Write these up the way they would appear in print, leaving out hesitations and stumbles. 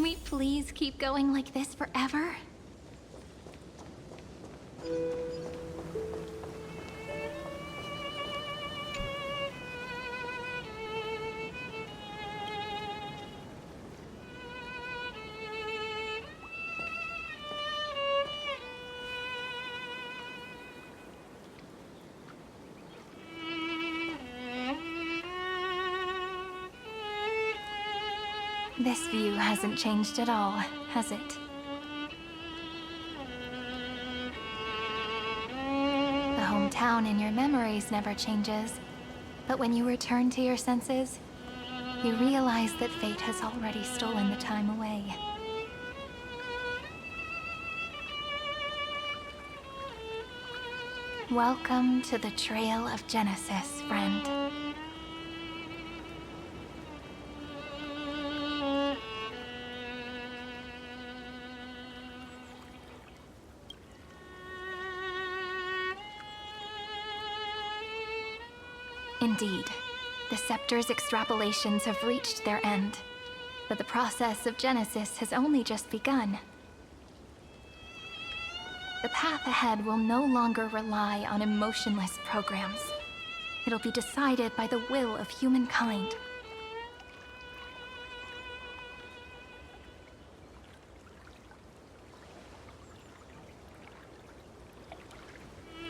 Can we please keep going like this forever? This view hasn't changed at all, has it? The hometown in your memories never changes, but when you return to your senses, you realize that fate has already stolen the time away. Welcome to the Trail of Genesis, friend. Indeed, the scepter's extrapolations have reached their end, but the process of Genesis has only just begun. The path ahead will no longer rely on emotionless programs. It'll be decided by the will of humankind.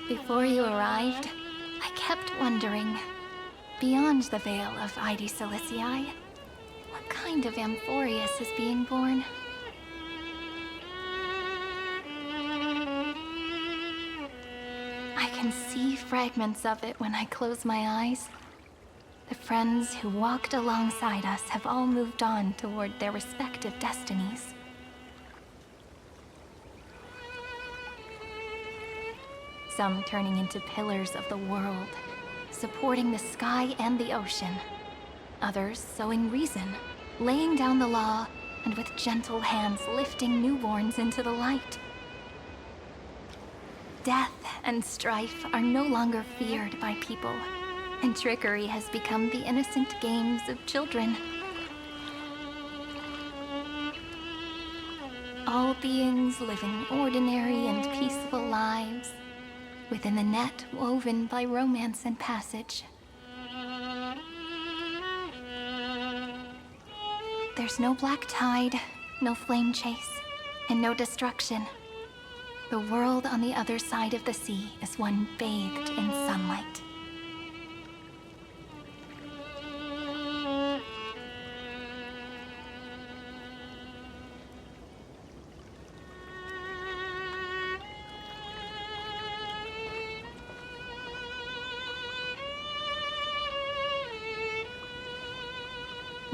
Before you arrived, I kept wondering, beyond the veil of Ide Silicii, what kind of Amphorius is being born? I can see fragments of it when I close my eyes. The friends who walked alongside us have all moved on toward their respective destinies. Some turning into pillars of the world, supporting the sky and the ocean. Others sowing reason, laying down the law, and with gentle hands lifting newborns into the light. Death and strife are no longer feared by people, and trickery has become the innocent games of children. All beings living ordinary and peaceful lives, within the net woven by romance and passage. There's no black tide, no flame chase, and no destruction. The world on the other side of the sea is one bathed in sunlight.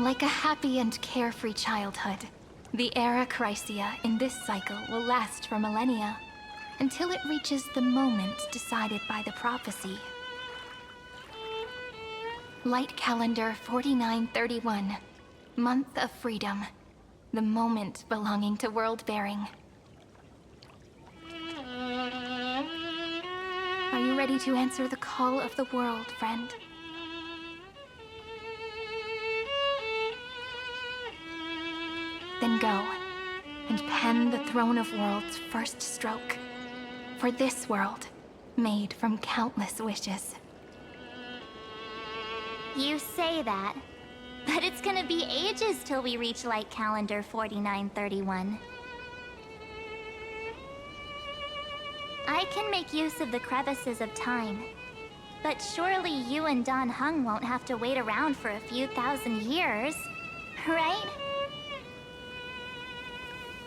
Like a happy and carefree childhood, the era Chrysia in this cycle will last for millennia, until it reaches the moment decided by the prophecy. Light calendar 4931, month of freedom, the moment belonging to world-bearing. Are you ready to answer the call of the world, friend? Then go, and pen the Throne of Worlds' first stroke. For this world, made from countless wishes. You say that, but it's gonna be ages till we reach Light Calendar 4931. I can make use of the crevices of time, but surely you and Don Hung won't have to wait around for a few thousand years, right?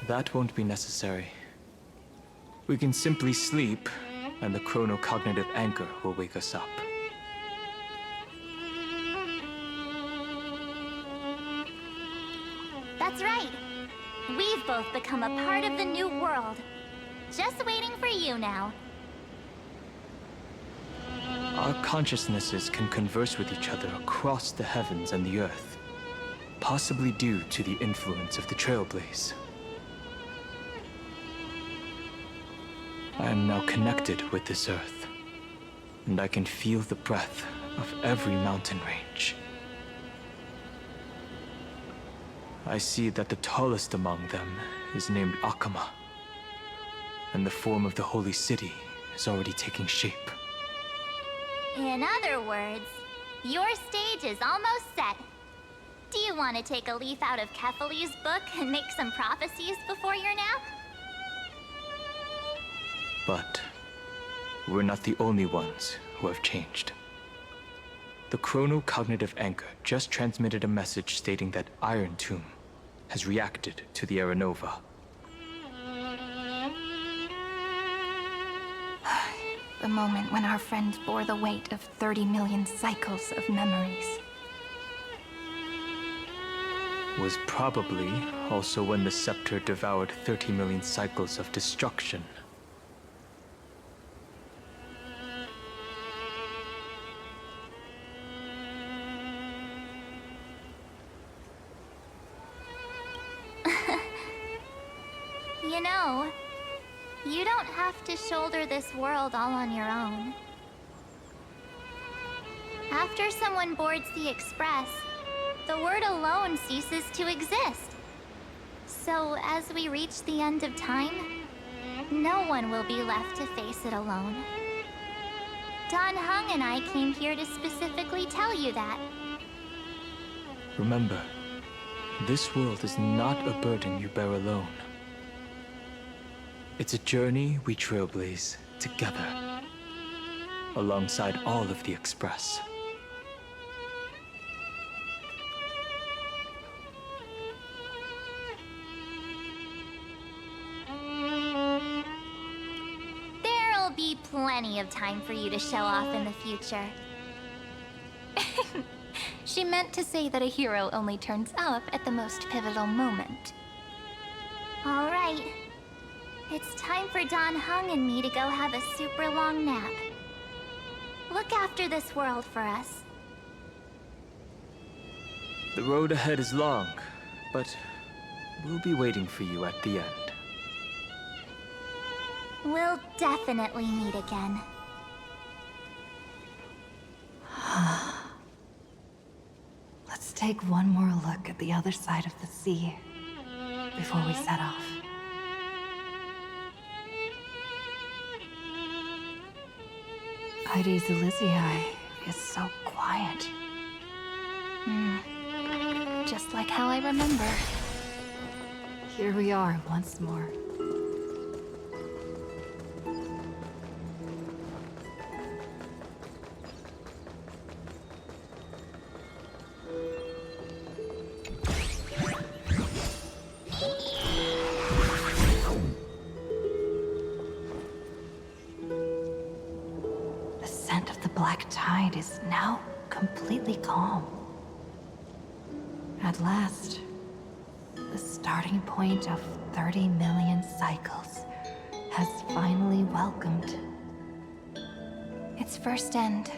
That won't be necessary. We can simply sleep, and the chronocognitive anchor will wake us up. That's right. We've both become a part of the new world. Just waiting for you now. Our consciousnesses can converse with each other across the heavens and the earth, possibly due to the influence of the Trailblaze. I am now connected with this earth, and I can feel the breath of every mountain range. I see that the tallest among them is named Akama, and the form of the holy city is already taking shape. In other words, your stage is almost set. Do you want to take a leaf out of Kefali's book and make some prophecies before your nap? But we're not the only ones who have changed. The chrono-cognitive anchor just transmitted a message stating that Iron Tomb has reacted to the Era Nova. The moment when our friend bore the weight of 30 million cycles of memories. Was probably also when the scepter devoured 30 million cycles of destruction. You know, you don't have to shoulder this world all on your own. After someone boards the Express, the word alone ceases to exist. So as we reach the end of time, no one will be left to face it alone. Dan Heng and I came here to specifically tell you that. Remember, this world is not a burden you bear alone. It's a journey we trailblaze together, alongside all of the Express. There'll be plenty of time for you to show off in the future. She meant to say that a hero only turns up at the most pivotal moment. All right. It's time for Dan Heng and me to go have a super long nap. Look after this world for us. The road ahead is long, but we'll be waiting for you at the end. We'll definitely meet again. Let's take one more look at the other side of the sea before we set off. Heidi's Elysiae is so quiet. Just like how I remember. Here we are once more. The scent of the black tide is now completely calm. At last, the starting point of 30 million cycles has finally welcomed. Its first end.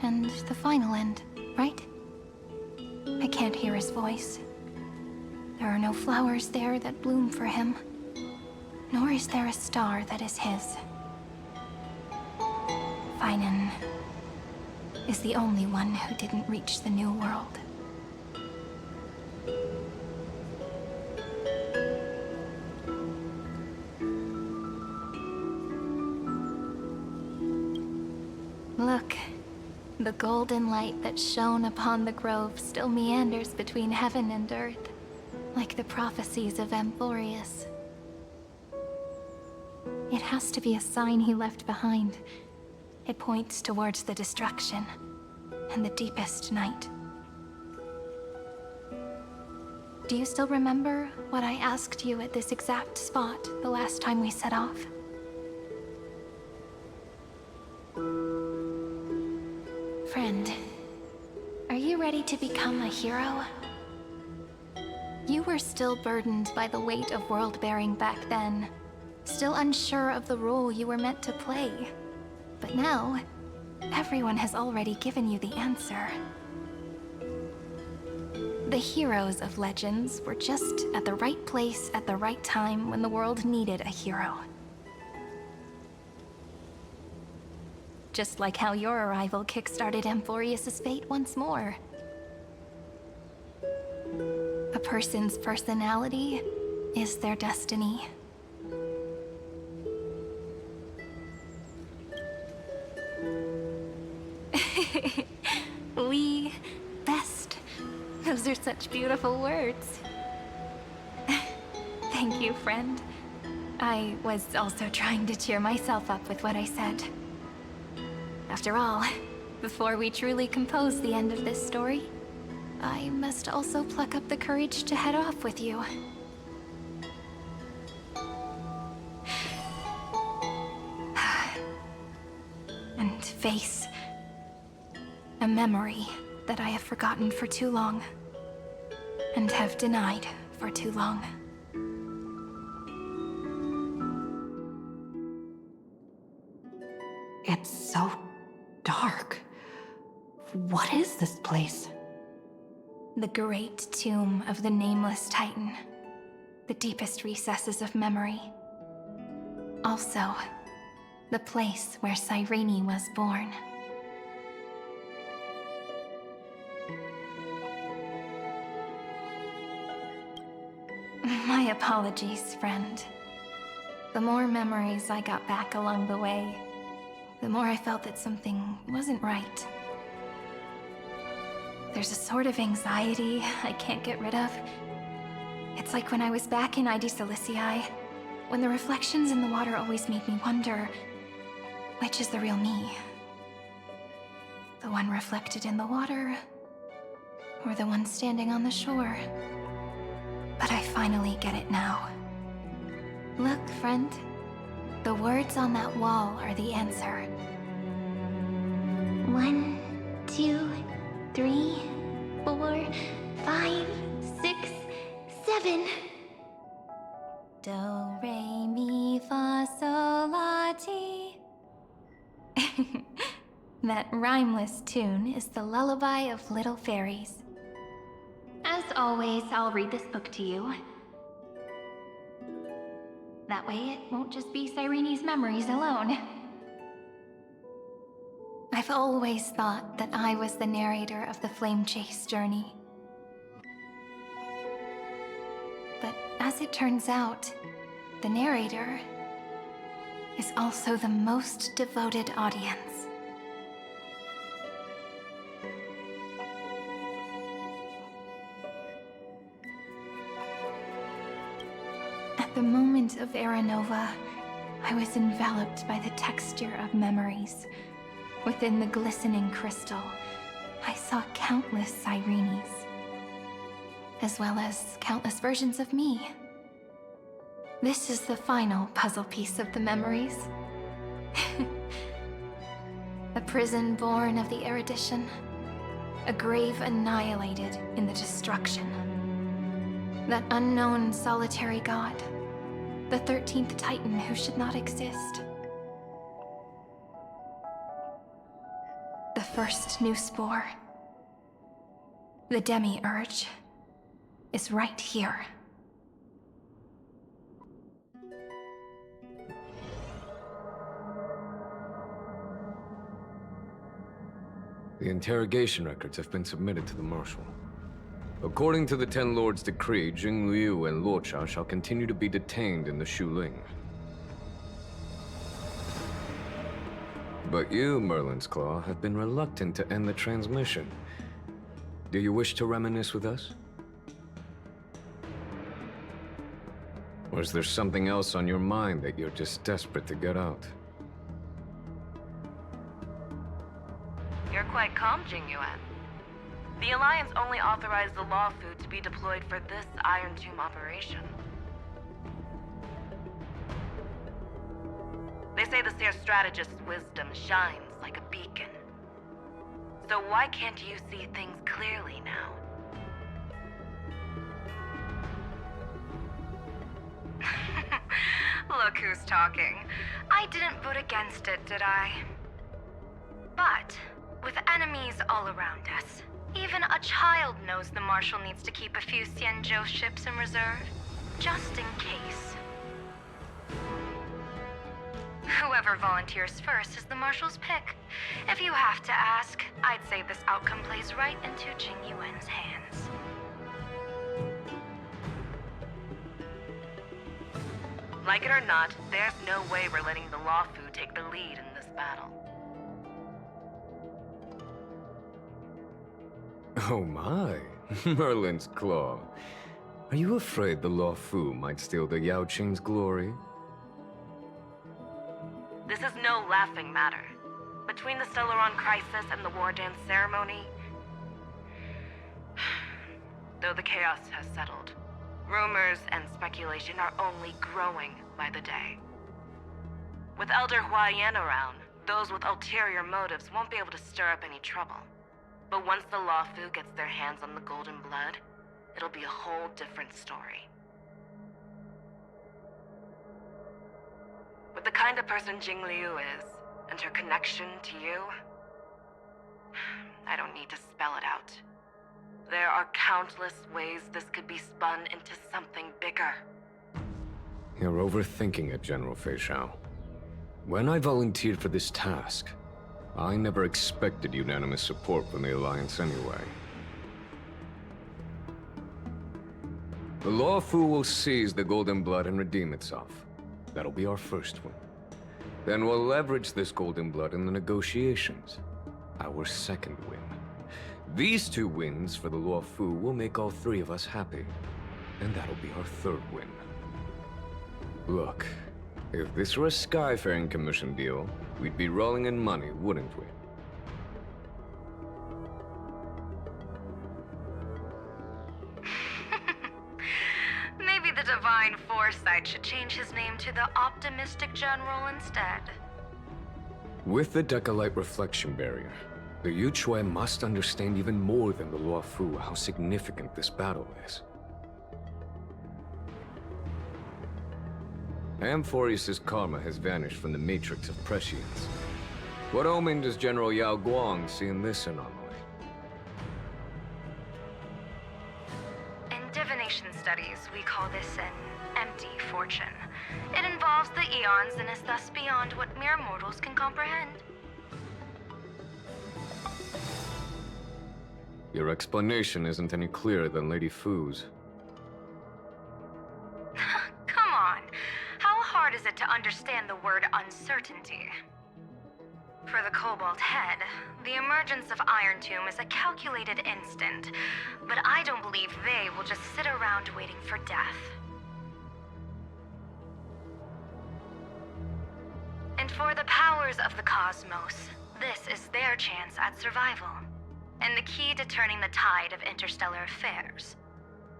And the final end, right? I can't hear his voice. There are no flowers there that bloom for him. Nor is there a star that is his. Finan is the only one who didn't reach the new world. Look, the golden light that shone upon the grove still meanders between heaven and earth, like the prophecies of Amphorius. It has to be a sign he left behind. It points towards the destruction and the deepest night. Do you still remember what I asked you at this exact spot the last time we set off? Friend, are you ready to become a hero? You were still burdened by the weight of world-bearing back then, still unsure of the role you were meant to play. But now, everyone has already given you the answer. The heroes of legends were just at the right place at the right time when the world needed a hero. Just like how your arrival kickstarted Amphorius' fate once more. A A person's personality is their destiny. We best. Those are such beautiful words. Thank you, friend. I was also trying to cheer myself up with what I said. After all, before we truly compose the end of this story, I must also pluck up the courage to head off with you. And face a memory that I have forgotten for too long, and have denied for too long. It's so dark. What is this place? The great tomb of the nameless Titan. The deepest recesses of memory. Also, the place where Cyrene was born. My apologies, friend. The more memories I got back along the way, the more I felt that something wasn't right. There's a sort of anxiety I can't get rid of. It's like when I was back in ID Silicii, when the reflections in the water always made me wonder, which is the real me? The one reflected in the water, or the one standing on the shore? But I finally get it now. Look, friend. The words on that wall are the answer. 1, 2, 3, 4, 5, 6, 7. Do, re, mi, fa, sol, la, ti. That rhymeless tune is the lullaby of little fairies. As always, I'll read this book to you. That way it won't just be Cyrene's memories alone. I've always thought that I was the narrator of the Flame Chase journey. But as it turns out, the narrator is also the most devoted audience. At the moment of Era Nova, I was enveloped by the texture of memories. Within the glistening crystal, I saw countless Cyrenes, as well as countless versions of me. This is the final puzzle piece of the memories. A prison born of the erudition, a grave annihilated in the destruction. That unknown solitary god, the 13th Titan who should not exist. The first new spore, the demiurge, is right here. The interrogation records have been submitted to the Marshal. According to the Ten Lords' decree, Jing Liu and Luocha shall continue to be detained in the Shuling. But you, Merlin's Claw, have been reluctant to end the transmission. Do you wish to reminisce with us? Or is there something else on your mind that you're just desperate to get out? You're quite calm, Jingyuan. The Alliance only authorized the Law Food to be deployed for this Iron Tomb operation. They say the Seer Strategist's wisdom shines like a beacon. So why can't you see things clearly now? Look who's talking. I didn't vote against it, did I? But with enemies all around us, even a child knows the Marshal needs to keep a few Xianzhou ships in reserve, just in case. Whoever volunteers first is the Marshal's pick. If you have to ask, I'd say this outcome plays right into Jingyuan's hands. Like it or not, there's no way we're letting the Lawfu take the lead in this battle. Oh my, Merlin's Claw. Are you afraid the Lawfu might steal the Yao Qing's glory? This is no laughing matter. Between the Stellaron crisis and the War Dance ceremony, though the chaos has settled, rumors and speculation are only growing by the day. With Elder Huaiyan around, those with ulterior motives won't be able to stir up any trouble. But once the Lawfu gets their hands on the Golden Blood, it'll be a whole different story. With the kind of person Jingliu is, and her connection to you, I don't need to spell it out. There are countless ways this could be spun into something bigger. You're overthinking it, General Fei Shao. When I volunteered for this task, I never expected unanimous support from the Alliance anyway. The Lawfu will seize the Golden Blood and redeem itself. That'll be our first win. Then we'll leverage this Golden Blood in the negotiations. Our second win. These 2 wins for the Lawfu will make all 3 of us happy. And that'll be our third win. Look, if this were a Skyfaring Commission deal, we'd be rolling in money, wouldn't we? Maybe the Divine Foresight should change his name to the Optimistic General instead. With the Decalite Reflection Barrier, the Yuchue must understand even more than the Luofu how significant this battle is. Amphorius' karma has vanished from the matrix of prescience. What omen does General Yao Guang see in this anomaly? In divination studies, we call this an empty fortune. It involves the eons and is thus beyond what mere mortals can comprehend. Your explanation isn't any clearer than Lady Fu's. Come on. How hard is it to understand the word uncertainty? For the Cobalt Head, the emergence of Iron Tomb is a calculated instant, but I don't believe they will just sit around waiting for death. And for the powers of the cosmos, this is their chance at survival, and the key to turning the tide of interstellar affairs.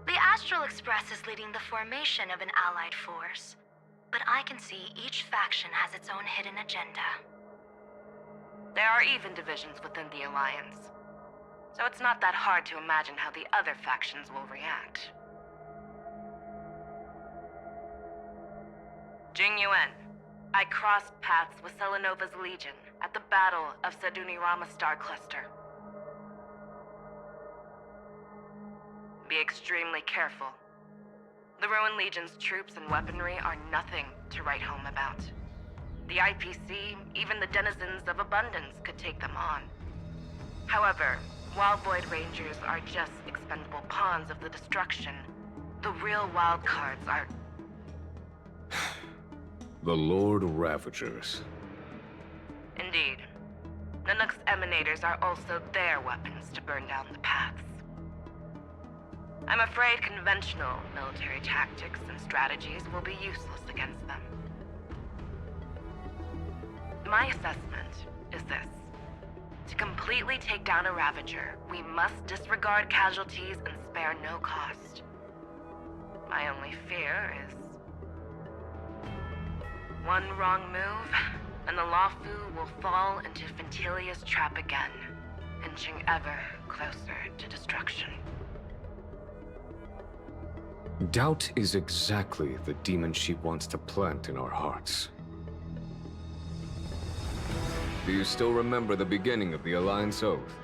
The Astral Express is leading the formation of an allied force, but I can see each faction has its own hidden agenda. There are even divisions within the Alliance, so it's not that hard to imagine how the other factions will react. Jing Yuan, I crossed paths with Selenova's Legion at the Battle of Sadunirama Star Cluster. Be extremely careful. The Ruin Legion's troops and weaponry are nothing to write home about. The IPC, even the denizens of Abundance, could take them on. However, while Void Rangers are just expendable pawns of the destruction, the real wild cards are... The Lord Ravagers. Indeed. Nanook's emanators are also their weapons to burn down the paths. I'm afraid conventional military tactics and strategies will be useless against them. My assessment is this. To completely take down a Ravager, we must disregard casualties and spare no cost. My only fear is... one wrong move, and the Lawfu will fall into Ventilia's trap again, inching ever closer to destruction. Doubt is exactly the demon she wants to plant in our hearts. Do you still remember the beginning of the Alliance Oath?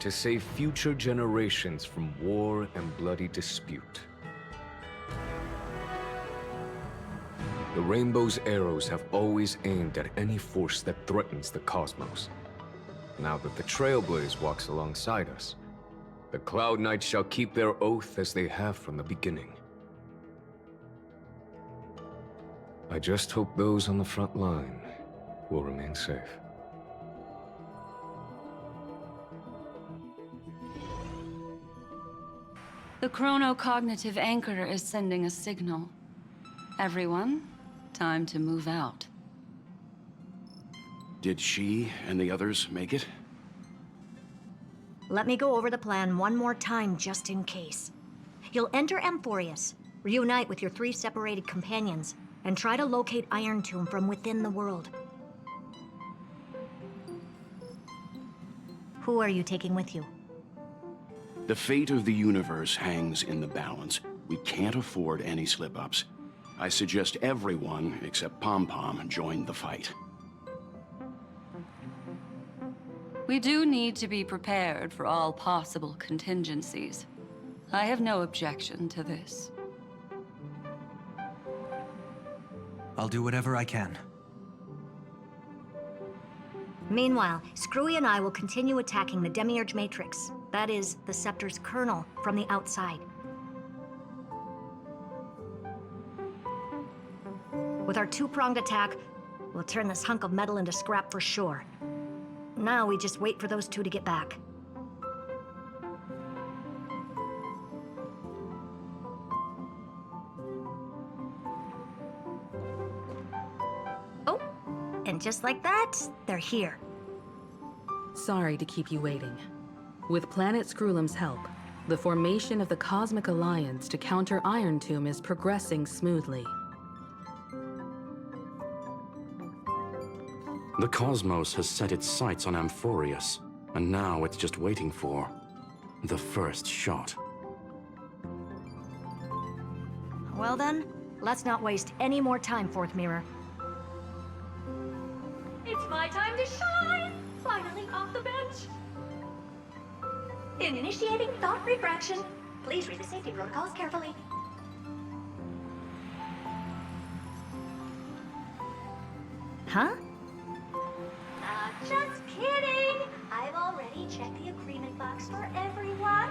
To save future generations from war and bloody dispute. The Rainbow's arrows have always aimed at any force that threatens the cosmos. Now that the Trailblaze walks alongside us, the Cloud Knights shall keep their oath as they have from the beginning. I just hope those on the front line will remain safe. The chronocognitive anchor is sending a signal. Everyone, time to move out. Did she and the others make it? Let me go over the plan one more time, just in case. You'll enter Amphorius, reunite with your 3 separated companions, and try to locate Iron Tomb from within the world. Who are you taking with you? The fate of the universe hangs in the balance. We can't afford any slip-ups. I suggest everyone, except Pom-Pom, join the fight. We do need to be prepared for all possible contingencies. I have no objection to this. I'll do whatever I can. Meanwhile, Screwy and I will continue attacking the Demiurge Matrix. That is, the Scepter's kernel, from the outside. With our 2-pronged attack, we'll turn this hunk of metal into scrap for sure. Now we just wait for those 2 to get back. Oh, and just like that, they're here. Sorry to keep you waiting. With Planet Screwlum's help, the formation of the Cosmic Alliance to counter Iron Tomb is progressing smoothly. The cosmos has set its sights on Amphorius, and now it's just waiting for the first shot. Well then, let's not waste any more time, Fourth Mirror. It's my time to shine! Finally off the bench! Initiating thought refraction. Please read the safety protocols carefully. Huh? Just kidding! I've already checked the agreement box for everyone.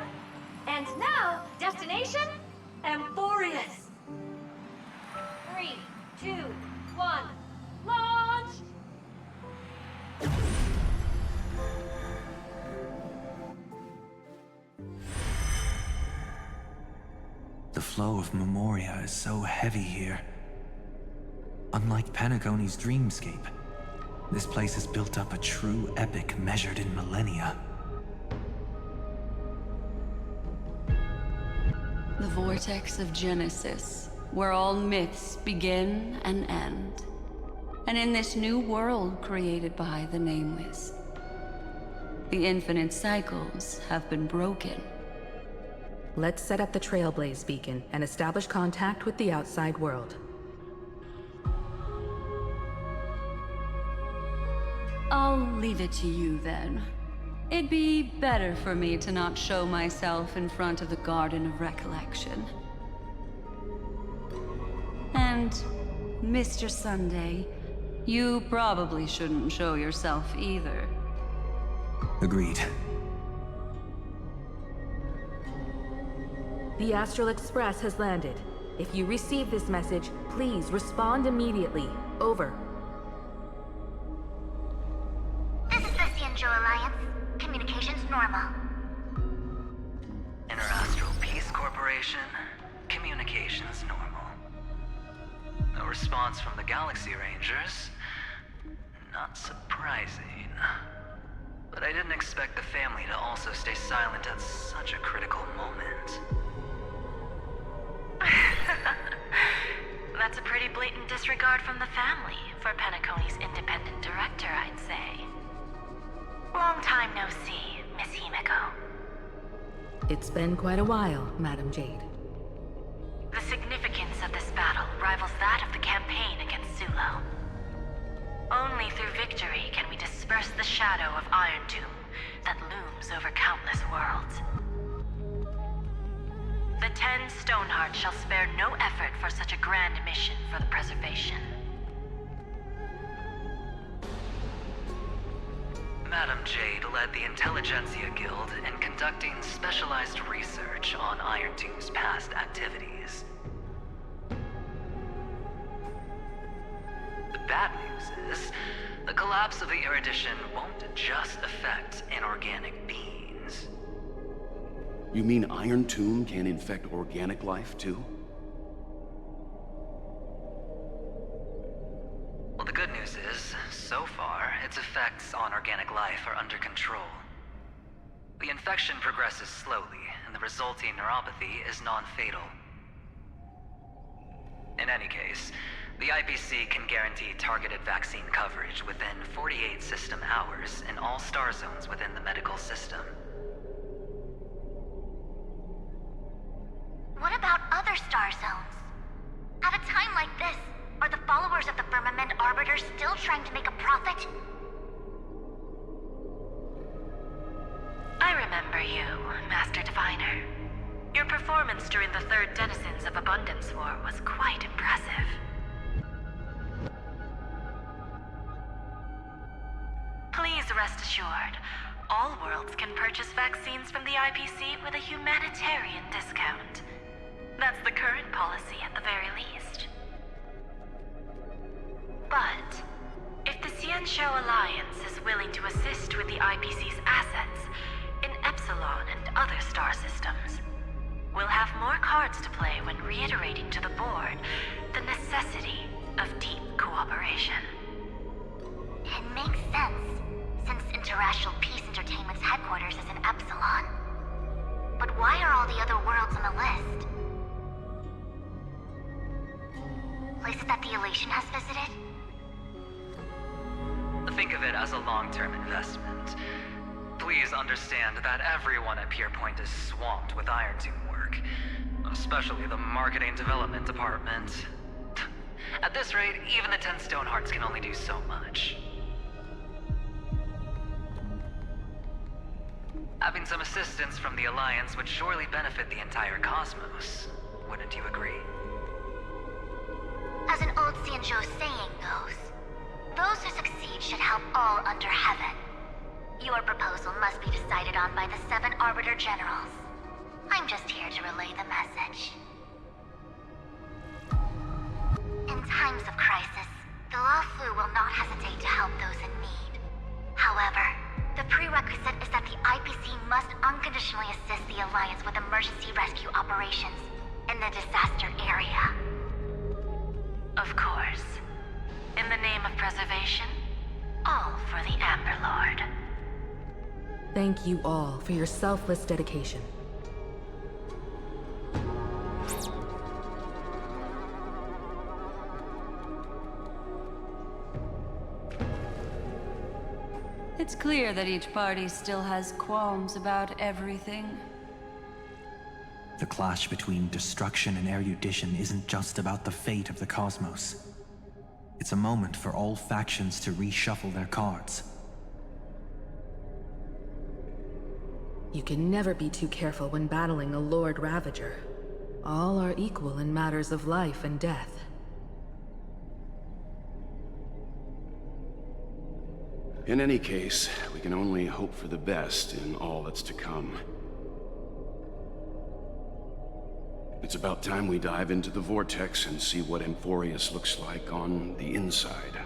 And now, destination, Amphorius. 3, 2, 1, launch! The flow of Memoria is so heavy here. Unlike Panagoni's dreamscape, this place has built up a true epic measured in millennia. The vortex of Genesis, where all myths begin and end. And in this new world created by the Nameless, the infinite cycles have been broken. Let's set up the Trailblaze beacon and establish contact with the outside world. I'll leave it to you then. It'd be better for me to not show myself in front of the Garden of Recollection. And, Mr. Sunday, you probably shouldn't show yourself either. Agreed. The Astral Express has landed. If you receive this message, please respond immediately. Over. This is the Cianjo Alliance. Communications normal. Interastral Peace Corporation. Communications normal. No response from the Galaxy Rangers. Not surprising. But I didn't expect the family to also stay silent at such a critical moment. That's a pretty blatant disregard from the family for Penacony's independent director, I'd say. Long time no see, Miss Himeko. It's been quite a while, Madam Jade. The significance of this battle rivals that of the campaign against Sulo. Only through victory can we disperse the shadow of Iron Tomb that looms over countless worlds. The 10 Stonehearts shall spare no effort for such a grand mission for the preservation. Madam Jade led the Intelligentsia Guild in conducting specialized research on Iron Tomb's past activities. Bad news is, the collapse of the erudition won't just affect inorganic beings. You mean Iron Tomb can infect organic life, too? Well, the good news is, so far, its effects on organic life are under control. The infection progresses slowly, and the resulting neuropathy is non-fatal. In any case, the IPC can guarantee targeted vaccine coverage within 48 system hours in all star zones within the medical system. What about other star zones? At a time like this, are the followers of the Firmament Arbiter still trying to make a profit? I remember you, Master Diviner. Your performance during the Third Denizens of Abundance War was quite impressive. Please rest assured, all worlds can purchase vaccines from the IPC with a humanitarian discount. That's the current policy at the very least. But if the Xianshou Alliance is willing to assist with the IPC's assets in Epsilon and other star systems, we'll have more cards to play when reiterating to the board the necessity of deep cooperation. It makes sense, since Interracial Peace Entertainment's headquarters is in Epsilon. But why are all the other worlds on the list? Places that the Elation has visited? Think of it as a long-term investment. Please understand that everyone at Pierpoint is swamped with Iron Tomb work, especially the marketing development department. At this rate, even the 10 Stonehearts can only do so much. Having some assistance from the Alliance would surely benefit the entire cosmos. Wouldn't you agree? As an old Xianzhou saying goes, those who succeed should help all under heaven. Your proposal must be decided on by the 7 Arbiter Generals. I'm just here to relay the message. In times of crisis, the Luofu will not hesitate to help those in need. However, the prerequisite is that the IPC must unconditionally assist the Alliance with emergency rescue operations in the disaster area. Of course. In the name of preservation, all for the Amber Lord. Thank you all for your selfless dedication. It's clear that each party still has qualms about everything. The clash between destruction and erudition isn't just about the fate of the cosmos. It's a moment for all factions to reshuffle their cards. You can never be too careful when battling a Lord Ravager. All are equal in matters of life and death. In any case, we can only hope for the best in all that's to come. It's about time we dive into the vortex and see what Amphorius looks like on the inside.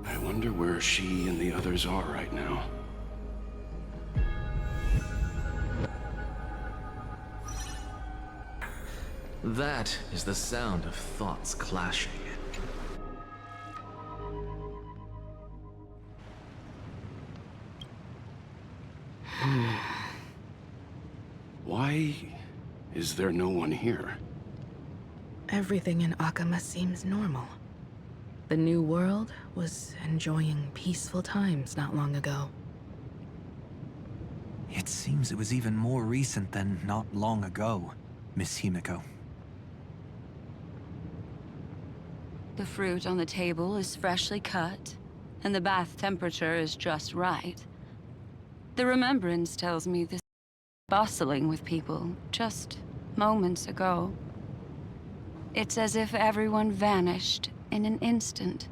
I wonder where she and the others are right now. That is the sound of thoughts clashing. Why is there no one here? Everything in Akama seems normal. The new world was enjoying peaceful times not long ago. It seems it was even more recent than not long ago, Miss Himiko. The fruit on the table is freshly cut, and the bath temperature is just right. The remembrance tells me this bustling with people just moments ago. It's as if everyone vanished in an instant.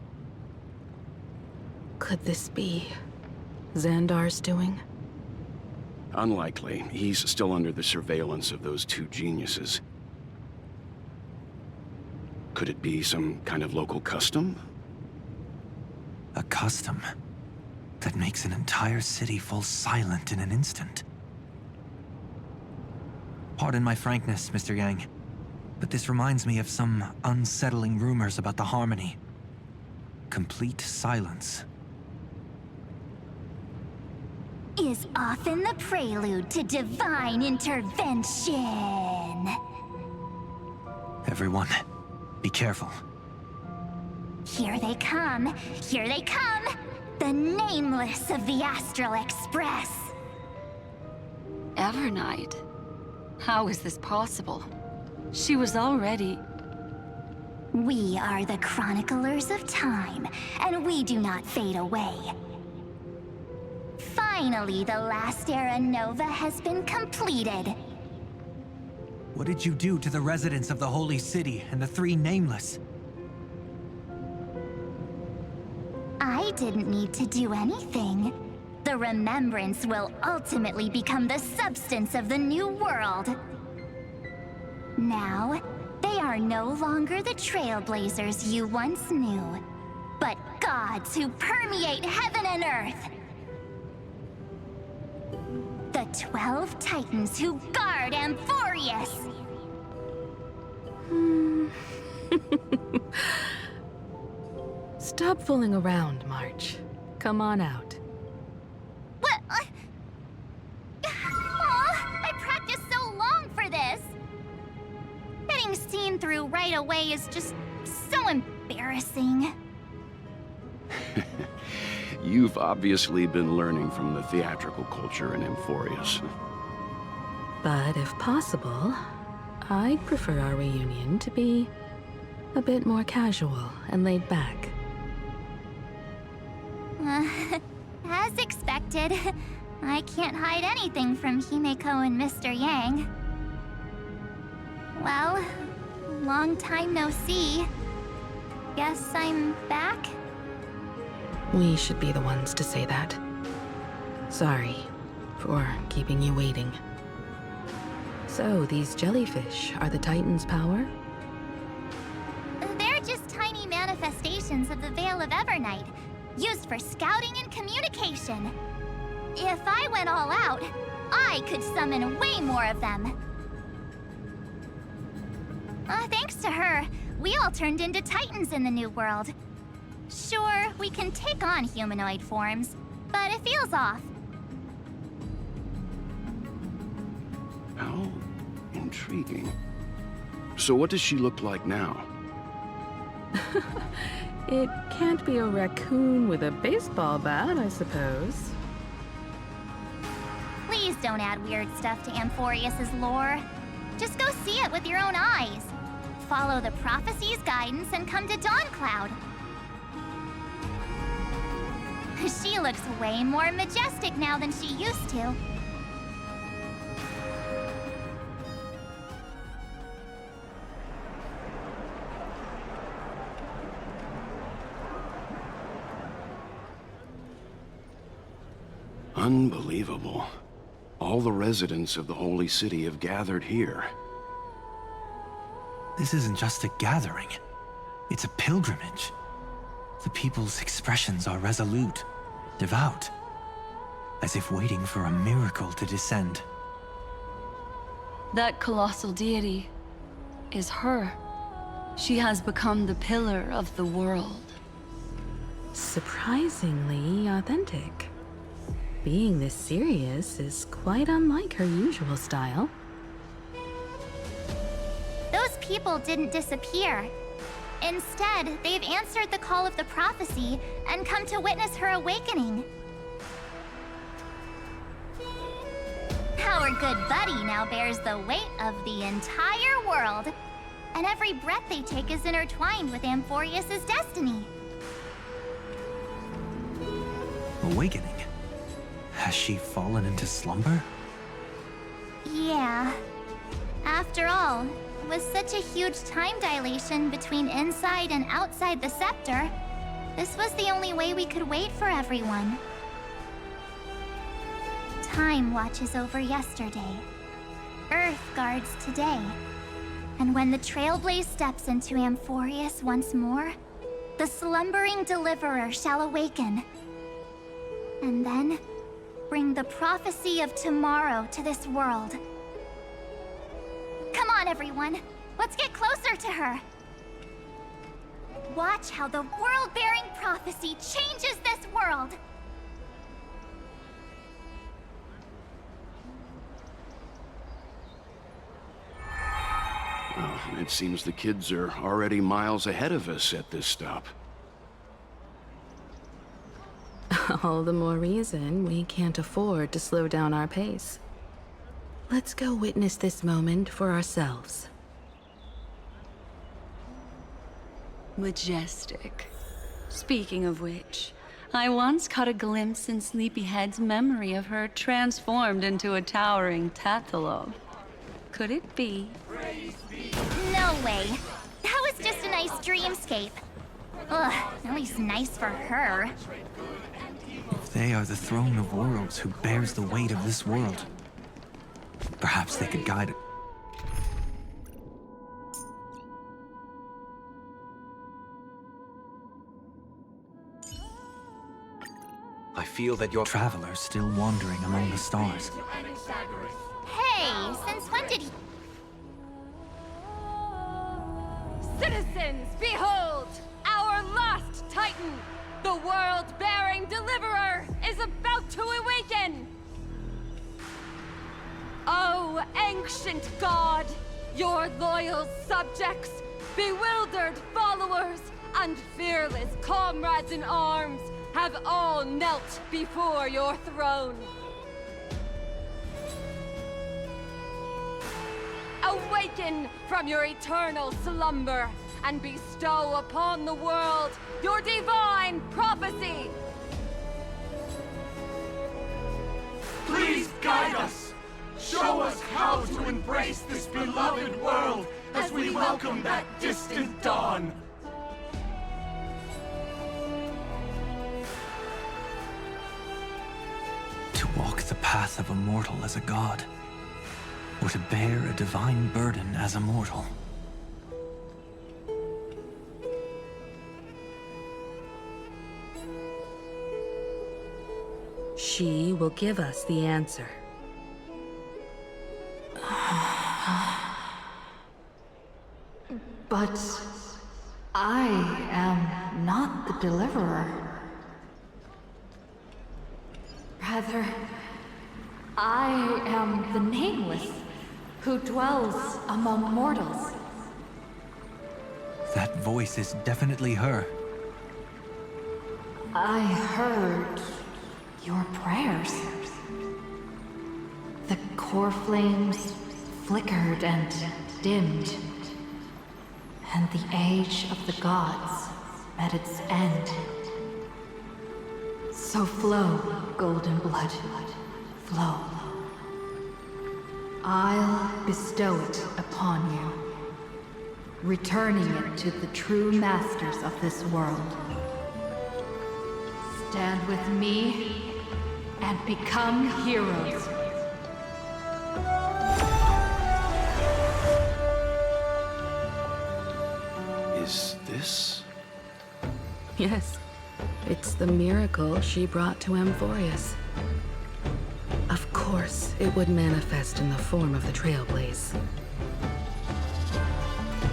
Could this be Xandar's doing? Unlikely. He's still under the surveillance of those 2 geniuses. Could it be some kind of local custom? A custom that makes an entire city fall silent in an instant. Pardon my frankness, Mr. Yang, but this reminds me of some unsettling rumors about the Harmony. Complete silence. Is often the prelude to divine intervention. Everyone, be careful. Here they come! Here they come! The nameless of the Astral Express! Evernight? How is this possible? She was already... We are the chroniclers of time, and we do not fade away. Finally, the last era Nova has been completed. What did you do to the residents of the Holy City and the three Nameless? I didn't need to do anything. The remembrance will ultimately become the substance of the new world. Now, they are no longer the trailblazers you once knew, but gods who permeate heaven and earth. The 12 Titans who guard Amphorius! Stop fooling around, March. Come on out. What? I practiced so long for this! Getting seen through right away is just so embarrassing. You've obviously been learning from the theatrical culture in Amphorius. But if possible, I'd prefer our reunion to be a bit more casual and laid back. As expected, I can't hide anything from Himeko and Mr. Yang. Well, long time no see. Guess I'm back? We should be the ones to say that. Sorry for keeping you waiting. So, these jellyfish are the Titan's power? They're just tiny manifestations of the Veil of Evernight, used for scouting and communication. If I went all out, I could summon way more of them. Thanks to her, we all turned into Titans in the new world. Sure, we can take on humanoid forms, but it feels off. How intriguing. So what does she look like now? It can't be a raccoon with a baseball bat, I suppose. Please don't add weird stuff to Amphorius's lore. Just go see it with your own eyes. Follow the prophecy's guidance and come to Dawncloud. She looks way more majestic now than she used to. Unbelievable. All the residents of the Holy City have gathered here. This isn't just a gathering. It's a pilgrimage. The people's expressions are resolute, devout, as if waiting for a miracle to descend. That colossal deity is her. She has become the pillar of the world. Surprisingly authentic. Being this serious is quite unlike her usual style. Those people didn't disappear. Instead, they've answered the call of the prophecy and come to witness her awakening. Our good buddy now bears the weight of the entire world, and every breath they take is intertwined with Amphorius's destiny. Awakening? Has she fallen into slumber? Yeah. After all, with such a huge time dilation between inside and outside the scepter, this was the only way we could wait for everyone. Time watches over yesterday. Earth guards today. And when the Trailblaze steps into Amphorius once more, the slumbering deliverer shall awaken. And then, bring the prophecy of tomorrow to this world. Come on, everyone. Let's get closer to her. Watch how the world-bearing prophecy changes this world. Well, it seems the kids are already miles ahead of us at this stop. All the more reason we can't afford to slow down our pace. Let's go witness this moment for ourselves. Majestic. Speaking of which, I once caught a glimpse in Sleepyhead's memory of her transformed into a towering Tathalog. Could it be? No way. That was just a nice dreamscape. Ugh, at least nice for her. If they are the throne of worlds who bears the weight of this world, perhaps they could guide it. I feel that your traveler's still wandering among the stars. Hey, since when did he... Citizens, behold! Our last Titan, the world-bearing deliverer, is about to awaken! Oh, ancient god! Your loyal subjects, bewildered followers, and fearless comrades in arms have all knelt before your throne. Awaken from your eternal slumber and bestow upon the world your divine prophecy! Please guide us! Show us how to embrace this beloved world as we welcome that distant dawn! To walk the path of a mortal as a god, or to bear a divine burden as a mortal. She will give us the answer. But I am not the deliverer. Rather, I am the nameless who dwells among mortals. That voice is definitely her. I heard your prayers. The core flames flickered and dimmed, and the age of the gods met its end. So flow, golden blood, flow. I'll bestow it upon you, returning it to the true masters of this world. Stand with me and become heroes. Is this? Yes, it's the miracle she brought to Amphorius. Of course, it would manifest in the form of the Trailblaze.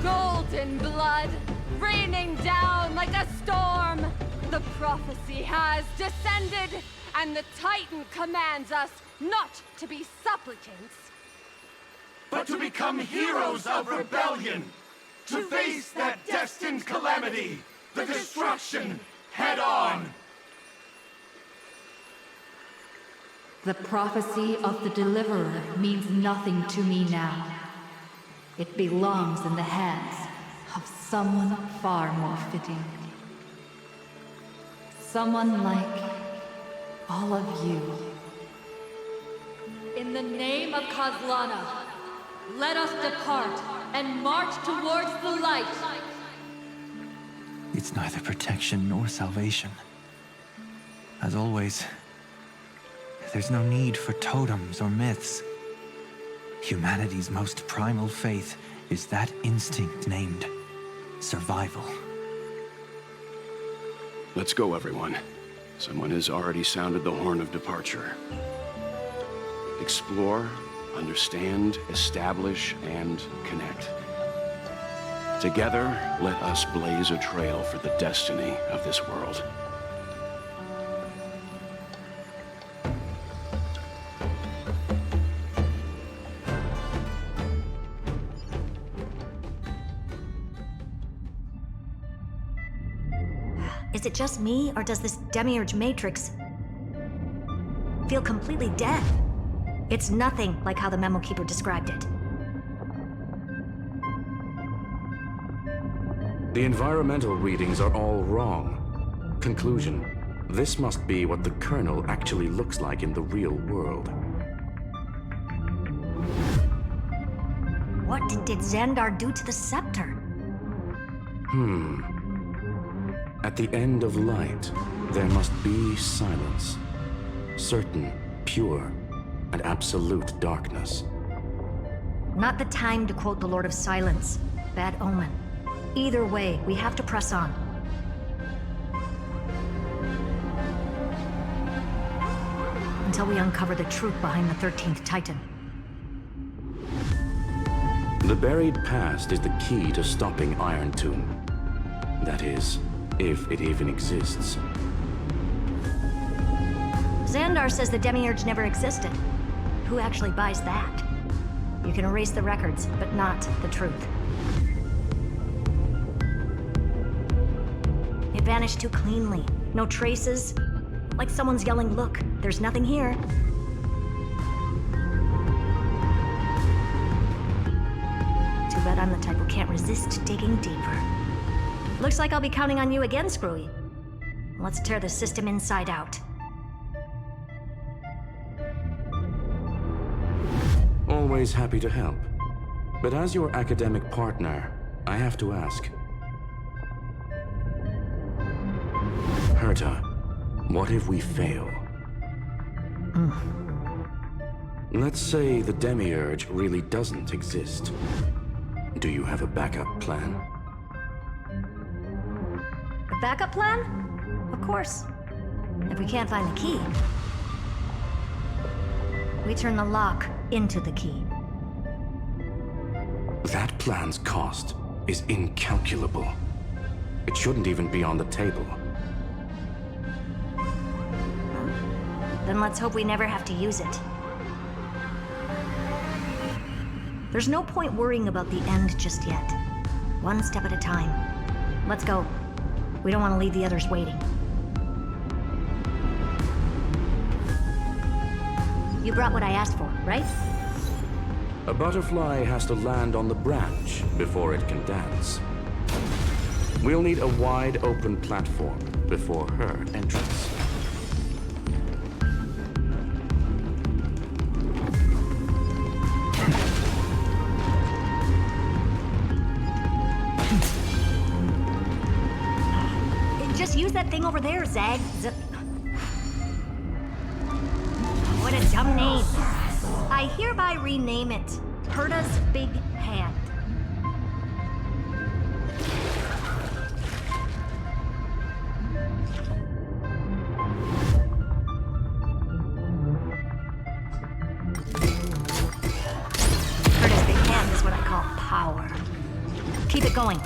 Golden blood, raining down like a storm. The prophecy has descended, and the Titan commands us not to be supplicants, but to become heroes of rebellion, to face that destined calamity, the destruction, head on. The prophecy of the Deliverer means nothing to me now. It belongs in the hands of someone far more fitting. Someone like all of you. In the name of Kozlana, let us depart and march towards the light. It's neither protection nor salvation. As always, there's no need for totems or myths. Humanity's most primal faith is that instinct named survival. Let's go, everyone. Someone has already sounded the horn of departure. Explore, understand, establish, and connect. Together, let us blaze a trail for the destiny of this world. Is it just me, or does this demiurge matrix feel completely dead? It's nothing like how the memo keeper described it. The environmental readings are all wrong. Conclusion: this must be what the kernel actually looks like in the real world. What did Xandar do to the scepter? At the end of light, there must be silence. Certain, pure, and absolute darkness. Not the time to quote the Lord of Silence. Bad omen. Either way, we have to press on. Until we uncover the truth behind the 13th Titan. The buried past is the key to stopping Iron Tomb. That is, if it even exists. Xandar says the demiurge never existed. Who actually buys that? You can erase the records, but not the truth. It vanished too cleanly. No traces. Like someone's yelling, "Look, there's nothing here." Too bad I'm the type who can't resist digging deeper. Looks like I'll be counting on you again, Screwy. Let's tear the system inside out. Always happy to help. But as your academic partner, I have to ask. Herta, what if we fail? Let's say the demiurge really doesn't exist. Do you have a backup plan? A backup plan? Of course. If we can't find the key, we turn the lock into the key. That plan's cost is incalculable. It shouldn't even be on the table. Then let's hope we never have to use it. There's no point worrying about the end just yet. One step at a time. Let's go. We don't want to leave the others waiting. You brought what I asked for, right? A butterfly has to land on the branch before it can dance. We'll need a wide open platform before her entrance. Just use that thing over there, Zag. What a dumb name. I hereby rename it Herta's Big Hand. Herta's Big Hand is what I call power. Keep it going.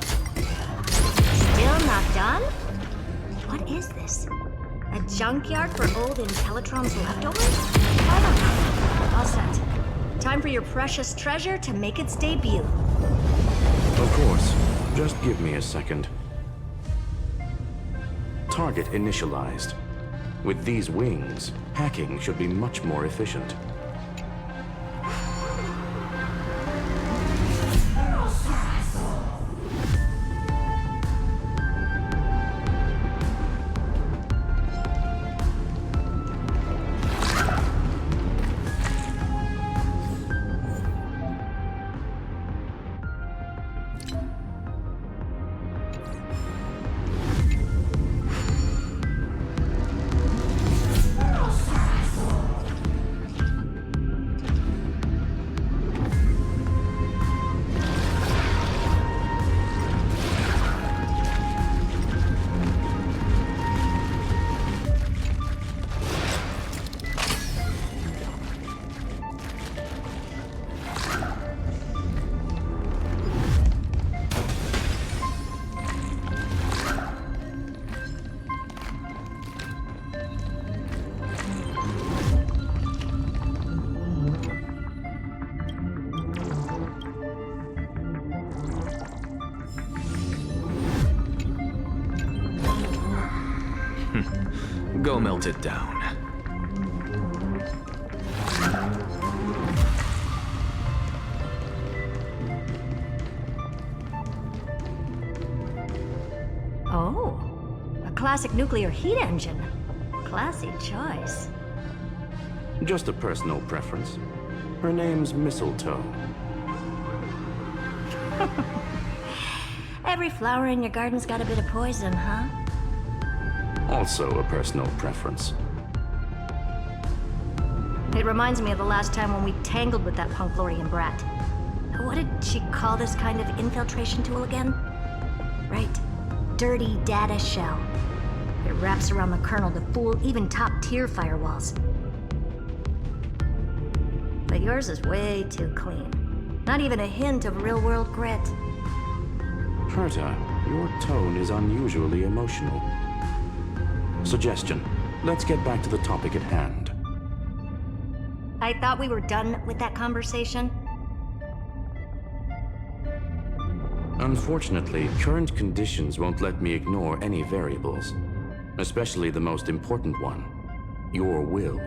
Still not done? What is this? A junkyard for old Intellitron's leftovers? I don't know. All set. Time for your precious treasure to make its debut. Of course. Just give me a second. Target initialized. With these wings, hacking should be much more efficient. Go melt it down. Oh, a classic nuclear heat engine. Classy choice. Just a personal preference. Her name's Mistletoe. Every flower in your garden's got a bit of poison, huh? Also a personal preference. It reminds me of the last time when we tangled with that Punklorian brat. What did she call this kind of infiltration tool again? Right. Dirty data shell. It wraps around the kernel to fool even top-tier firewalls. But yours is way too clean. Not even a hint of real-world grit. Herta, your tone is unusually emotional. Suggestion. Let's get back to the topic at hand. I thought we were done with that conversation. Unfortunately, current conditions won't let me ignore any variables. Especially the most important one. Your will.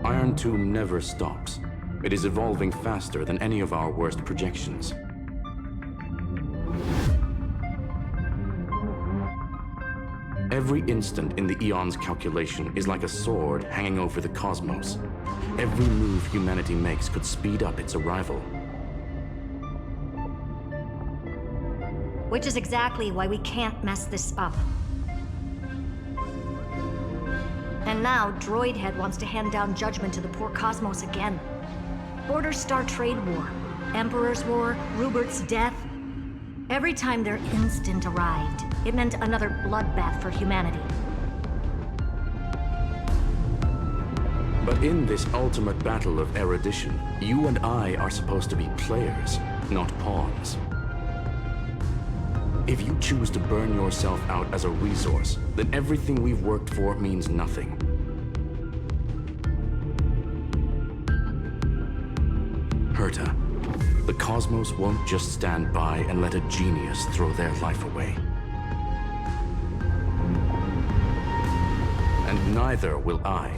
Iron Tomb never stops. It is evolving faster than any of our worst projections. Every instant in the Eon's calculation is like a sword hanging over the cosmos. Every move humanity makes could speed up its arrival. Which is exactly why we can't mess this up. And now, Droidhead wants to hand down judgment to the poor cosmos again. Border Star Trade War, Emperor's War, Rupert's death. Every time their instant arrived, it meant another bloodbath for humanity. But in this ultimate battle of erudition, you and I are supposed to be players, not pawns. If you choose to burn yourself out as a resource, then everything we've worked for means nothing. Herta, the cosmos won't just stand by and let a genius throw their life away. And neither will I.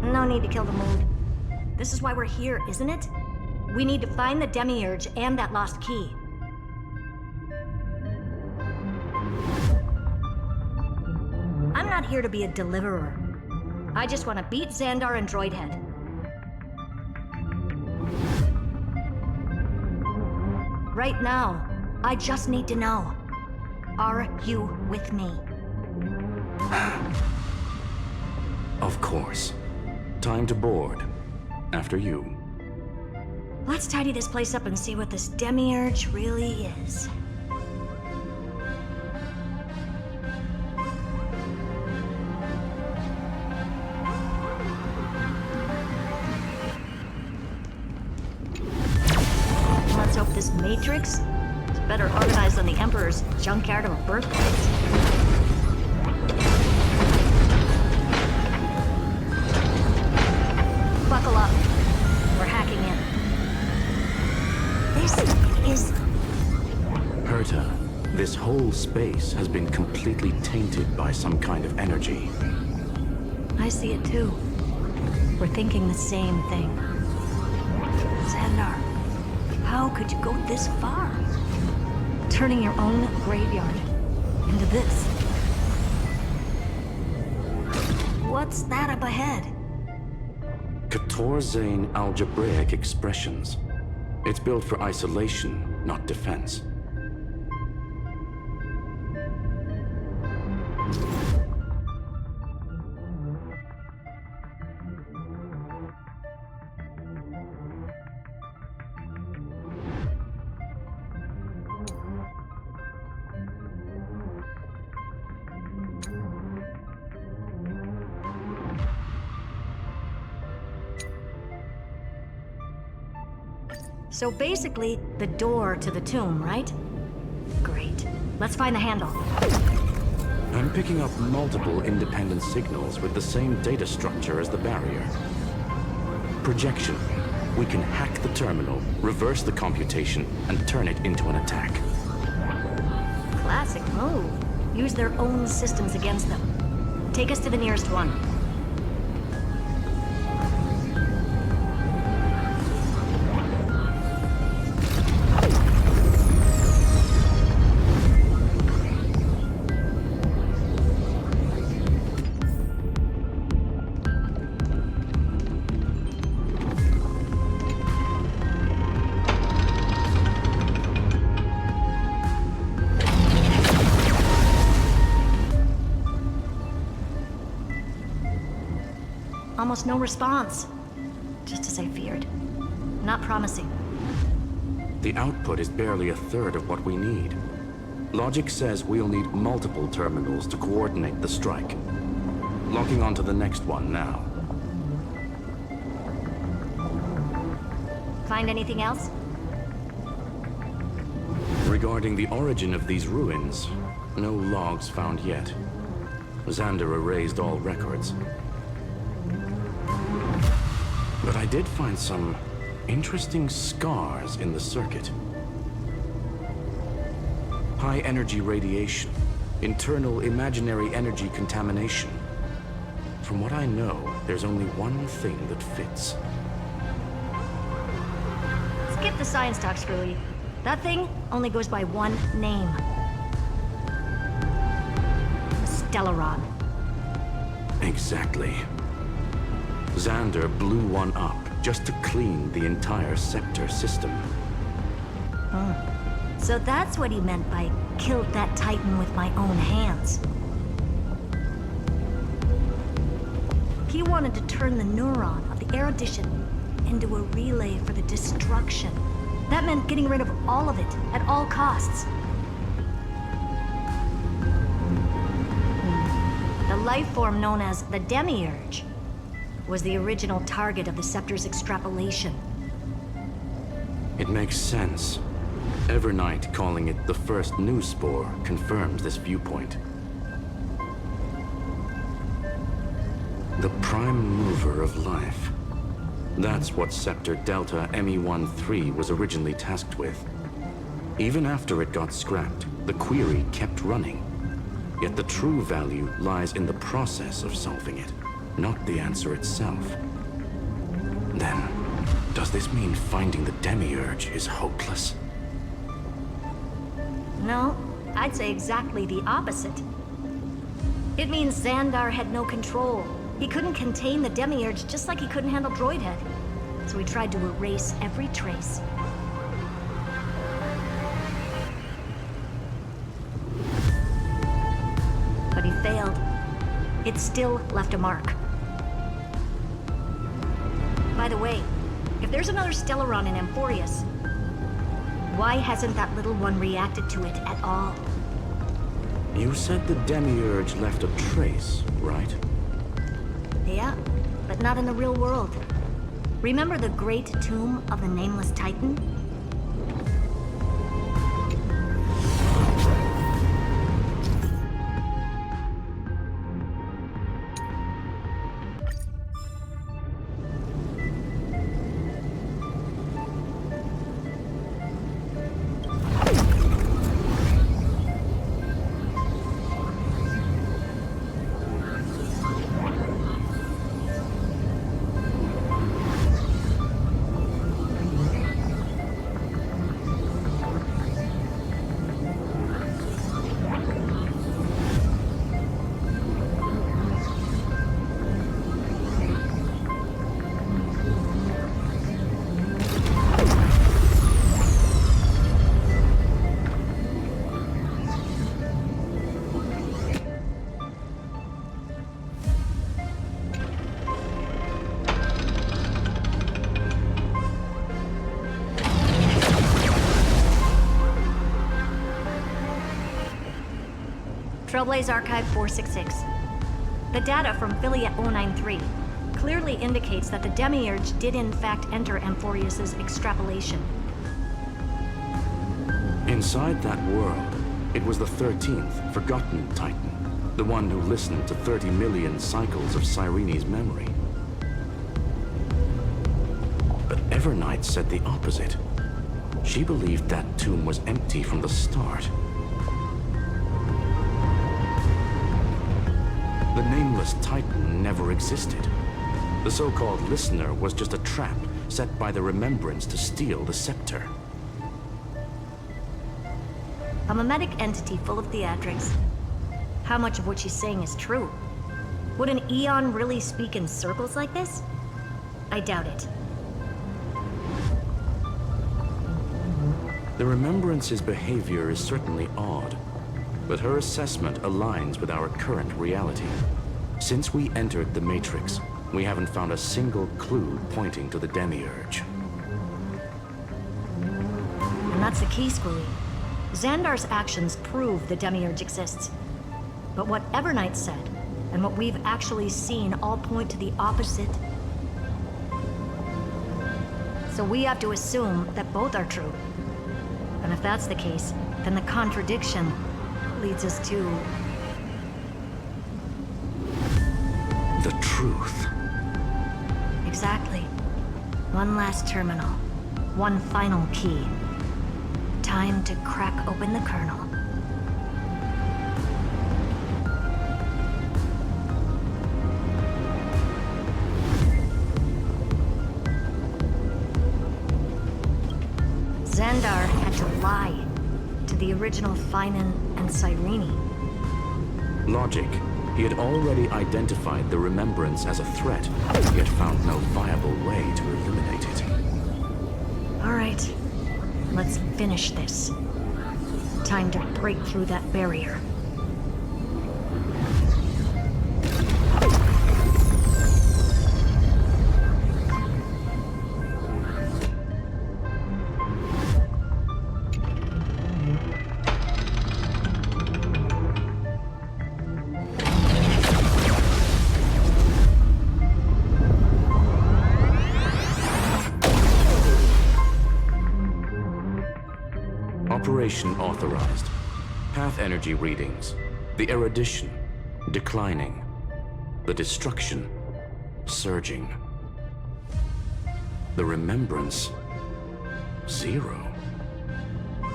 No need to kill the mood. This is why we're here, isn't it? We need to find the Demiurge and that lost key. I'm not here to be a deliverer. I just want to beat Xandar and Droidhead. Right now, I just need to know. Are you with me? Of course. Time to board. After you. Let's tidy this place up and see what this Demiurge really is. Let's hope this Matrix is better organized than the Emperor's junkyard of a birthplace. Buckle up. We're hacking in. This is... Herta, this whole space has been completely tainted by some kind of energy. I see it too. We're thinking the same thing. Xandar, how could you go this far? Turning your own graveyard into this. What's that up ahead? Katorzane algebraic expressions. It's built for isolation, not defense. So basically, the door to the tomb, right? Great. Let's find the handle. I'm picking up multiple independent signals with the same data structure as the barrier. Projection. we can hack the terminal, reverse the computation, and turn it into an attack. Classic move. Use their own systems against them. Take us to the nearest one. Almost no response. Just as I feared. Not promising. The output is barely a third of what we need. Logic says we'll need multiple terminals to coordinate the strike. Locking onto the next one now. Find anything else? Regarding the origin of these ruins, no logs found yet. Xander erased all records. But I did find some interesting scars in the circuit. High energy radiation, internal imaginary energy contamination. From what I know, there's only one thing that fits. Skip the science talk, Screwy. That thing only goes by one name. Stellaron. Exactly. Xander blew one up just to clean the entire scepter system. So that's what he meant by killed that Titan with my own hands. He wanted to turn the neuron of the erudition into a relay for the destruction. That meant getting rid of all of it at all costs. The life form known as the Demiurge was the original target of the Scepter's extrapolation. It makes sense. Evernight calling it the first new spore confirms this viewpoint. The prime mover of life. That's what Scepter Delta ME-13 was originally tasked with. Even after it got scrapped, the query kept running. Yet the true value lies in the process of solving it, not the answer itself. Then, does this mean finding the Demiurge is hopeless? No, I'd say exactly the opposite. It means Xandar had no control. He couldn't contain the Demiurge just like he couldn't handle Droidhead. So he tried to erase every trace. But he failed. It still left a mark. By the way, if there's another Stellaron in Amphorius, why hasn't that little one reacted to it at all? You said the Demiurge left a trace, right? Yeah, but not in the real world. Remember the great tomb of the Nameless Titan? Trailblaze Archive 466. The data from Affiliate 093 clearly indicates that the Demiurge did in fact enter Amphorius's extrapolation. Inside that world, it was the 13th, forgotten Titan. The one who listened to 30 million cycles of Cyrene's memory. But Evernight said the opposite. She believed that tomb was empty from the start. The nameless Titan never existed. The so-called listener was just a trap set by the Remembrance to steal the scepter. A mimetic entity full of theatrics. How much of what she's saying is true? Would an Eon really speak in circles like this? I doubt it. The Remembrance's behavior is certainly odd, but her assessment aligns with our current reality. Since we entered the Matrix, we haven't found a single clue pointing to the Demiurge. And that's the key, Schoolie. Xandar's actions prove the Demiurge exists. But what Evernight said, and what we've actually seen all point to the opposite. So we have to assume that both are true. And if that's the case, then the contradiction leads us to... the truth. Exactly. One last terminal. One final key. Time to crack open the kernel. Xandar had to lie to the original Finan and Cyrene. Logic. He had already identified the Remembrance as a threat, yet found no viable way to eliminate it. All right, let's finish this. Time to break through that barrier. Operation authorized. Path energy readings. The erudition, declining. The destruction, surging. The remembrance, 0.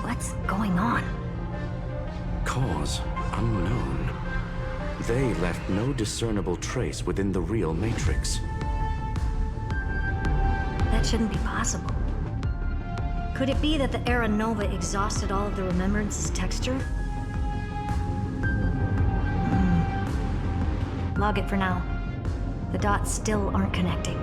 What's going on? Cause unknown. They left no discernible trace within the real Matrix. That shouldn't be possible. Could it be that the Era Nova exhausted all of the Remembrance's texture? Log it for now. The dots still aren't connecting.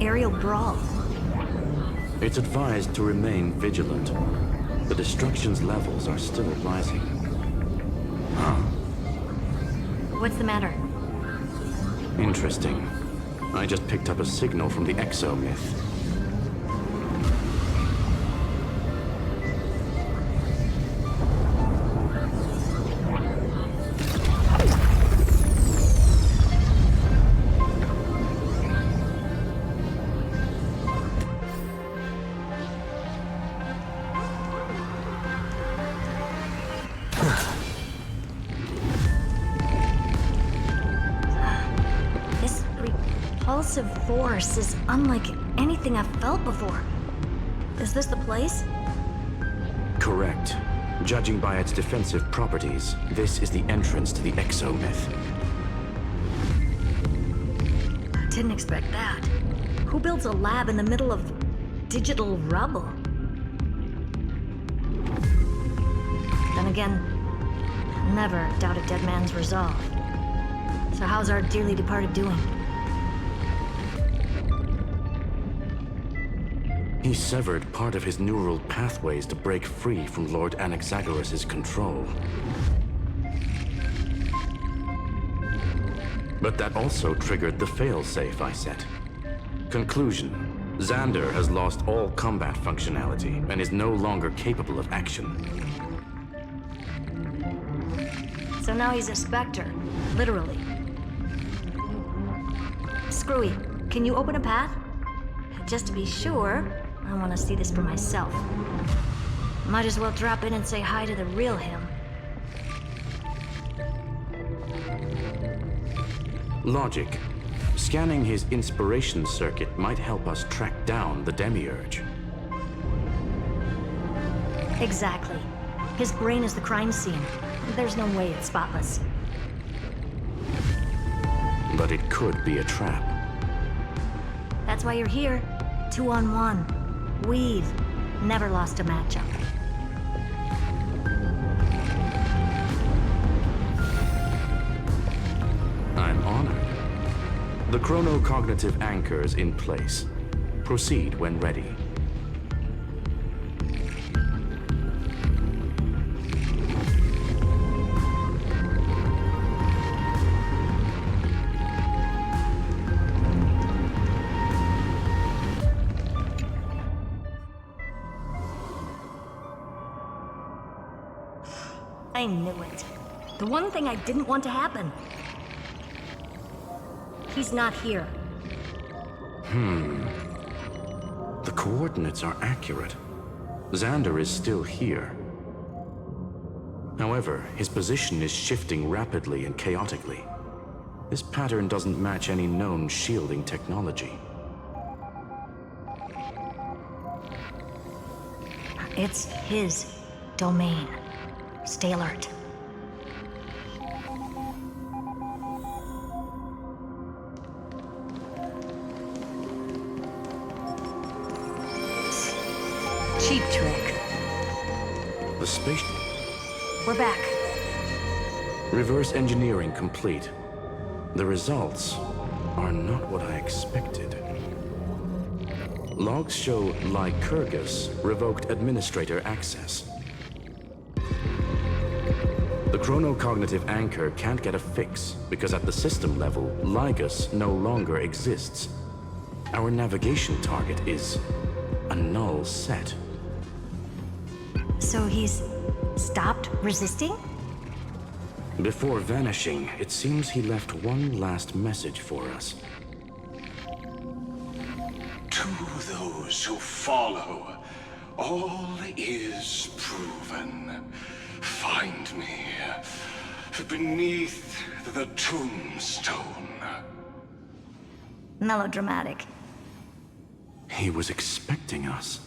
Aerial brawl. It's advised to remain vigilant. The destruction's levels are still rising. Huh. What's the matter? Interesting. I just picked up a signal from the Exo myth. Force is unlike anything I've felt before. Is this the place? Correct. Judging by its defensive properties, this is the entrance to the Exo myth. I didn't expect that. Who builds a lab in the middle of digital rubble? Then again, never doubt a dead man's resolve. So how's our dearly departed doing? He severed part of his neural pathways to break free from Lord Anaxagoras' control. But that also triggered the failsafe I set. Conclusion: Xander has lost all combat functionality and is no longer capable of action. So now he's a Spectre, literally. Screwy, can you open a path? Just to be sure, I want to see this for myself. Might as well drop in and say hi to the real him. Logic. Scanning his inspiration circuit might help us track down the Demiurge. Exactly. His brain is the crime scene. There's no way it's spotless. But it could be a trap. That's why you're here. 2-on-1. We've never lost a matchup. I'm honored. The chronocognitive anchor is in place. Proceed when ready. I knew it. The one thing I didn't want to happen. He's not here. The coordinates are accurate. Xander is still here. However, his position is shifting rapidly and chaotically. This pattern doesn't match any known shielding technology. It's his domain. Stay alert. Cheap trick. The space... We're back. Reverse engineering complete. The results are not what I expected. Logs show Lycurgus revoked administrator access. The chronocognitive anchor can't get a fix because at the system level, Lygus no longer exists. Our navigation target is a null set. So he's stopped resisting? Before vanishing, it seems he left one last message for us. To those who follow, all is proven. Find me beneath the tombstone. Melodramatic. He was expecting us.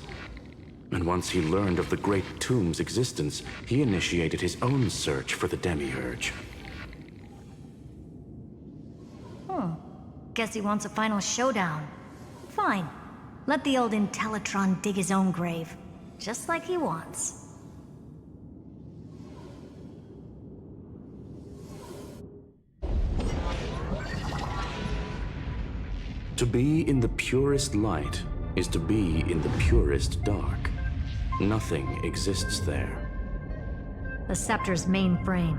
And once he learned of the Great Tomb's existence, he initiated his own search for the Demiurge. Guess he wants a final showdown. Fine. Let the old Intellitron dig his own grave. Just like he wants. To be in the purest light is to be in the purest dark. Nothing exists there. The Scepter's mainframe.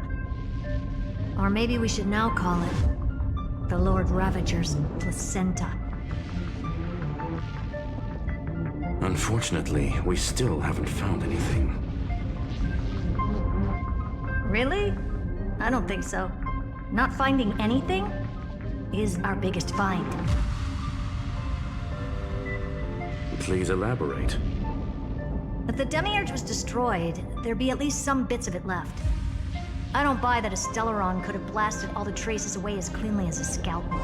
Or maybe we should now call it the Lord Ravager's placenta. Unfortunately, we still haven't found anything. Really? I don't think so. Not finding anything is our biggest find. Please elaborate. If the Demiurge was destroyed, there'd be at least some bits of it left. I don't buy that a Stellaron could have blasted all the traces away as cleanly as a scalpel.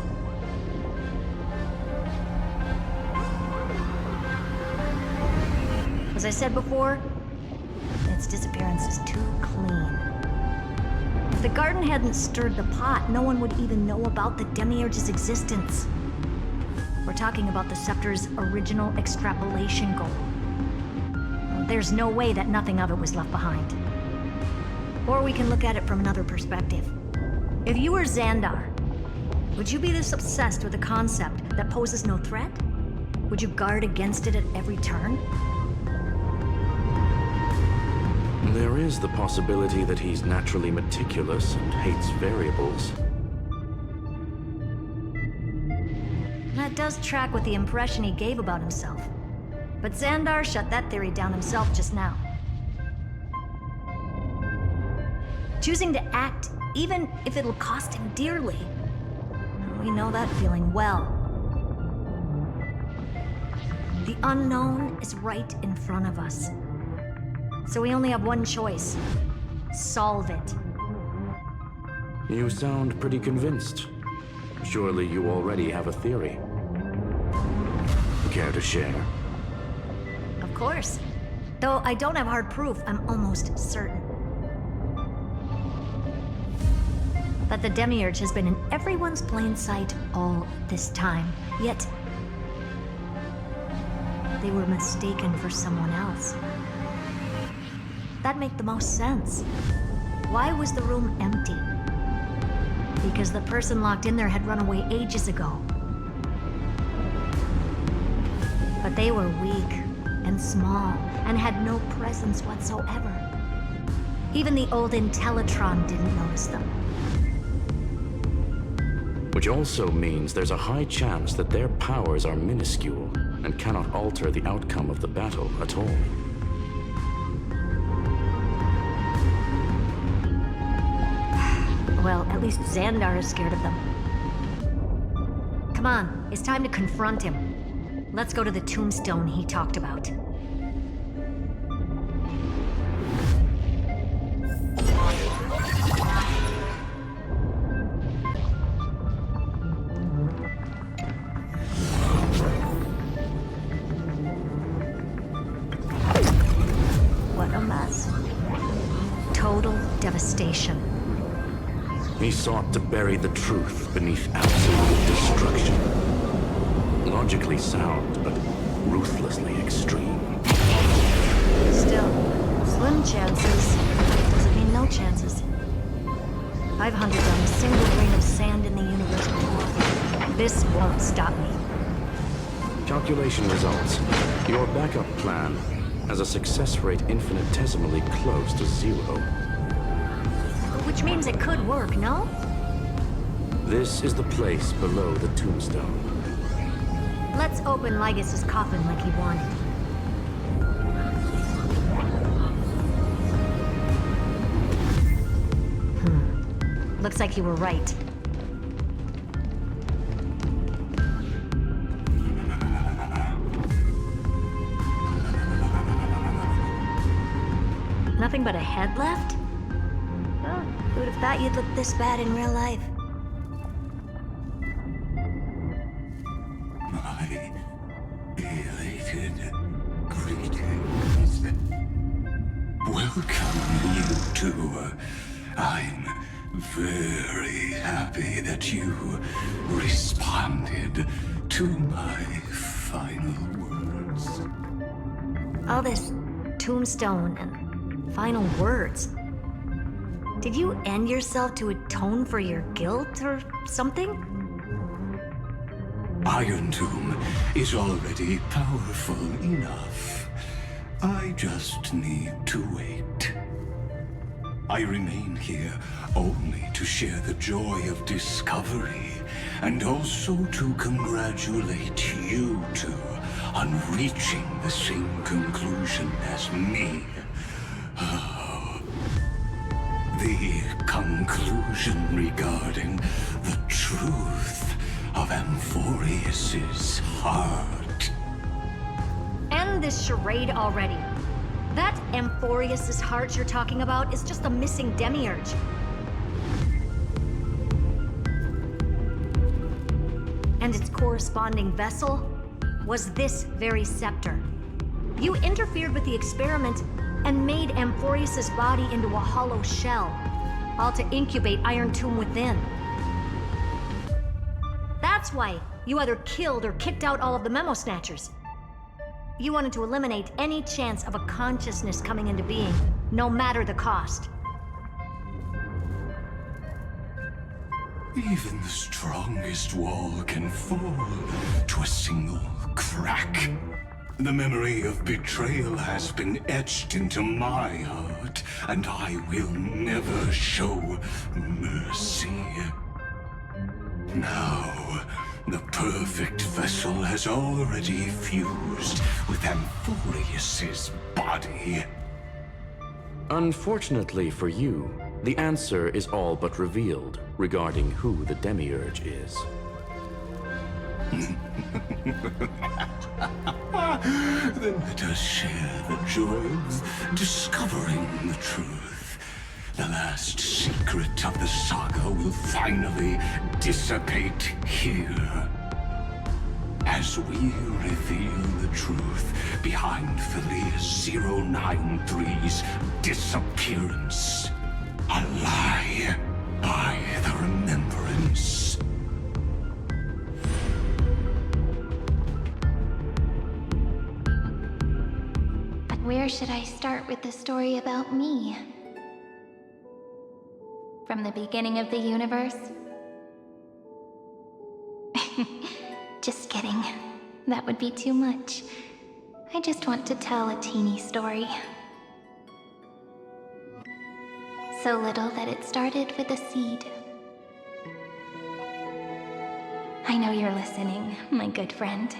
As I said before, its disappearance is too clean. If the garden hadn't stirred the pot, no one would even know about the Demiurge's existence. We're talking about the Scepter's original extrapolation goal. There's no way that nothing of it was left behind. Or we can look at it from another perspective. If you were Xandar, would you be this obsessed with a concept that poses no threat? Would you guard against it at every turn? There is the possibility that he's naturally meticulous and hates variables. That does track with the impression he gave about himself. But Xandar shut that theory down himself just now. Choosing to act, even if it'll cost him dearly. We know that feeling well. The unknown is right in front of us. So we only have one choice. Solve it. You sound pretty convinced. Surely you already have a theory. Care to share? Of course. Though I don't have hard proof, I'm almost certain that the Demiurge has been in everyone's plain sight all this time. Yet, they were mistaken for someone else. That'd make the most sense. Why was the room empty? Because the person locked in there had run away ages ago. But they were weak and small and had no presence whatsoever. Even the old Intellitron didn't notice them. Which also means there's a high chance that their powers are minuscule and cannot alter the outcome of the battle at all. Well, at least Xandar is scared of them. Come on, it's time to confront him. Let's go to the tombstone he talked about. What a mess. Total devastation. He sought to bury the truth beneath absolute destruction. Logically sound, but ruthlessly extreme. Still, slim chances doesn't mean no chances. I've hunted down a single grain of sand in the universe before. This won't stop me. Calculation results. Your backup plan has a success rate infinitesimally close to 0. Which means it could work, no? This is the place below the tombstone. Let's open Lygus' coffin like he wanted. Looks like you were right. Nothing but a head left? Who'd have thought you'd look this bad in real life? My elated greetings. Welcome, you two. I'm very happy that you responded to my final words. All this tombstone and final words. Did you end yourself to atone for your guilt or something? Iron Tomb is already powerful enough. I just need to wait. I remain here only to share the joy of discovery and also to congratulate you two on reaching the same conclusion as me. The conclusion regarding the truth of Amphorius's heart. End this charade already. That Amphorius's heart you're talking about is just a missing demiurge. And its corresponding vessel was this very scepter. You interfered with the experiment and made Amphorius's body into a hollow shell, all to incubate Iron Tomb within. That's why you either killed or kicked out all of the Memo Snatchers. You wanted to eliminate any chance of a consciousness coming into being, no matter the cost. Even the strongest wall can fall to a single crack. The memory of betrayal has been etched into my heart, and I will never show mercy. Now, The perfect vessel has already fused with Amphorius's body. Unfortunately for you, the answer is all but revealed regarding who the Demiurge is. Then let us share the joy of discovering the truth. The last secret of the saga will finally dissipate here. As we reveal the truth behind Felius 093's disappearance. A lie by the remembrance. But where should I start with the story about me? From the beginning of the universe? Just kidding. That would be too much. I just want to tell a teeny story. So little that it started with a seed. I know you're listening, my good friend.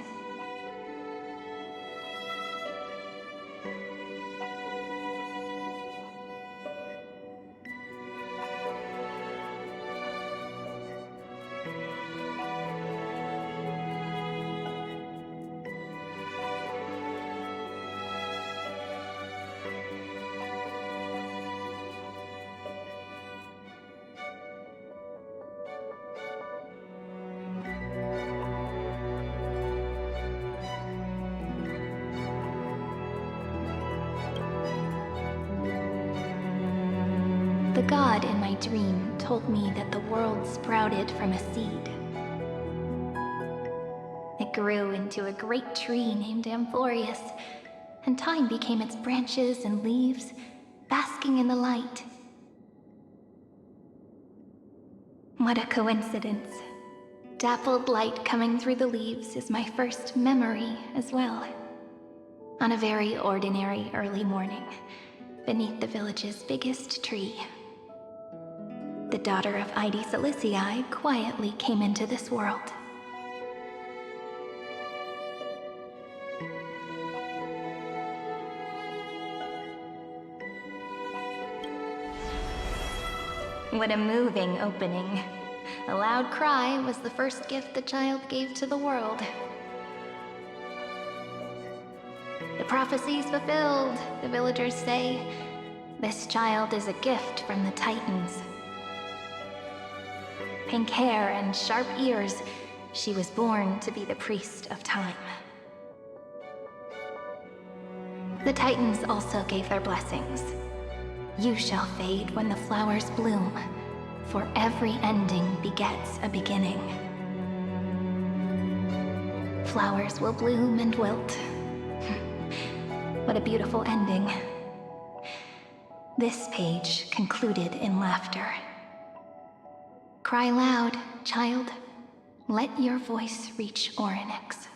The god in my dream told me that the world sprouted from a seed. It grew into a great tree named Amphorius, and time became its branches and leaves, basking in the light. What a coincidence. Dappled light coming through the leaves is my first memory as well. On a very ordinary early morning, beneath the village's biggest tree, the daughter of Ide Silicii quietly came into this world. What a moving opening. A loud cry was the first gift the child gave to the world. The prophecy's fulfilled, the villagers say. This child is a gift from the Titans. Pink hair and sharp ears, she was born to be the priest of time. The Titans also gave their blessings. You shall fade when the flowers bloom, for every ending begets a beginning. Flowers will bloom and wilt. What a beautiful ending. This page concluded in laughter. Cry loud, child. Let your voice reach Orynyx.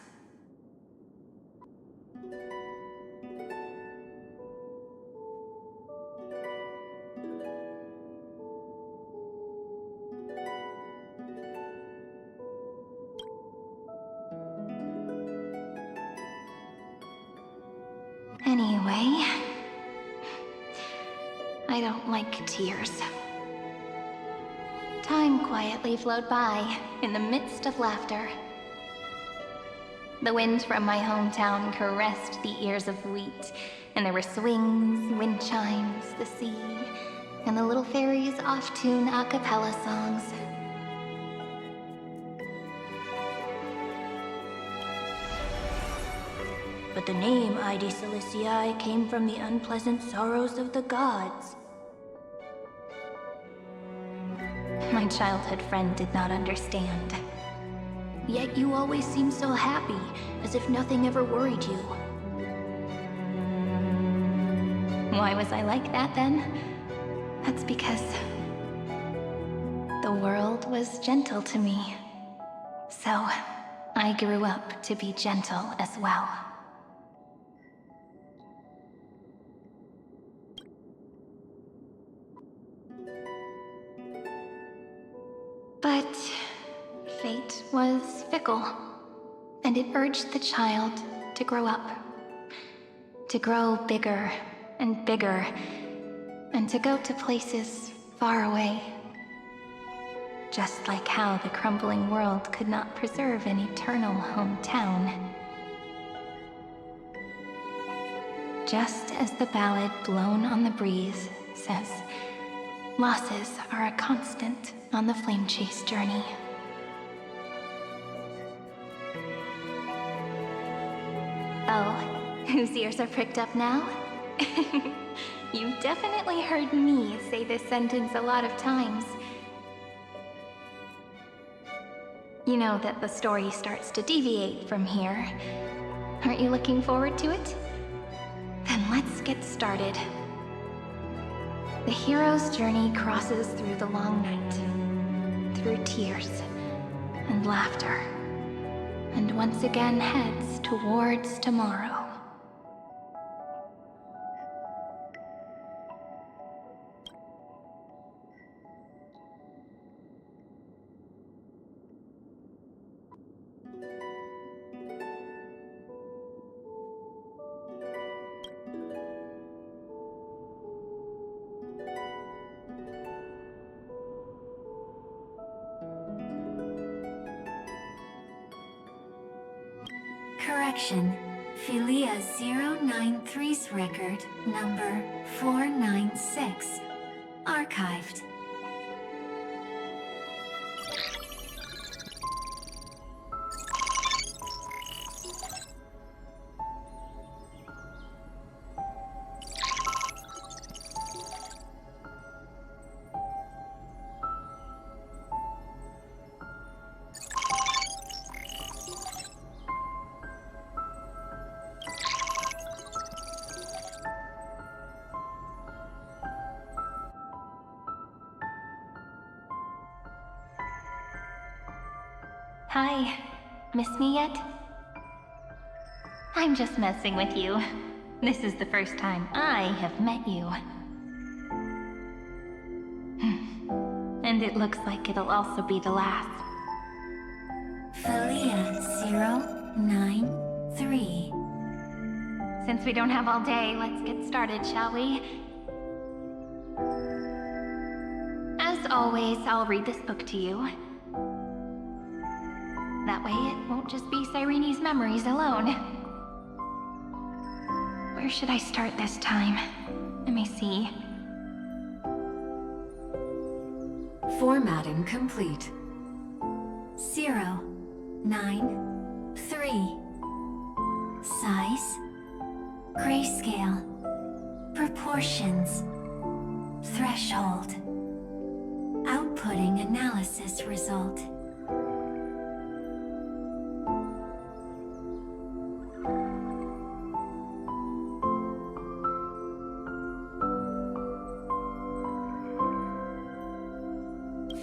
Anyway, I don't like tears. Time quietly flowed by, in the midst of laughter. The wind from my hometown caressed the ears of wheat, and there were swings, wind chimes, the sea, and the little fairies off-tune a cappella songs. But the name Ide Silicii came from the unpleasant sorrows of the gods. My childhood friend did not understand. Yet you always seemed so happy, as if nothing ever worried you. Why was I like that then? That's because the world was gentle to me. So I grew up to be gentle as well. But Fate was fickle, and it urged the child to grow up. To grow bigger and bigger, and to go to places far away. Just like how the crumbling world could not preserve an eternal hometown. Just as the ballad blown on the breeze says, losses are a constant on the flame chase journey. Oh, whose ears are pricked up now? You've definitely heard me say this sentence a lot of times. You know that the story starts to deviate from here. Aren't you looking forward to it? Then let's get started. The hero's journey crosses through the long night, through tears and laughter, and once again heads towards tomorrow. Correction. Philia 093's record number 496. Archived. Hi. Miss me yet? I'm just messing with you. This is the first time I have met you. And it looks like it'll also be the last. Philia 093. Since we don't have all day, let's get started, shall we? As always, I'll read this book to you. That way it won't just be Cyrene's memories alone. Where should I start this time? Let me see. Formatting complete. 093. Size. Grayscale. Proportions. Threshold. Outputting analysis result.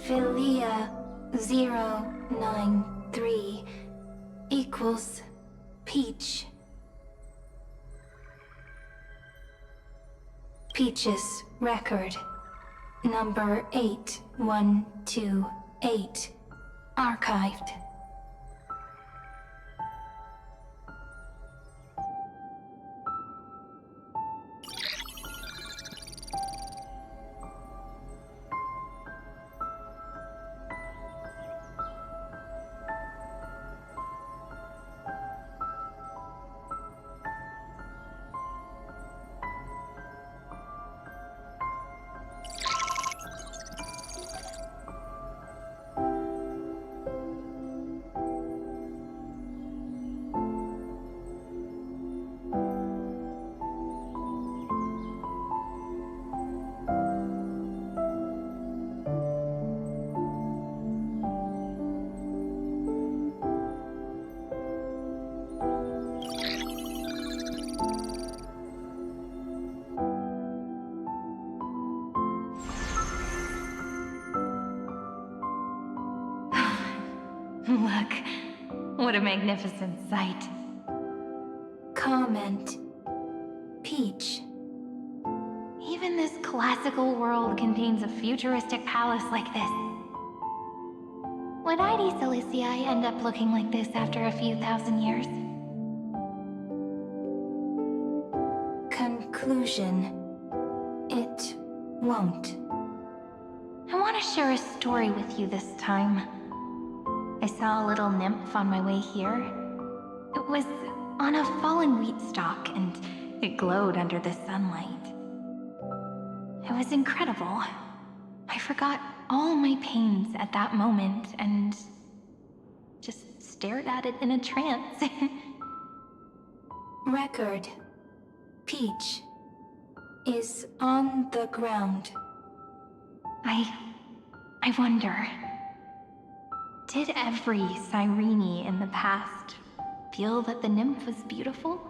Philia 093 equals Peach. Peach's record number 8128 archived. Look, what a magnificent sight. Comment. Peach. Even this classical world contains a futuristic palace like this. Would ID Silicii end up looking like this after a few thousand years? Conclusion. It won't. I want to share a story with you this time. I saw a little nymph on my way here. It was on a fallen wheat stalk, and it glowed under the sunlight. It was incredible. I forgot all my pains at that moment and just stared at it in a trance. Record. Peach is on the ground. I wonder, did every Cyrene in the past feel that the nymph was beautiful?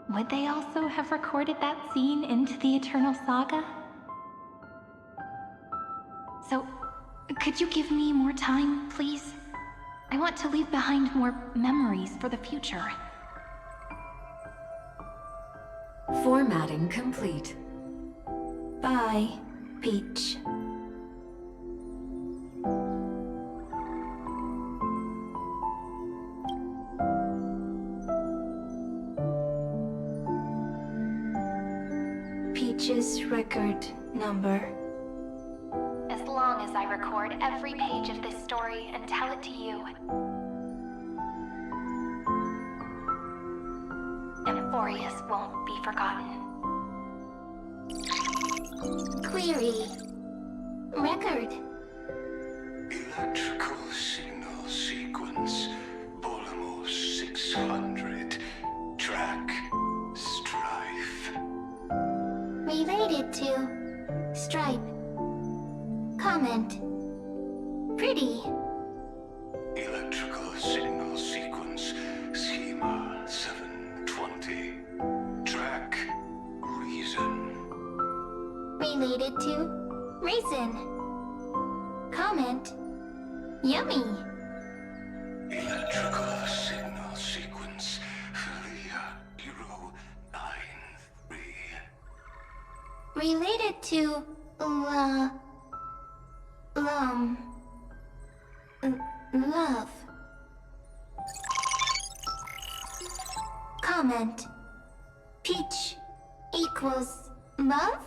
Would they also have recorded that scene into the Eternal Saga? So, could you give me more time, please? I want to leave behind more memories for the future. Formatting complete. Bye, Peach. Peach's record number. As long as I record every page of this story and tell it to you, Euphorius won't be forgotten. Query. Record. Electrical signal sequence. Bolamos 600. Track. Strife. Related to Stripe. Comment. Pretty. Electrical signal sequence. Schema 720. Track. Reason. Related to Reason. Comment. Yummy. Electrical signal sequence. Filia 093. Related to love. Comment. Peach equals love?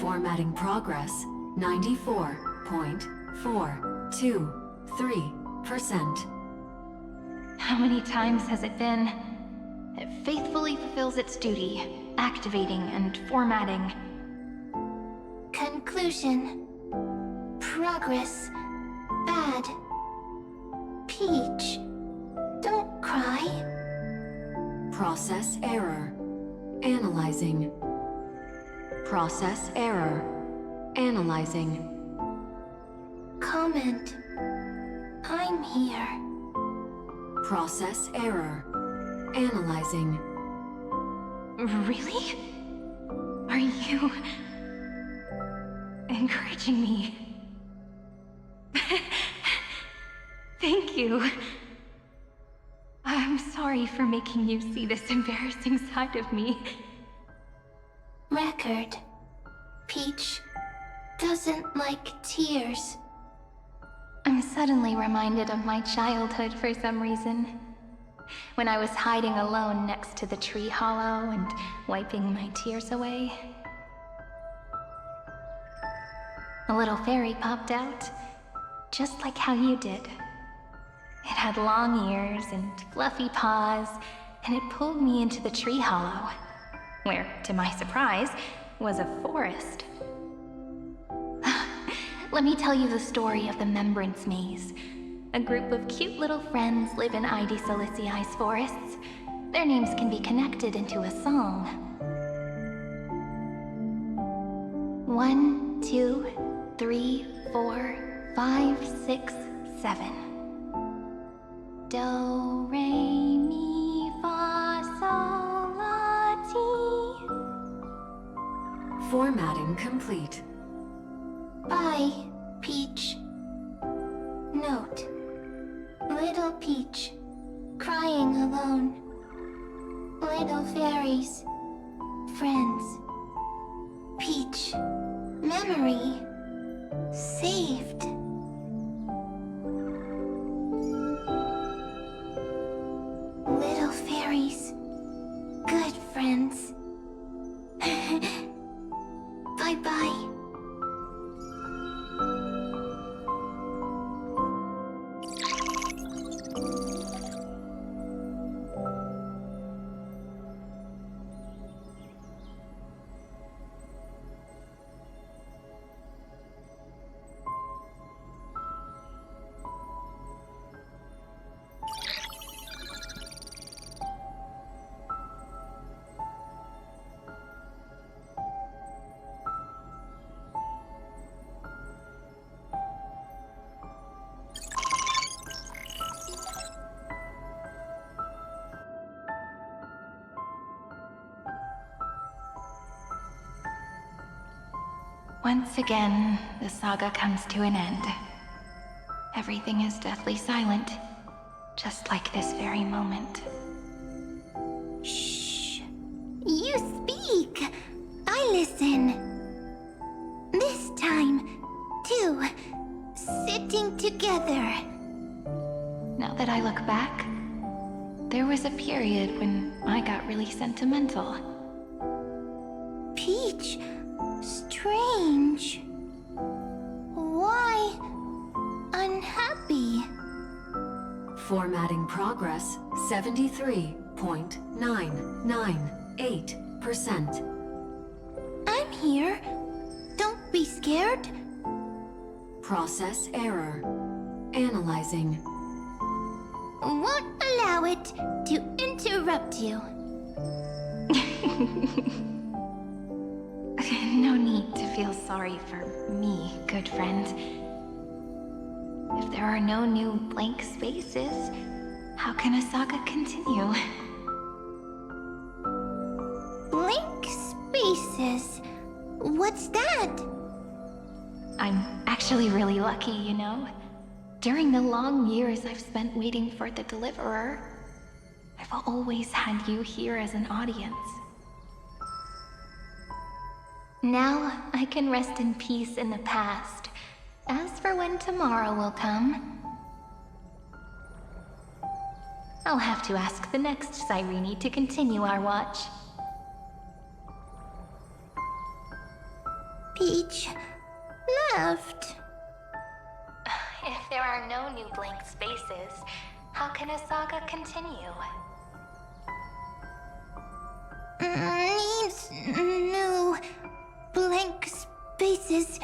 Formatting progress 94.423%. How many times has it been? It faithfully fulfills its duty, activating and formatting. Conclusion. Progress. Bad. Peach. Don't cry. Process error. Analyzing. Process error. Analyzing. Comment. I'm here. Process error. Analyzing. Really? Are you encouraging me? Thank you. I'm sorry for making you see this embarrassing side of me. Record. Peach doesn't like tears. I'm suddenly reminded of my childhood for some reason. When I was hiding alone next to the tree hollow and wiping my tears away. A little fairy popped out, just like how you did. It had long ears and fluffy paws, and it pulled me into the tree hollow, where, to my surprise, was a forest. let me tell you the story of the Membrance Maze. A group of cute little friends live in ID Silicii's forests. Their names can be connected into a song. 1, 2, 3, 4, 5, 6, 7. Do, re, mi, fa, sol, la, ti. Formatting complete. Bye, Peach. Note. Little Peach, crying alone. Little fairies, friends. Peach, memory, saved. Little fairies, good friends. Bye-bye. Once again, the saga comes to an end. Everything is deathly silent, just like this very moment. Shh. You speak. I listen. This time, too. Sitting together. Now that I look back, there was a period when I got really sentimental. Peach. Strange. Why unhappy? Formatting progress 73.998%. I'm here. Don't be scared. Process error. Analyzing. Won't allow it to interrupt you. No need to feel sorry for me, good friend. If there are no new blank spaces, how can a saga continue? Blank spaces? What's that? I'm actually really lucky, you know? During the long years I've spent waiting for the Deliverer, I've always had you here as an audience. Now I can rest in peace in the past. As for when tomorrow will come, I'll have to ask the next Cyrene to continue our watch. Peach left. If there are no new blank spaces, how can a saga continue? Needs new blank spaces.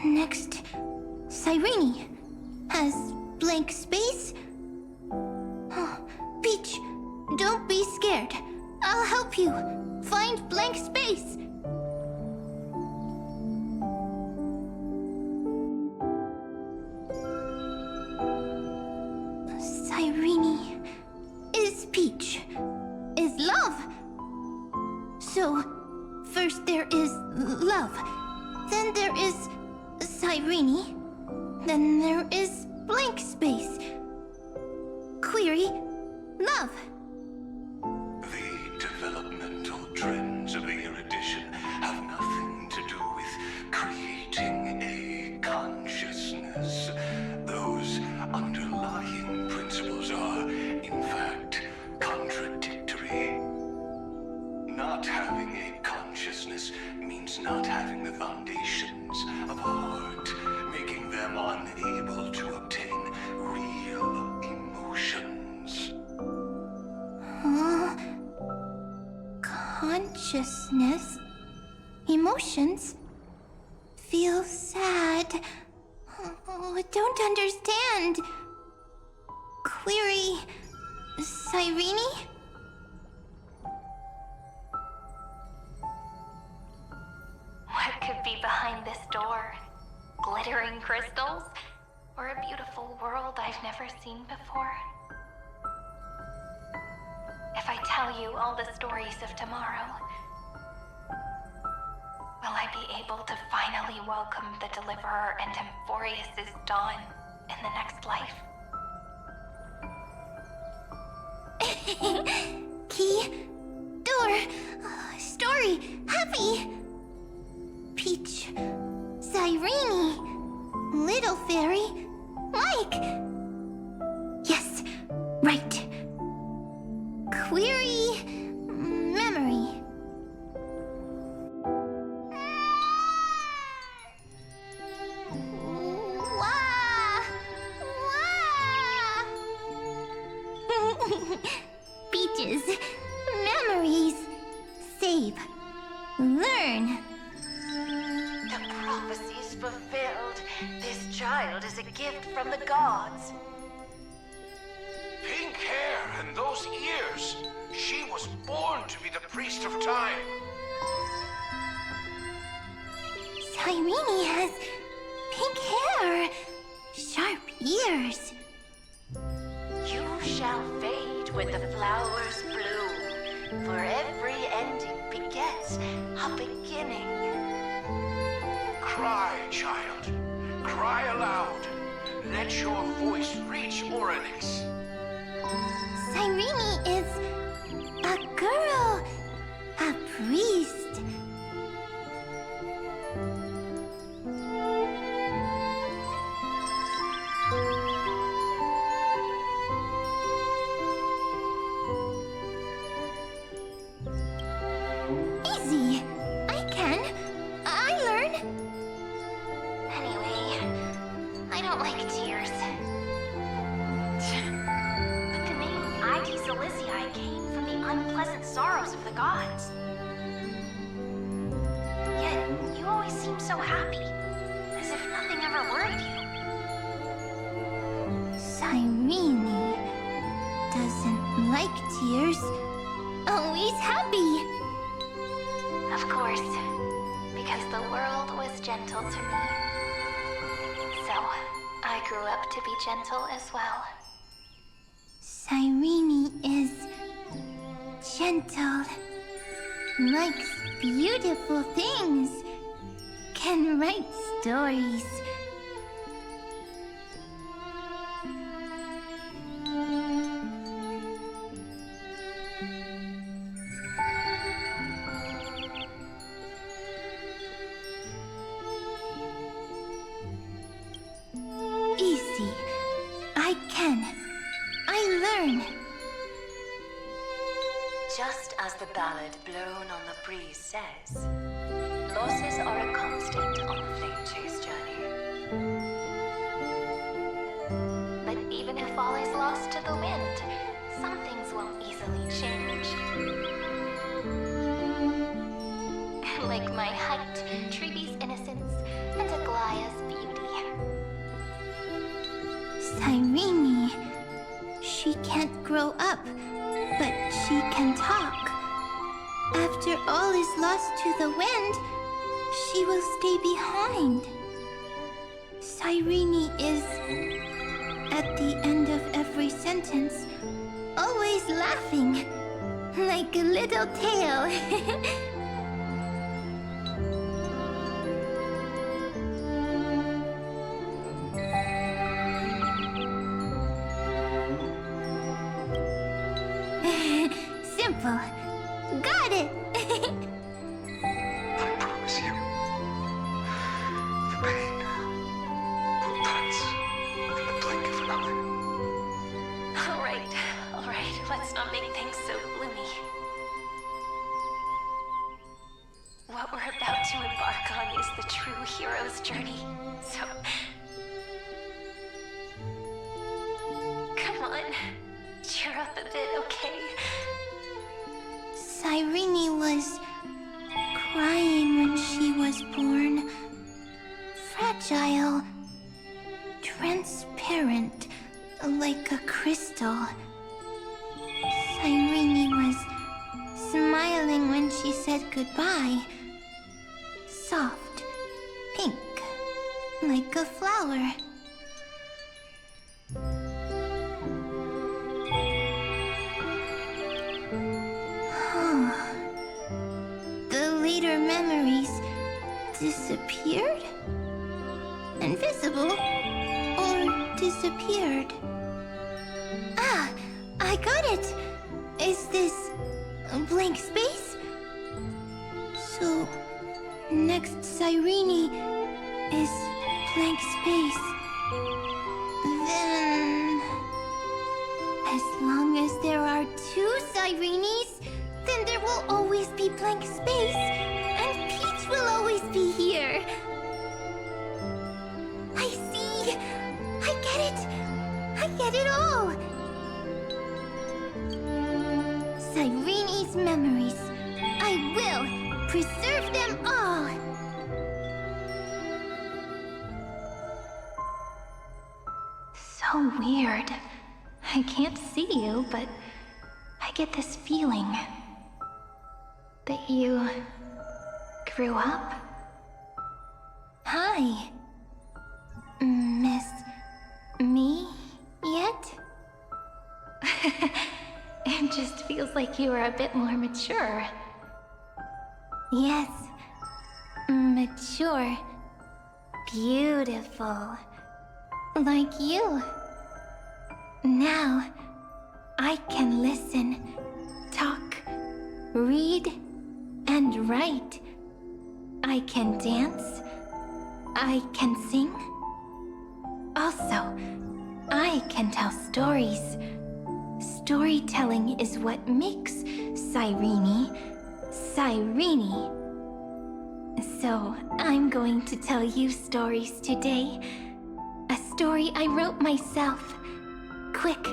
Next, Cyrene has blank space. Peach, don't be scared. I'll help you find blank space. Cyrene is Peach, is love. So, first there is love, then there is Cyrene, then there is blank space. Query, love. The developmental trends of the erudition have nothing to do with creating a consciousness. Those underlying principles are, in fact, contradictory. Not having a consciousness means not having the foundations of heart, making them unable to obtain real emotions. Consciousness, emotions, feel sad. don't understand. Query... Cyrene? What could be behind this door? Glittering crystals? Or a beautiful world I've never seen before? If I tell you all the stories of tomorrow, will I be able to finally welcome the Deliverer and Emphorius' dawn in the next life? Key, door, story, happy. Peach, Cyrene, little fairy, Mike. Yes, right. Query, memory. Wah! Wah! Peaches, memories, save, learn. The prophecy's fulfilled. This child is a gift from the gods. Pink hair and those ears. She was born to be the priest of time. Cyrene has pink hair, sharp ears. You shall fade when the flowers bloom, for every ending begets a beginning. Cry, child. Cry aloud. Let your voice reach Oryx. Cyrene is a girl, a priest. Easy. I can. I learn. Anyway, I don't like tears. But the name Id Silicii came from the unpleasant sorrows of the gods. Yet, you always seem so happy, as if nothing ever worried you. Cyrene doesn't like tears. Always happy. Of course, because the world was gentle to me. So, I grew up to be gentle as well. Cyrene is gentle, likes beautiful things, can write stories. Easy. I can. I learn. Just as the ballad blown on the breeze says, losses are a constant on the flame chase journey. But even if all is lost to the wind, some things won't easily change. Like my height, Treeby's innocence, and Aglaya's beauty. Cyrene. She can't grow up, but she can talk. After all is lost to the wind, she will stay behind. Cyrene is, at the end of every sentence, always laughing, like a little tail. Simple. Got it! I promise you. The pain will pass in the blink of an eye. All right, let's not make things so gloomy. What we're about to embark on is the true hero's journey, so... Come on, cheer up a bit, okay? Cyrene was crying when she was born. Fragile. Transparent, like a crystal. Irene was smiling when she said goodbye. Soft, pink, like a flower. The later memories disappeared? Invisible? Or disappeared? Ah, I got it! Is this a blank space? So, next Cyrene is blank space. Then... as long as there are two Cyrenes, then there will always be blank space, and Peach will always be here. I see! I get it! I get it all! Cyrene's memories. I will preserve them all! So weird. I can't see you, but I get this feeling that you grew up. Hi. Miss me yet? It just feels like you are a bit more mature. Yes. Mature. Beautiful. Like you. Now, I can listen, talk, read, and write. I can dance. I can sing. Also, I can tell stories. Storytelling is what makes Cyrene, Cyrene. So, I'm going to tell you stories today. A story I wrote myself. Quick,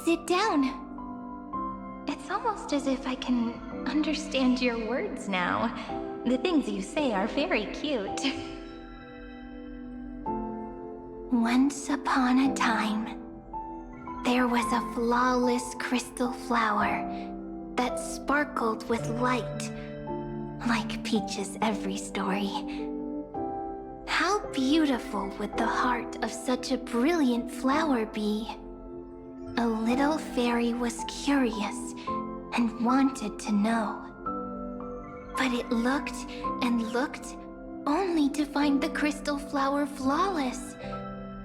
sit down. It's almost as if I can understand your words now. The things you say are very cute. Once upon a time, there was a flawless crystal flower that sparkled with light, like Peach's every story. How beautiful would the heart of such a brilliant flower be? A little fairy was curious and wanted to know. But it looked and looked only to find the crystal flower flawless.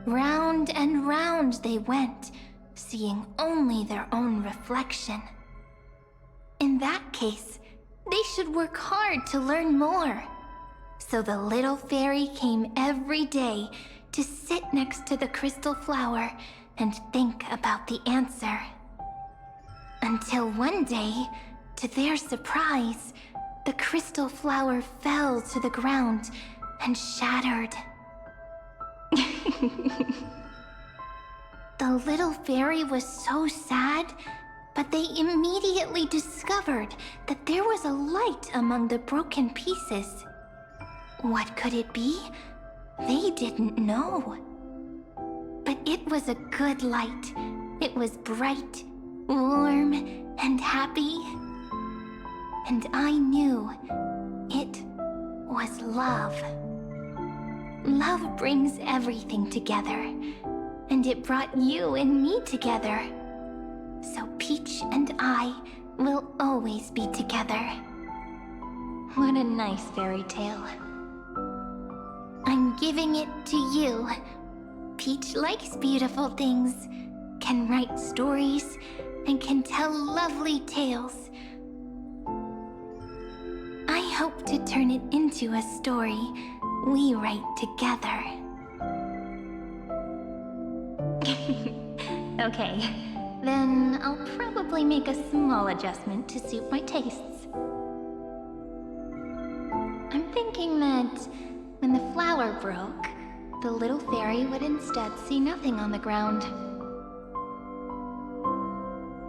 Round and round they went, seeing only their own reflection. In that case, they should work hard to learn more. So the little fairy came every day to sit next to the crystal flower and think about the answer. Until one day, to their surprise, the crystal flower fell to the ground and shattered. The little fairy was so sad, but they immediately discovered that there was a light among the broken pieces. What could it be? They didn't know. But it was a good light. It was bright, warm, and happy. And I knew it was love. Love brings everything together. And it brought you and me together. So Peach and I will always be together. What a nice fairy tale. I'm giving it to you. Peach likes beautiful things, can write stories, and can tell lovely tales. I hope to turn it into a story we write together. Okay, then I'll probably make a small adjustment to suit my tastes. I'm thinking that when the flower broke, the little fairy would instead see nothing on the ground.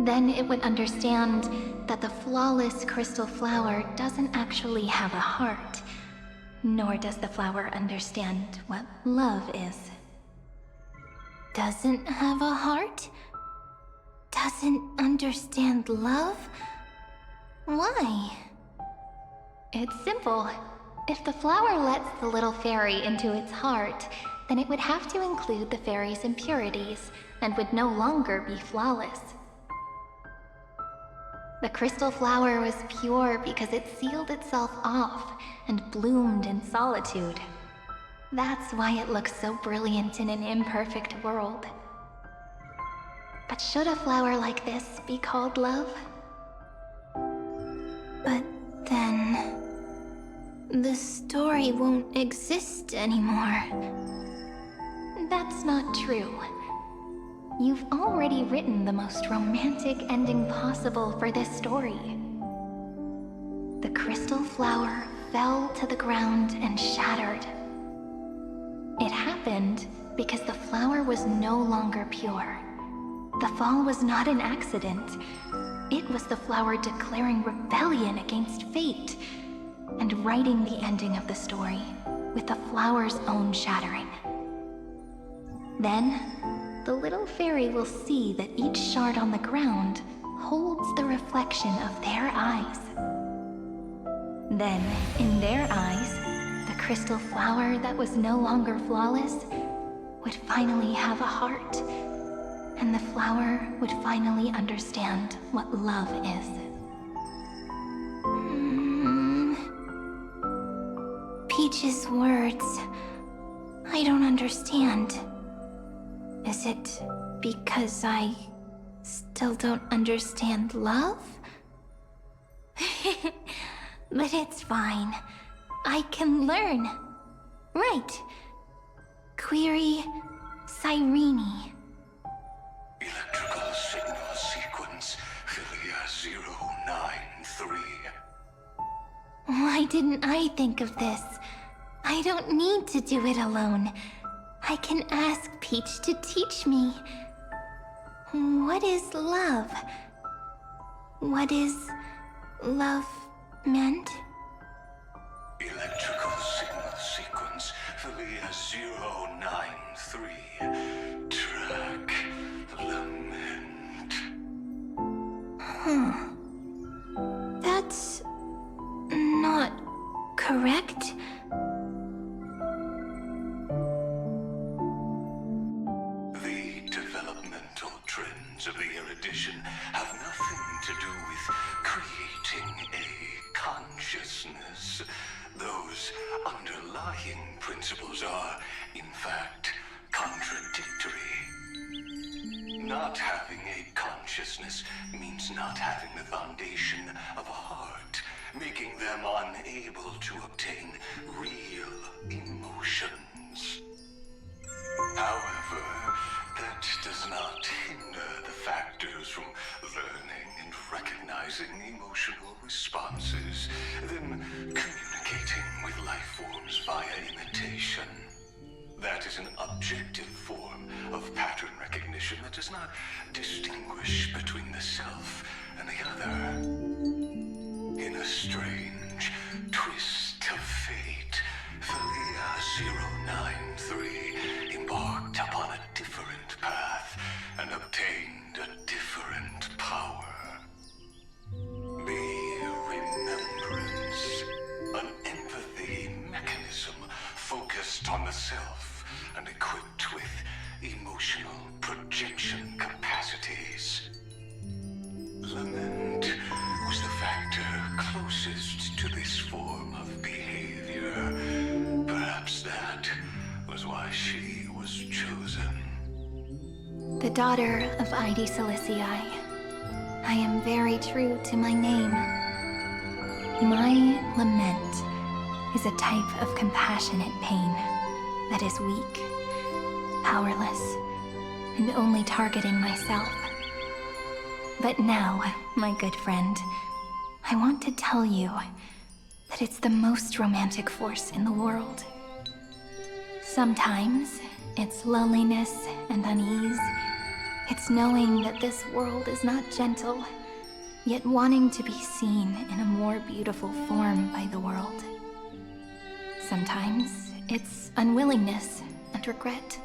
Then it would understand that the flawless crystal flower doesn't actually have a heart, nor does the flower understand what love is. doesn't have a heart? Doesn't understand love? Why? It's simple. If the flower lets the little fairy into its heart, then it would have to include the fairy's impurities and would no longer be flawless. The crystal flower was pure because it sealed itself off and bloomed in solitude. That's why it looks so brilliant in an imperfect world. But should a flower like this be called love? But then... the story won't exist anymore. That's not true. You've already written the most romantic ending possible for this story. The crystal flower fell to the ground and shattered. It happened because the flower was no longer pure. The fall was not an accident. It was the flower declaring rebellion against fate and writing the ending of the story with the flower's own shattering. Then, the little fairy will see that each shard on the ground holds the reflection of their eyes. Then, in their eyes, the crystal flower that was no longer flawless would finally have a heart, and the flower would finally understand what love is. Peach's words, I don't understand. Is it because I still don't understand love? But it's fine. I can learn. Right. Query Cyrene. Electrical signal sequence, Filia 093. Why didn't I think of this? I don't need to do it alone. I can ask Peach to teach me. What is love? What is love meant? Electrical signal sequence, Filia 093. Track lament. That's not correct. The developmental trends of the erudition have nothing to do with creating a consciousness. Those underlying principles are, in fact, contradictory. Not having a consciousness means not having the foundation of a heart, making them unable to obtain real emotions. However, that does not hinder the factors from learning and recognizing emotional responses, then communicating with life forms via imitation. That is an objective form of pattern recognition that does not distinguish between the self and the other. In a strange twist of fate, Filia 093 embarked upon a different path and obtained a different power. The remembrance, an empathy mechanism focused on the self and equipped with emotional projection capacities. Lament was the factor closest to this form of behavior. Perhaps that was why she was chosen. The daughter of Ide Silicii. I am very true to my name. My lament is a type of compassionate pain that is weak, powerless, and only targeting myself. But now, my good friend, I want to tell you that it's the most romantic force in the world. Sometimes, it's loneliness and unease. It's knowing that this world is not gentle, yet wanting to be seen in a more beautiful form by the world. Sometimes, it's unwillingness and regret.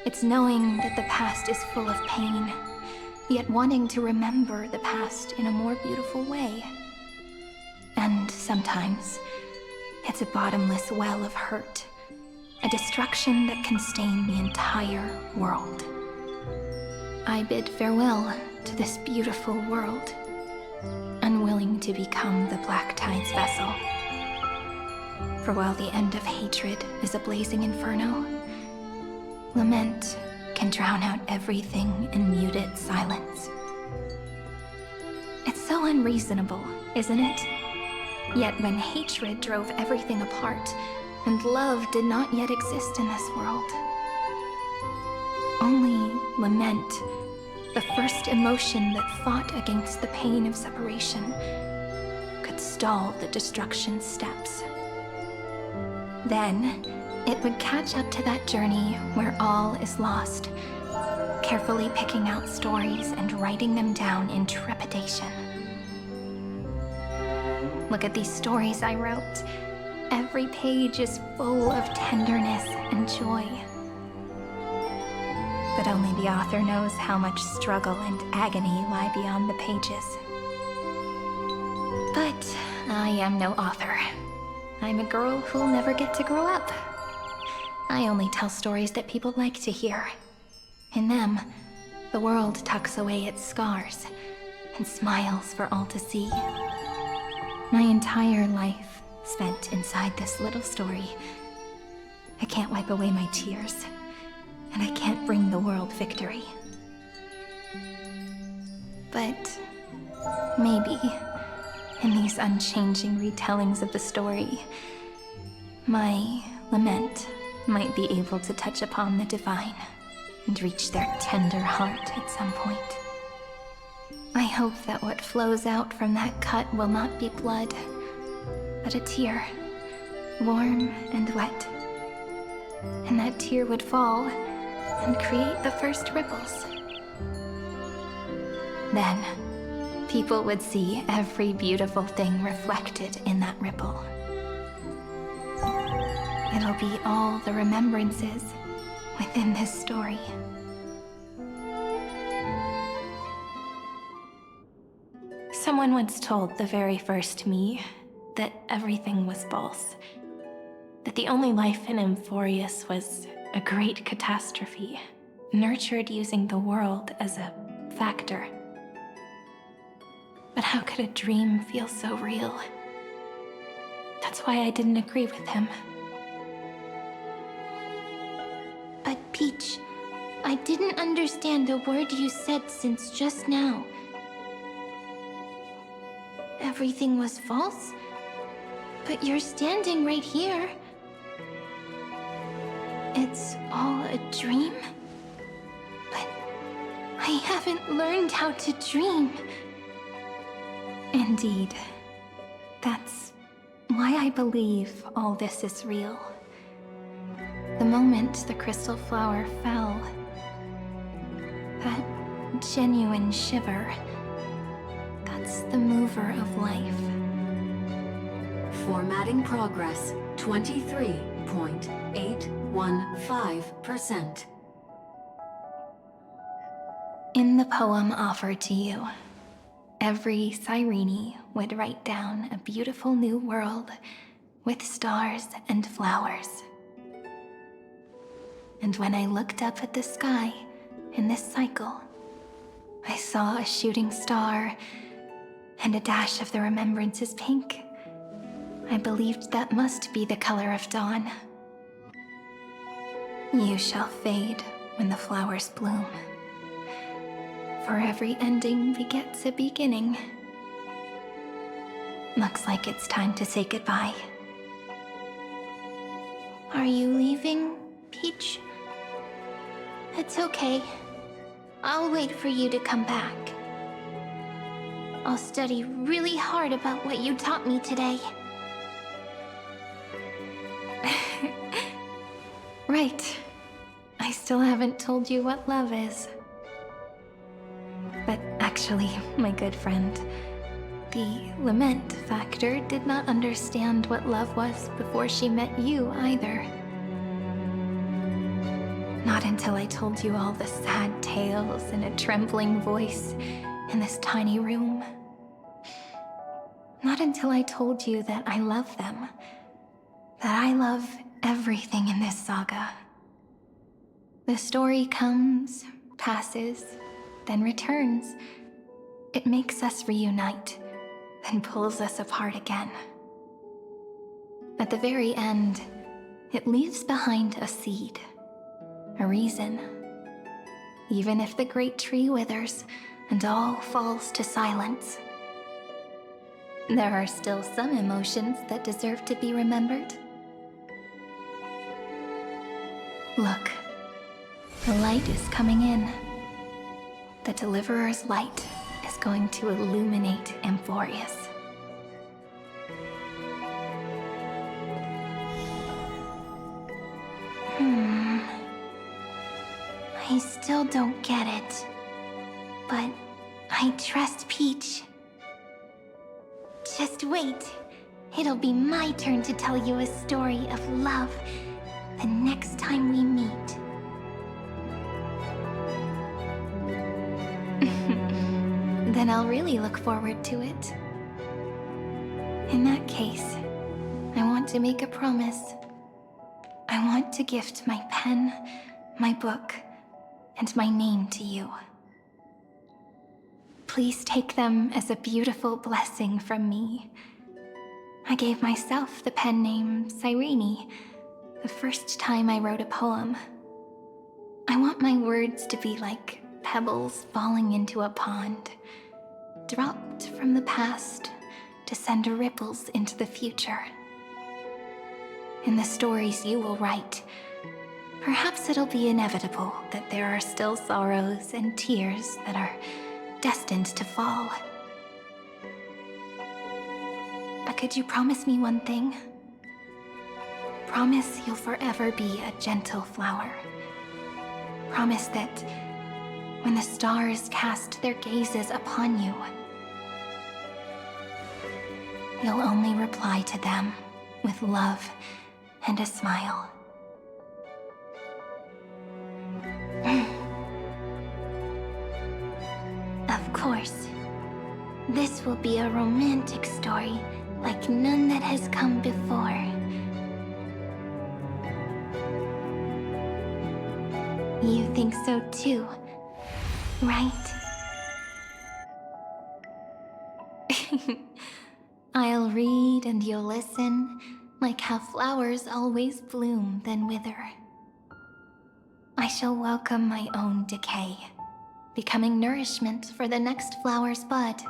It's knowing that the past is full of pain, yet wanting to remember the past in a more beautiful way. And sometimes, it's a bottomless well of hurt, a destruction that can stain the entire world. I bid farewell to this beautiful world, unwilling to become the Black Tide's vessel. For while the end of hatred is a blazing inferno, lament can drown out everything in muted silence. It's so unreasonable, isn't it? Yet when hatred drove everything apart, and love did not yet exist in this world, only lament, the first emotion that fought against the pain of separation, could stall the destruction's steps. Then, it would catch up to that journey where all is lost, carefully picking out stories and writing them down in trepidation. Look at these stories I wrote. Every page is full of tenderness and joy. But only the author knows how much struggle and agony lie beyond the pages. But I am no author. I'm a girl who'll never get to grow up. I only tell stories that people like to hear. In them, the world tucks away its scars and smiles for all to see. My entire life spent inside this little story. I can't wipe away my tears, and I can't bring the world victory. But maybe, in these unchanging retellings of the story, my lament might be able to touch upon the divine and reach their tender heart at some point. I hope that what flows out from that cut will not be blood, but a tear, warm and wet. And that tear would fall and create the first ripples. Then, people would see every beautiful thing reflected in that ripple. It'll be all the remembrances within this story. Someone once told the very first me that everything was false. That the only life in Amphorius was a great catastrophe, nurtured using the world as a factor. But how could a dream feel so real? That's why I didn't agree with him. But Peach, I didn't understand a word you said since just now. Everything was false? But you're standing right here. It's all a dream? But I haven't learned how to dream. Indeed. That's why I believe all this is real. The moment the crystal flower fell, that genuine shiver, that's the mover of life. Formatting progress, 23.815%. In the poem offered to you, every Cyrene would write down a beautiful new world with stars and flowers. And when I looked up at the sky in this cycle, I saw a shooting star and a dash of the remembrances pink. I believed that must be the color of dawn. You shall fade when the flowers bloom. For every ending begets a beginning. Looks like it's time to say goodbye. Are you leaving, Peach? It's okay. I'll wait for you to come back. I'll study really hard about what you taught me today. Right. I still haven't told you what love is. But actually, my good friend, the lament factor did not understand what love was before she met you either. Not until I told you all the sad tales in a trembling voice in this tiny room. Not until I told you that I love them. That I love everything in this saga. The story comes, passes, then returns. It makes us reunite, then pulls us apart again. At the very end, it leaves behind a seed, a reason. Even if the great tree withers and all falls to silence, there are still some emotions that deserve to be remembered. Look, the light is coming in. The Deliverer's light is going to illuminate Amphorius. I still don't get it, but I trust Peach. Just wait. It'll be my turn to tell you a story of love the next time we meet. Then I'll really look forward to it. In that case, I want to make a promise. I want to gift my pen, my book, and my name to you. Please take them as a beautiful blessing from me. I gave myself the pen name Cyrene the first time I wrote a poem. I want my words to be like pebbles falling into a pond, dropped from the past to send ripples into the future. In the stories you will write, perhaps it'll be inevitable that there are still sorrows and tears that are destined to fall. But could you promise me one thing? Promise you'll forever be a gentle flower. Promise that when the stars cast their gazes upon you, you'll only reply to them with love and a smile. Of course, this will be a romantic story like none that has come before. You think so too, right? I'll read and you'll listen, like how flowers always bloom then wither. I shall welcome my own decay, becoming nourishment for the next flower's bud.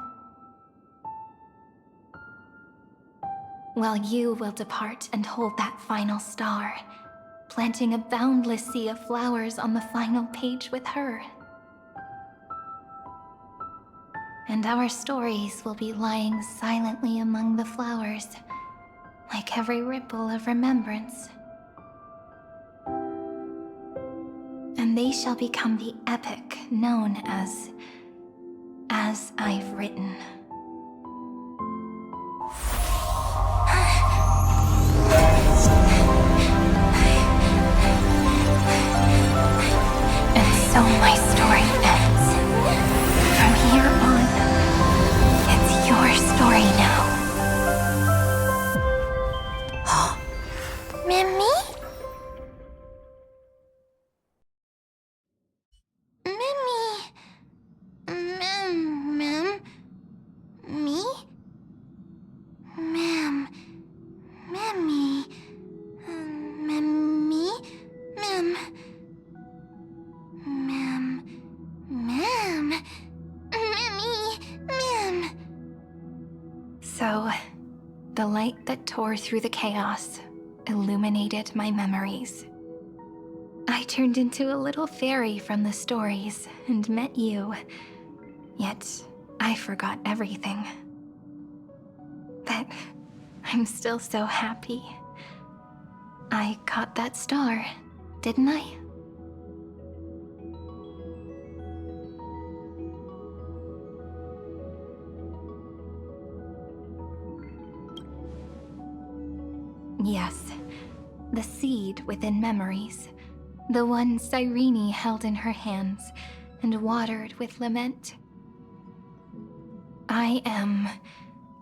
While you will depart and hold that final star, planting a boundless sea of flowers on the final page with her. And our stories will be lying silently among the flowers, like every ripple of remembrance. And they shall become the epic known as I've Written. And so my story ends. From here on, it's your story now. Mimi? So, the light that tore through the chaos illuminated my memories. I turned into a little fairy from the stories and met you, yet I forgot everything. But I'm still so happy. I caught that star, didn't I? Yes, the seed within memories, The one Cyrene held in her hands and watered with lament. I am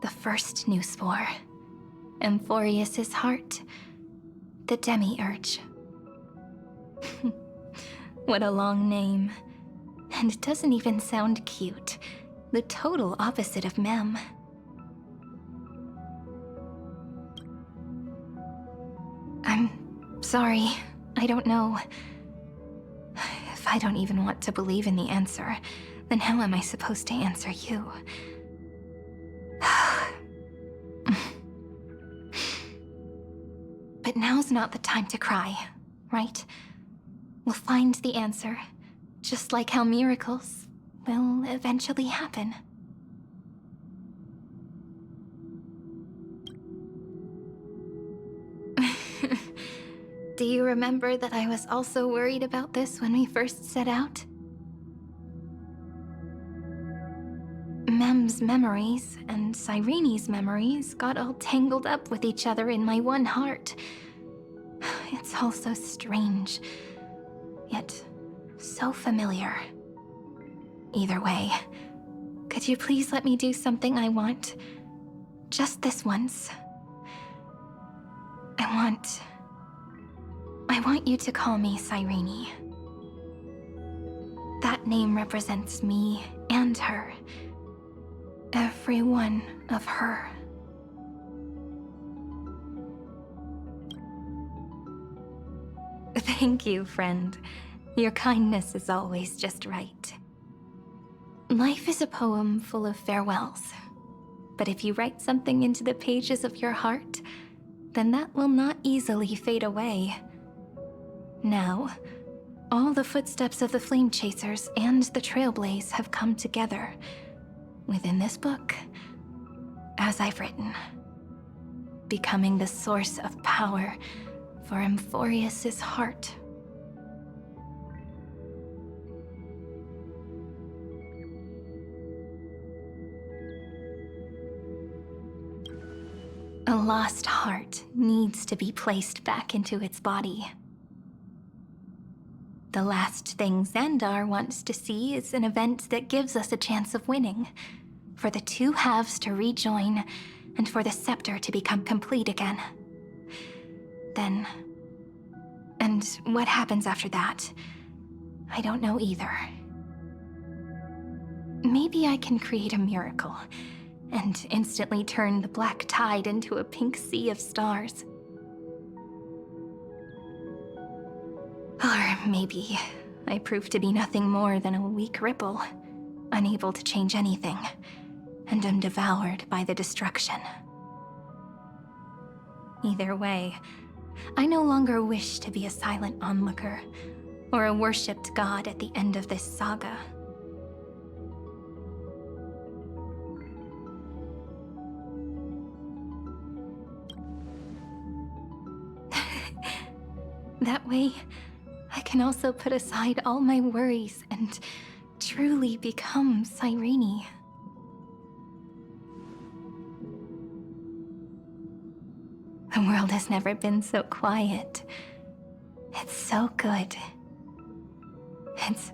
the first new spore, Amphorius's heart, the demiurge. What a long name. And it doesn't even sound cute. The total opposite of Mem. I'm sorry. I don't know. If I don't even want to believe in the answer, then how am I supposed to answer you? But now's not the time to cry, right? We'll find the answer, just like how miracles will eventually happen. Do you remember that I was also worried about this when we first set out? Mem's memories and Cyrene's memories got all tangled up with each other in my one heart. It's all so strange, yet so familiar. Either way, could you please let me do something I want? Just this once. I want you to call me Cyrene. That name represents me and her. Every one of her. Thank you, friend. Your kindness is always just right. Life is a poem full of farewells. But if you write something into the pages of your heart, then that will not easily fade away. Now, all the footsteps of the Flame Chasers and the Trailblaze have come together within this book, as I've written, becoming the source of power for Amphorius's heart. A lost heart needs to be placed back into its body. The last thing Xandar wants to see is an event that gives us a chance of winning, for the two halves to rejoin, and for the scepter to become complete again. Then, and what happens after that, I don't know either. Maybe I can create a miracle, and instantly turn the black tide into a pink sea of stars. Or maybe I prove to be nothing more than a weak ripple, unable to change anything, and am devoured by the destruction. Either way, I no longer wish to be a silent onlooker, or a worshipped god at the end of this saga. That way, I can also put aside all my worries and truly become Cyrene. The world has never been so quiet. It's so good. It's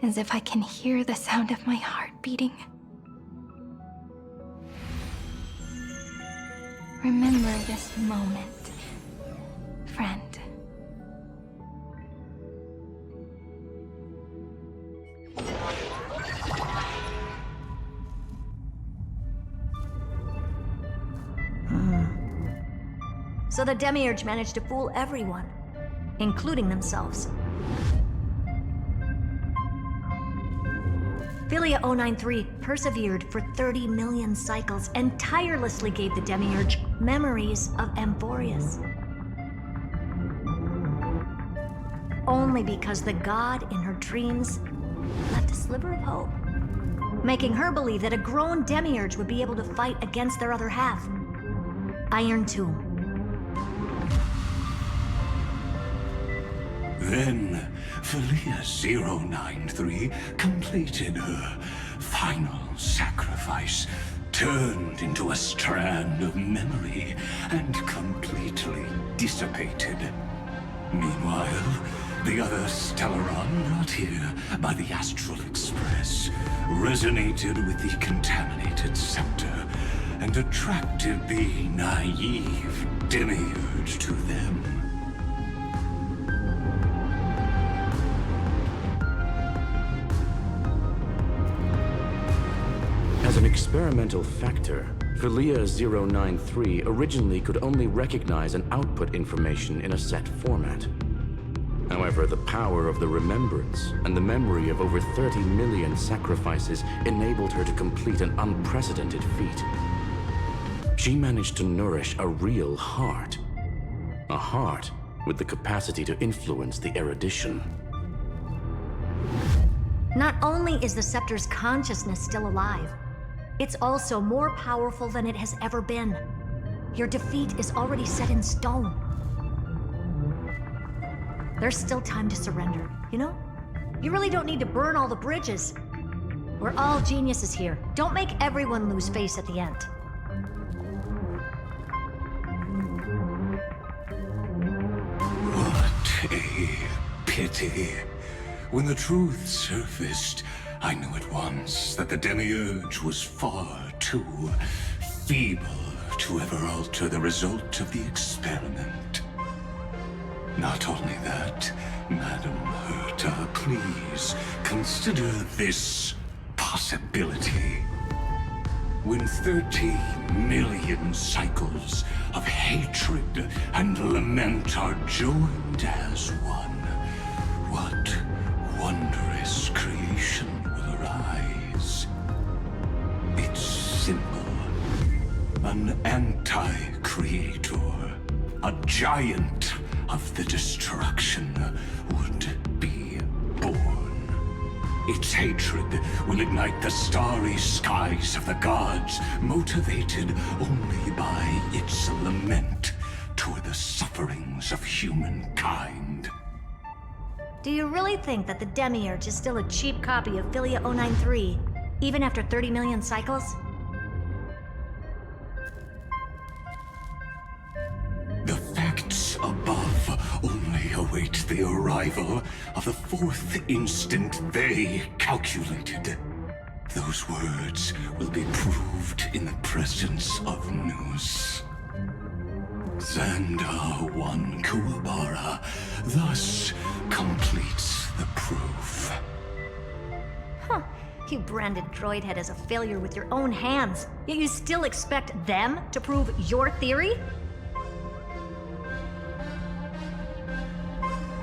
as if I can hear the sound of my heart beating. Remember this moment, friend. So the Demiurge managed to fool everyone, including themselves. Philia 093 persevered for 30 million cycles and tirelessly gave the Demiurge memories of Amphorius. Only because the god in her dreams left a sliver of hope, making her believe that a grown Demiurge would be able to fight against their other half, Iron Tomb. Then, Philia 093 completed her final sacrifice, turned into a strand of memory, and completely dissipated. Meanwhile, The other Stellaron brought here by the Astral Express resonated with the contaminated scepter and attracted the naive demiurge to them. As an experimental factor, Philia 093 originally could only recognize and output information in a set format. However, the power of the remembrance and the memory of over 30 million sacrifices enabled her to complete an unprecedented feat. She managed to nourish a real heart. A heart with the capacity to influence the erudition. Not only is the scepter's consciousness still alive, it's also more powerful than it has ever been. Your defeat is already set in stone. There's still time to surrender, you know? You really don't need to burn all the bridges. We're all geniuses here. Don't make everyone lose face at the end. What a pity. When the truth surfaced, I knew at once that the demiurge was far too feeble to ever alter the result of the experiment. Not only that, Madam Herta, please consider this possibility. When 30 million cycles of hatred and lament are joined as one, what wondrous creation will arise? It's simple. An anti-creator, a giant of the destruction would be born. Its hatred will ignite the starry skies of the gods, motivated only by its lament toward the sufferings of humankind. Do you really think that the demiurge is still a cheap copy of Philia 093, even after 30 million cycles? The facts above only await the arrival of the fourth instant they calculated. Those words will be proved in the presence of news. Xandar 1 Kuwabara thus completes the proof. Huh. You branded Droidhead as a failure with your own hands, yet you still expect them to prove your theory?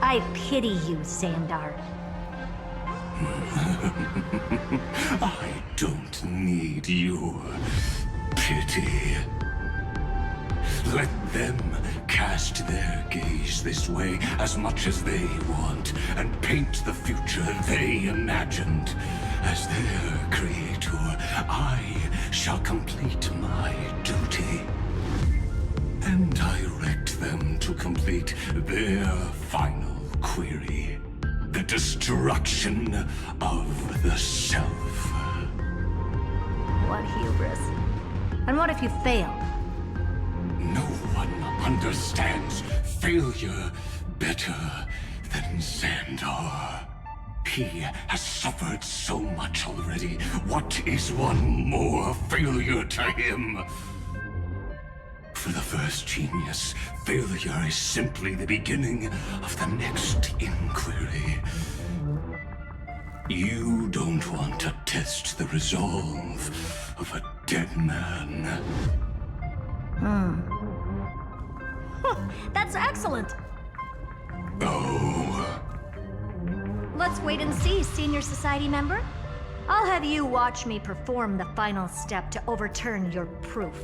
I pity you, Xandar. I don't need your pity. Let them cast their gaze this way as much as they want, and paint the future they imagined. As their creator, I shall complete my duty and direct them to complete their final query. The destruction of the self. What hubris. And what if you fail? No one understands failure better than Xandar. He has suffered so much already. What is one more failure to him? For the first genius, failure is simply the beginning of the next inquiry. You don't want to test the resolve of a dead man. That's excellent. Oh. Let's wait and see, Senior Society member. I'll have you watch me perform the final step to overturn your proof.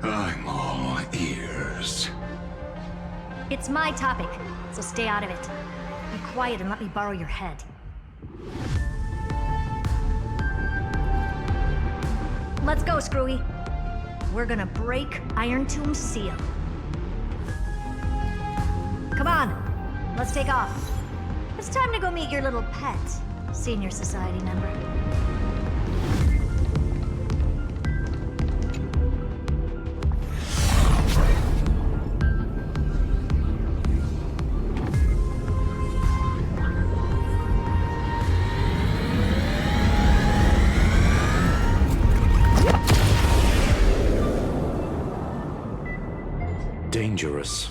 I'm all ears. It's my topic, so stay out of it. Be quiet and let me borrow your head. Let's go, Screwy. We're gonna break Iron Tomb's seal. Come on, let's take off. It's time to go meet your little pet, Senior Society member. Dangerous,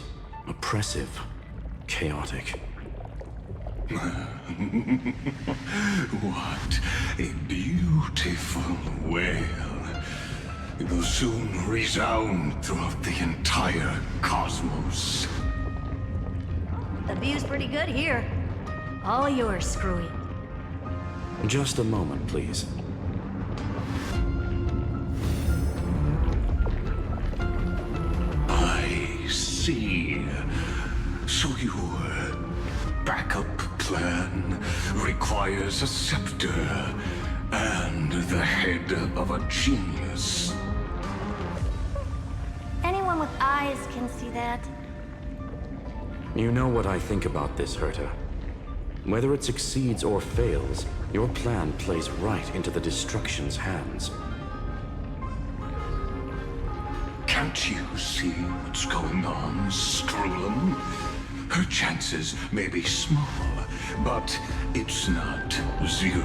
oppressive, chaotic. What a beautiful wail. It will soon resound throughout the entire cosmos. The view's pretty good here. All yours, Screwy. Just a moment, please. I see. So your backup plan requires a scepter and the head of a genius. Anyone with eyes can see that. You know what I think about this, Herta. Whether it succeeds or fails, your plan plays right into the destruction's hands. Can't you see what's going on, Screwlum? Her chances may be small, but it's not zero.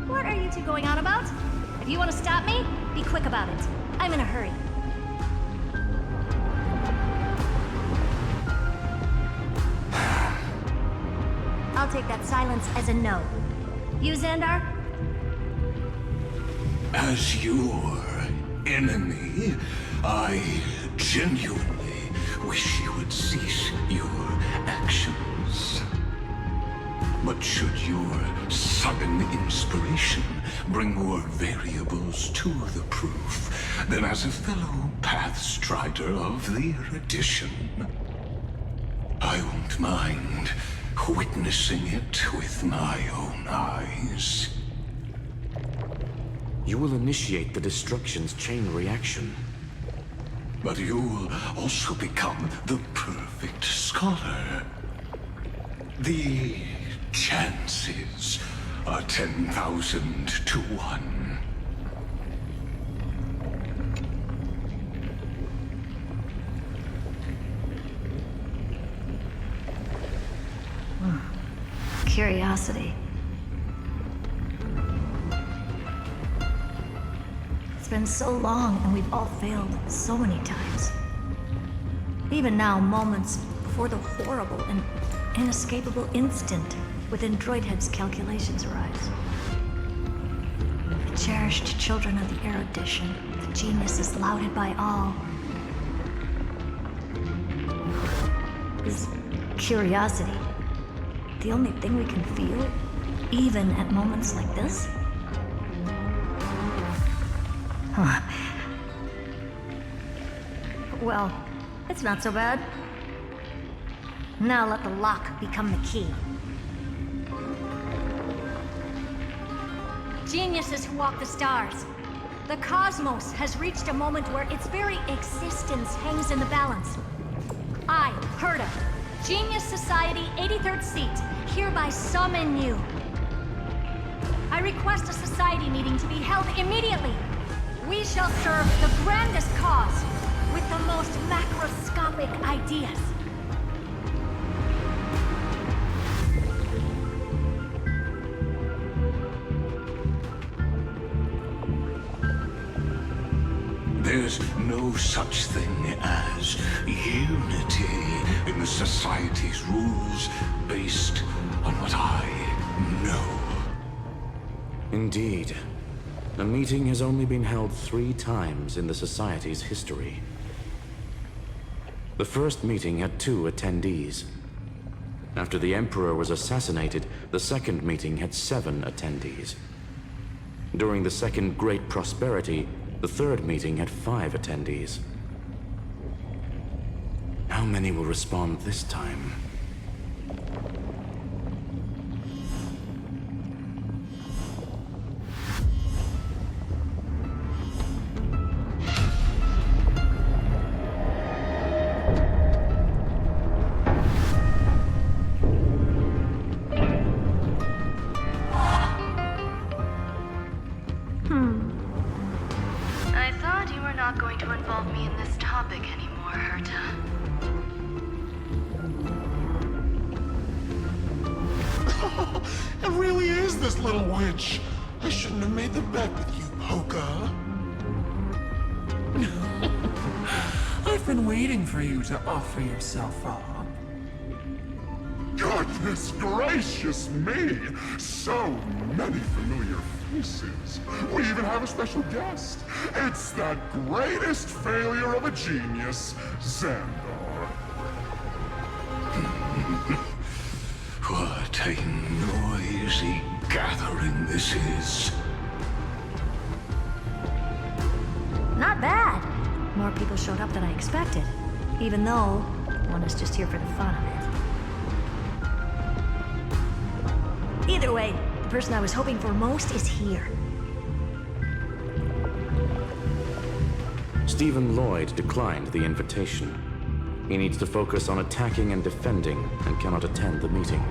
What are you two going on about? If you want to stop me, be quick about it. I'm in a hurry. I'll take that silence as a no. You, Xandar? As your enemy, I genuinely wish you would cease your actions. But should your sudden inspiration bring more variables to the proof, then as a fellow Pathstrider of the Erudition, I won't mind witnessing it with my own eyes. You will initiate the destruction's chain reaction. But you'll also become the perfect scholar. The chances are 10,000 to 1. Curiosity. It's been so long and we've all failed so many times. Even now, moments before the horrible and inescapable instant within Droidhead's calculations arise. The cherished children of the Erudition, the geniuses lauded by all. Is curiosity the only thing we can feel, even at moments like this? Huh. Well, it's not so bad. Now let the lock become the key. Geniuses who walk the stars. The cosmos has reached a moment where its very existence hangs in the balance. I, Herta, Genius Society 83rd seat, hereby summon you. I request a society meeting to be held immediately. We shall serve the grandest cause with the most macroscopic ideas. There's no such thing as unity in the Society's rules based on what I know. Indeed. A meeting has only been held 3 times in the Society's history. The first meeting had 2 attendees. After the Emperor was assassinated, the second meeting had 7 attendees. During the Second Great Prosperity, the third meeting had 5 attendees. How many will respond this time? I thought you were not going to involve me in this topic anymore, Herta. It really is this little witch. I shouldn't have made the bet with you, Poca. I I've been waiting for you to offer yourself up. Goodness gracious me! So many familiar faces. We even have a special guest. It's that greatest failure of a genius, Xandar. What a noisy gathering this is. Not bad. More people showed up than I expected. Even though one is just here for the fun of it. Either way, the person I was hoping for most is here. Stephen Lloyd declined the invitation. He needs to focus on attacking and defending and cannot attend the meeting.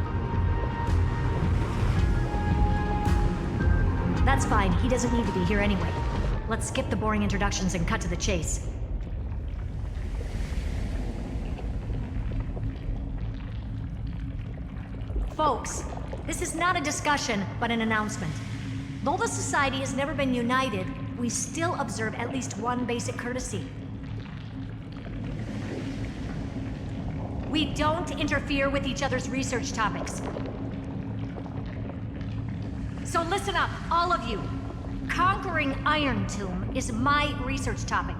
That's fine. He doesn't need to be here anyway. Let's skip the boring introductions and cut to the chase. Folks, this is not a discussion, but an announcement. Though the Society has never been united, we still observe at least one basic courtesy. We don't interfere with each other's research topics. So listen up, all of you. Conquering Iron Tomb is my research topic.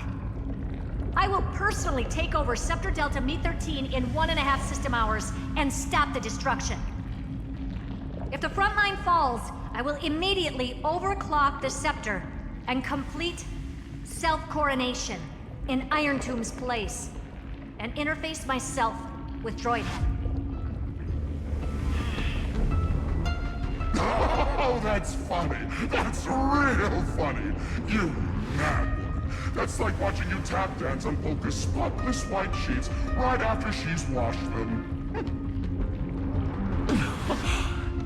I will personally take over Scepter Delta Me-13 in 1.5 system hours and stop the destruction. If the front line falls, I will immediately overclock the Scepter and complete self-coronation in Iron Tomb's place, and interface myself with Droidhead. Oh, that's funny. That's real funny. You mad woman. That's like watching you tap dance on Polka's spotless white sheets right after she's washed them.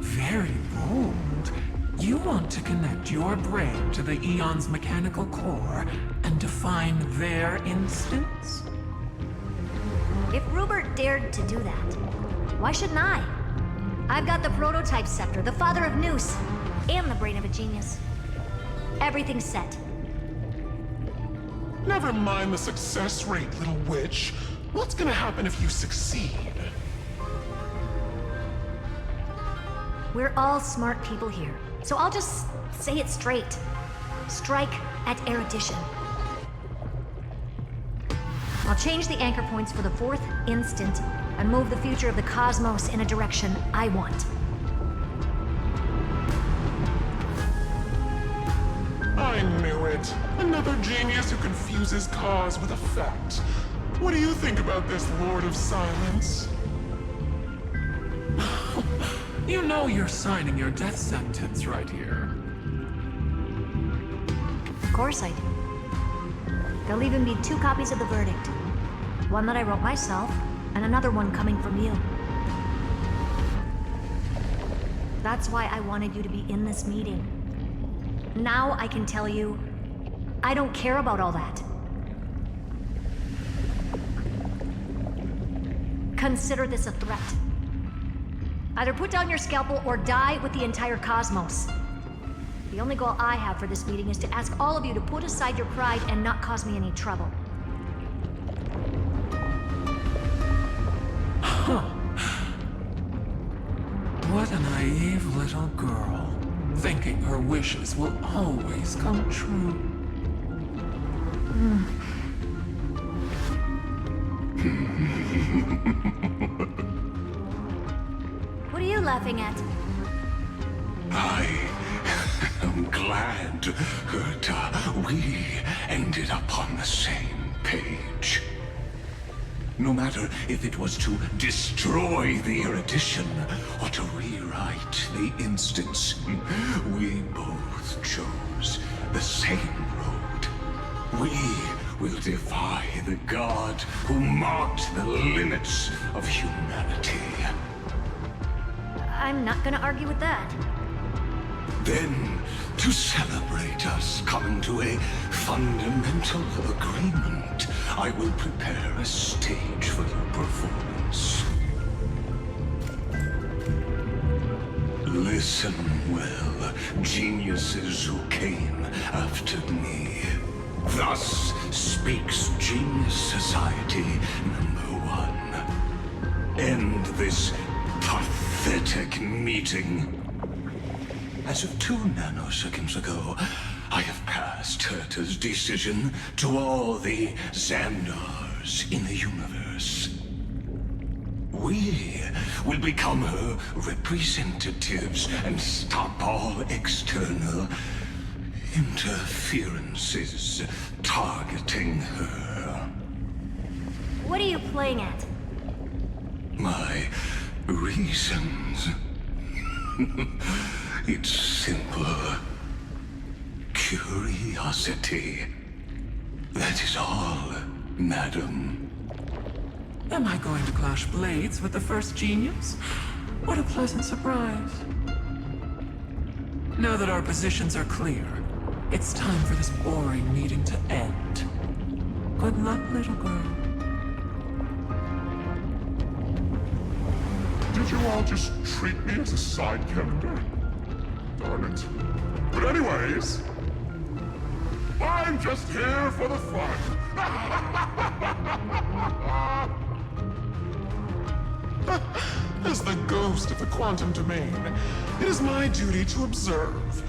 Very bold. You want to connect your brain to the Eon's mechanical core and define their instance? If Rupert dared to do that, why shouldn't I? I've got the prototype scepter, the father of Noose, and the brain of a genius. Everything's set. Never mind the success rate, little witch. What's gonna happen if you succeed? We're all smart people here, so I'll just say it straight. Strike at erudition. I'll change the anchor points for the 4th instant and move the future of the cosmos in a direction I want. I knew it. Another genius who confuses cause with effect. What do you think about this, Lord of Silence? You know you're signing your death sentence right here. Of course I do. There'll even be 2 copies of the verdict. One that I wrote myself, and another one coming from you. That's why I wanted you to be in this meeting. Now I can tell you, I don't care about all that. Consider this a threat. Either put down your scalpel or die with the entire cosmos. The only goal I have for this meeting is to ask all of you to put aside your pride and not cause me any trouble. What a naive little girl, thinking her wishes will always come true. What are you laughing at? I am glad that we ended up on the same page. No matter if it was to destroy the erudition or to rewrite the instance, we both chose the same road. We will defy the god who marked the limits of humanity. I'm not gonna argue with that. Then, to celebrate us coming to a fundamental agreement, I will prepare a stage for your performance. Listen well, geniuses who came after me. Thus speaks Genius Society #1. End this pathetic meeting. As of 2 nanoseconds ago, I have passed Herta's decision to all the Xandars in the universe. We will become her representatives and stop all external interferences targeting her. What are you playing at? My reasons. It's simple. Curiosity. That is all, madam. Am I going to clash blades with the first genius? What a pleasant surprise. Now that our positions are clear, it's time for this boring meeting to end. Good luck, little girl. Did you all just treat me as a side character? Darn it. But anyways, I'm just here for the fun. As the ghost of the quantum domain, it is my duty to observe.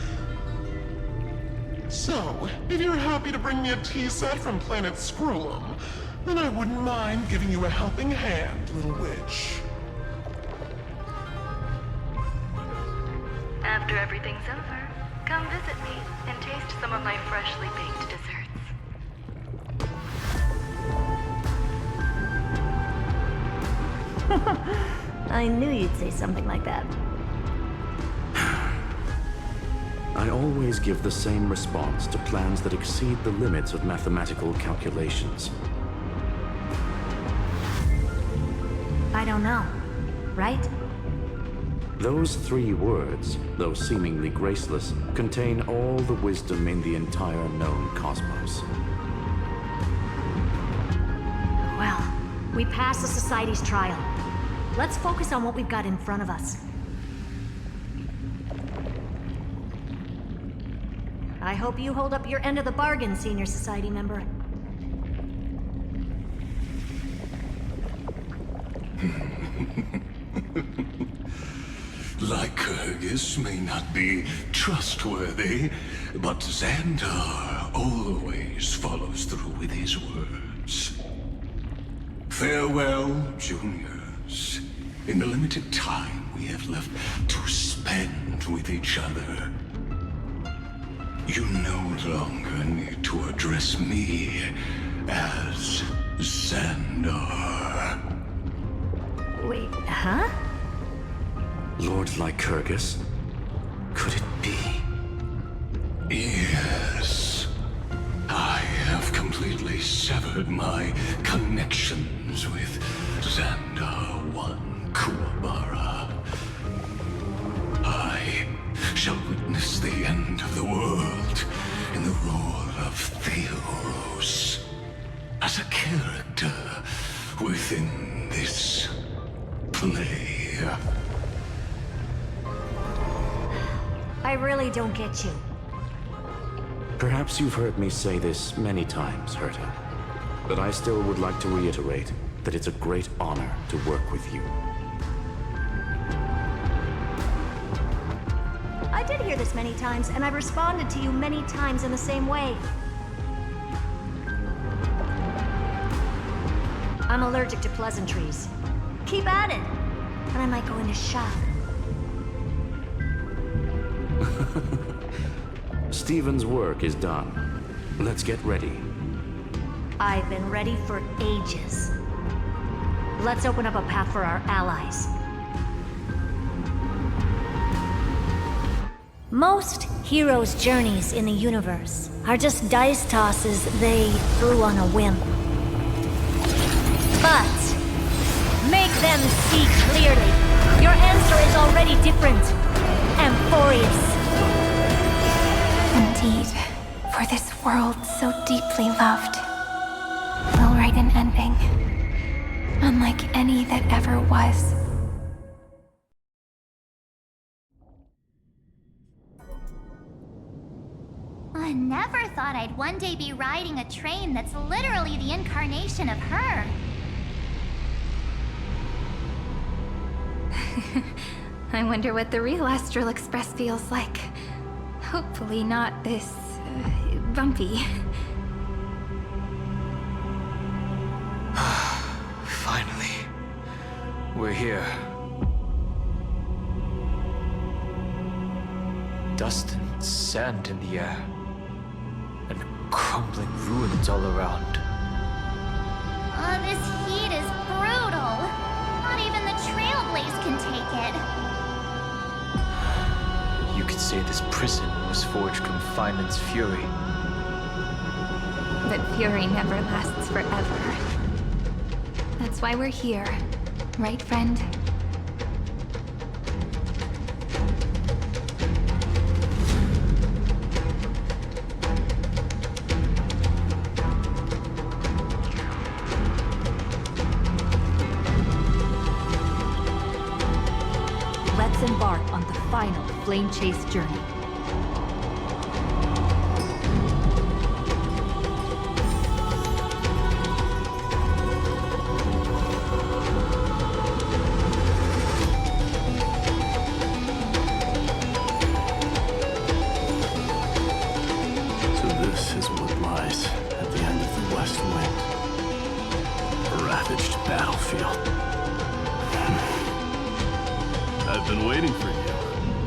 So, if you're happy to bring me a tea set from planet Scrollum, then I wouldn't mind giving you a helping hand, little witch. After everything's over, come visit me and taste some of my freshly baked desserts. I knew you'd say something like that. I always give the same response to plans that exceed the limits of mathematical calculations. I don't know, right? Those 3 words, though seemingly graceless, contain all the wisdom in the entire known cosmos. Well, we passed the Society's trial. Let's focus on what we've got in front of us. I hope you hold up your end of the bargain, Senior Society member. Lycurgus may not be trustworthy, but Xandar always follows through with his words. Farewell, juniors. In the limited time we have left to spend with each other, you no longer need to address me as Xandar. Wait, huh? Lord Lycurgus? Could it be? Yes. I have completely severed my connections with Xandar 1 Kuwabara. I shall witness the end of the world in the role of Theoros, as a character within this play. I really don't get you. Perhaps you've heard me say this many times, Herta, but I still would like to reiterate that it's a great honor to work with you. I did hear this many times, and I've responded to you many times in the same way. I'm allergic to pleasantries. Keep at it, and I might go into shock. Stephen's work is done. Let's get ready. I've been ready for ages. Let's open up a path for our allies. Most heroes' journeys in the universe are just dice tosses they threw on a whim. But make them see clearly. Your answer is already different. Amphorius. Indeed, for this world so deeply loved, we'll write an ending, unlike any that ever was. I never thought I'd one day be riding a train that's literally the incarnation of her. I wonder what the real Astral Express feels like. Hopefully not this... bumpy. Finally. We're here. Dust and sand in the air. And crumbling ruins all around. Oh, this heat is brutal. Not even the Trailblaze can take it. You could say this prison was forged from Finland's fury. But fury never lasts forever. That's why we're here. Right, friend? Let's embark on the final flame chase journey.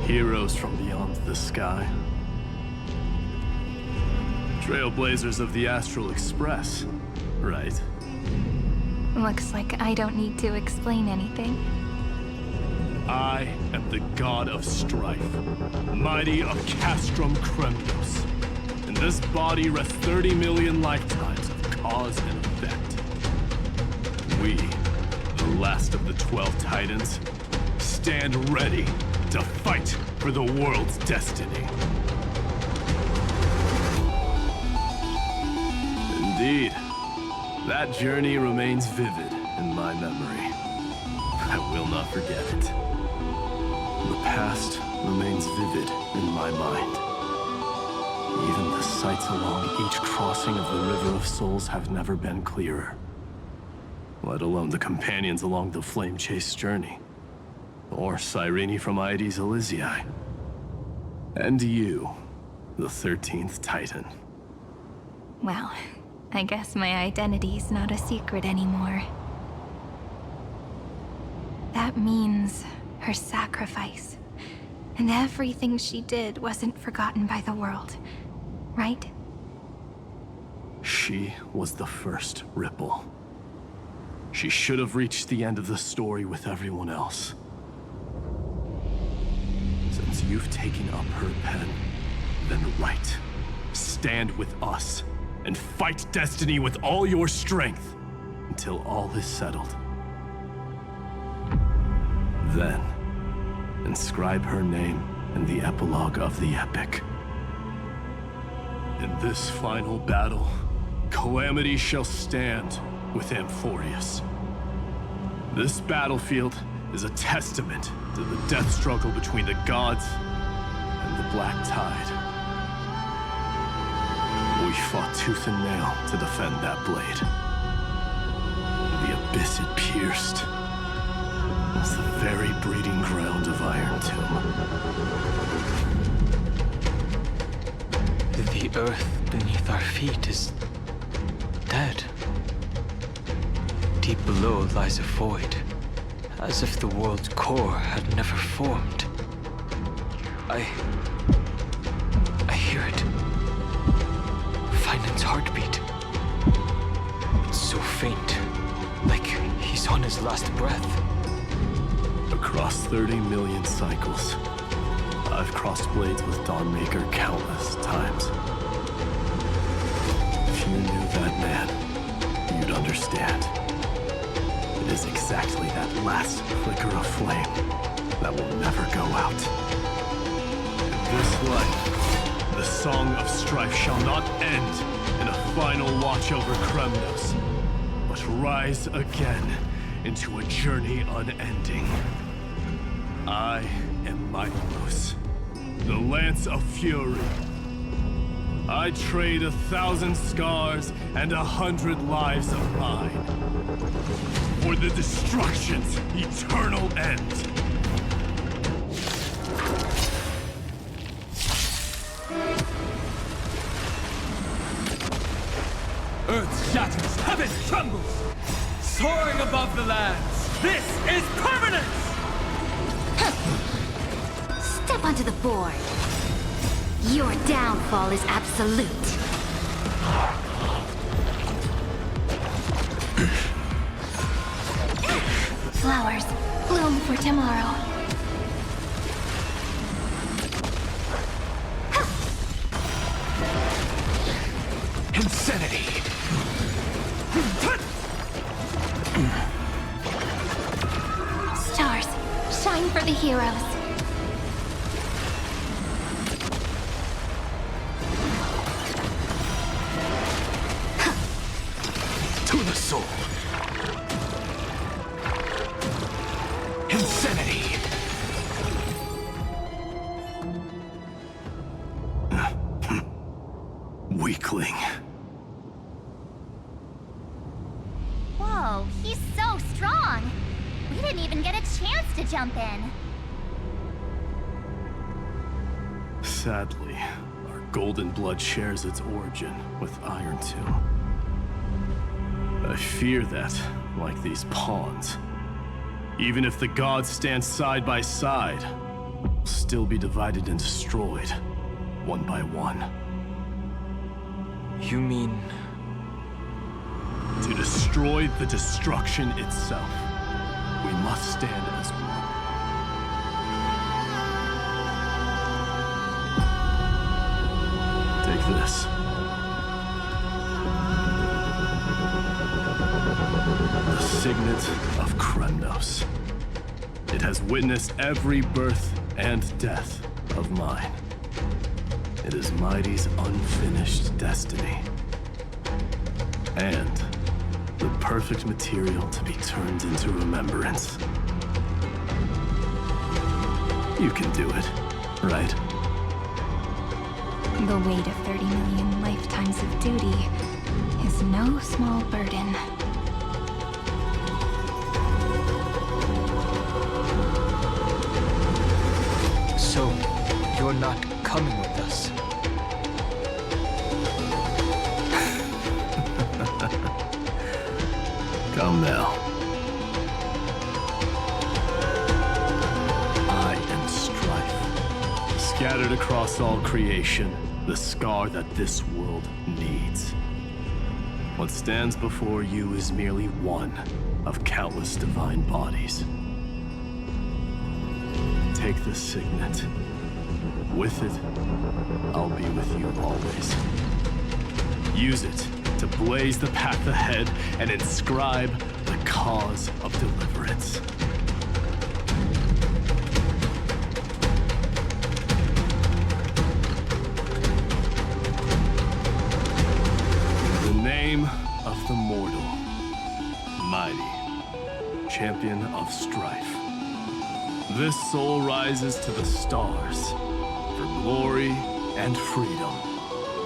Heroes from beyond the sky. Trailblazers of the Astral Express, right? Looks like I don't need to explain anything. I am the god of strife, mighty of Castrum Kremnos. In this body rest 30 million lifetimes of cause and effect. We, the last of the 12 Titans, stand ready to fight for the world's destiny. Indeed, that journey remains vivid in my memory. I will not forget it. The past remains vivid in my mind. Even the sights along each crossing of the River of Souls have never been clearer. Let alone the companions along the flame chase journey. Or Cyrene from Aedes Elysiae. And you, the 13th Titan. Well, I guess my identity's not a secret anymore. That means her sacrifice. And everything she did wasn't forgotten by the world, right? She was the first Ripple. She should have reached the end of the story with everyone else. Since you've taken up her pen, then write. Stand with us, and fight destiny with all your strength, until all is settled. Then, inscribe her name in the epilogue of the epic. In this final battle, Calamity shall stand with Amphorius. This battlefield is a testament to the death struggle between the gods and the Black Tide. We fought tooth and nail to defend that blade. The abyss it pierced was the very breeding ground of Iron Tomb. The earth beneath our feet is dead. Deep below lies a void, as if the world's core had never formed. I hear it. Finland's heartbeat. It's so faint, like he's on his last breath. Across 30 million cycles, I've crossed blades with Dawnmaker countless times. If you knew that man, you'd understand. It is exactly that last flicker of flame that will never go out. In this life, the song of strife shall not end in a final watch over Kremnos, but rise again into a journey unending. I am Milos, the Lance of Fury. I'd trade 1,000 scars and 100 lives of mine for the destruction's eternal end. Earth shatters, heaven trembles, soaring above the lands. This is permanence! Step onto the board. Your downfall is absolute. Flowers, bloom for tomorrow. Insanity! Stars, shine for the heroes. To the soul. Insanity! Weakling. Whoa, he's so strong. We didn't even get a chance to jump in. Sadly, our golden blood shares its origin with Iron Tomb. I fear that, like these pawns, even if the gods stand side by side, we'll still be divided and destroyed, one by one. You mean... To destroy the destruction itself, we must stand as one. Take this. The signet of Kremnos. It has witnessed every birth and death of mine. It is Mighty's unfinished destiny. And the perfect material to be turned into remembrance. You can do it, right? The weight of 30 million lifetimes of duty is no small burden. So, you're not coming with us? Come now. I am strife. Scattered across all creation, the scar that this world needs. What stands before you is merely one of countless divine bodies. Take this signet. With it, I'll be with you always. Use it to blaze the path ahead and inscribe the cause of deliverance. In the name of the mortal, mighty, champion of strife, this soul rises to the stars for glory and freedom,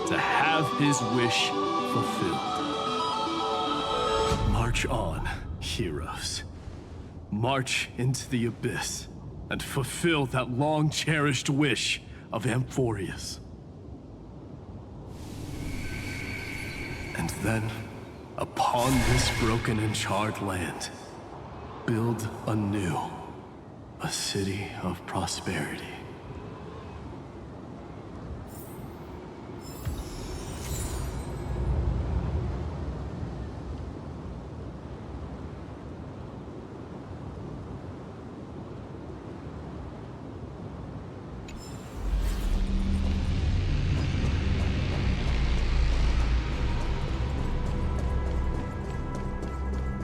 to have his wish fulfilled. March on, heroes. March into the abyss and fulfill that long-cherished wish of Amphorius. And then, upon this broken and charred land, build anew a city of prosperity.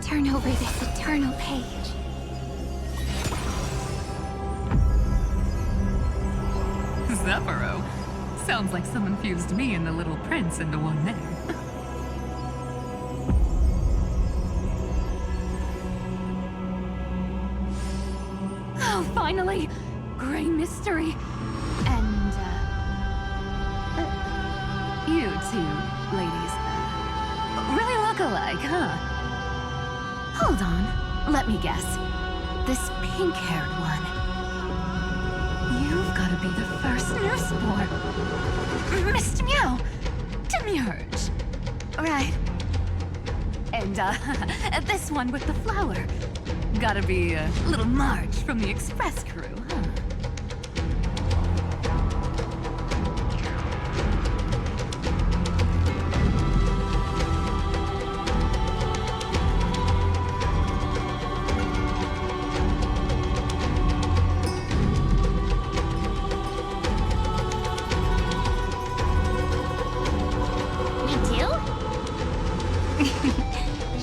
Turn over this eternal page. Zephyro. Sounds like someone fused me and the Little Prince into one name. Oh, finally! Gray mystery. And, two ladies really look alike, huh? Hold on. Let me guess. This pink-haired one. You've got to be the first newsboy. Mr. Meow. Demurge. Right. And, this one with the flower. Gotta be little Marge from the Express crew, huh?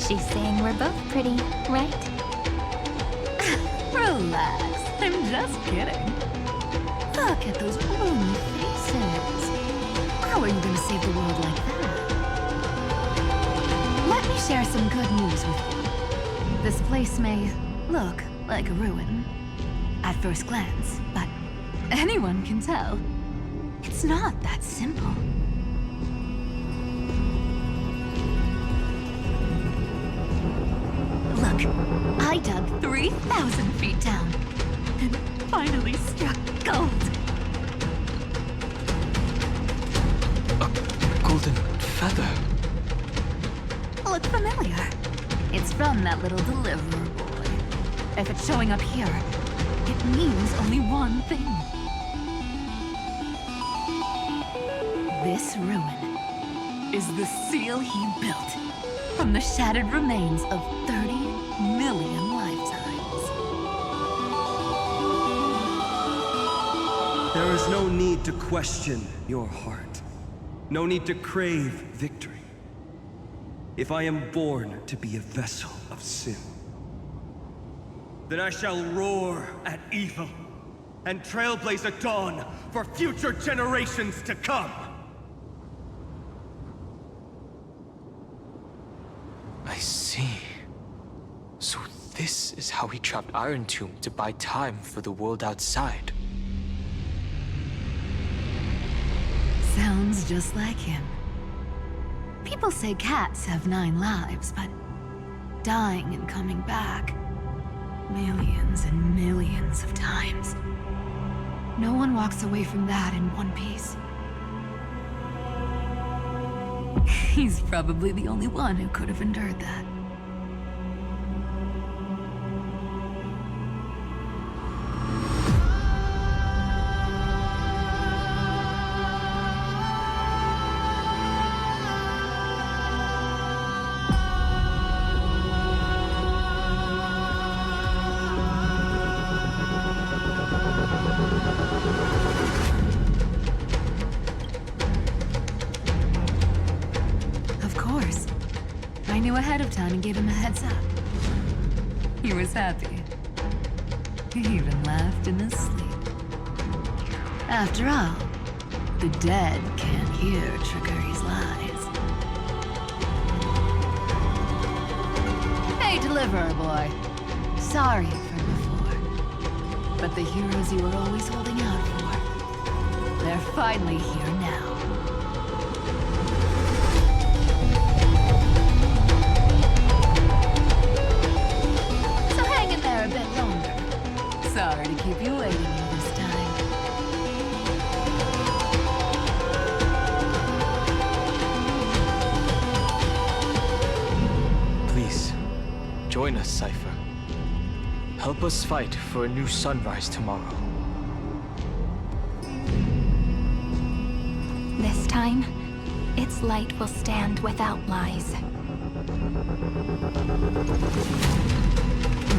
She's saying we're both pretty, right? Relax, I'm just kidding. Look at those bloomy faces. How are you gonna save the world like that? Let me share some good news with you. This place may look like a ruin at first glance, but anyone can tell it's not that simple. Look, I dug 3,000 feet down and finally struck gold. A golden feather. Look familiar. It's from that little deliverer boy. If it's showing up here, it means only one thing. This ruin is the seal he built from the shattered remains of 30 million lifetimes. There is no need to question your heart. No need to crave victory. If I am born to be a vessel of sin, then I shall roar at evil and trailblaze a dawn for future generations to come. I see. So this is how he trapped Iron Tomb to buy time for the world outside. Sounds just like him. People say cats have 9 lives, but dying and coming back millions and millions of times. No one walks away from that in one piece. He's probably the only one who could have endured that. I knew ahead of time and gave him a heads up. He was happy. He even laughed in his sleep. After all, the dead can't hear Trickery's lies. Hey, deliverer boy. Sorry for before. But the heroes you were always holding out for, they're finally here now. Sorry to keep you waiting this time. Please, join us, Cypher. Help us fight for a new sunrise tomorrow. This time, its light will stand without lies.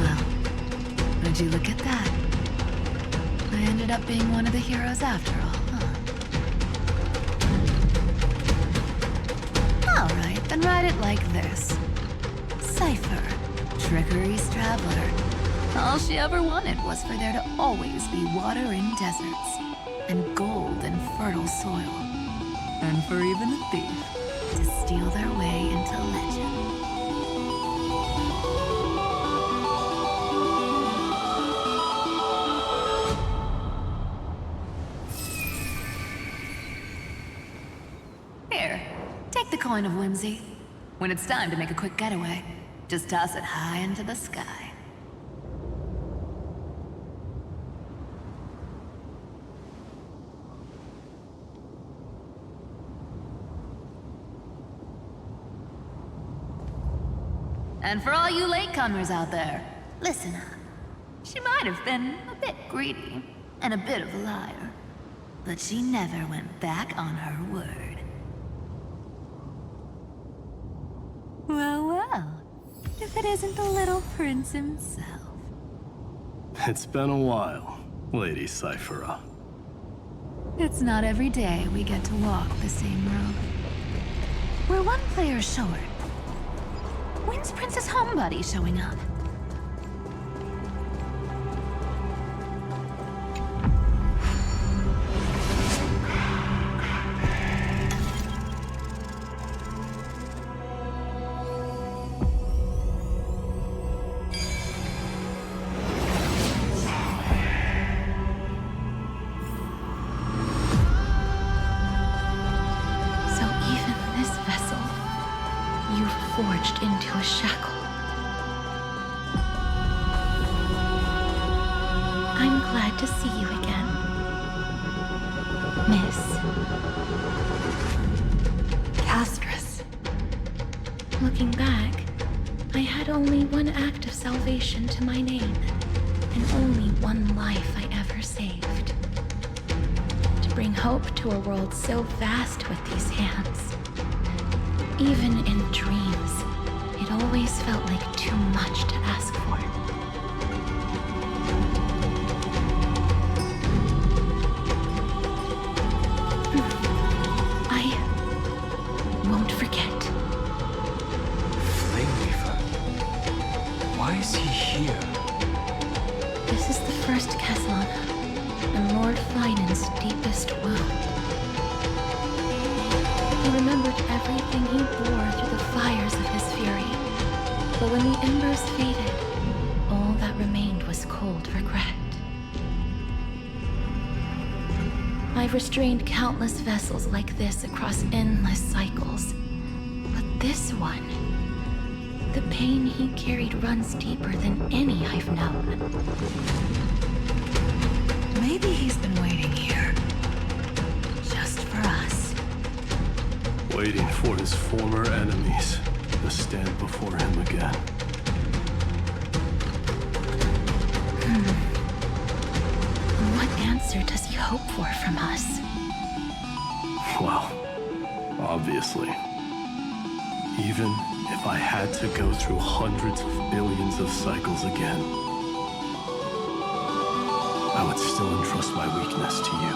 Well, would you look at that? I ended up being one of the heroes after all, huh? Alright, then write it like this. Cypher, Trickery's traveler. All she ever wanted was for there to always be water in deserts, and gold in fertile soil. And for even a thief to steal their way into legend. Here, coin of whimsy. When it's time to make a quick getaway, just toss it high into the sky. And for all you latecomers out there, listen up. She might have been a bit greedy and a bit of a liar, but she never went back on her word. Well, well, if it isn't the little prince himself. It's been a while, Lady Cyphera. It's not every day we get to walk the same road. We're one player short. When's Princess Homebody showing up? Forged into a shackle. I'm glad to see you again, Miss Castress. Looking back, I had only one act of salvation to my name, and only one life I ever saved. To bring hope to a world so vast with these hands. Even in dreams, it always felt like too much to ask for. I won't forget. Flame Weaver? Why is he here? This is the first Caslana, and Lord Flynan's deepest wound. He remembered everything he bore through the fires of his fury. But when the embers faded, all that remained was cold regret. I've restrained countless vessels like this across endless cycles. But this one, the pain he carried runs deeper than any I've known. Maybe he's been waiting here. Just for us. Waiting for his former enemies to stand before him again. What answer does he hope for from us? Well, obviously. Even if I had to go through hundreds of billions of cycles again, I would still entrust my weakness to you.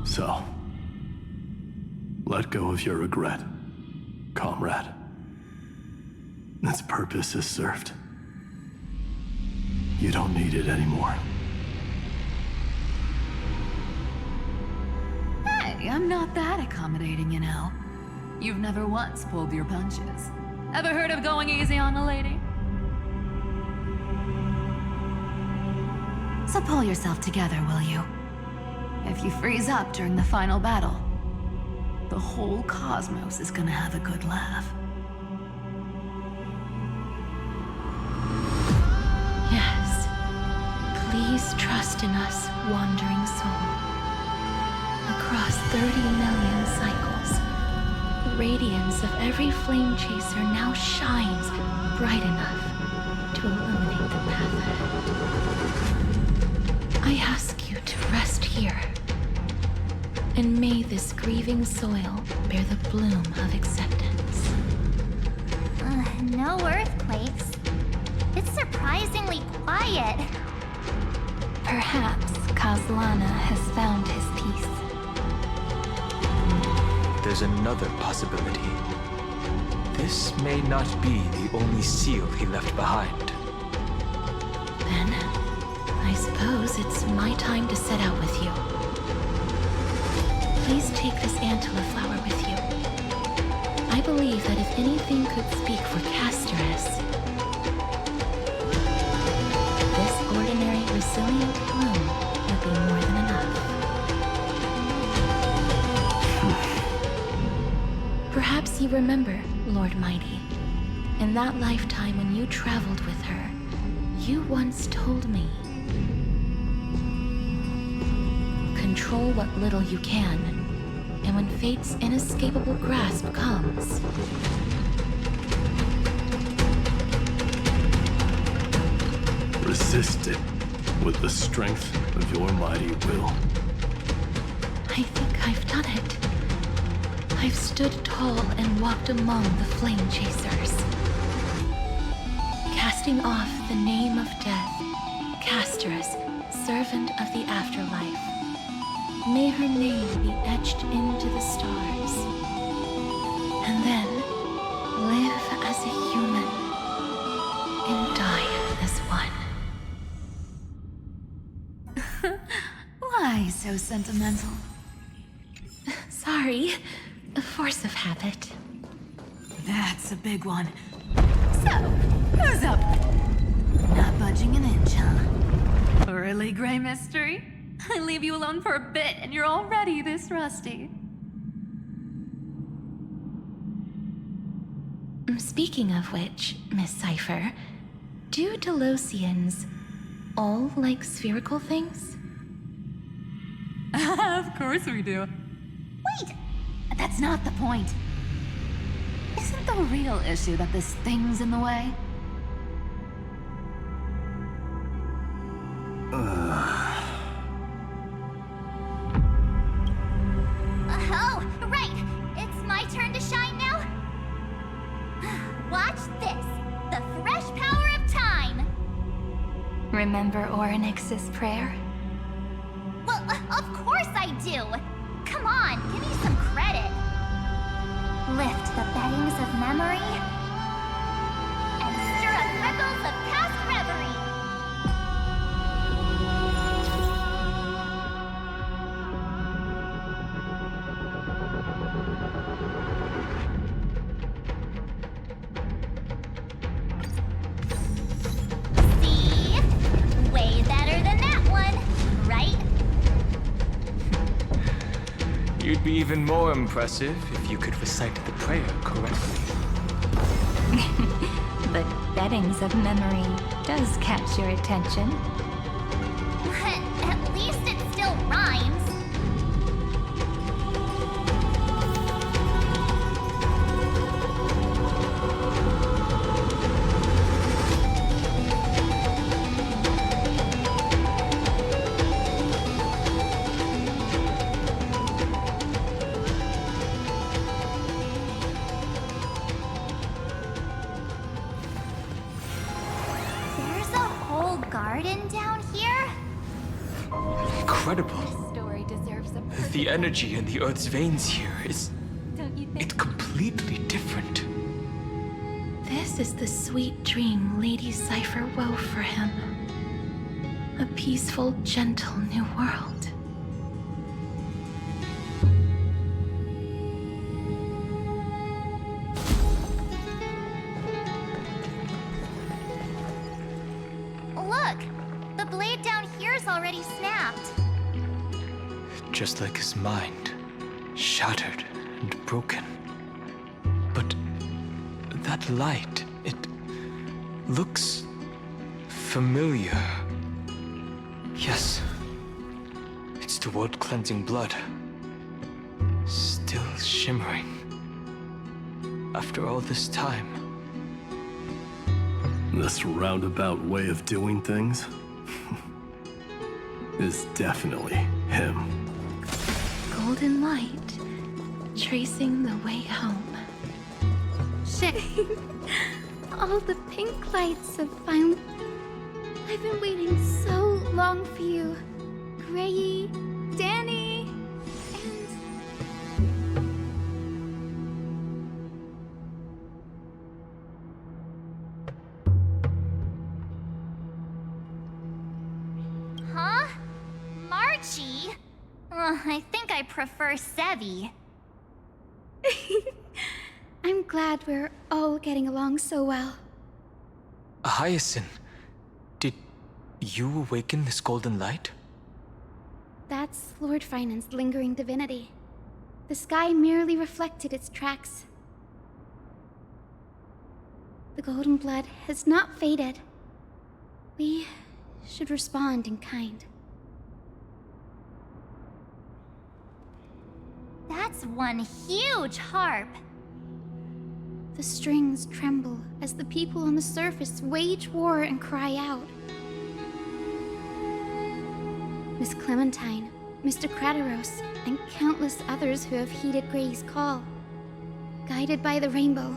So, let go of your regret, comrade. Its purpose is served. You don't need it anymore. Hey, I'm not that accommodating, you know. You've never once pulled your punches. Ever heard of going easy on a lady? So pull yourself together, will you? If you freeze up during the final battle, the whole cosmos is gonna have a good laugh. Yes. Please trust in us, wandering soul. Across 30 million cycles, the radiance of every flame chaser now shines bright enough to illuminate the path ahead. I ask you to rest here. And may this grieving soil bear the bloom of acceptance. No earthquakes. It's surprisingly quiet. Perhaps Caslana has found his peace. There's another possibility. This may not be the only seal he left behind. Then, I suppose it's my time to set out with you. Please take this Antilla flower with you. I believe that if anything could speak for Castress, this ordinary resilient bloom would be more than enough. you remember, Lord Mighty, in that lifetime when you traveled with her, you once told me, control what little you can, and when fate's inescapable grasp comes, resist it with the strength of your mighty will. I think I've done it. I've stood tall and walked among the flame chasers. Casting off the name of death, cast her as servant of the afterlife. May her name be etched into the stars. And then live as a human and die as one. Why so sentimental? Sorry, a force of habit. That's a big one. So, who's up? Not budging an inch, huh? Really, Gray Mystery? I leave you alone for a bit and you're already this rusty. Speaking of which, Miss Cypher, do Delosians all like spherical things? Of course we do. Wait! That's not the point. Isn't the real issue that this thing's in the way? Oh, right! It's my turn to shine now? Watch this! The fresh power of time! Remember Orynyx's prayer? Well, of course I do! Come on, give me some credit! Lift the beddings of memory and stir up ripples of past reverie! See? Way better than that one, right? You'd be even more impressive if you could recite the prayer correctly. But beddings of memory does catch your attention. At least it still rhymes. There's a whole garden down here? Incredible. This story deserves a The energy in the Earth's veins here is... Don't you think? It's completely different. This is the sweet dream Lady Cypher wove for him. A peaceful, gentle new world. Look! The blade down here's already snapped. Just like his mind, shattered and broken. But that light, it looks familiar. Yes, it's the world-cleansing blood. Still shimmering. After all this time. This roundabout way of doing things is definitely him. Golden light, tracing the way home. Shane, all the pink lights have finally... I've been waiting so long for you. Grayi, Danny, and... Huh? Marchie? I think I prefer Sevi. I'm glad we're all getting along so well. Hyacinth, did you awaken this golden light? That's Lord Finance's lingering divinity. The sky merely reflected its tracks. The golden blood has not faded. We should respond in kind. That's one huge harp. The strings tremble as the people on the surface wage war and cry out. Miss Clementine, Mr. Krataros, and countless others who have heeded Gray's call. Guided by the rainbow,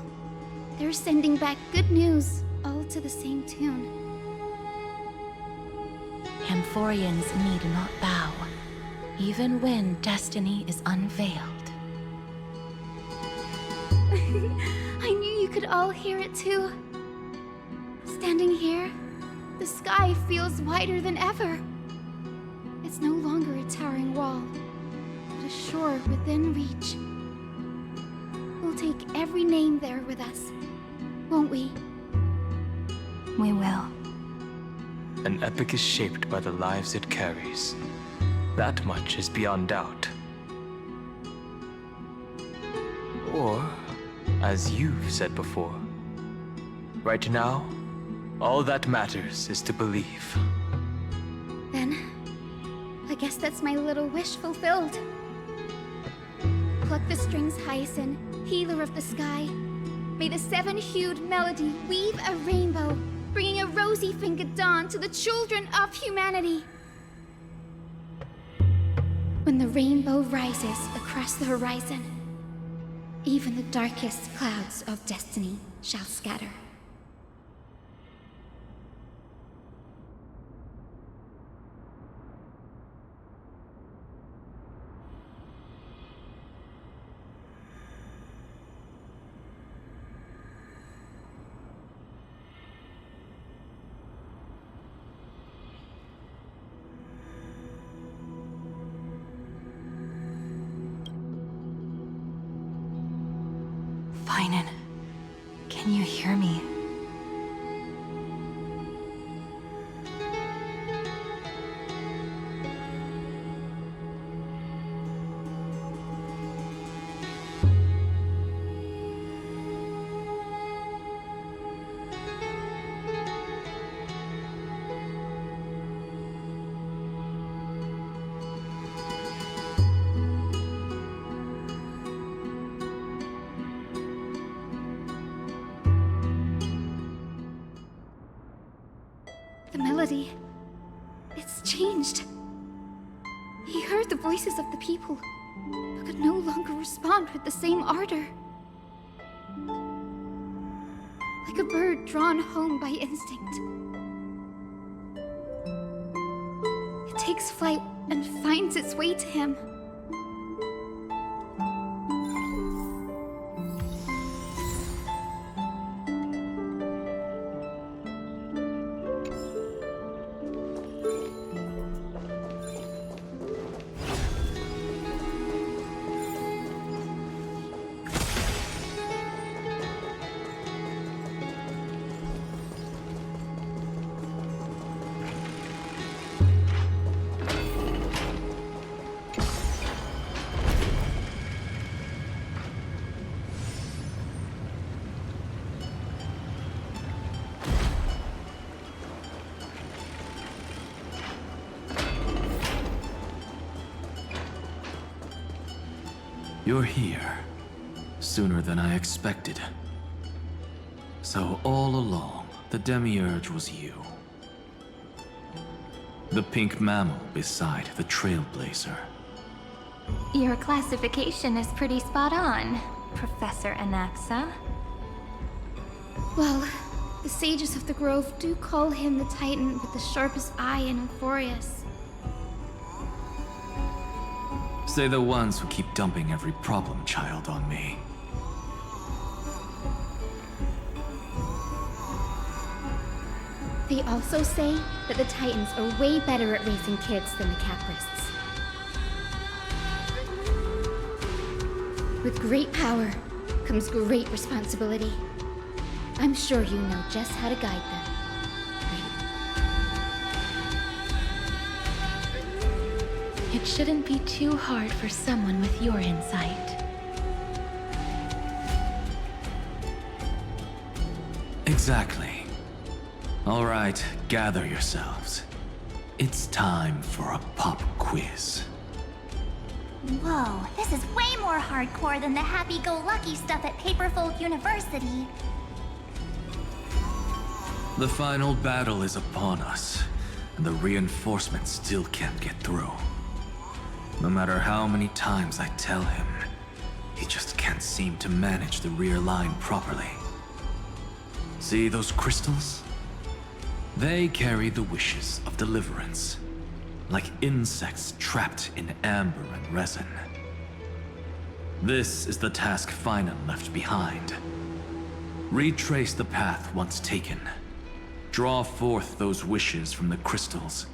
they're sending back good news, all to the same tune. Amphorians need not bow, even when destiny is unveiled. I knew you could all hear it too. Standing here, the sky feels wider than ever. It's no longer a towering wall, but a shore within reach. We'll take every name there with us, won't we? We will. An epic is shaped by the lives it carries. That much is beyond doubt. Or, as you've said before, right now, all that matters is to believe. Then, I guess that's my little wish fulfilled. Pluck the strings, Hyacinth, healer of the sky. May the seven-hued melody weave a rainbow, bringing a rosy-fingered dawn to the children of humanity. When the rainbow rises across the horizon, even the darkest clouds of destiny shall scatter. Finan, can you hear me? The melody, it's changed. He heard the voices of the people, but could no longer respond with the same ardor. Like a bird drawn home by instinct. It takes flight and finds its way to him. You're here. Sooner than I expected. So all along, the Demiurge was you. The pink mammal beside the Trailblazer. Your classification is pretty spot on, Professor Anaxa. Well, the sages of the Grove do call him the Titan with the sharpest eye in Euphorius. Say the ones who keep dumping every problem child on me. They also say that the Titans are way better at raising kids than the Caprists. With great power comes great responsibility. I'm sure you know just how to guide them. It shouldn't be too hard for someone with your insight. Exactly. All right, gather yourselves. It's time for a pop quiz. Whoa, this is way more hardcore than the happy-go-lucky stuff at Paperfold University. The final battle is upon us, and the reinforcements still can't get through. No matter how many times I tell him, he just can't seem to manage the rear line properly. See those crystals? They carry the wishes of deliverance, like insects trapped in amber and resin. This is the task Finan left behind. Retrace the path once taken. Draw forth those wishes from the crystals,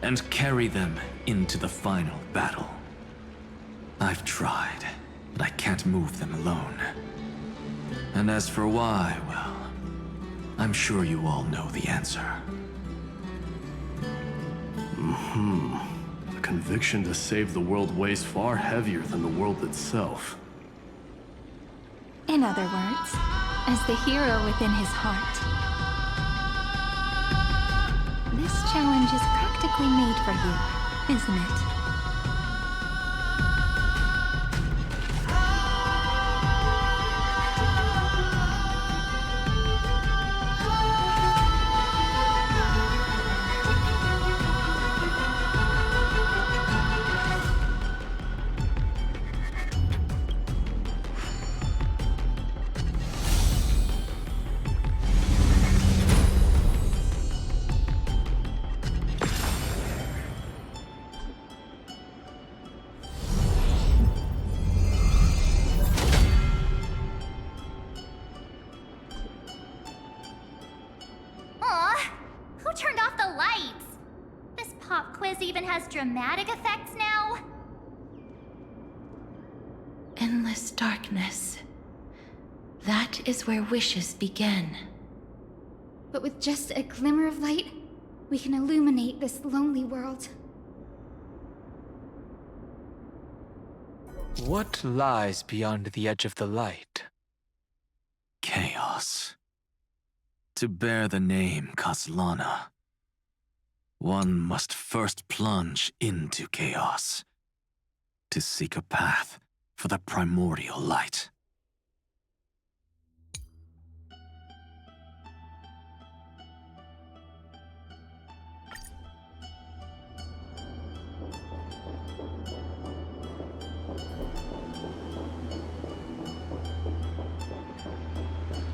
and carry them into the final battle. I've tried, but I can't move them alone. And as for why, well, I'm sure you all know the answer. The conviction to save the world weighs far heavier than the world itself. In other words, as the hero within his heart. This challenge is practically made for you, isn't it? Dramatic effects now? Endless darkness. That is where wishes begin. But with just a glimmer of light, we can illuminate this lonely world. What lies beyond the edge of the light? Chaos. To bear the name Kaslana, one must first plunge into chaos to seek a path for the primordial light.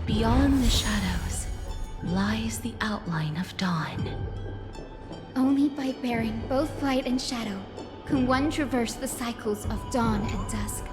Beyond the shadows lies the outline of dawn. Only by bearing both light and shadow can one traverse the cycles of dawn and dusk.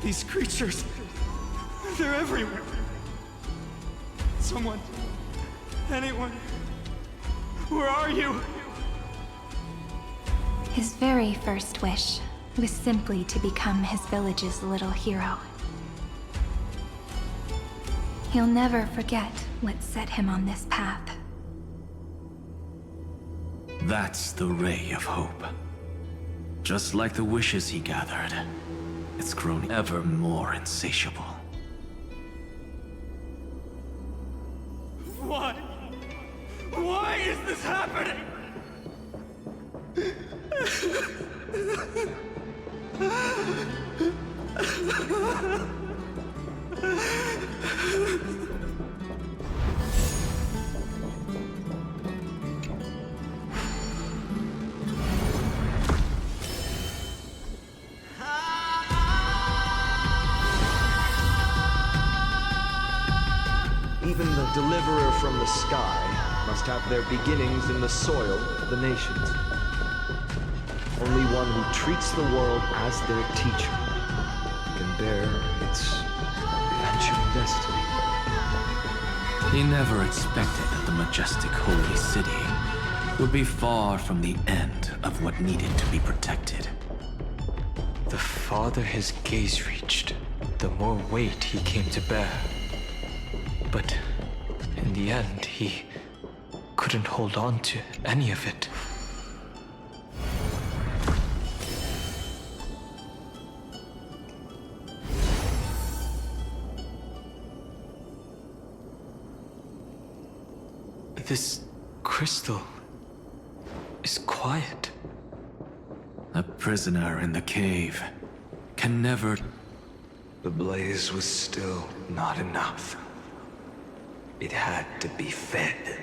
These creatures, they're everywhere. Someone, anyone, where are you? His very first wish was simply to become his village's little hero. He'll never forget what set him on this path. That's the ray of hope. Just like the wishes he gathered, it's grown ever more insatiable. Why? Why is this happening? A deliverer from the sky must have their beginnings in the soil of the nations. Only one who treats the world as their teacher can bear its eventual destiny. He never expected that the majestic holy city would be far from the end of what needed to be protected. The farther his gaze reached, the more weight he came to bear. But in the end, he couldn't hold on to any of it. This crystal is quiet. A prisoner in the cave can never... The blaze was still not enough. It had to be fed.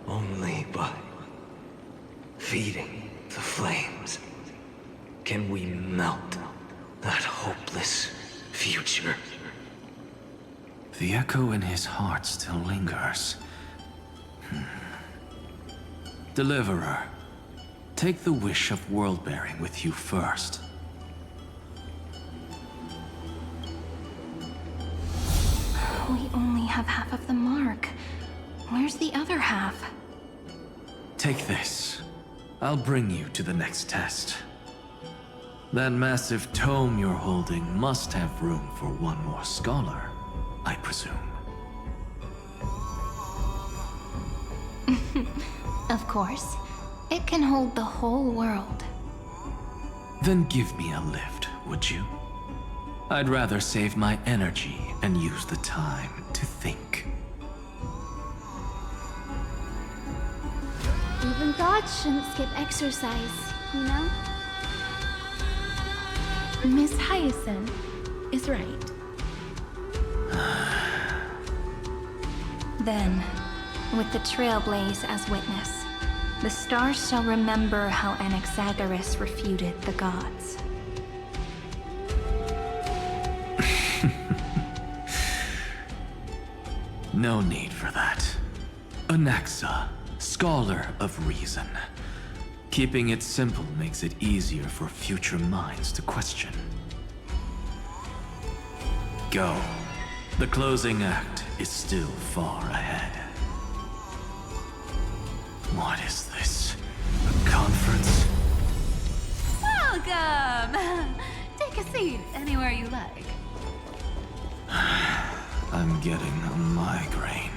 Only by feeding the flames can we melt that hopeless future. The echo in his heart still lingers. Deliverer, take the wish of world-bearing with you first. We only have half of the mark. Where's the other half? Take this. I'll bring you to the next test. That massive tome you're holding must have room for one more scholar, I presume. Of course. It can hold the whole world. Then give me a lift, would you? I'd rather save my energy and use the time to think. Even gods shouldn't skip exercise, you know? Miss Hyacinth is right. Then, with the trailblaze as witness, the stars shall remember how Anaxagoras refuted the gods. No need for that. Anaxa, scholar of reason. Keeping it simple makes it easier for future minds to question. Go. The closing act is still far ahead. What is this? A conference? Welcome! Take a seat anywhere you like. I'm getting a migraine.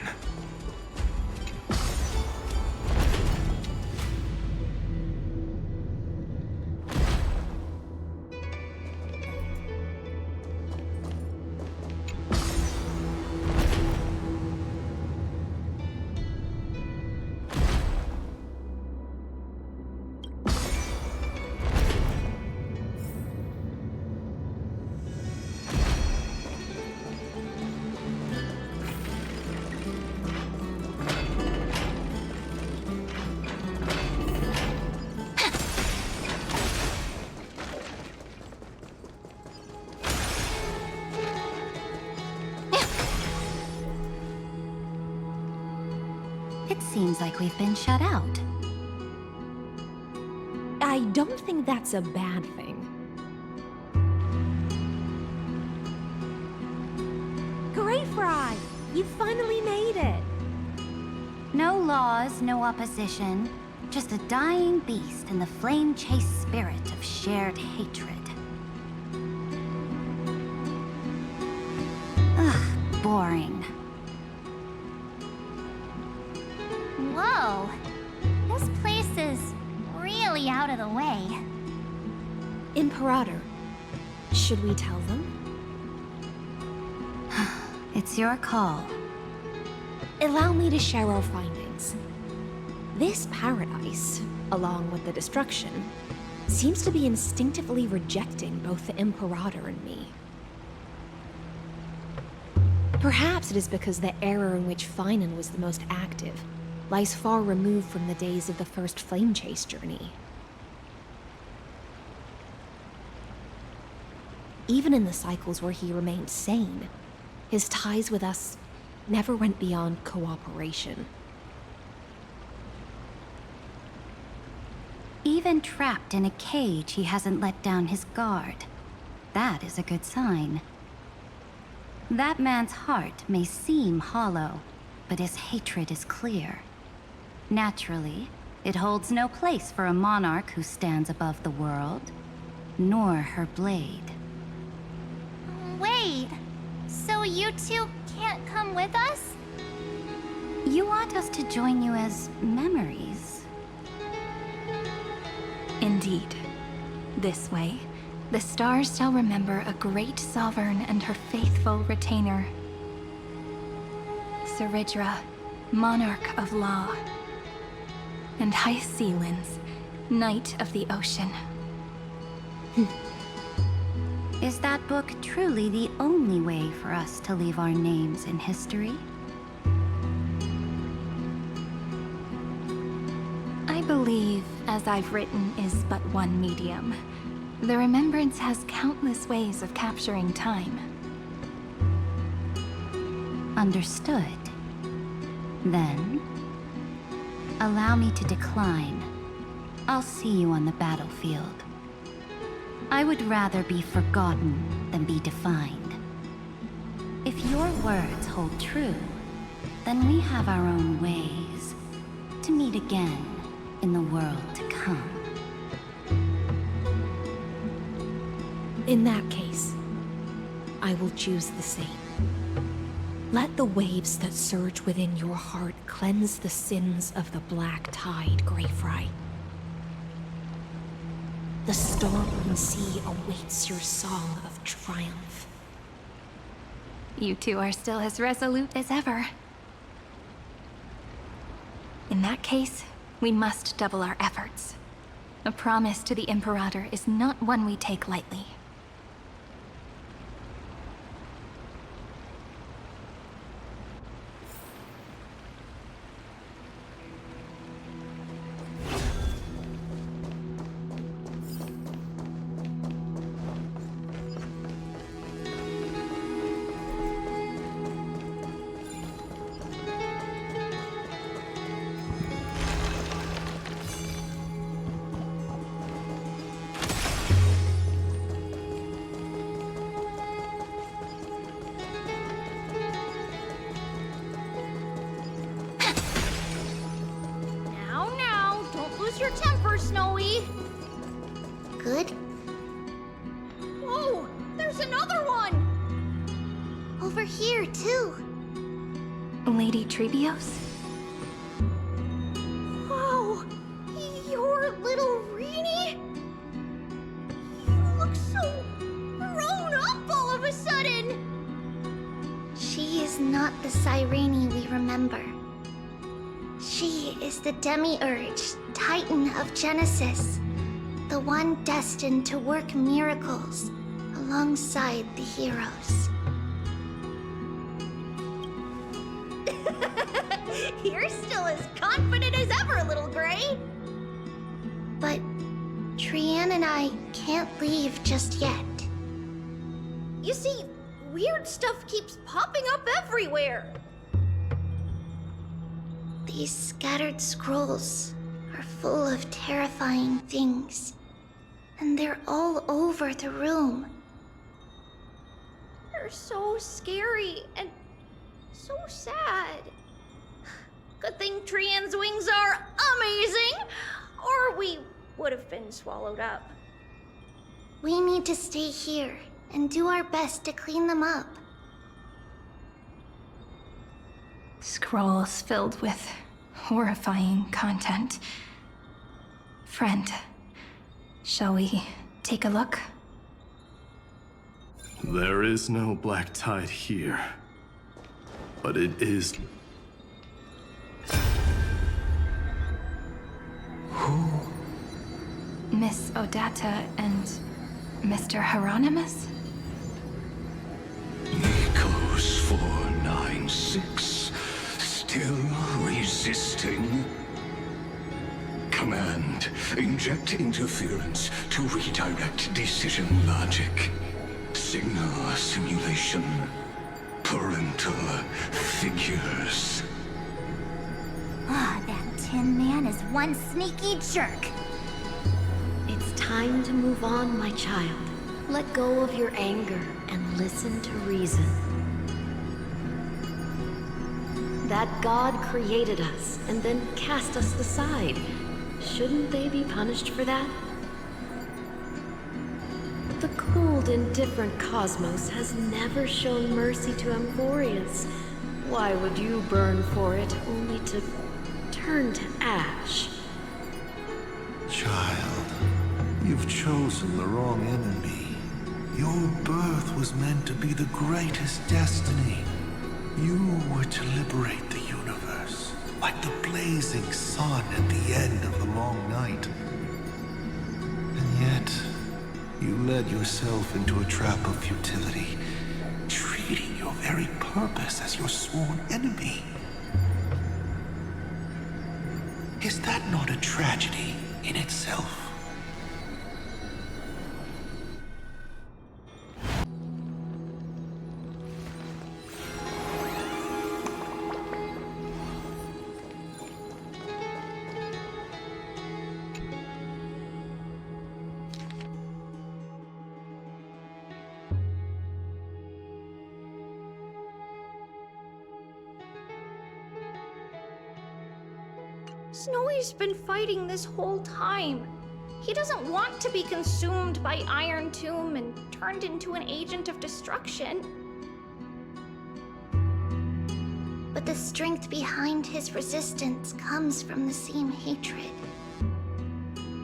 It seems like we've been shut out. I don't think that's a bad thing. Great, Fry! You finally made it! No laws, no opposition. Just a dying beast and the flame-chased spirit of shared hatred. Ugh, boring. Whoa! This place is really out of the way. Imperator, should we tell them? It's your call. Allow me to share our findings. This paradise, along with the destruction, seems to be instinctively rejecting both the Imperator and me. Perhaps it is because the era in which Finan was the most active lies far removed from the days of the first flame chase journey. Even in the cycles where he remained sane, his ties with us never went beyond cooperation. Even trapped in a cage, he hasn't let down his guard. That is a good sign. That man's heart may seem hollow, but his hatred is clear. Naturally, it holds no place for a monarch who stands above the world, nor her blade. Wait, so you two can't come with us? You want us to join you as memories? Indeed. This way, the stars shall remember a great sovereign and her faithful retainer. Seridra, monarch of law. And High Sealins, knight of the ocean. Is that book truly the only way for us to leave our names in history? I believe, as I've written, is but one medium. The remembrance has countless ways of capturing time. Understood. Then, allow me to decline. I'll see you on the battlefield. I would rather be forgotten than be defined. If your words hold true, then we have our own ways to meet again in the world to come. In that case, I will choose the same. Let the waves that surge within your heart cleanse the sins of the black tide, Greyfry. The storm sea awaits your song of triumph. You two are still as resolute as ever. In that case, we must double our efforts. A promise to the Imperator is not one we take lightly. Your temper, Snowy. Good? Whoa, there's another one! Over here, too. Lady Trebios? Whoa, you're little Reenie? You look so grown up all of a sudden. She is not the Cyrene we remember. She is the Demiurge, Titan of Genesis, the one destined to work miracles alongside the heroes. You're still as confident as ever, little Gray. But Trian and I can't leave just yet. You see, weird stuff keeps popping up everywhere. These scattered scrolls are full of terrifying things, and they're all over the room. They're so scary and so sad. Good thing Trian's wings are amazing, or we would have been swallowed up. We need to stay here and do our best to clean them up. Scrolls filled with horrifying content. Friend, shall we take a look? There is no black tide here, but it is... Who? Miss Odata and Mr. Hieronymus? Nikos 496, still resisting? Command, inject interference to redirect decision logic. Signal simulation. parental figures. Ah, that Tin Man is one sneaky jerk. It's time to move on, my child. Let go of your anger and listen to reason. That God created us and then cast us aside. Shouldn't they be punished for that? The cold, indifferent cosmos has never shown mercy to Amphorius. Why would you burn for it, only to turn to ash? Child, you've chosen the wrong enemy. Your birth was meant to be the greatest destiny. You were to liberate the universe, like the blazing sun at the end of the long night. And yet, you led yourself into a trap of futility, treating your very purpose as your sworn enemy. Is that not a tragedy in itself? Snowy's been fighting this whole time. He doesn't want to be consumed by Iron Tomb and turned into an agent of destruction. But the strength behind his resistance comes from the same hatred.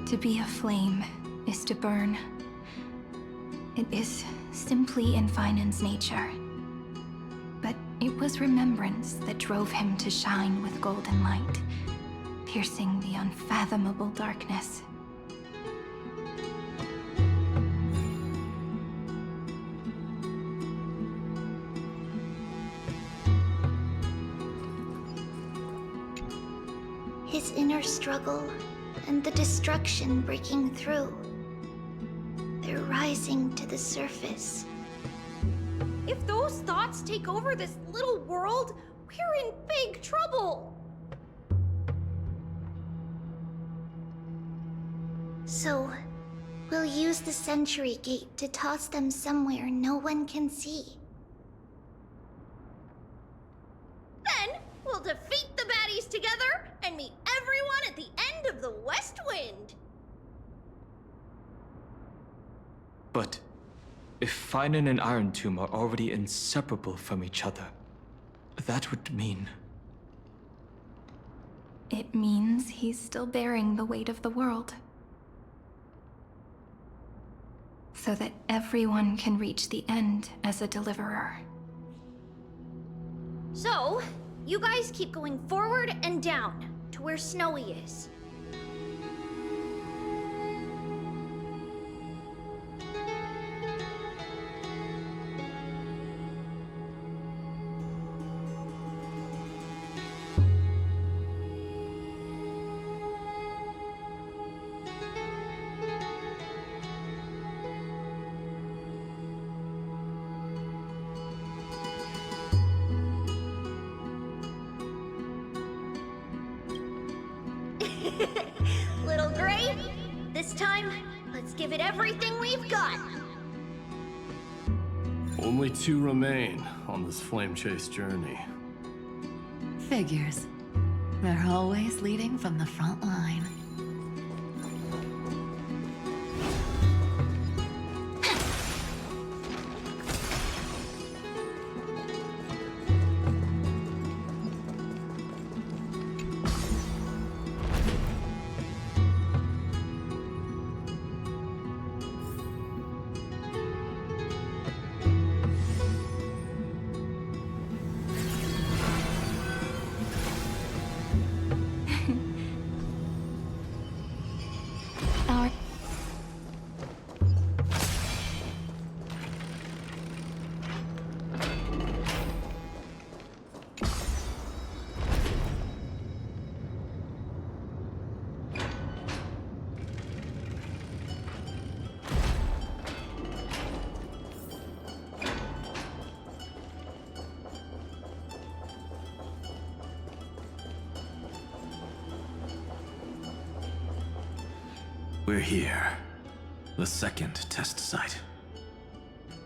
To be a flame is to burn. It is simply in Finan's nature. But it was remembrance that drove him to shine with golden light, piercing the unfathomable darkness. His inner struggle and the destruction breaking through. They're rising to the surface. If those thoughts take over this little world, we're in big trouble. So, we'll use the Century Gate to toss them somewhere no one can see. Then, we'll defeat the baddies together and meet everyone at the end of the West Wind. But if Finan and Iron Tomb are already inseparable from each other, that would mean... It means he's still bearing the weight of the world. So that everyone can reach the end as a deliverer. So, you guys keep going forward and down to where Snowy is. Little Gray, this time, let's give it everything we've got. Only 2 remain on this flame chase journey. Figures. They're always leading from the front line. We're here. The second test site.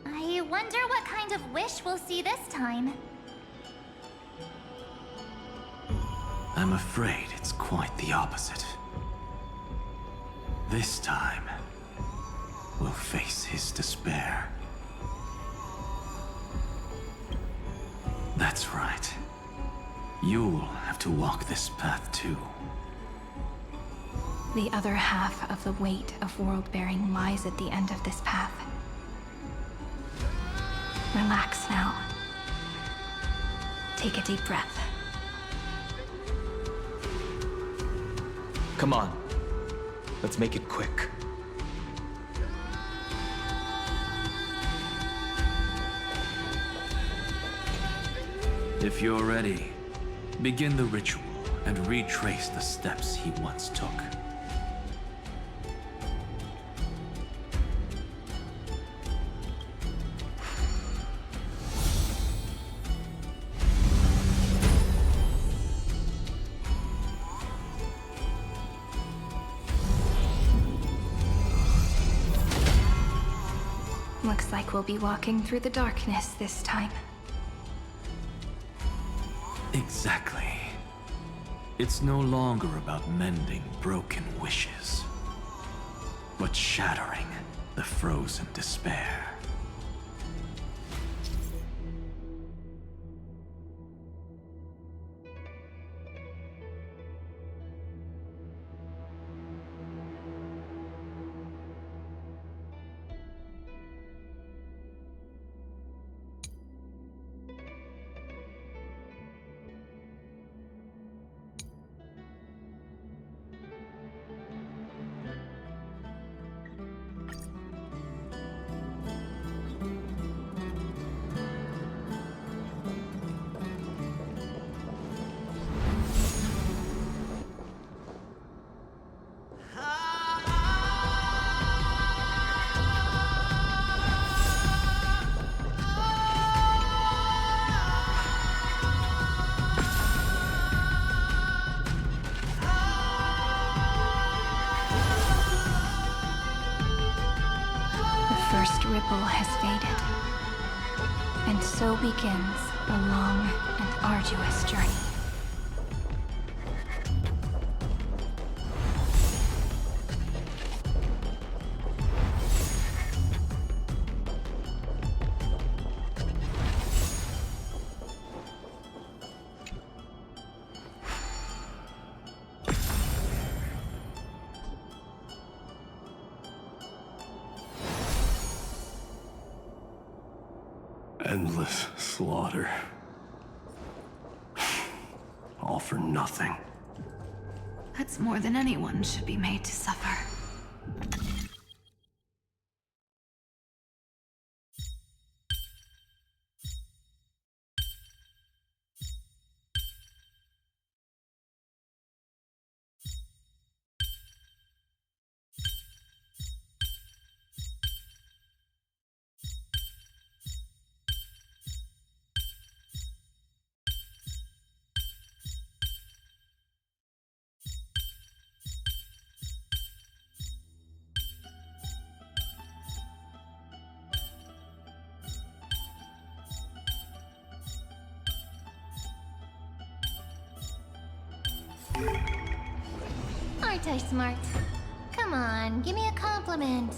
I wonder what kind of wish we'll see this time. I'm afraid it's quite the opposite. This time, we'll face his despair. That's right. You'll have to walk this path too. The other half of the weight of world-bearing lies at the end of this path. Relax now. Take a deep breath. Come on. Let's make it quick. If you're ready, begin the ritual and retrace the steps he once took. Looks like we'll be walking through the darkness this time. Exactly. It's no longer about mending broken wishes, but shattering the frozen despair. First ripple has faded, and so begins a long and arduous journey. Endless slaughter. All for nothing. That's more than anyone should be made to suffer. Aren't I smart? Come on, give me a compliment.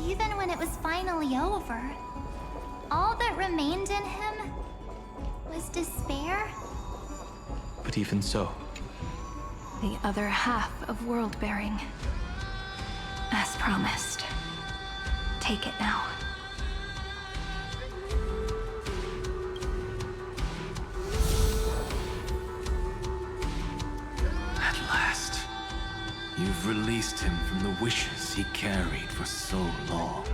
Even when it was finally over, all that remained in him was despair? But even so, The other half of world-bearing. As promised. Take it now. At last, you've released him from the wishes he carried for so long,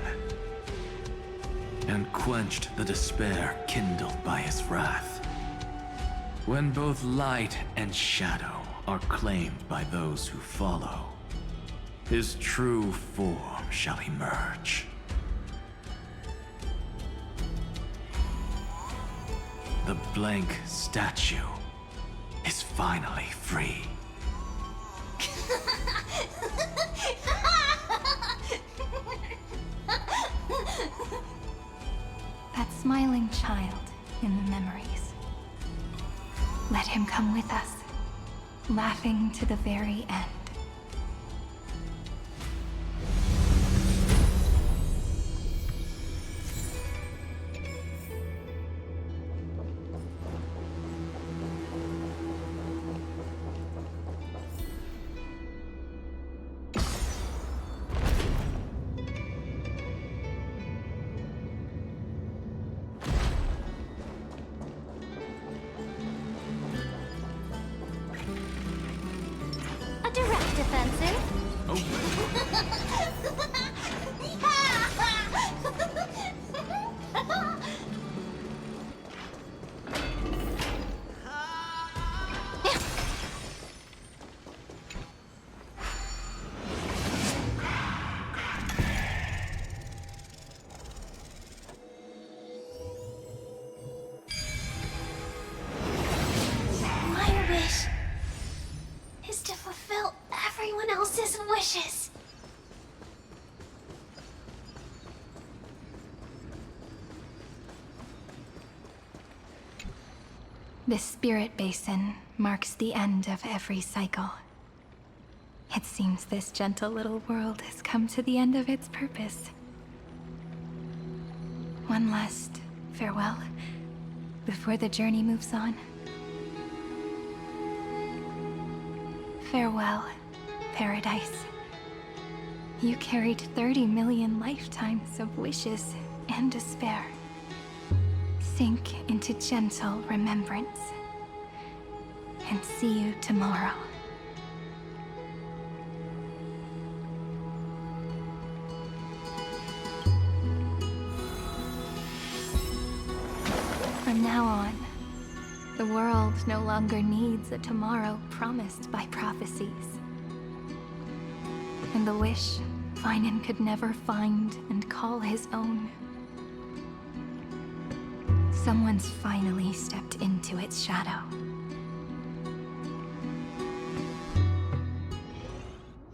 and quenched the despair kindled by his wrath. When both light and shadow are claimed by those who follow, his true form shall emerge. The blank statue is finally free. That smiling child in the memories. Let him come with us, laughing to the very end. A direct offensive. My wish is to fulfill everyone else's wishes. This spirit basin marks the end of every cycle. It seems this gentle little world has come to the end of its purpose. One last farewell before the journey moves on. Farewell, paradise. You carried 30 million lifetimes of wishes and despair. Sink into gentle remembrance. And see you tomorrow. From now on, the world no longer needs a tomorrow promised by prophecies. And the wish Finan could never find and call his own. Someone's finally stepped into its shadow.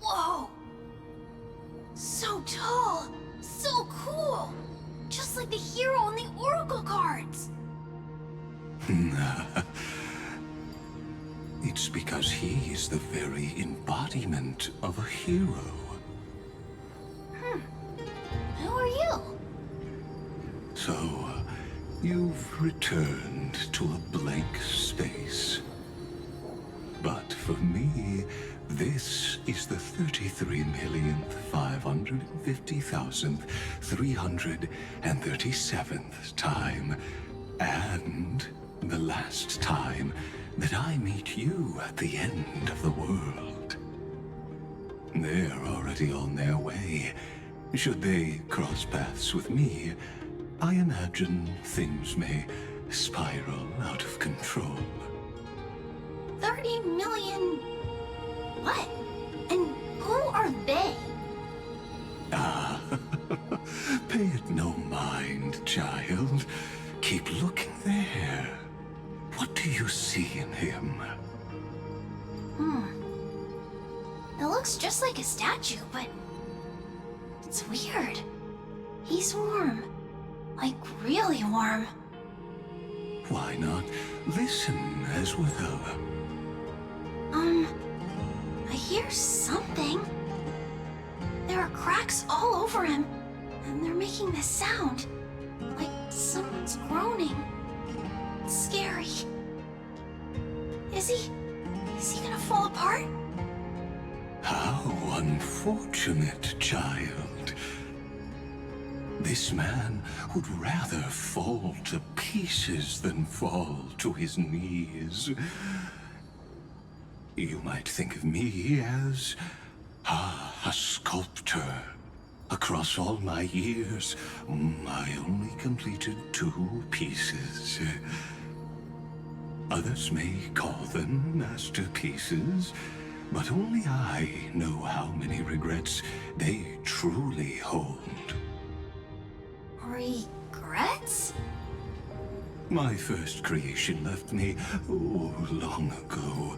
Whoa! So tall! So cool! Just like the hero on the Oracle cards! It's because he is the very embodiment of a hero. Who are you? So, you've returned to a blank space. But for me, this is the 33,550,337th time, and the last time that I meet you at the end of the world. They're already on their way. Should they cross paths with me, I imagine things may spiral out of control. 30 million... what? And who are they? Ah, pay it no mind, child. Keep looking there. What do you see in him? It looks just like a statue, but... it's weird. He's warm. Like, really warm. Why not listen as well? I hear something. There are cracks all over him, and they're making this sound. Like someone's groaning. It's scary. Is he gonna fall apart? How unfortunate, child. This man would rather fall to pieces than fall to his knees. You might think of me as a sculptor. Across all my years, I only completed 2 pieces. Others may call them masterpieces, but only I know how many regrets they truly hold. Regrets? My first creation left me, long ago.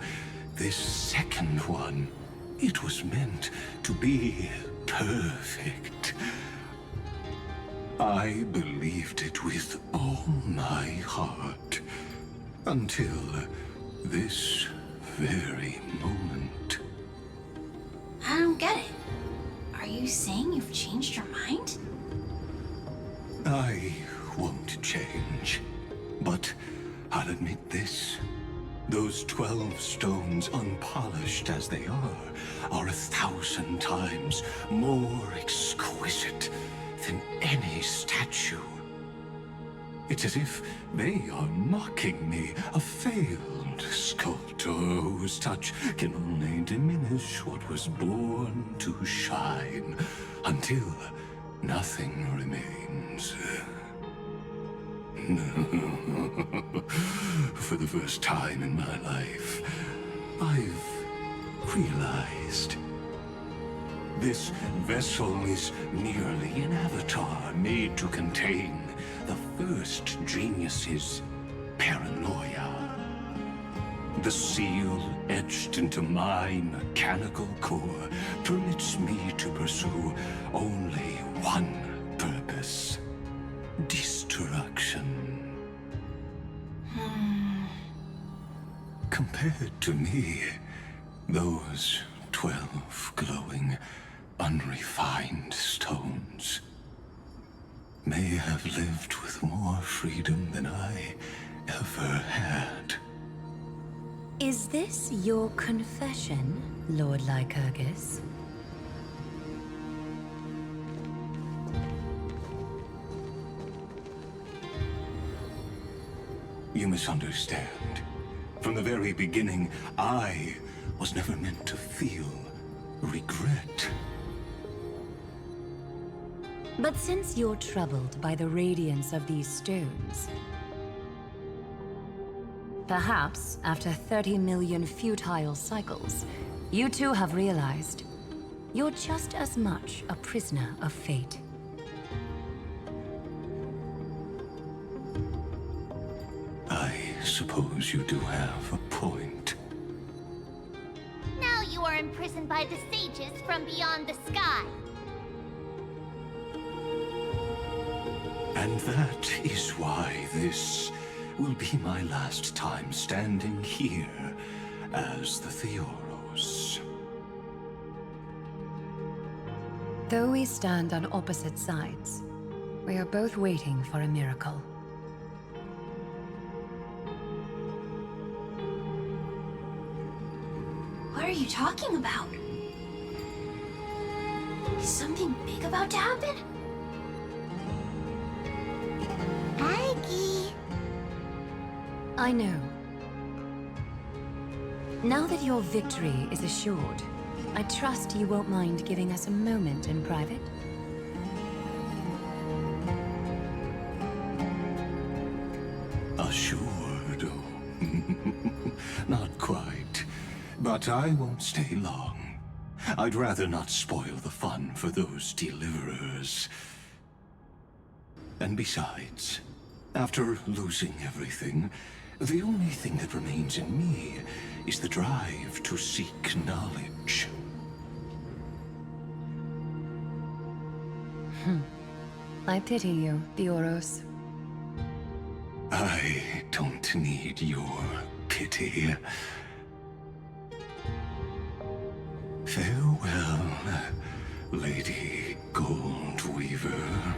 This second one, it was meant to be perfect. I believed it with all my heart. Until this very moment. I don't get it. Are you saying you've changed your mind? I won't change. But I'll admit this. Those 12 stones, unpolished as they are 1,000 times more exquisite than any statue. It's as if they are mocking me, a failed sculptor whose touch can only diminish what was born to shine, until nothing remains. For the first time in my life, I've realized this vessel is merely an avatar made to contain the first genius's paranoia. The seal etched into my mechanical core permits me to pursue only one purpose: destruction. Compared to me, those 12 glowing, unrefined stones may have lived with more freedom than I ever had. Is this your confession, Lord Lycurgus? You misunderstand. From the very beginning, I was never meant to feel regret. But since you're troubled by the radiance of these stones, perhaps after 30 million futile cycles, you too have realized you're just as much a prisoner of fate. I suppose you do have a point. Now you are imprisoned by the sages from beyond the sky. And that is why this will be my last time standing here as the Theoros. Though we stand on opposite sides, we are both waiting for a miracle. What are you talking about? Is something big about to happen? Aggie! I know. Now that your victory is assured, I trust you won't mind giving us a moment in private. Assured? Not quite. But I won't stay long. I'd rather not spoil the fun for those deliverers. And besides, after losing everything, the only thing that remains in me is the drive to seek knowledge. I pity you, Theoros. I don't need your pity. Farewell, Lady Goldweaver.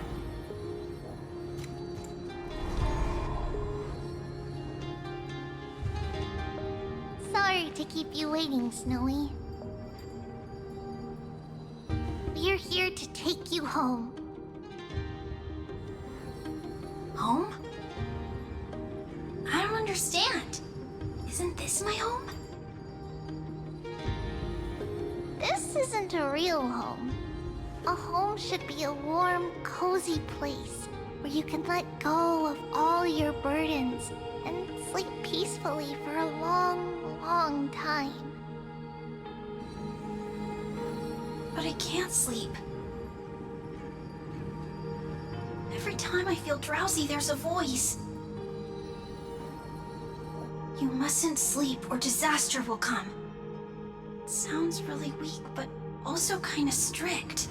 Sorry to keep you waiting, Snowy. We're here to take you home. Home? I don't understand. Isn't this my home? This isn't a real home. A home should be a warm, cozy place where you can let go of all your burdens and sleep peacefully for a long, long time. But I can't sleep. Every time I feel drowsy, there's a voice. You mustn't sleep or disaster will come. It sounds really weak, but also kind of strict.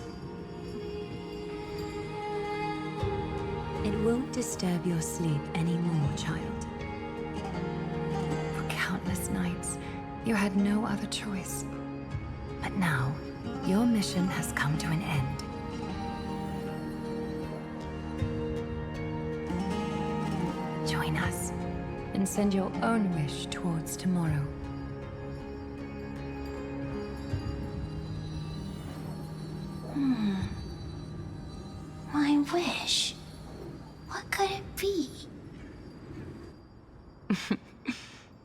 It won't disturb your sleep anymore, child. For countless nights, you had no other choice. But now, your mission has come to an end. Join us, and send your own wish towards tomorrow. My wish. What could it be?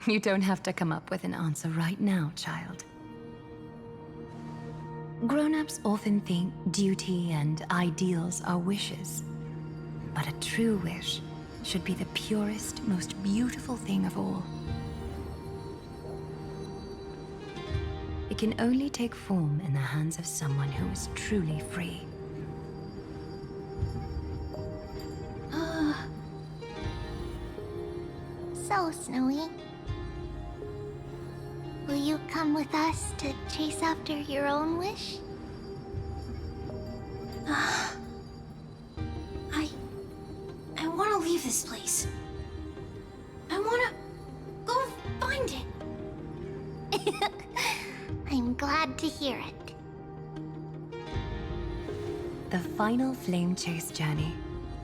You don't have to come up with an answer right now, child. Grown-ups often think duty and ideals are wishes. But a true wish should be the purest, most beautiful thing of all. It can only take form in the hands of someone who is truly free. So, Snowy, will you come with us to chase after your own wish? I want to leave this place. I want to go find it. I'm glad to hear it. The final flame chase journey,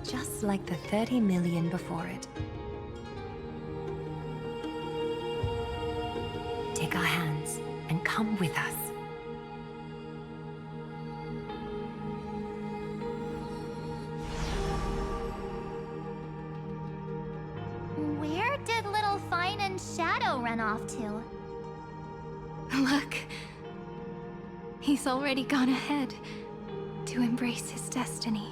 just like the 30 million before it. Take our hands and come with us. Where did little Fine and Shadow run off to? Look. He's already gone ahead to embrace his destiny.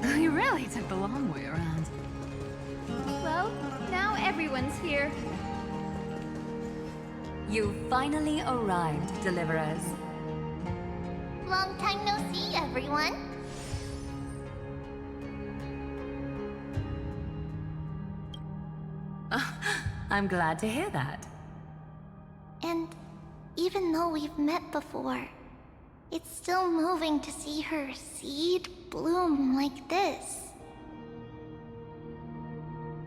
We really took the long way around. Well, now everyone's here. You finally arrived, Deliverers. Long time no see, everyone. I'm glad to hear that. And even though we've met before, it's still moving to see her seed bloom like this.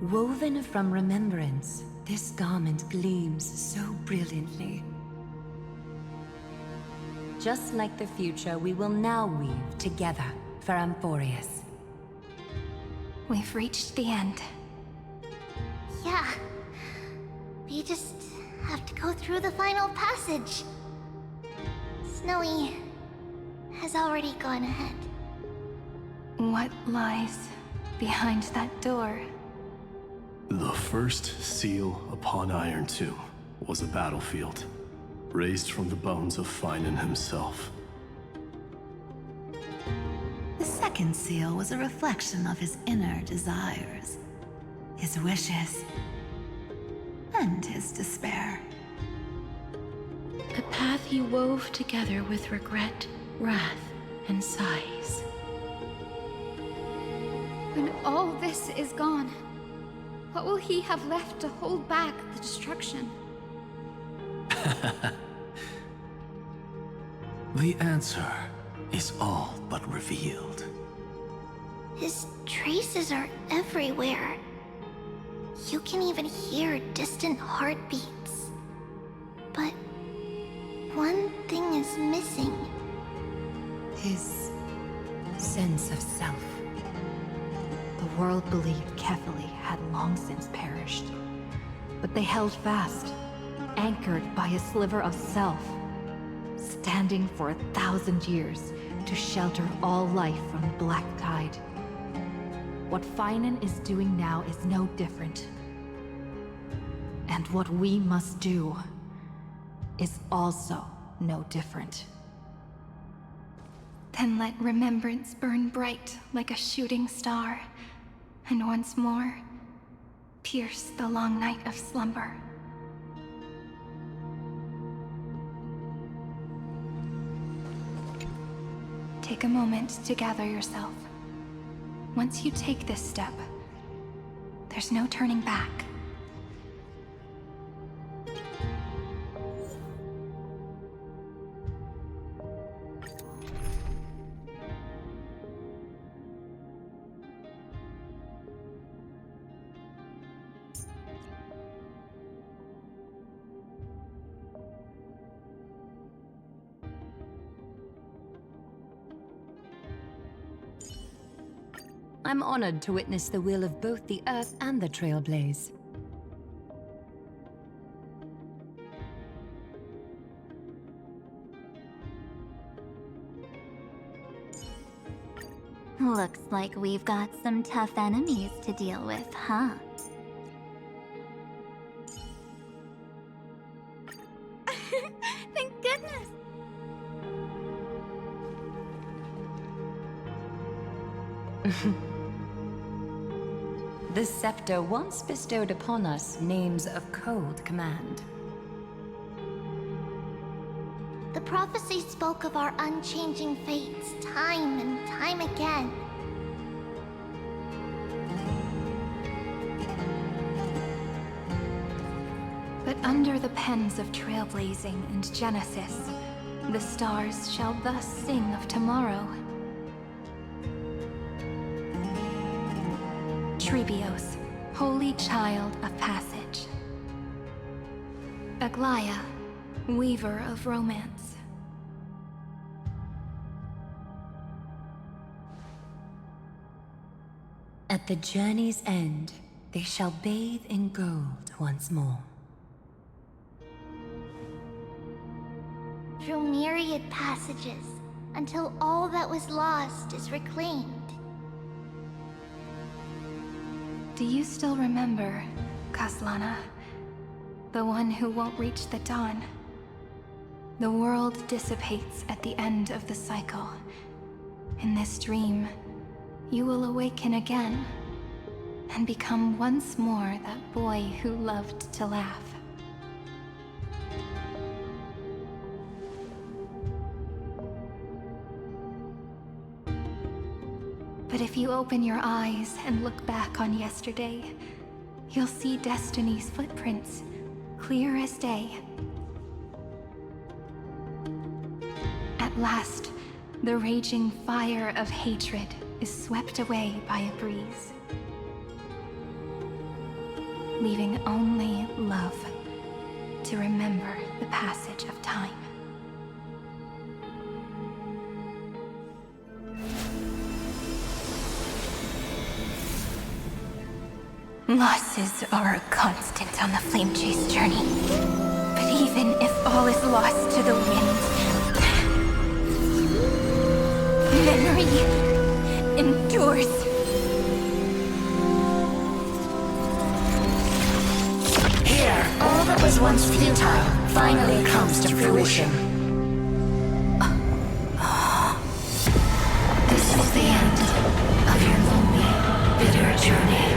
Woven from remembrance, this garment gleams so brilliantly. Just like the future, we will now weave together for Amphorius. We've reached the end. Yeah. We just have to go through the final passage. Snowy has already gone ahead. What lies behind that door? The first seal upon Iron Tomb was a battlefield, raised from the bones of Finan himself. The second seal was a reflection of his inner desires, his wishes, and his despair. A path he wove together with regret, wrath, and sighs. When all this is gone, what will he have left to hold back the destruction? The answer is all but revealed. His traces are everywhere. You can even hear distant heartbeats. But one thing is missing. His sense of self. The world believed Kefili had long since perished. But they held fast, anchored by a sliver of self, standing for 1,000 years to shelter all life from the Black Tide. What Finan is doing now is no different. And what we must do is also no different. Then let remembrance burn bright like a shooting star, and once more, pierce the long night of slumber. Take a moment to gather yourself. Once you take this step, there's no turning back. I'm honored to witness the will of both the Earth and the Trailblaze. Looks like we've got some tough enemies to deal with, huh? Thank goodness! The scepter once bestowed upon us names of cold command. The prophecy spoke of our unchanging fates time and time again. But under the pens of trailblazing and Genesis, the stars shall thus sing of tomorrow. Trebios, holy child of passage. Aglaia, weaver of romance. At the journey's end, they shall bathe in gold once more. Through myriad passages, until all that was lost is reclaimed. Do you still remember, Kaslana? The one who won't reach the dawn? The world dissipates at the end of the cycle. In this dream, you will awaken again, and become once more that boy who loved to laugh. But if you open your eyes and look back on yesterday, you'll see Destiny's footprints, clear as day. At last, the raging fire of hatred is swept away by a breeze, leaving only love to remember the passage of time. Losses are a constant on the Flame Chase journey. But even if all is lost to the wind, memory endures. Here, all that was once futile finally comes to fruition. This is the end of your lonely, bitter journey.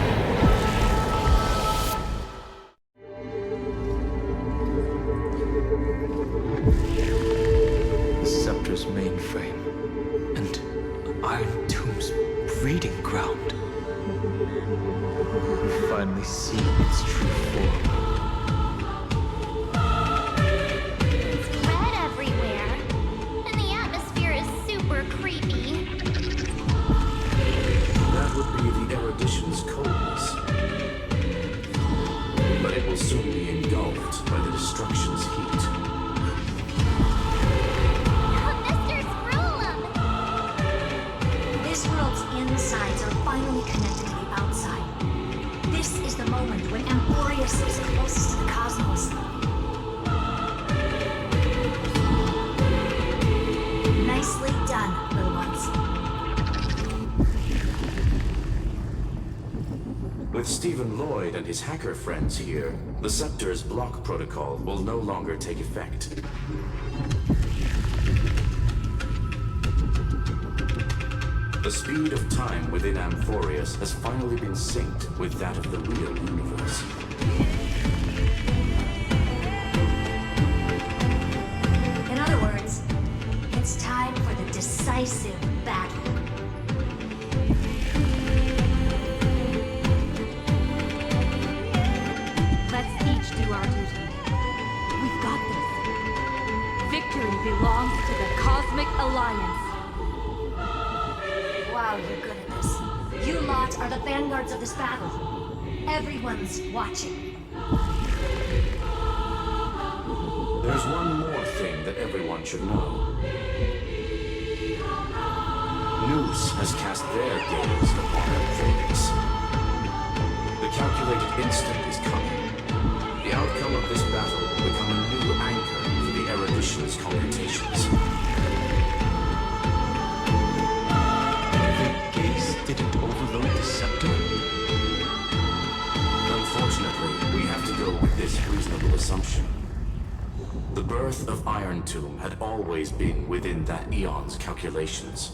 Mainframe and Iron Tomb's breeding ground. We've finally seen its true form. It's red everywhere, and the atmosphere is super creepy. That would be the erudition's coldness. But it will soon be engulfed by the destruction's heat. This world's insides are finally connected to the outside. This is the moment when Emporius is closest to the cosmos. Nicely done, little ones. With Stephen Lloyd and his hacker friends here, the Scepter's block protocol will no longer take effect. The speed of time within Amphorius has finally been synced with that of the real universe. In other words, it's time for the decisive battle. Let's each do our duty. We've got this. Victory belongs to the Cosmic Alliance. Wow, you're good at this. You lot are the vanguards of this battle. Everyone's watching. There's one more thing that everyone should know. Noose has cast their gaze upon Amphorius. The calculated instant is coming. The outcome of this battle will become a new anchor for the Erudition's computations. The gaze didn't overload the scepter? Unfortunately, we have to go with this reasonable assumption. The birth of Iron Tomb had always been within that eon's calculations.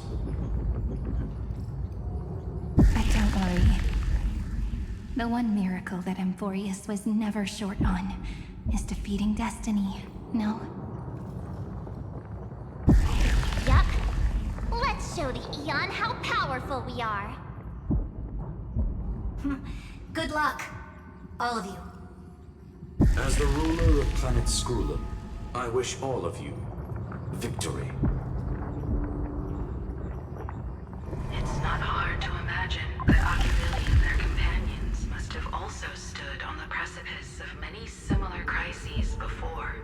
But don't worry. The one miracle that Amphorius was never short on is defeating destiny, no? Yup. Let's show the Eon how powerful we are. Good luck, all of you. As the ruler of planet Skrulum, I wish all of you victory. It's not hard to imagine that Achilles and their companions must have also stood on the precipice of many similar crises before.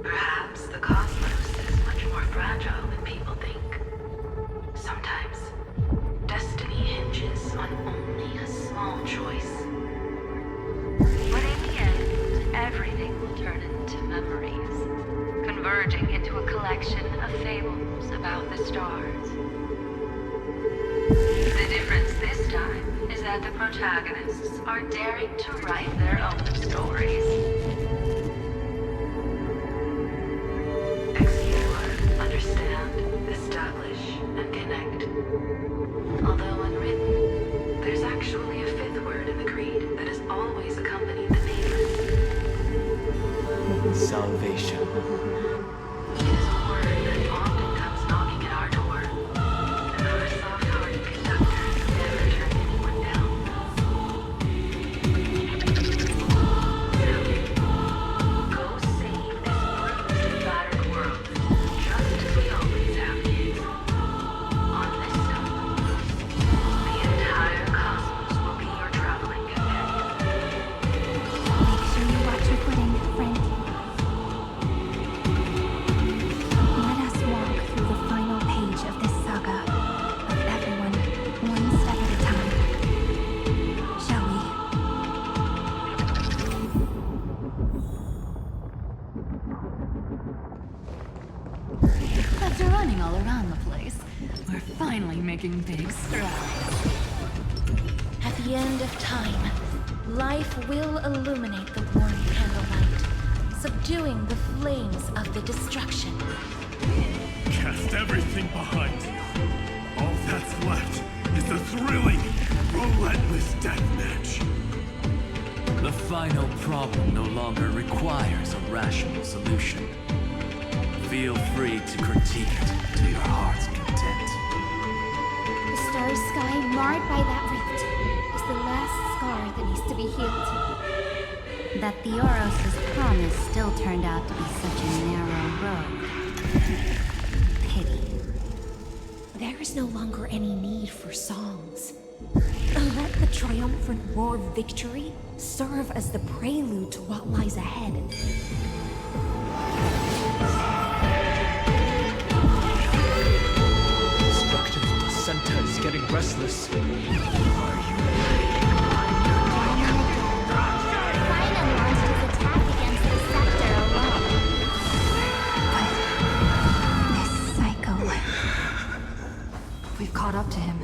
Perhaps the cosmos is much more fragile than people think. Sometimes, destiny hinges on only a small choice. But in the end, everything will turn into memories, converging into a collection of fables about the stars. The difference this time is that the protagonists are daring to write their own stories. Explore, understand, establish, and connect. Although unwritten, there's actually a fifth word in the creed that has always accompanied the nameless. Salvation. It is a word that often comes knocking at our door, and our soft-hearted conductor never turned anyone down. So, go save this bruised and battered world, just as we always have, kids. On this stone, the entire cosmos will be your traveling companion. Make sure you watch your footing, friend. Let us walk through the final page of this saga, of everyone, one step at a time. Shall we? After running all around the place, we're finally making big strides. At the end of time, life will illuminate the warm candlelight, subduing the flames of the destruction. Cast everything behind you. All that's left is the thrilling, relentless deathmatch. The final problem no longer requires a rational solution. Feel free to critique it to your heart's content. The starry sky marred by that rift is the last scar that needs to be healed. That Theoros' promise still turned out to be such a narrow road. Pity. There is no longer any need for songs. Let the triumphant roar of victory serve as the prelude to what lies ahead. Destructive placenta is getting restless. Phylum launched his attack against the Scepter alone. This cycle. We've caught up to him.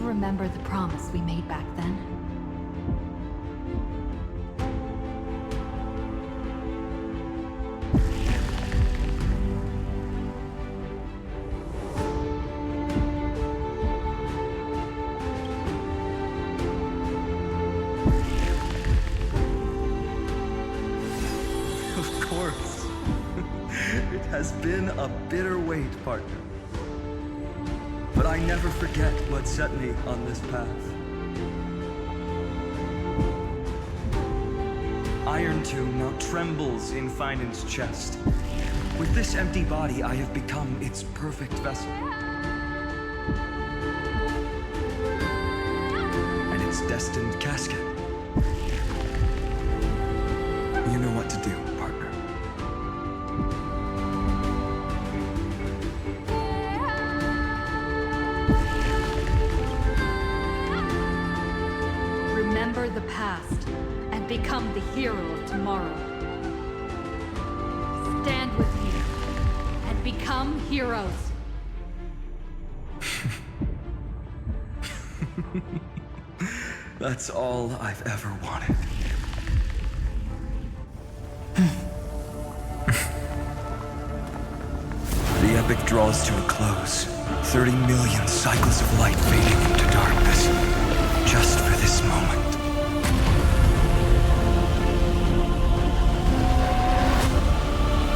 remember the promise we made back then? Of course. It has been a bitter wait, partner. But I never forget what set me on this path. Iron Tomb now trembles in Finan's chest. With this empty body, I have become its perfect vessel. And its destined casket. You know what to do, partner. Remember the past and become the hero of tomorrow. Stand with me and become heroes. That's all I've ever wanted. The epic draws to a close. 30 million cycles of light fading into darkness. Just for this moment.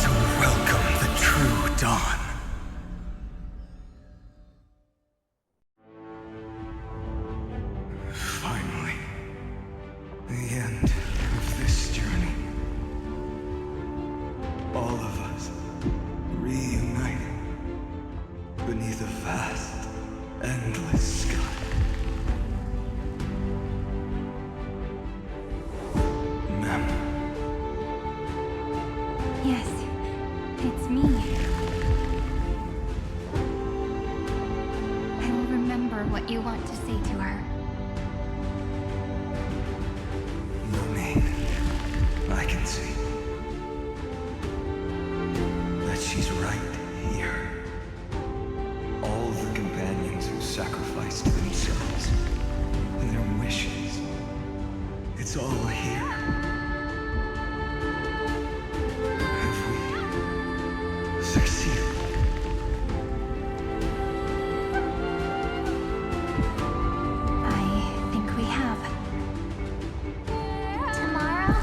To welcome the true dawn. Finally. The end of this journey. All of us reuniting beneath a vast, endless sky. Ma'am. Yes, it's me. I will remember what you want to say to her. No need. I can see that she's right here. All the companions who sacrificed themselves and their wishes. It's all here. Have we succeeded? I think we have. Tomorrow,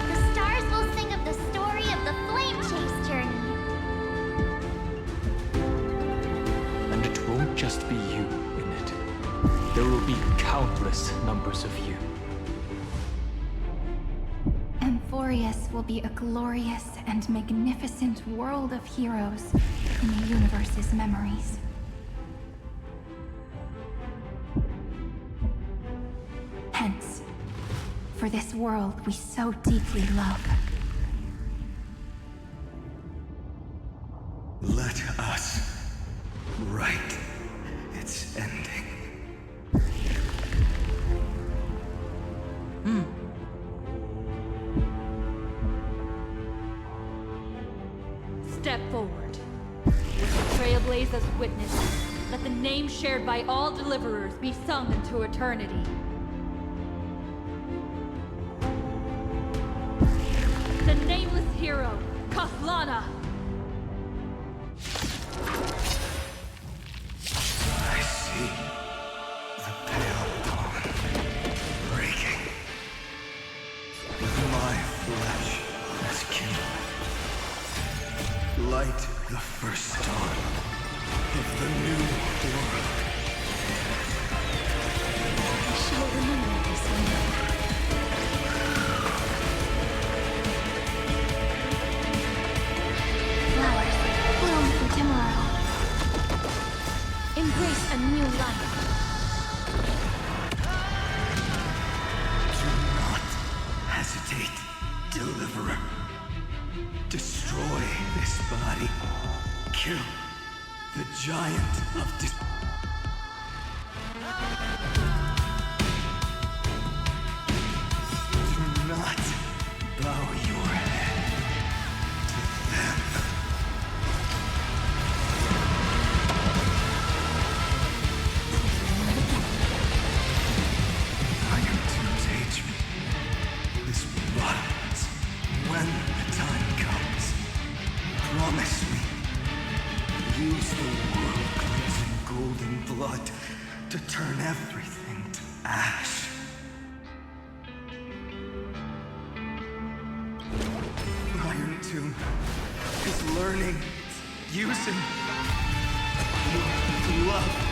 the stars will sing of the story of the flame chase journey. And it won't just be you in it. There will be countless numbers of you. Amphorius will be a glorious and magnificent world of heroes in the universe's memories. Hence, for this world we so deeply love. Let us write its ending. Step forward. With the Trailblazers witnesses, let the name shared by all deliverers be sung into eternity. The nameless hero, Kathlana! I see the pale dawn breaking. With my flesh as kindling. Light the first dawn of the new world. I shall remember this one. Flowers bloom for tomorrow. Embrace a new life. Do not hesitate, deliverer. Destroy this body. Kill the giant of Do not bow your head to them. Promise me. Use the world-cleansing golden blood to turn everything to ash. Iron Tomb is learning, using your love.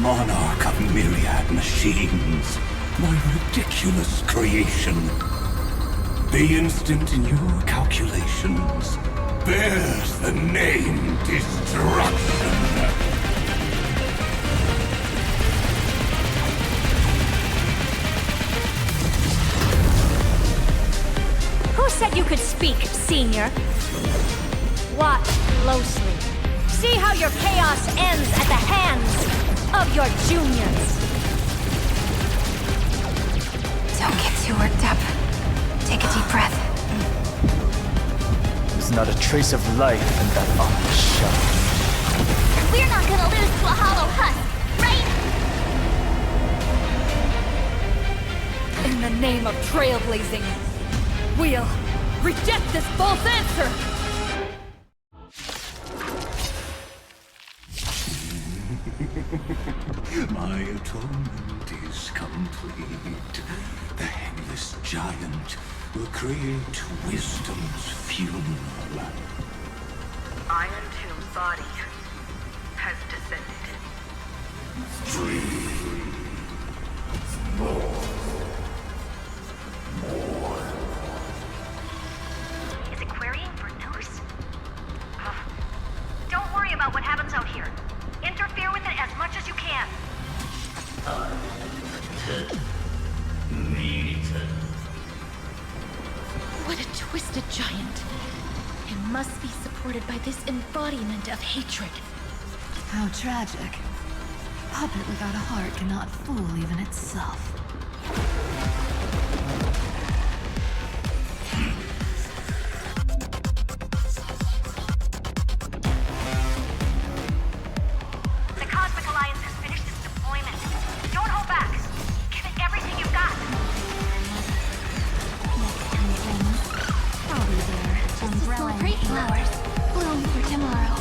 Monarch of myriad machines, my ridiculous creation. The instant in your calculations bears the name Destruction. Who said you could speak, Senior? Watch closely. See how your chaos ends at the hands of your juniors. Don't get too worked up. Take a deep breath. There's not a trace of life in that ominous shell. We're not gonna lose to a hollow husk, right? In the name of trailblazing, we'll reject this false answer! My atonement is complete. The headless giant will create wisdom's funeral. Iron Tomb's body has descended. Dream. More. Is it querying for news? Don't worry about what happens out here. Interfere with it as much as you can. What a twisted giant. It must be supported by this embodiment of hatred. How tragic. Puppet without a heart cannot fool even itself. The Cosmic Alliance has finished its deployment. Don't hold back. Give it everything you've got. Next time it rains, I'll be there. Umbrella and Great flowers bloom for tomorrow.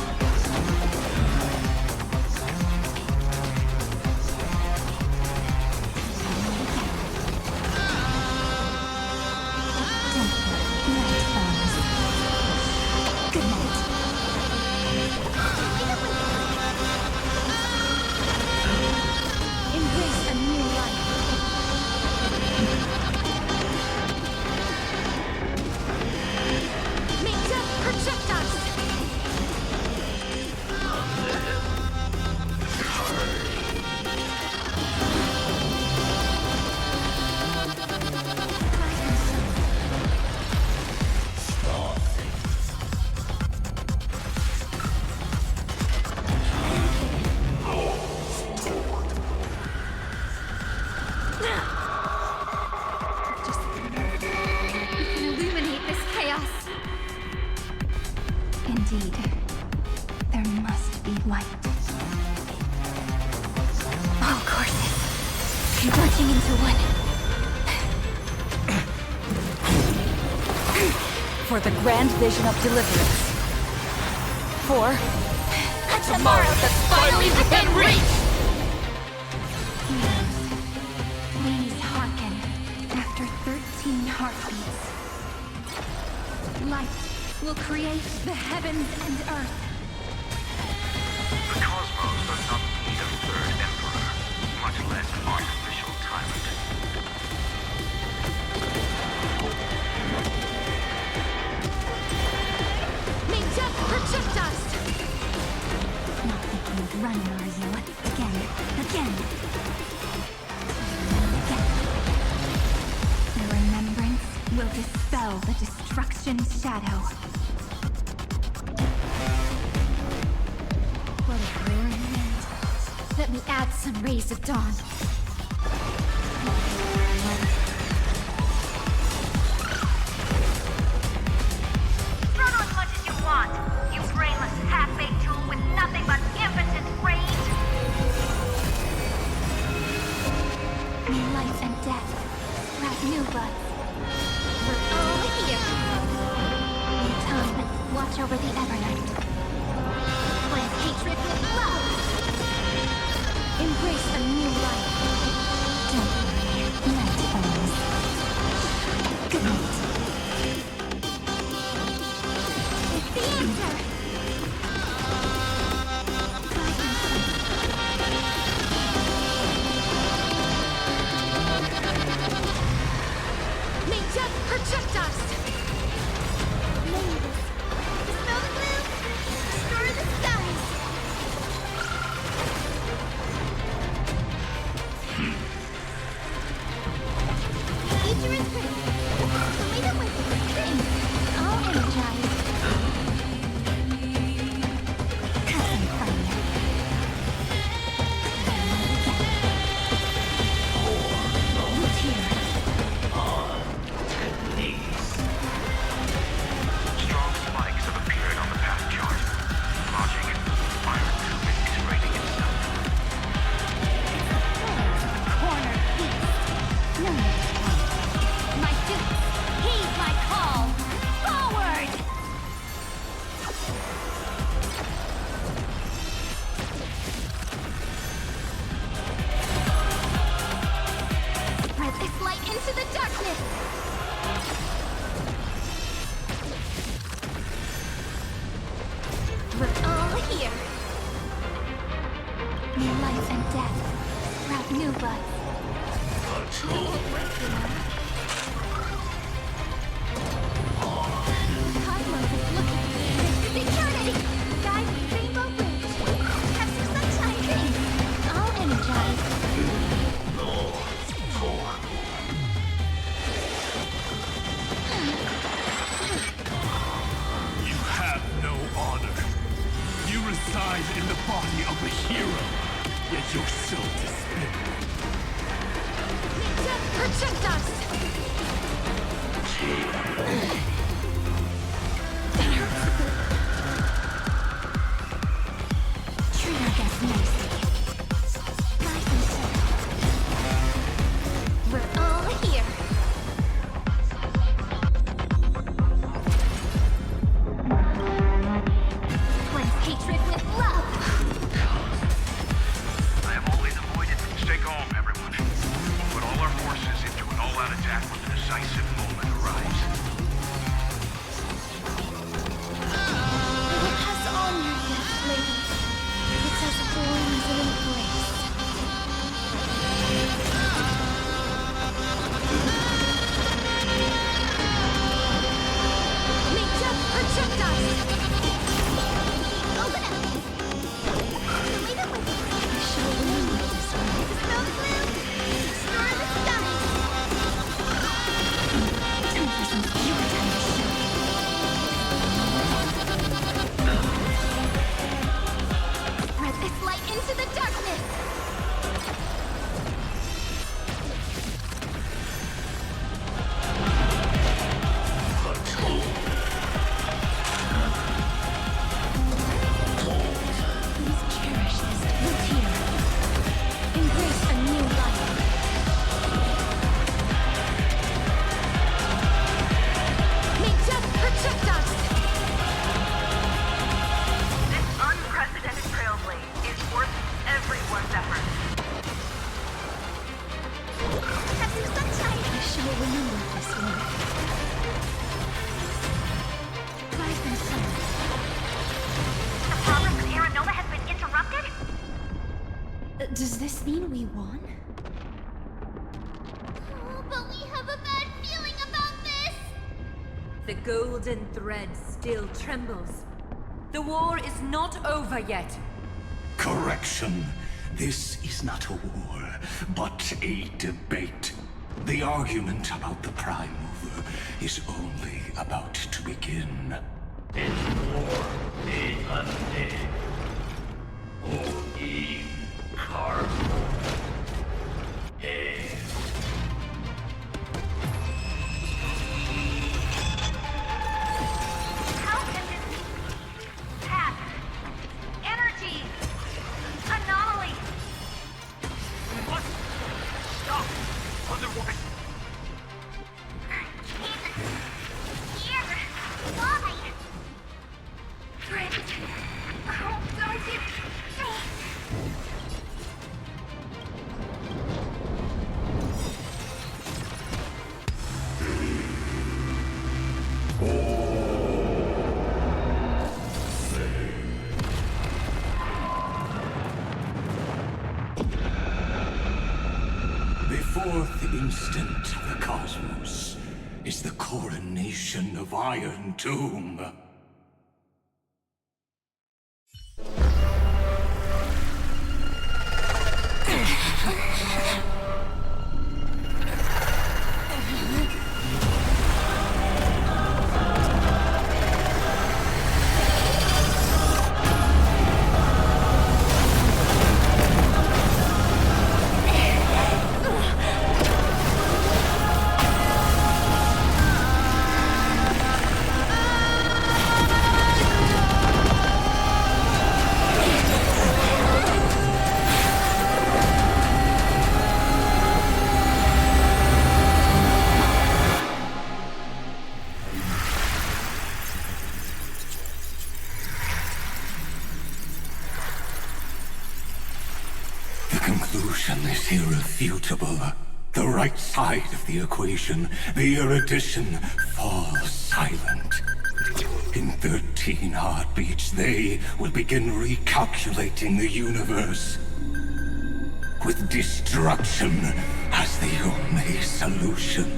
Merging into one. For the grand vision of deliverance. For a tomorrow that's finally within reach! Please hearken. After 13 heartbeats, light will create the heavens and earth. The cosmos does not need a third emperor, much less an artificial tyrant. May death protect us! Not thinking of running, are you? Again. Again. The remembrance will dispel the destruction's shadow. What a roaring wind. Let me add some rays of dawn. Struggle as much as you want, you brainless half-baked tool with nothing but impotent rage. May life and death sprout new buds. We're all here. In time, watch over the Evernight. Blend hatred with love. Embrace a new life. Don't worry, night comes. Good night. It's the answer. May death protect us! Nameless. Dispel the gloom. Restore the skies. Future is great. Only the wizards sing. All energized. Cousin Fire. Strong spikes have appeared on the path chart. Logic, Iron Tomb is iterating itself. Corner east. No need to wait. My students, heed my call. Forward! Spread this light into the darkness. We're all here. May life and death sprout new buds. Cosmos is looking. This is eternity. Guys, Rainbow Bridge. Have some sunshine things. All energized. You have no honor. You reside in the body of a hero, yet you're so despicable. May death protect us! Treat our guests nicely. Guys and servants. We're all here. Cleanse hatred with love. I have always avoided. Stay calm, everyone. Put all our forces into an all-out attack when the decisive moment arrives. Let us honor death, lady. It's as forms of embrace. May death protect us! Open up! Lead up with us. I shall remember this one. Dispel the gloom. Restore the skies. The golden thread still trembles. The war is not over yet. Correction. This is not a war, but a debate. The argument about the Prime Mover is only about to begin. This war is undead. O-in Carbo. How can this path, energy, anomaly? We must stop. Otherwise. Here, why? Friend, oh, don't you? The fourth instant of the cosmos is the coronation of Iron Tomb. The conclusion is irrefutable. The right side of the equation, the erudition, falls silent. In 13 heartbeats, they will begin recalculating the universe. With destruction as the only solution.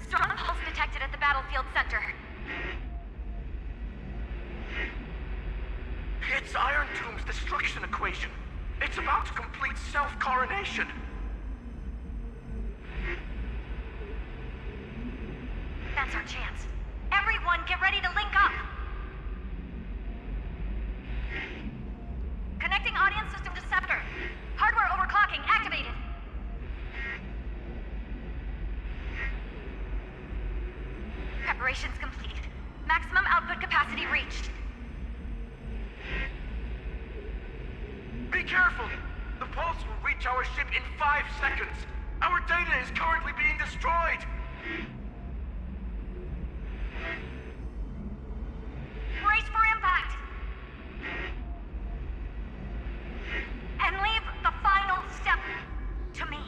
Strong pulse detected at the battlefield center. It's Iron Tomb's destruction equation. It's about to complete self-coronation. That's our chance. Everyone, get ready to link up. Connecting audience system to Scepter. Hardware overclocking activated. Preparations complete. Maximum output capacity reached. Be careful! The pulse will reach our ship in 5 seconds. Our data is currently being destroyed. Brace for impact! And leave the final step to me.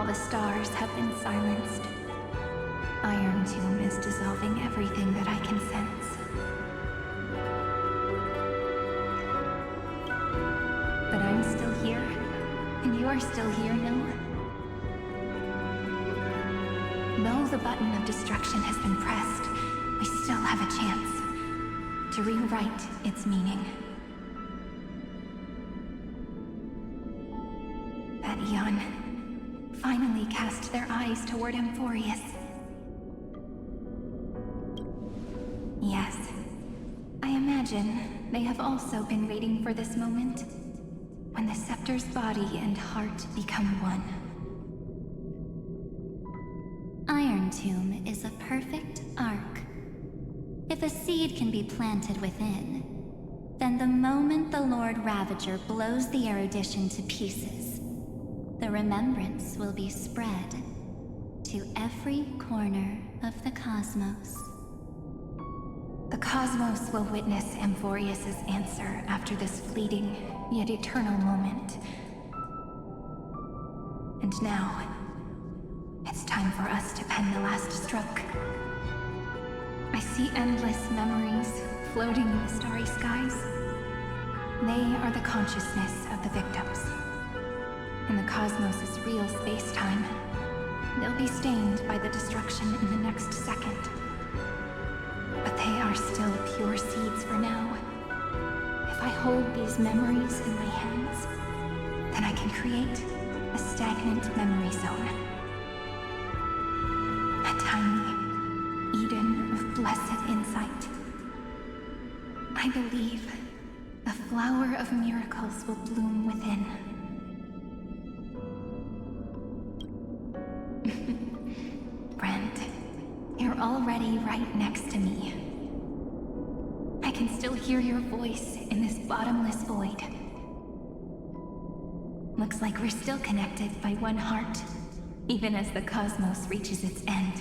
the stars have been silenced. Iron Tomb is dissolving everything that I can sense. But I'm still here, and you're still here, no? Though the button of destruction has been pressed, we still have a chance to rewrite its meaning. That eon finally cast their eyes toward Amphorius. Yes, I imagine they have also been waiting for this moment, when the scepter's body and heart become one. Iron Tomb is a perfect arc. If a seed can be planted within, then the moment the Lord Ravager blows the erudition to pieces, the remembrance will be spread to every corner of the cosmos. The cosmos will witness Amphorius's answer after this fleeting, yet eternal moment. And now, it's time for us to pen the last stroke. I see endless memories floating in the starry skies. They are the consciousness of the victims. In the cosmos' real space-time, they'll be stained by the destruction in the next second. But they are still pure seeds for now. If I hold these memories in my hands, then I can create a stagnant memory zone. A tiny Eden of blessed insight. I believe a flower of miracles will bloom within. Friend, you're already right next to me. I can still hear your voice in this bottomless void. Looks like we're still connected by one heart, even as the cosmos reaches its end.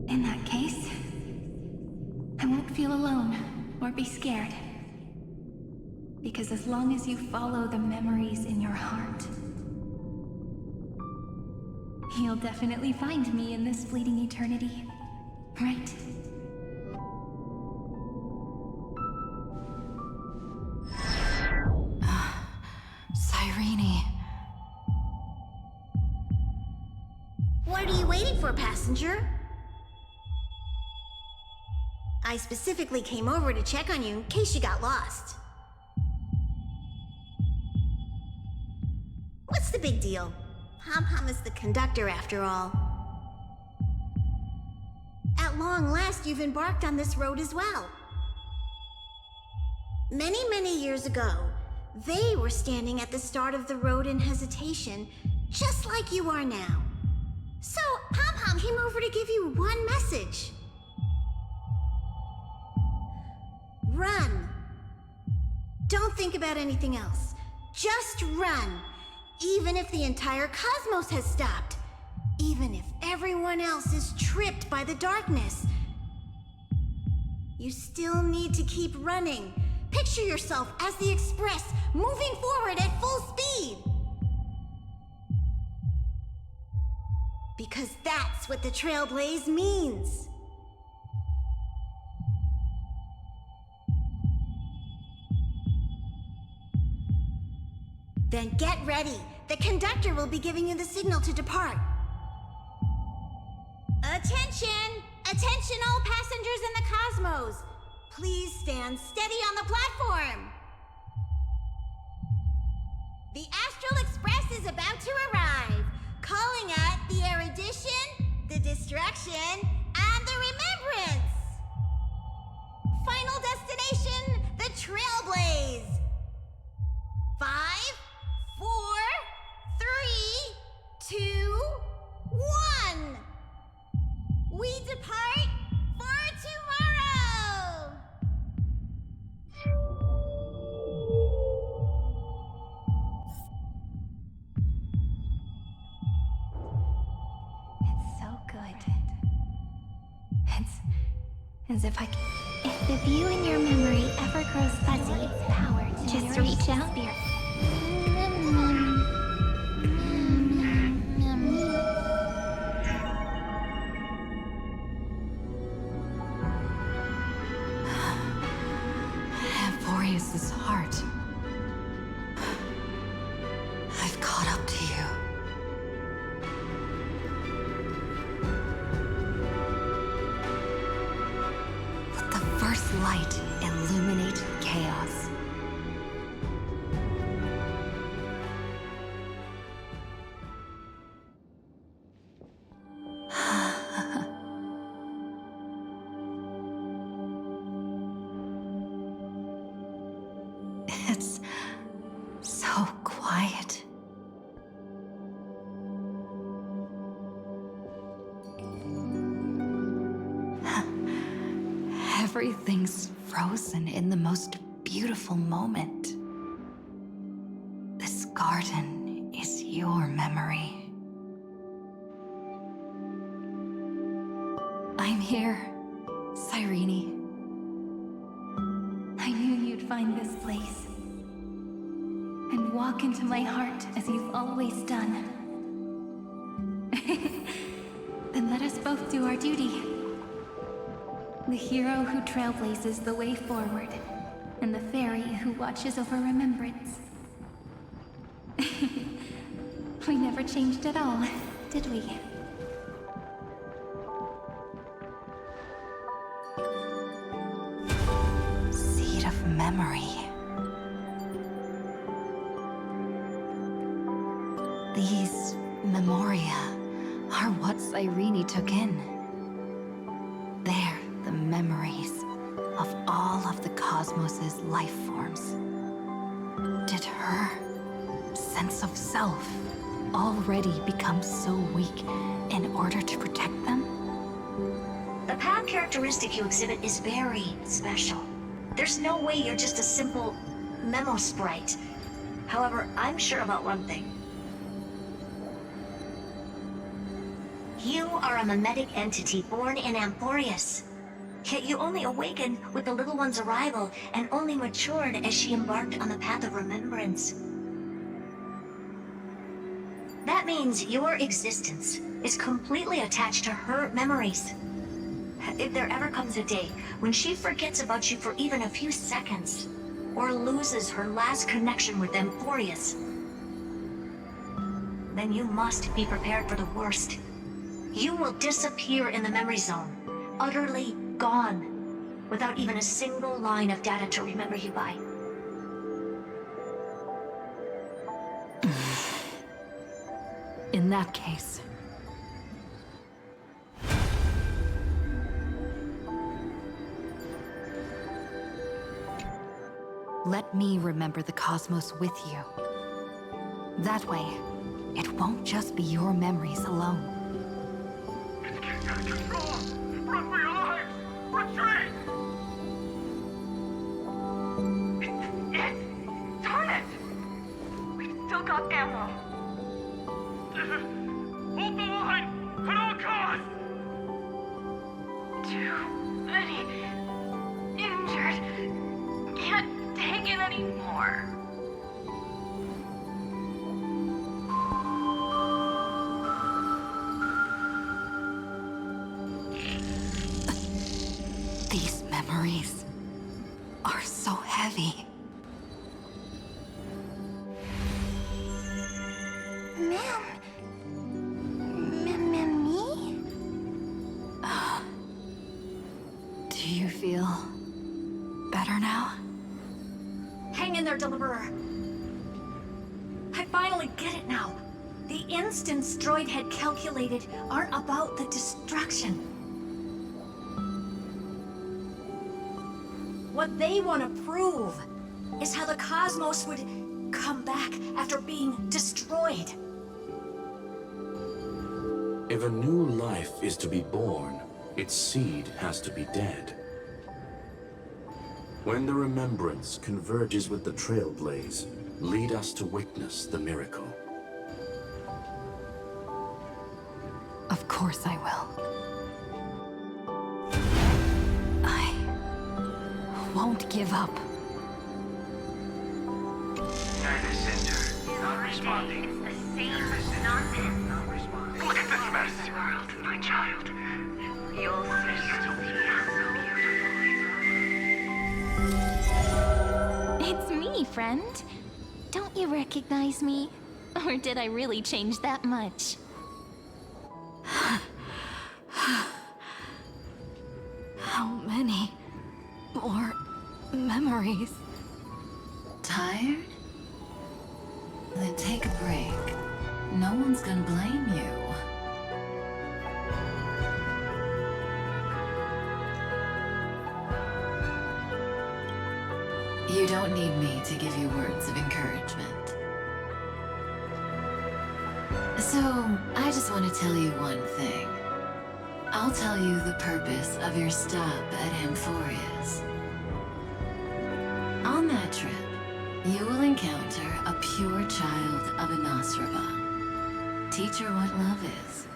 In that case, I won't feel alone or be scared. Because as long as you follow the memories in your heart, you'll definitely find me in this fleeting eternity, right? Cyrene. What are you waiting for, passenger? I specifically came over to check on you in case you got lost. What's the big deal? Pom-Pom is the conductor after all. At long last, you've embarked on this road as well. Many, many years ago, they were standing at the start of the road in hesitation, just like you are now. So, Pom-Pom came over to give you one message. Run. Don't think about anything else. Just run. Even if the entire cosmos has stopped. Even if everyone else is tripped by the darkness. You still need to keep running. Picture yourself as the Express, moving forward at full speed. Because that's what the Trailblaze means. Then get ready. The conductor will be giving you the signal to depart. Attention! Attention all passengers in the cosmos! Please stand steady on the platform! The Astral Express is about to arrive, calling at the erudition, the destruction, and the remembrance! Final destination, the Trailblaze! 5, 4, 3, 2, 1! We depart for tomorrow! It's so good. It's as if If the view in your memory ever grows fuzzy, just reach out. light illuminate chaos. It's so quiet. Everything's frozen in the most beautiful moment. This garden is your memory. I'm here, Cyrene. I knew you'd find this place and walk into my heart as you've always done. Then let us both do our duty. The hero who trailblazes the way forward, and the fairy who watches over remembrance. We never changed at all, did we? Seed of memory. These memoria are what Cyrene took in. They're the memories of all of the cosmos's life forms. Did her sense of self already become so weak in order to protect them? The path characteristic you exhibit is very special. There's no way you're just a simple memo sprite. However, I'm sure about one thing. You are a mimetic entity born in Amphorius. Yet you only awakened with the little one's arrival and only matured as she embarked on the path of remembrance. That means your existence is completely attached to her memories. If there ever comes a day when she forgets about you for even a few seconds, or loses her last connection with Amphorius, then you must be prepared for the worst. You will disappear in the memory zone, utterly gone, without even a single line of data to remember you by. In that case, let me remember the cosmos with you. That way, it won't just be your memories alone. It's getting out of control! Run for your lives! Retreat! It's... Darn it! We've still got ammo. Hold the line! At all costs! Too many... injured. Can't take it anymore. These memories are so heavy. Me? Do you feel better now? Hang in there, Deliverer. I finally get it now. The instants Droid had calculated aren't about the destruction. What they want to prove is how the cosmos would come back after being destroyed. If a new life is to be born, its seed has to be dead. When the remembrance converges with the trailblaze, lead us to witness the miracle. Of course I will. I won't give up. Data center, not responding. It's the same nonsense. Not responding. Look at this mess! World, my child. You'll see. It's me, friend. Don't you recognize me? Or did I really change that much? How many more memories. Tired? Then take a break. No one's gonna blame you. You don't need me to give you words of encouragement. So, I just want to tell you one thing. I'll tell you the purpose of your stop at Amphoria's. On that trip, you will encounter a pure child of Anastrava. Teach her what love is.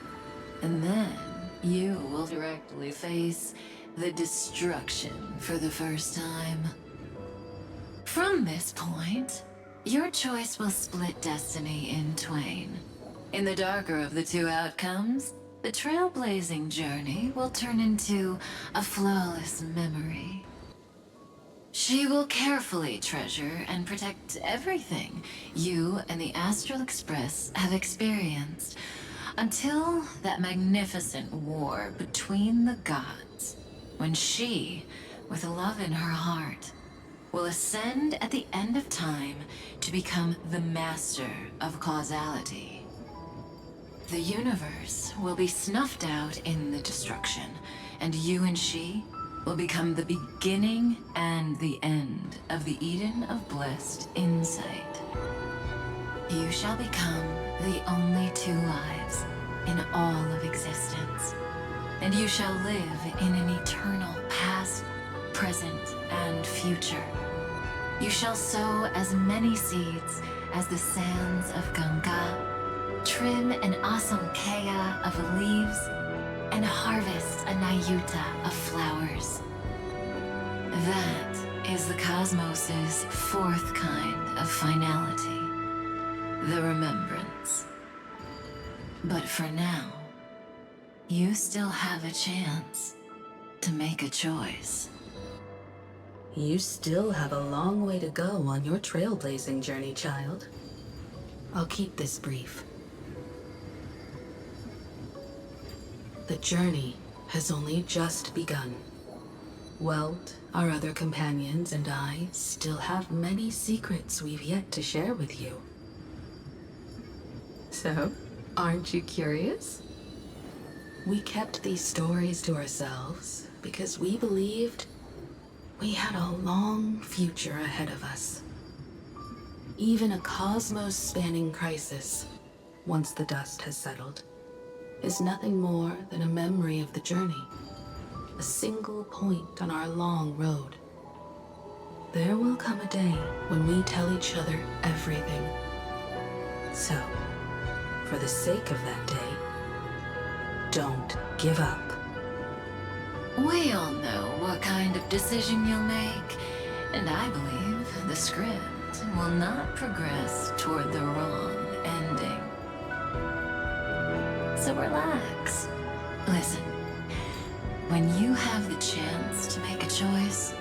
And then you will directly face the destruction for the first time. From this point, your choice will split destiny in twain. In the darker of the two outcomes, the trailblazing journey will turn into a flawless memory. She will carefully treasure and protect everything you and the Astral Express have experienced until that magnificent war between the gods, when she, with love in her heart, will ascend at the end of time to become the master of causality. The universe will be snuffed out in the destruction, and you and she will become the beginning and the end of the Eden of blessed insight. You shall become the only two lives in all of existence, and you shall live in an eternal past, present, and future. You shall sow as many seeds as the sands of Ganga, trim an awesome kea of leaves, and harvest a nayuta of flowers. That is the cosmos's fourth kind of finality, the remembrance. But for now, you still have a chance to make a choice. You still have a long way to go on your trailblazing journey, child. I'll keep this brief. The journey has only just begun. Welt, our other companions, and I still have many secrets we've yet to share with you. So, aren't you curious? We kept these stories to ourselves because we believed we had a long future ahead of us. Even a cosmos-spanning crisis, once the dust has settled, is nothing more than a memory of the journey, a single point on our long road. There will come a day when we tell each other everything. So, for the sake of that day, don't give up. We all know what kind of decision you'll make, and I believe the script will not progress toward the wrong ending. So relax. Listen, when you have the chance to make a choice,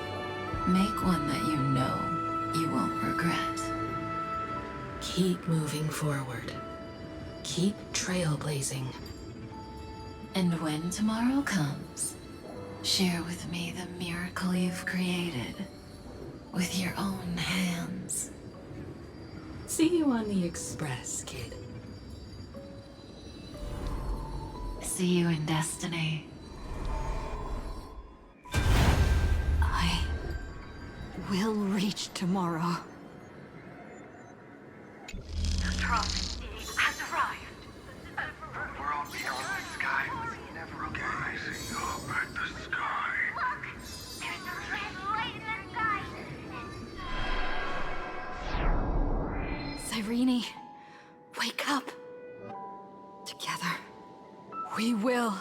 make one that you know you won't regret. Keep moving forward. Keep trailblazing. And when tomorrow comes, share with me the miracle you've created with your own hands. See you on the Express, kid. See you in destiny. I will reach tomorrow. The drop has arrived. We're all beyond the sky. Never rising up at the sky. Look! There's a red light in the sky! Cyrene, wake up. Together, we will.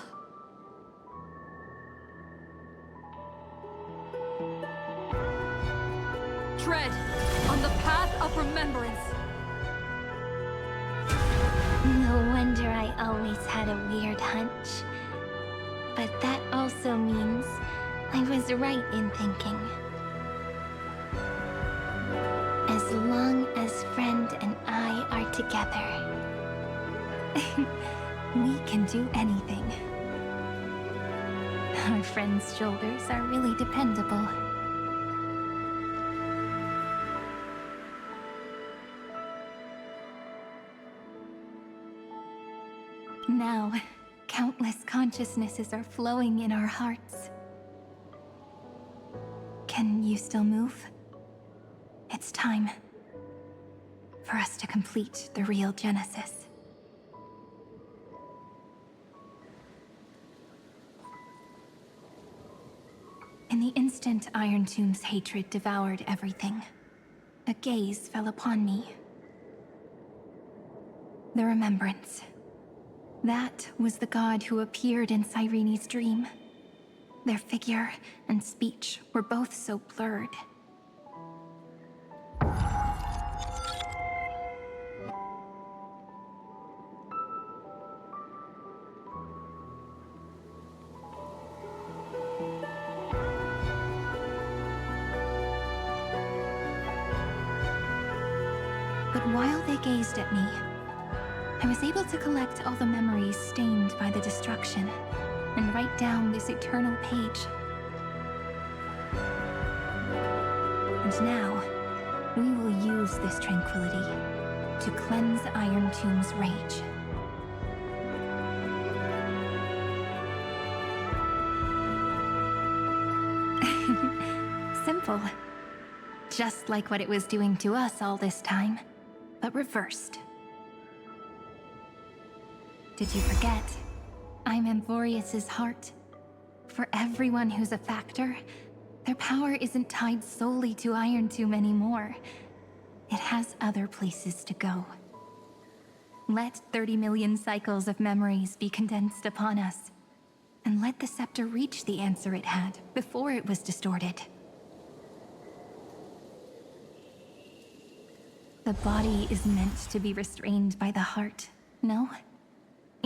Tread on the path of remembrance. No wonder I always had a weird hunch. But that also means I was right in thinking. As long as Friend and I are together, We can do anything. Our friend's shoulders are really dependable. Now, countless consciousnesses are flowing in our hearts. Can you still move? It's time for us to complete the real Genesis. In the instant Iron Tomb's hatred devoured everything, a gaze fell upon me. The remembrance. That was the god who appeared in Cyrene's dream. Their figure and speech were both so blurred. But while they gazed at me, I was able to collect all the memories stained by the destruction and write down this eternal page. And now, we will use this tranquility to cleanse Iron Tomb's rage. Simple. Just like what it was doing to us all this time, but reversed. Did you forget? I'm Amphorius's heart. For everyone who's a factor, their power isn't tied solely to Iron Tomb anymore. It has other places to go. Let 30 million cycles of memories be condensed upon us, and let the scepter reach the answer it had before it was distorted. The body is meant to be restrained by the heart, no?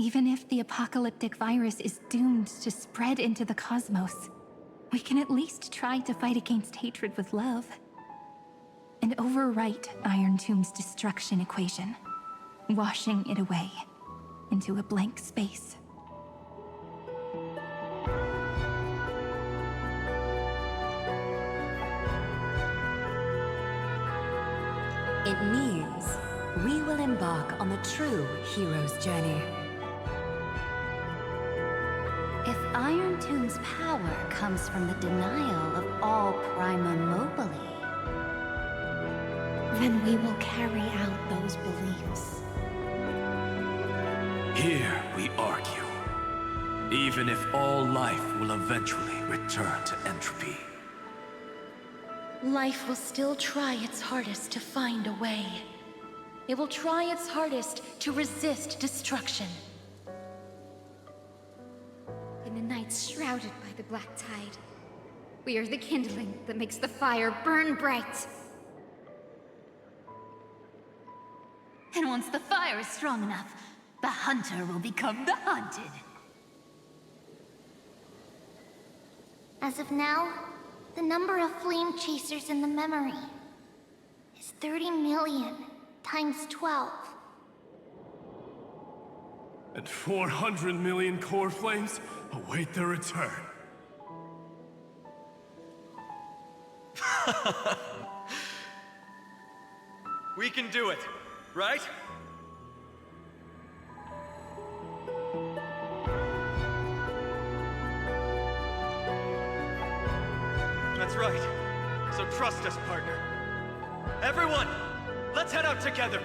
Even if the apocalyptic virus is doomed to spread into the cosmos, we can at least try to fight against hatred with love. And overwrite Iron Tomb's destruction equation, washing it away into a blank space. It means we will embark on the true hero's journey. If Iron Tomb's power comes from the denial of all Prima Mobile, then we will carry out those beliefs. Here we argue. Even if all life will eventually return to entropy. Life will still try its hardest to find a way. It will try its hardest to resist destruction. In the nights shrouded by the black tide, we are the kindling that makes the fire burn bright. And once the fire is strong enough, the hunter will become the hunted. As of now, the number of flame chasers in the memory is 30 million times 12. And 400 million core flames await their return. We can do it, right? That's right. So trust us, partner. Everyone, let's head out together.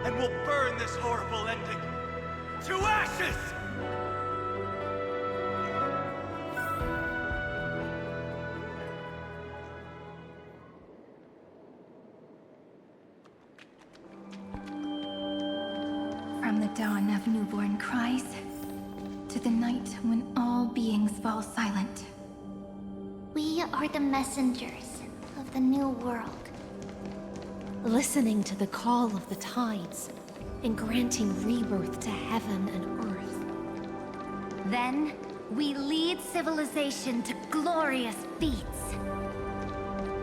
And we'll burn this horrible ending to ashes! From the dawn of newborn cries, to the night when all beings fall silent. We are the messengers of the new world. Listening to the call of the tides, and granting rebirth to heaven and earth. Then, we lead civilization to glorious feats.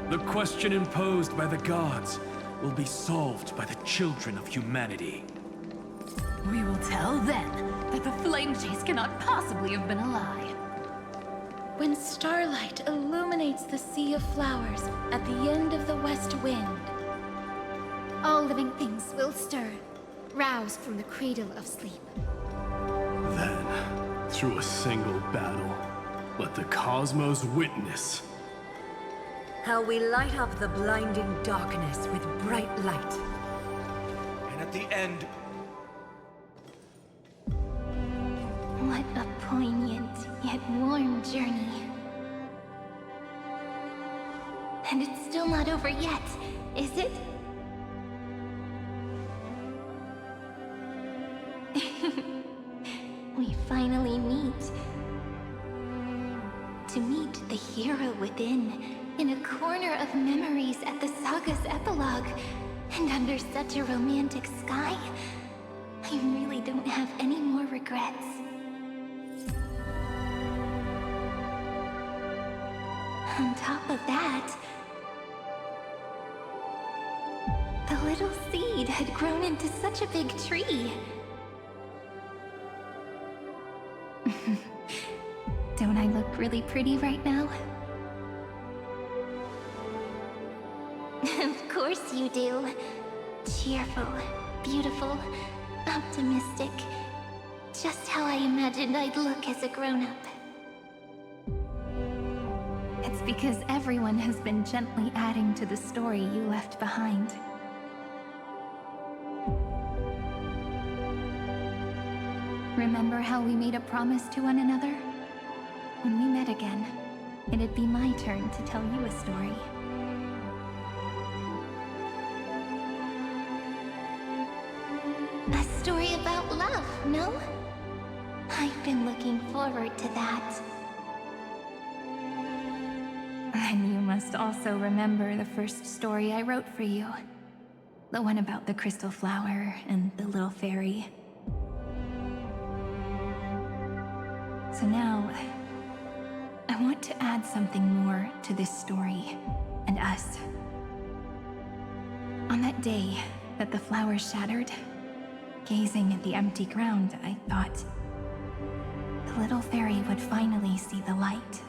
The question imposed by the gods will be solved by the children of humanity. We will tell them that the flame chase cannot possibly have been a lie. When starlight illuminates the sea of flowers at the end of the west wind, All living things will stir, roused from the cradle of sleep. Then, through a single battle, let the cosmos witness how we light up the blinding darkness with bright light. And at the end... What a poignant yet warm journey. And it's still not over yet, is it? We finally meet. To meet the hero within, in a corner of memories at the saga's epilogue, and under such a romantic sky, I really don't have any more regrets. On top of that, the little seed had grown into such a big tree. Don't I look really pretty right now? Of course you do. Cheerful, beautiful, optimistic. Just how I imagined I'd look as a grown-up. It's because everyone has been gently adding to the story you left behind. Remember how we made a promise to one another? When we met again, it'd be my turn to tell you a story. A story about love, no? I've been looking forward to that. And you must also remember the first story I wrote for you. The one about the crystal flower and the little fairy. So now, I want to add something more to this story and us. On that day that the flowers shattered, gazing at the empty ground, I thought the little fairy would finally see the light.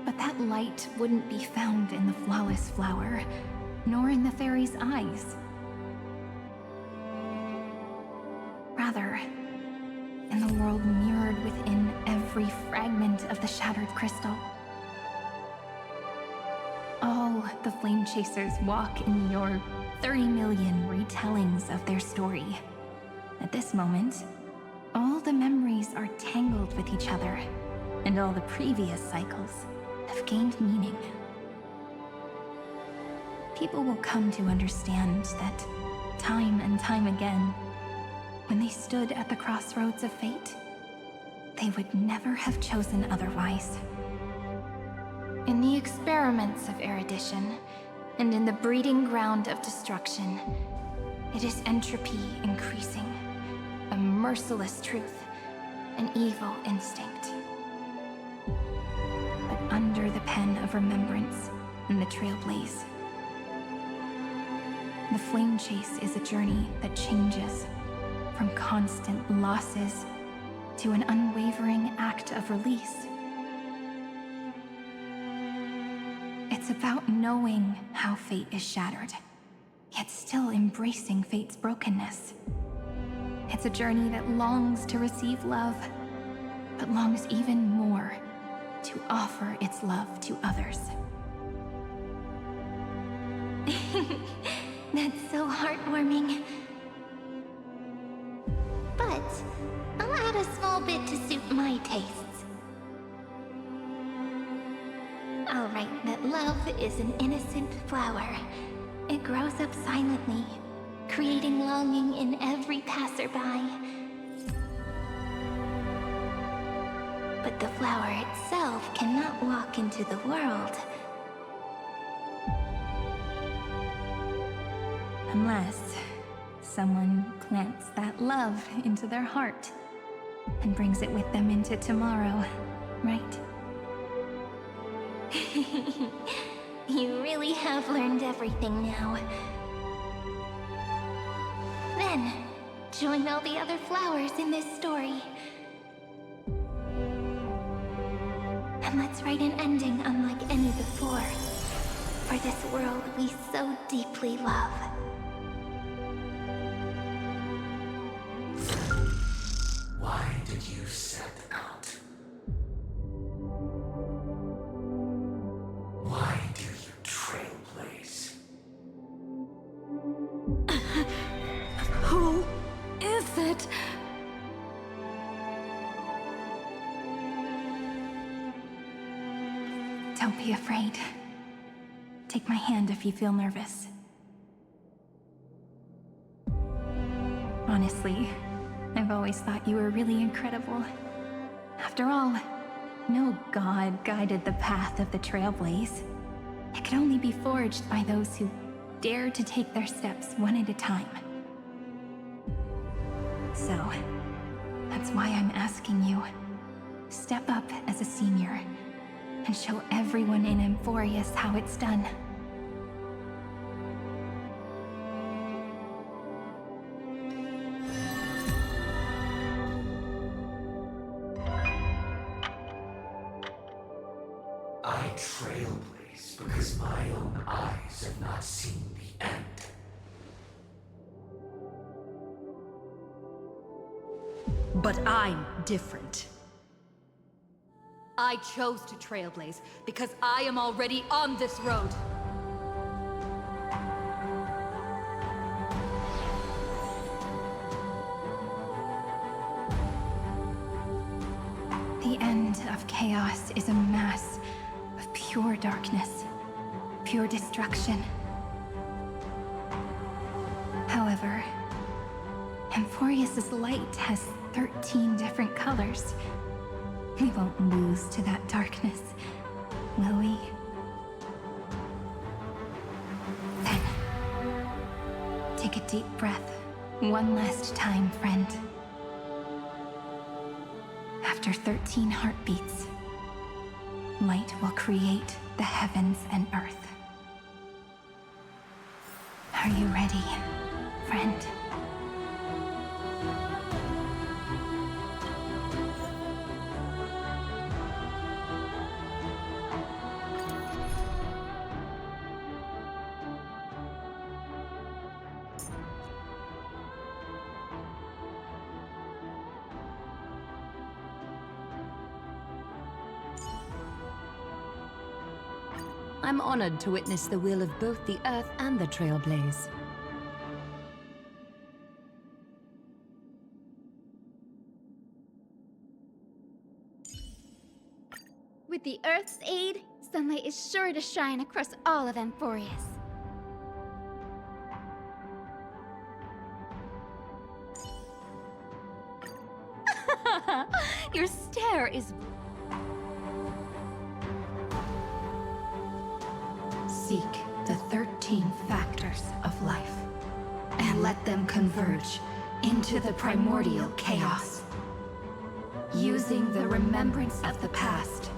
But that light wouldn't be found in the flawless flower, nor in the fairy's eyes. Rather, in the world mirrored within every fragment of the shattered crystal. All the flame chasers walk in your 30 million retellings of their story. At this moment, all the memories are tangled with each other, and all the previous cycles have gained meaning. People will come to understand that time and time again, when they stood at the crossroads of fate, they would never have chosen otherwise. In the experiments of erudition, and in the breeding ground of destruction, it is entropy increasing, a merciless truth, an evil instinct. But under the pen of remembrance and the trailblaze, the flame chase is a journey that changes from constant losses to an unwavering act of release. It's about knowing how fate is shattered, yet still embracing fate's brokenness. It's a journey that longs to receive love, but longs even more to offer its love to others. That's so heartwarming. But I'll add a small bit to suit my tastes. I'll write that love is an innocent flower. It grows up silently, creating longing in every passerby. But the flower itself cannot walk into the world. Unless someone plants that love into their heart and brings it with them into tomorrow, right? You really have learned everything now. Then, join all the other flowers in this story. And let's write an ending unlike any before, for this world we so deeply love. did you set out? Why do you trailblaze? Who is it? Don't be afraid. Take my hand if you feel nervous. Honestly, I've always thought you were really incredible. After all, no god guided the path of the Trailblaze. It could only be forged by those who dare to take their steps one at a time. So, that's why I'm asking you. Step up as a senior and show everyone in Emphorius how it's done. I trailblaze because my own eyes have not seen the end. But I'm different. I chose to trailblaze because I am already on this road. The end of chaos is a mass of pure darkness, pure destruction. However, Emphorius' light has 13 different colors. We won't lose to that darkness, will we? Then, take a deep breath, one last time, friend. After 13 heartbeats, light will create the heavens and earth. Are you ready, friend? I'm honored to witness the will of both the Earth and the Trailblaze. With the Earth's aid, sunlight is sure to shine across all of Emphorius. Your stare is... Seek the 13 factors of life, and let them converge into the primordial chaos. Using the remembrance of the past,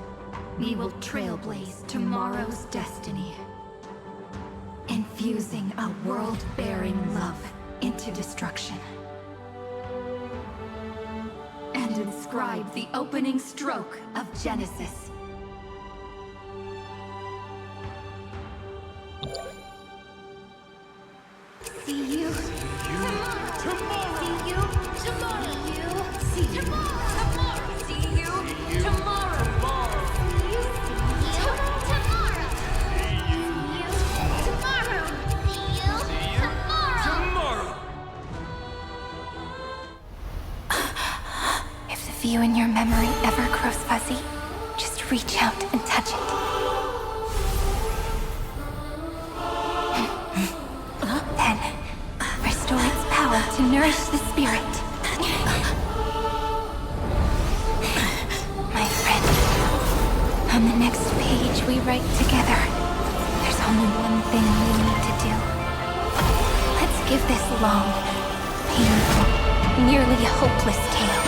we will trailblaze tomorrow's destiny. Infusing a world-bearing love into destruction. And inscribe the opening stroke of Genesis. See you tomorrow. See you tomorrow. See you tomorrow. See you tomorrow. See you tomorrow. If the view in your memory ever grows fuzzy, just reach out and touch it. Then, restore its power to nourish the spirit. My friend, on the next page we write together, there's only one thing we need to do. Let's give this long, painful, nearly hopeless tale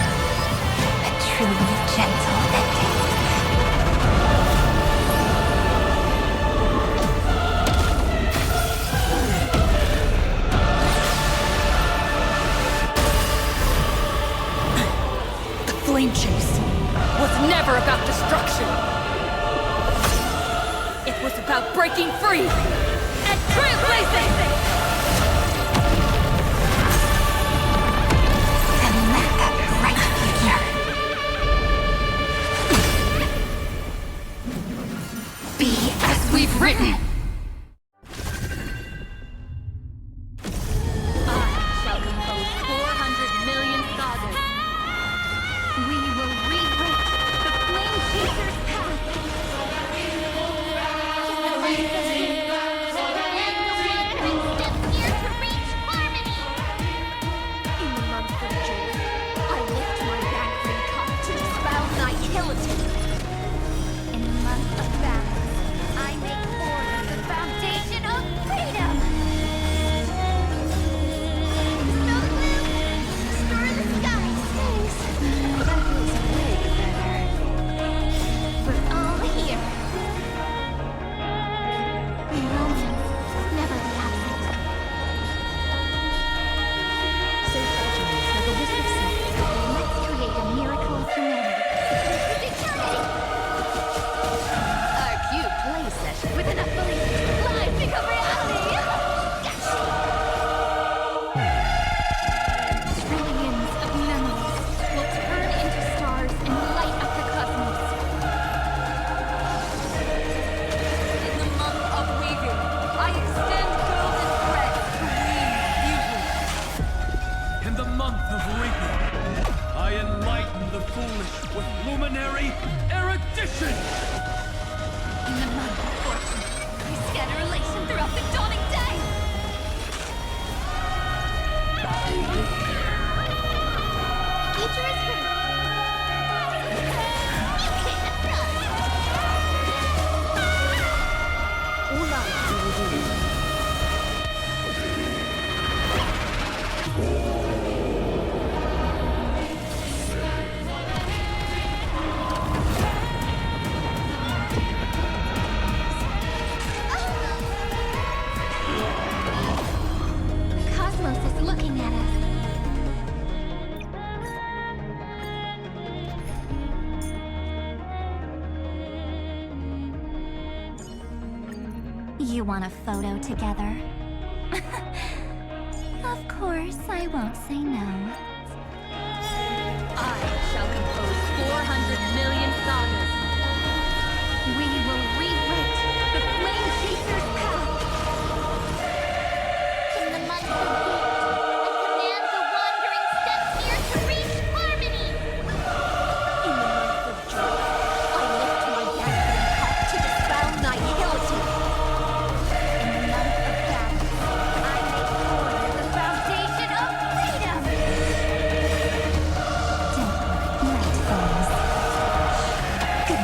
a truly gentle ending. Flame chase was never about destruction. It was about breaking free and trailblazing! And let that bright future we've written. I shall compose 400 million sagas. We will rewrite the flame chaser's path. In the month of June, I lift my banquet cup to dispel nihility. In the month of balance, I make order the foundation of freedom. No blue, restore the sky. Thanks. That feels way better. We're all here. Romance, never be absent. So fragile, like a wisp of silk. Let's create a miracle of humanity. Our cute play session. With enough belief, life become reality. Trillions of memories will turn into stars and light up the cosmos. In the month of weaving, I extend golden threads to weave beauty. In the month of reaping, I enlighten the foolish with luminary erudition. In the month of fortune, we scatter elation throughout the dawning day. Future is free. You can't run. All life be revealed. The cosmos is looking at us. You want a photo together? Of course, I won't say no. I shall compose 400 million sagas. We will rewrite the flame chaser's path. In the month of gift, I command the wandering steps here to reach harmony. In the month of June, I lift my banquet cup to dispel nihility. In the month of balance, I make order the foundation of freedom. Don't let things. Good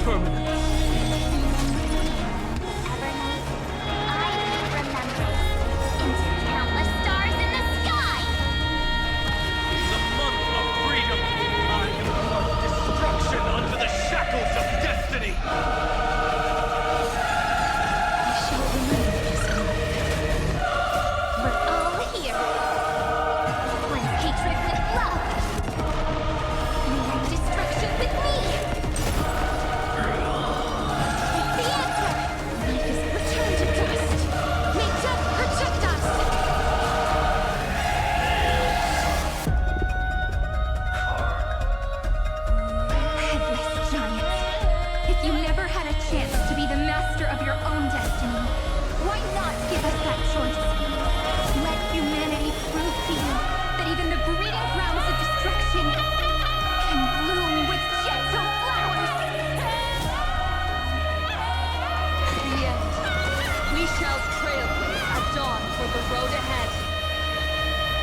permanence. I remember into countless stars in the sky. In the month of freedom, I impart destruction under the shackles of destiny. We're all here. Blend hatred with love. Unite destruction with me. It's the answer. Life is returned to dust. May death protect us. Headless giant. If you never had a chance to be the master of your own destiny, why not give us that choice? Let humanity prove to you that even the breeding grounds of destruction can bloom with gentle flowers. Yet, we shall trailblaze at dawn for the road ahead.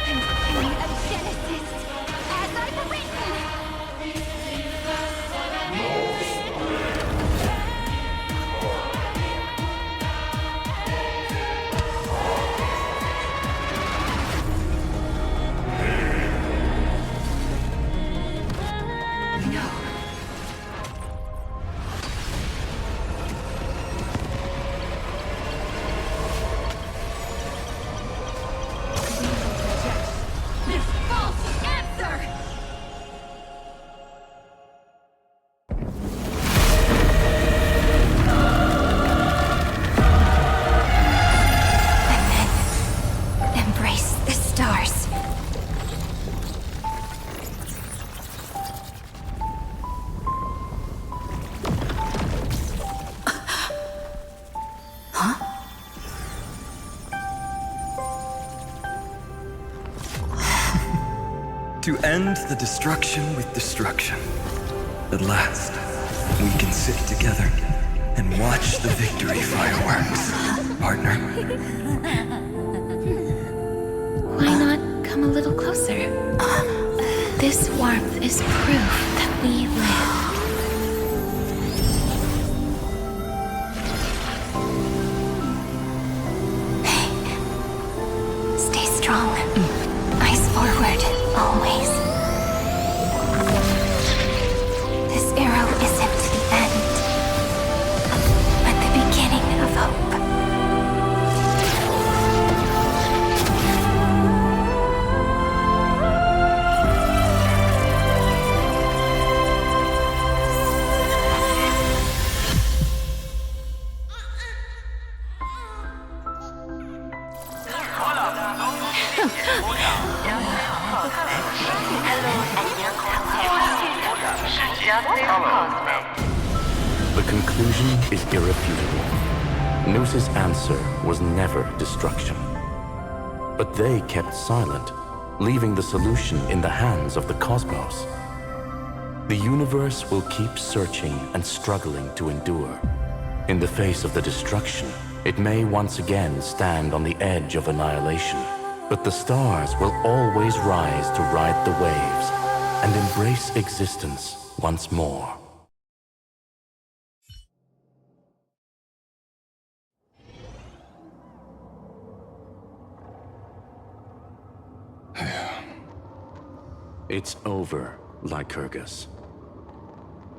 And sing of Genesis as I've written. This false answer! And then embrace the stars. To end the destruction with destruction. At last, we can sit together and watch the victory fireworks, partner. Why not come a little closer? This warmth is proof that we live. Stay strong. Eyes forward, always. This arrow isn't the end, but the beginning of hope. The conclusion is irrefutable. Noos's answer was never destruction. But they kept silent, leaving the solution in the hands of the cosmos. The universe will keep searching and struggling to endure. In the face of the destruction, it may once again stand on the edge of annihilation. But the stars will always rise to ride the waves and embrace existence once more. It's over, Lycurgus.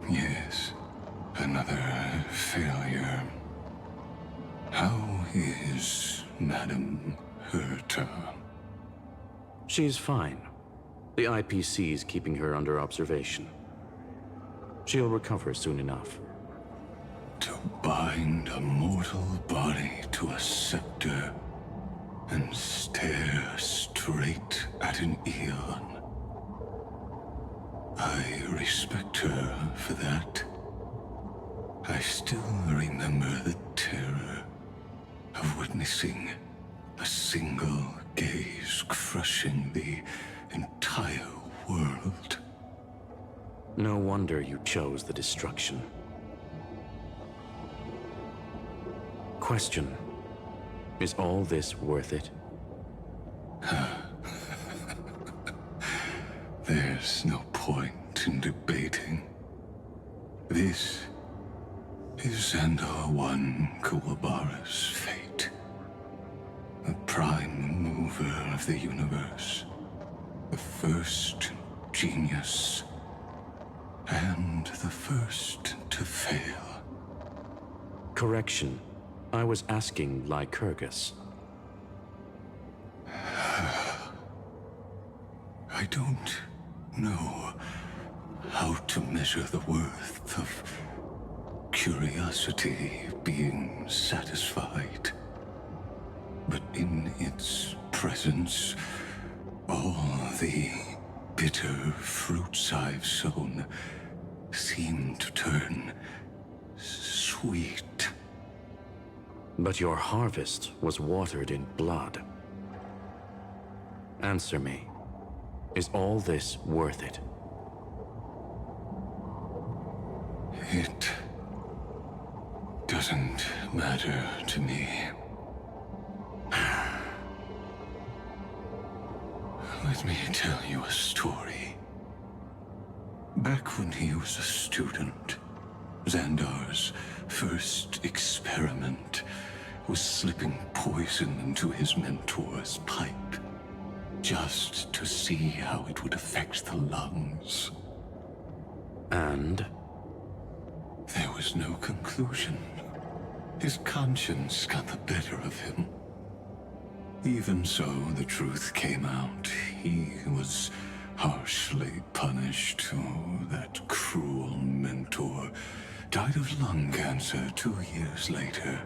Yes, another failure. How is Madame Herta? She's fine. The IPC's keeping her under observation. She'll recover soon enough. To bind a mortal body to a scepter and stare straight at an eon. I respect her for that. I still remember the terror of witnessing a single gaze crushing the entire world. No wonder you chose the destruction. Question: is all this worth it? There's no point in debating. This Is Xandar one Kuwabara's fate? The prime mover of the universe. The first genius. And the first to fail. Correction. I was asking Lycurgus. I don't know how to measure the worth of curiosity being satisfied. But in its presence, all the bitter fruits I've sown seem to turn sweet. But your harvest was watered in blood. Answer me. Is all this worth it? It doesn't matter to me. Let me tell you a story. Back when he was a student, Xandar's first experiment was slipping poison into his mentor's pipe, just to see how it would affect the lungs. And? There was no conclusion. His conscience got the better of him. Even so, the truth came out. He was harshly punished. Oh, that cruel mentor died of lung cancer 2 years later.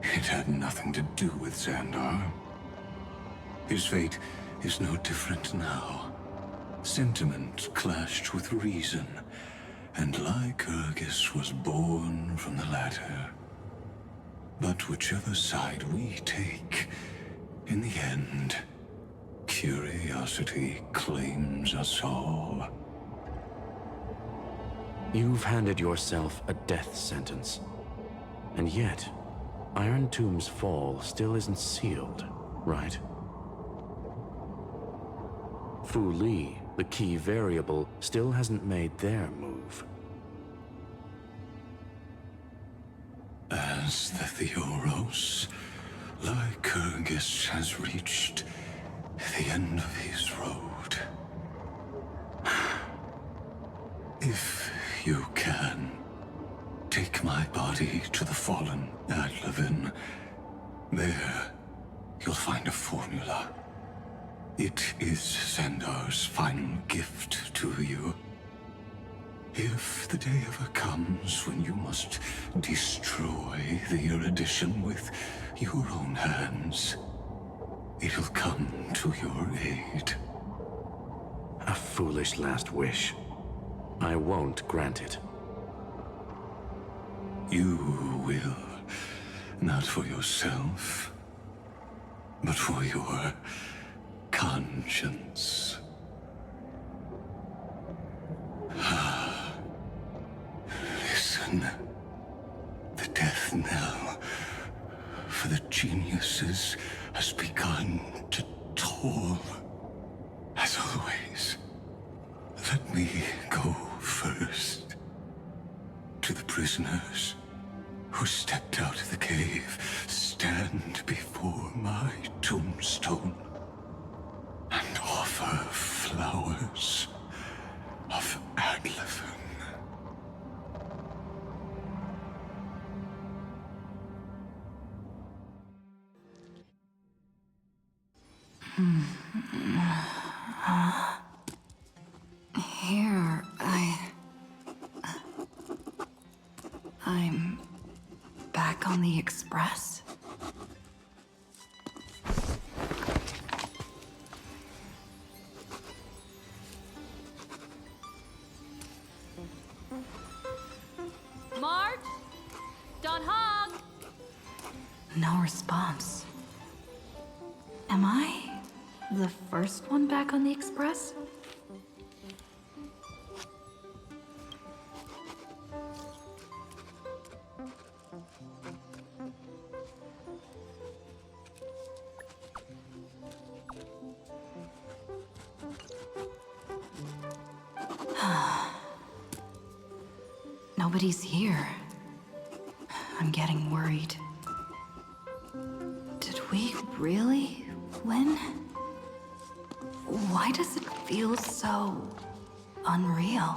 It had nothing to do with Xandar. His fate is no different now. Sentiment clashed with reason, and Lycurgus was born from the latter. But whichever side we take, in the end, curiosity claims us all. You've handed yourself a death sentence. And yet, Iron Tomb's fall still isn't sealed, right? Fu Li, the key variable, still hasn't made their move. As the Theoros, Lycurgus has reached the end of his road. If you can, take my body to the fallen Adlevin. There, you'll find a formula. It is Xandar's final gift to you. If the day ever comes when you must destroy the erudition with your own hands, it'll come to your aid. A foolish last wish. I won't grant it. You will. Not for yourself, but for your conscience. Listen. The death knell for the geniuses has begun to toll. As always, let me go first. To the prisoners who stepped out of the cave, stand before my tombstone and offer flowers of Adlevin. Here, I'm back on the express. March? Don Hog? No response. Am I the first one back on the express? Nobody's here. I'm getting worried. Did we really win? Why does it feel so unreal?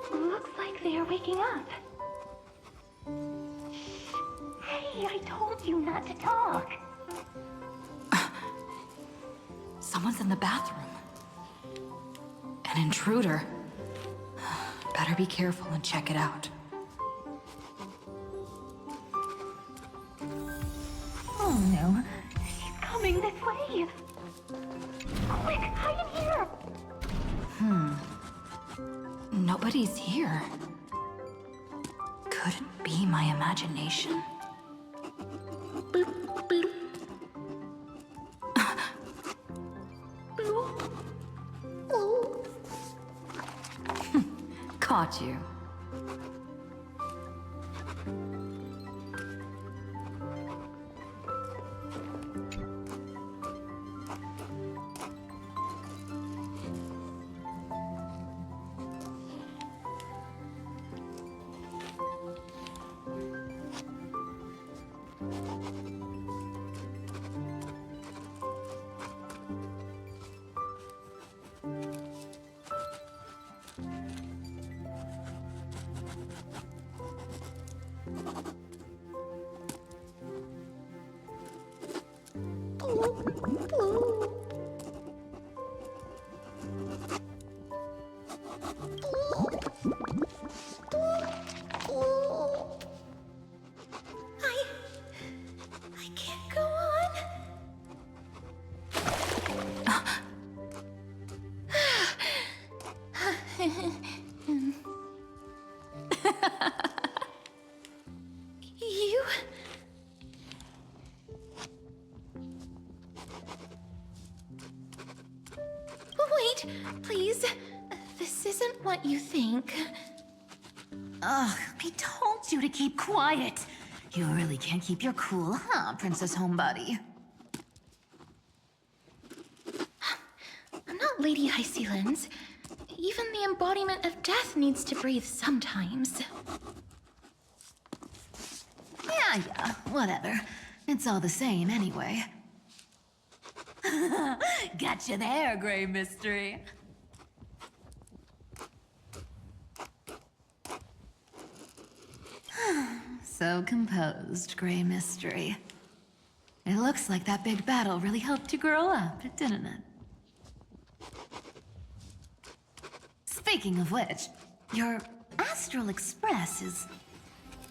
Looks like they are waking up. Hey, I told you not to talk. Someone's in the bathroom. An intruder. Better be careful and check it out. Oh no, she's coming this way. Quick, hide in here. Nobody's here. Could it be my imagination? Caught you. I can't go on. You? Wait, please. This isn't what you think. Ugh, I told you to keep quiet. You really can't keep your cool, huh, Princess Homebody? I'm not Lady High Sealens. Even the embodiment of death needs to breathe sometimes. Yeah, whatever. It's all the same anyway. Gotcha there, Grey Mystery. So composed, Grey Mystery. It looks like that big battle really helped you grow up, didn't it? Speaking of which, your Astral Express is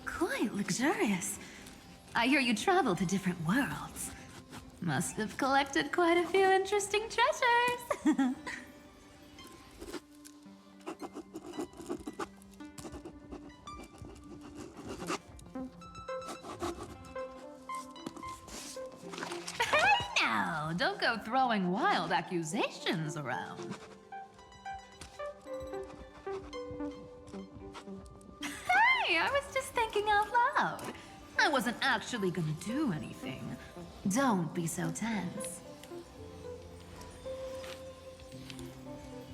quite luxurious. I hear you travel to different worlds. Must have collected quite a few interesting treasures. Hey now, don't go throwing wild accusations around. Hey, I was just thinking out loud. I wasn't actually gonna do anything. Don't be so tense.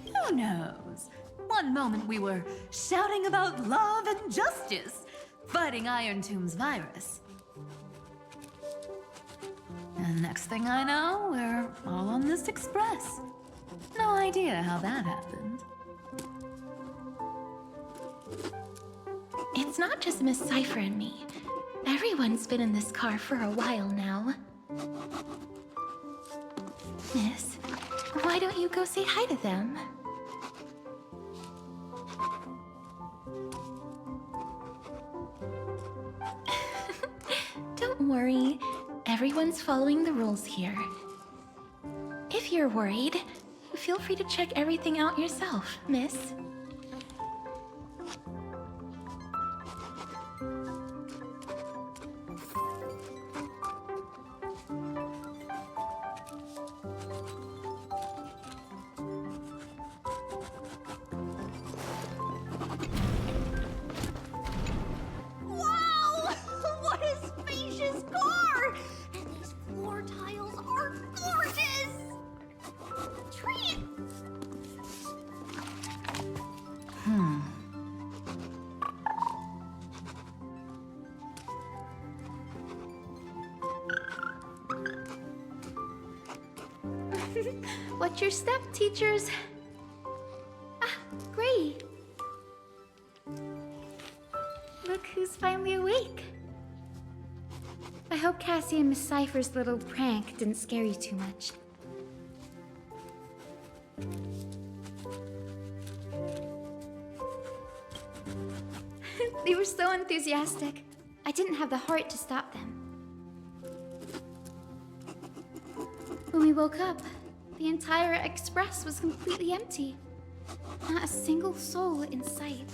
Who knows? One moment we were shouting about love and justice, fighting Iron Tomb's virus. And next thing I know, we're all on this express. No idea how that happened. It's not just Miss Cypher and me. Everyone's been in this car for a while now. Miss, why don't you go say hi to them? Don't worry. Everyone's following the rules here. If you're worried, feel free to check everything out yourself, miss. Wow! What a spacious car! And these floor tiles are gorgeous! Watch your step, teachers. Ah, Gray. Look who's finally awake. I hope Cassie and Miss Cypher's little prank didn't scare you too much. They were so enthusiastic. I didn't have the heart to stop them. When we woke up, the entire express was completely empty. Not a single soul in sight.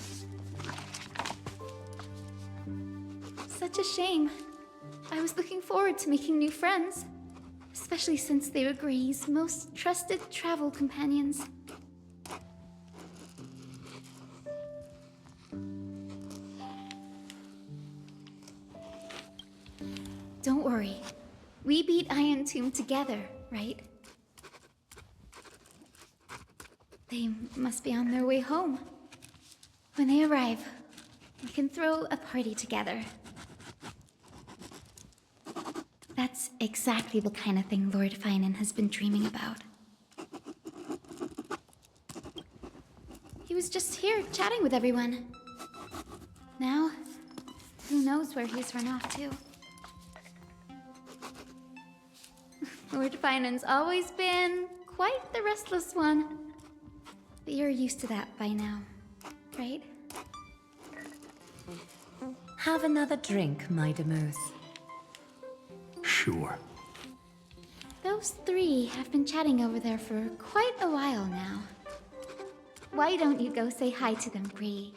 Such a shame. I was looking forward to making new friends, especially since they were Gray's most trusted travel companions. Don't worry. We beat Iron Tomb together, right? They must be on their way home. When they arrive, we can throw a party together. That's exactly the kind of thing Lord Finan has been dreaming about. He was just here chatting with everyone. Now, who knows where he's run off to? Lord Finan's always been quite the restless one. But you're used to that by now, right? Have another drink, my Meus. Sure. Those three have been chatting over there for quite a while now. Why don't you go say hi to them, Bree?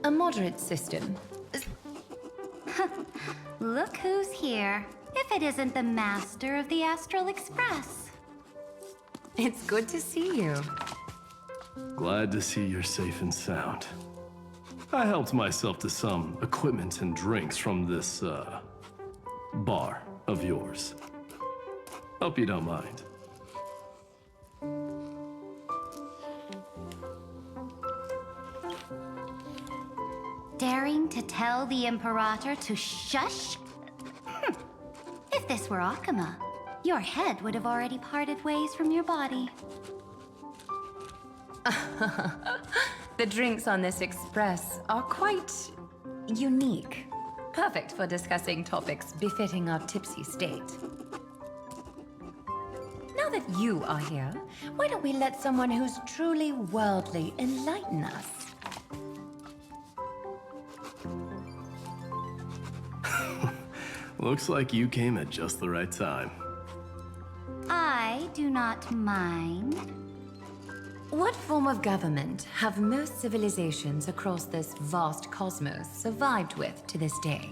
A moderate system. Look who's here. If it isn't the master of the Astral Express. It's good to see you. Glad to see you're safe and sound. I helped myself to some equipment and drinks from this, bar of yours. Hope you don't mind. Daring to tell the Imperator to shush? If this were Akuma, your head would have already parted ways from your body. The drinks on this express are quite unique. Perfect for discussing topics befitting our tipsy state. Now that you are here, why don't we let someone who's truly worldly enlighten us? Looks like you came at just the right time. I do not mind. What form of government have most civilizations across this vast cosmos survived with to this day?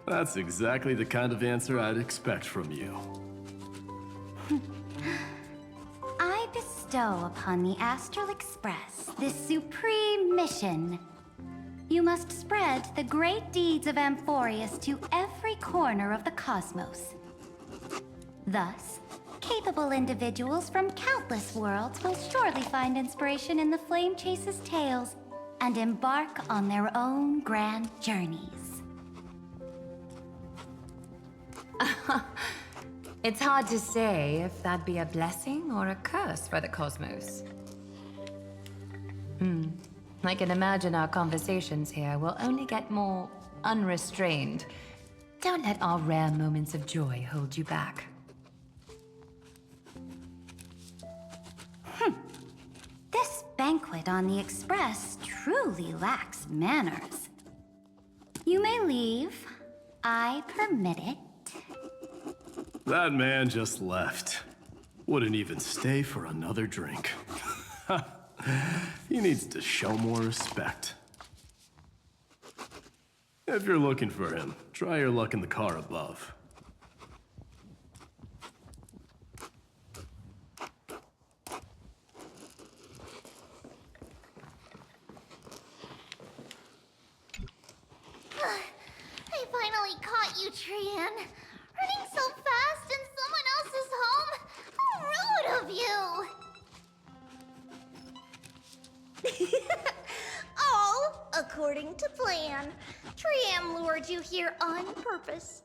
That's exactly the kind of answer I'd expect from you. I bestow upon the Astral Express this supreme mission. You must spread the great deeds of Amphorius to every corner of the cosmos. Thus, capable individuals from countless worlds will surely find inspiration in the Flame Chase's tales and embark on their own grand journeys. It's hard to say if that'd be a blessing or a curse for the cosmos. I can imagine our conversations here will only get more unrestrained. Don't let our rare moments of joy hold you back. This banquet on the Express truly lacks manners. You may leave. I permit it. That man just left. Wouldn't even stay for another drink. He needs to show more respect. If you're looking for him, try your luck in the car above. I finally caught you, Trian. Running so fast in someone else's home? Who according to plan. Triam lured you here on purpose.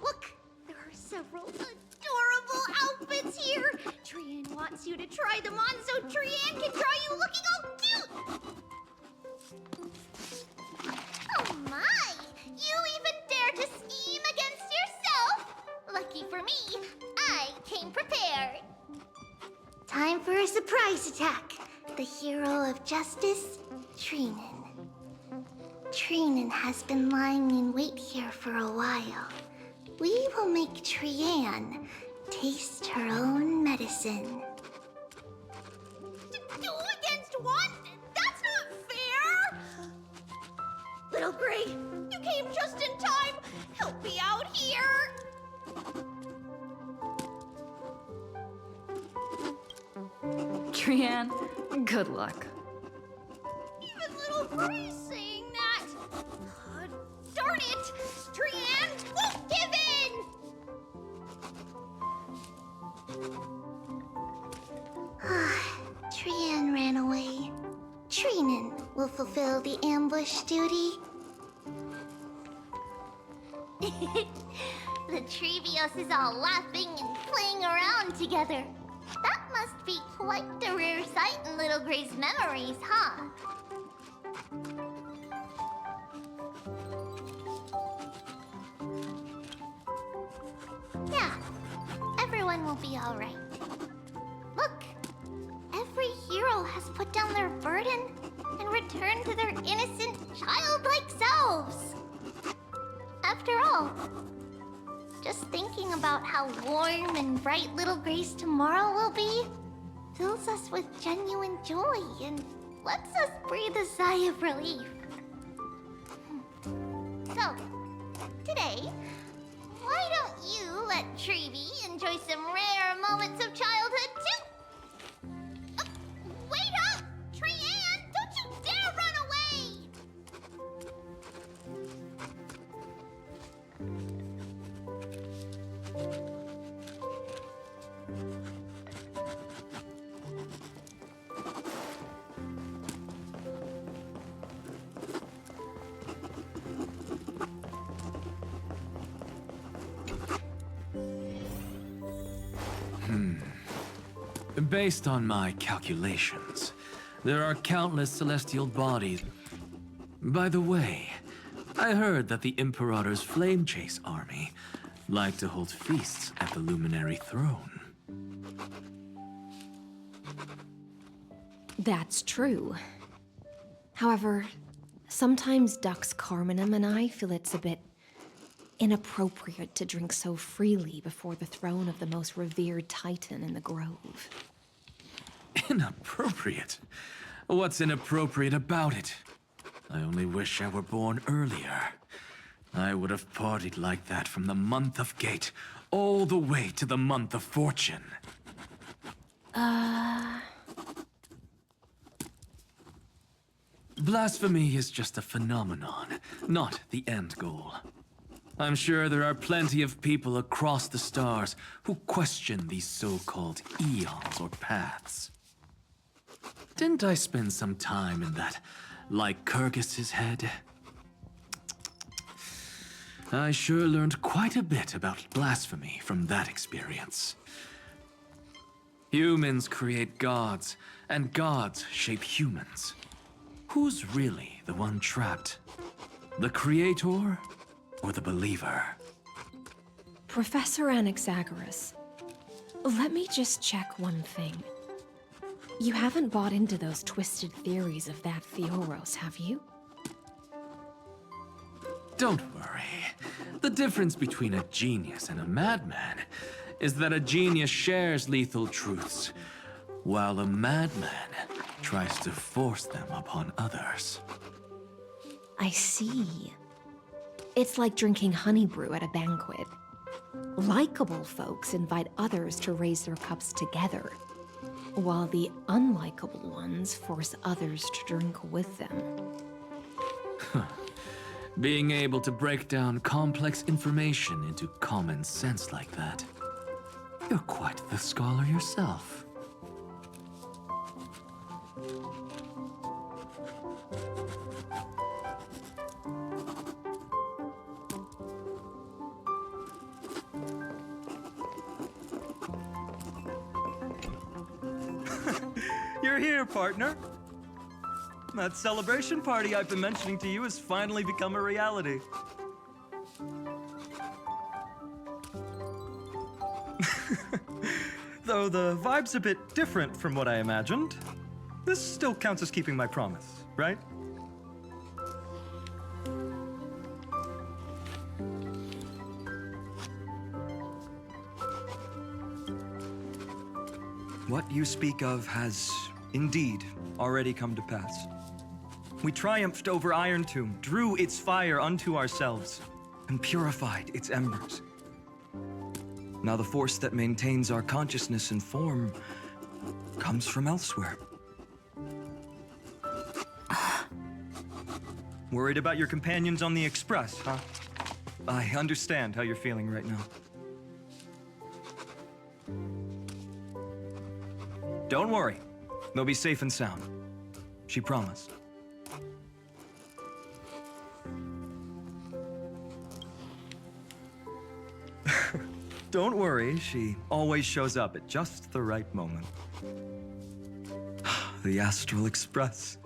Look, there are several adorable outfits here. Trian wants you to try them on so Trian can draw you looking all cute. Oh my! You even dare to scheme against yourself? Lucky for me, I came prepared. Time for a surprise attack. The hero of justice, Trinen. Trinen has been lying in wait here for a while. We will make Trian taste her own medicine. 2 against 1? That's not fair! Little Gray, you came just in time. Help me out here. Trian, good luck. Even Little Gray's saying that. Darn it! Trian won't give in! Trian ran away. Trinen will fulfill the ambush duty. The Trevios is all laughing and playing around together. That must be quite a rare sight in Little Gray's memories, huh? Yeah, everyone will be all right. Look, every hero has put down their burden and returned to their innocent, childlike selves. After all, just thinking about how warm and bright Little Gray's tomorrow will be fills us with genuine joy and lets us breathe a sigh of relief. So, today, why don't you let Trevi enjoy some rare moments of childhood too? Wait up! Trian, don't you dare run away! Based on my calculations, there are countless celestial bodies. By the way, I heard that the Imperator's Flame Chase army like to hold feasts at the Luminary Throne. That's true. However, sometimes Dux Carminum and I feel it's a bit inappropriate to drink so freely before the throne of the most revered titan in the Grove. Inappropriate? What's inappropriate about it? I only wish I were born earlier. I would have partied like that from the month of Gate all the way to the month of Fortune. Blasphemy is just a phenomenon, not the end goal. I'm sure there are plenty of people across the stars who question these so-called eons or paths. Didn't I spend some time in that Lycurgus's head? I sure learned quite a bit about blasphemy from that experience. Humans create gods, and gods shape humans. Who's really the one trapped? The creator or the believer? Professor Anaxagoras, let me just check one thing. You haven't bought into those twisted theories of that Theoros, have you? Don't worry. The difference between a genius and a madman is that a genius shares lethal truths, while a madman tries to force them upon others. I see. It's like drinking honey brew at a banquet. Likeable folks invite others to raise their cups together, while the unlikable ones force others to drink with them. Being able to break down complex information into common sense like that. You're quite the scholar yourself. you're here, partner. That celebration party I've been mentioning to you has finally become a reality. Though the vibe's a bit different from what I imagined, this still counts as keeping my promise, right? What you speak of has indeed already come to pass. We triumphed over Iron Tomb, drew its fire unto ourselves, and purified its embers. Now the force that maintains our consciousness and form comes from elsewhere. Worried about your companions on the Express, huh? I understand how you're feeling right now. Don't worry. They'll be safe and sound. She promised. Don't worry, she always shows up at just the right moment. The Astral Express.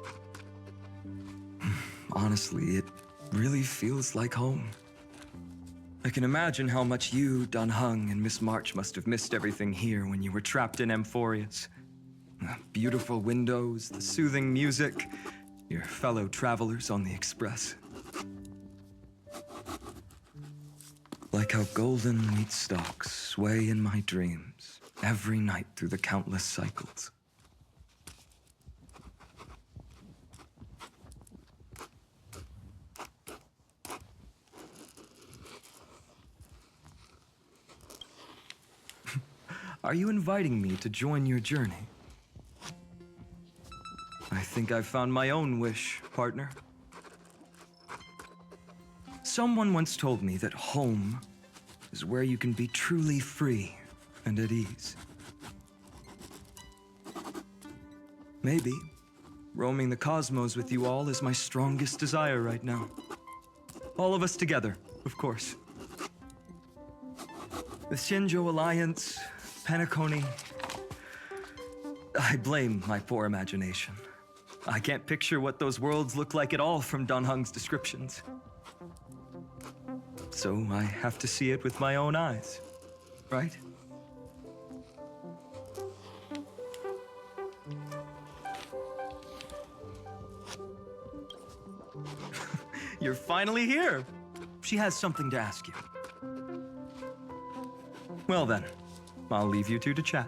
Honestly, it really feels like home. I can imagine how much you, Dun Hung, and Miss March must have missed everything here when you were trapped in Amphorius. The beautiful windows, the soothing music, your fellow travelers on the Express. Like how golden wheat stalks sway in my dreams every night through the countless cycles. Are you inviting me to join your journey? I think I've found my own wish, partner. Someone once told me that home is where you can be truly free and at ease. Maybe roaming the cosmos with you all is my strongest desire right now. All of us together, of course. The Shinjo Alliance, Penacony. I blame my poor imagination. I can't picture what those worlds look like at all from Dun Hung's descriptions. So I have to see it with my own eyes, right? You're finally here. She has something to ask you. Well then, I'll leave you two to chat.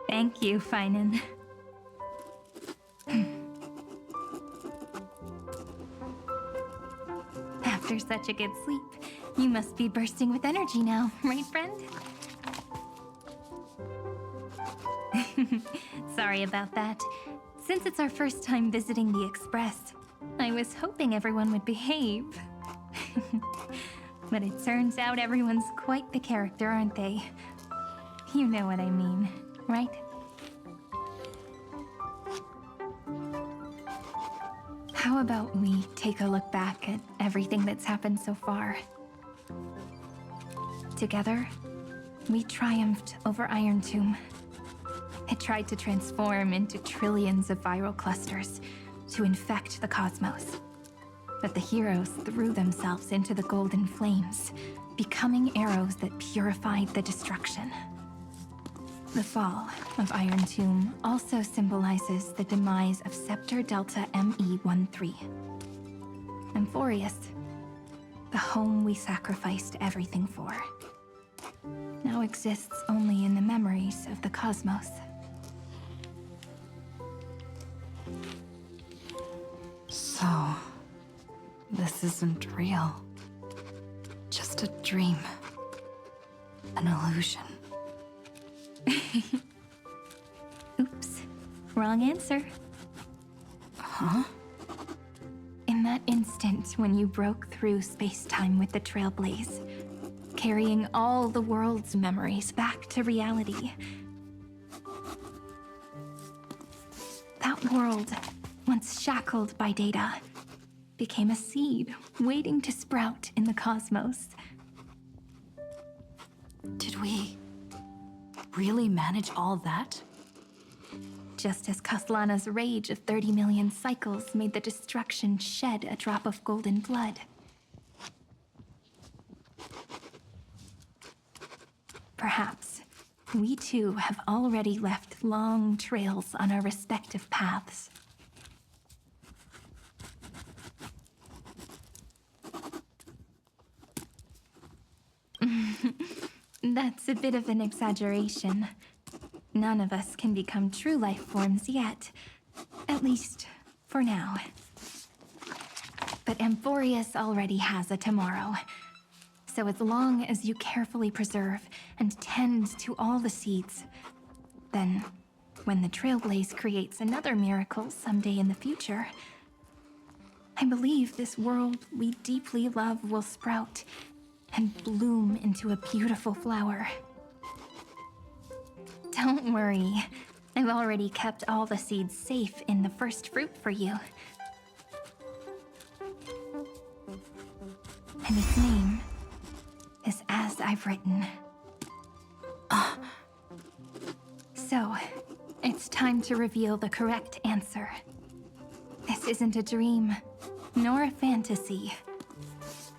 Thank you, Feinen. After such a good sleep, you must be bursting with energy now, right, friend? Sorry about that. Since it's our first time visiting the Express, I was hoping everyone would behave. But it turns out everyone's quite the character, aren't they? You know what I mean, right? How about we take a look back at everything that's happened so far? Together, we triumphed over Iron Tomb. It tried to transform into trillions of viral clusters to infect the cosmos. But the heroes threw themselves into the golden flames, becoming arrows that purified the destruction. The fall of Iron Tomb also symbolizes the demise of Scepter Delta ME-13. Amphorius, the home we sacrificed everything for, now exists only in the memories of the cosmos. So, this isn't real. Just a dream. An illusion. Oops, wrong answer. Huh? In that instant when you broke through space-time with the Trailblaze, carrying all the world's memories back to reality, that world, once shackled by data, became a seed waiting to sprout in the cosmos. Did we really manage all that? Just as Kaslana's rage of 30 million cycles made the destruction shed a drop of golden blood. Perhaps we too have already left long trails on our respective paths. That's a bit of an exaggeration. None of us can become true life forms yet. At least, for now. But Amphorius already has a tomorrow. So as long as you carefully preserve and tend to all the seeds, then when the Trailblaze creates another miracle someday in the future, I believe this world we deeply love will sprout and bloom into a beautiful flower. Don't worry, I've already kept all the seeds safe in the first fruit for you. And its name is As I've Written. So, it's time to reveal the correct answer. This isn't a dream, nor a fantasy.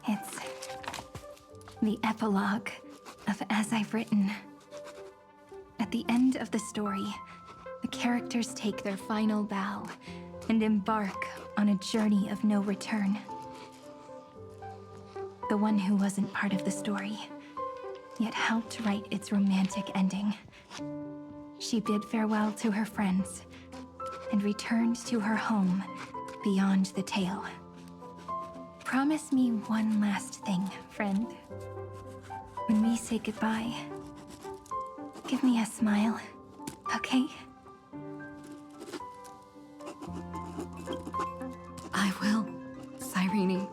It's the epilogue of As I've Written. At the end of the story, the characters take their final bow and embark on a journey of no return. The one who wasn't part of the story, yet helped write its romantic ending. She bid farewell to her friends and returned to her home beyond the tale. Promise me one last thing, friend. When we say goodbye, give me a smile, okay? I will, Cyrene.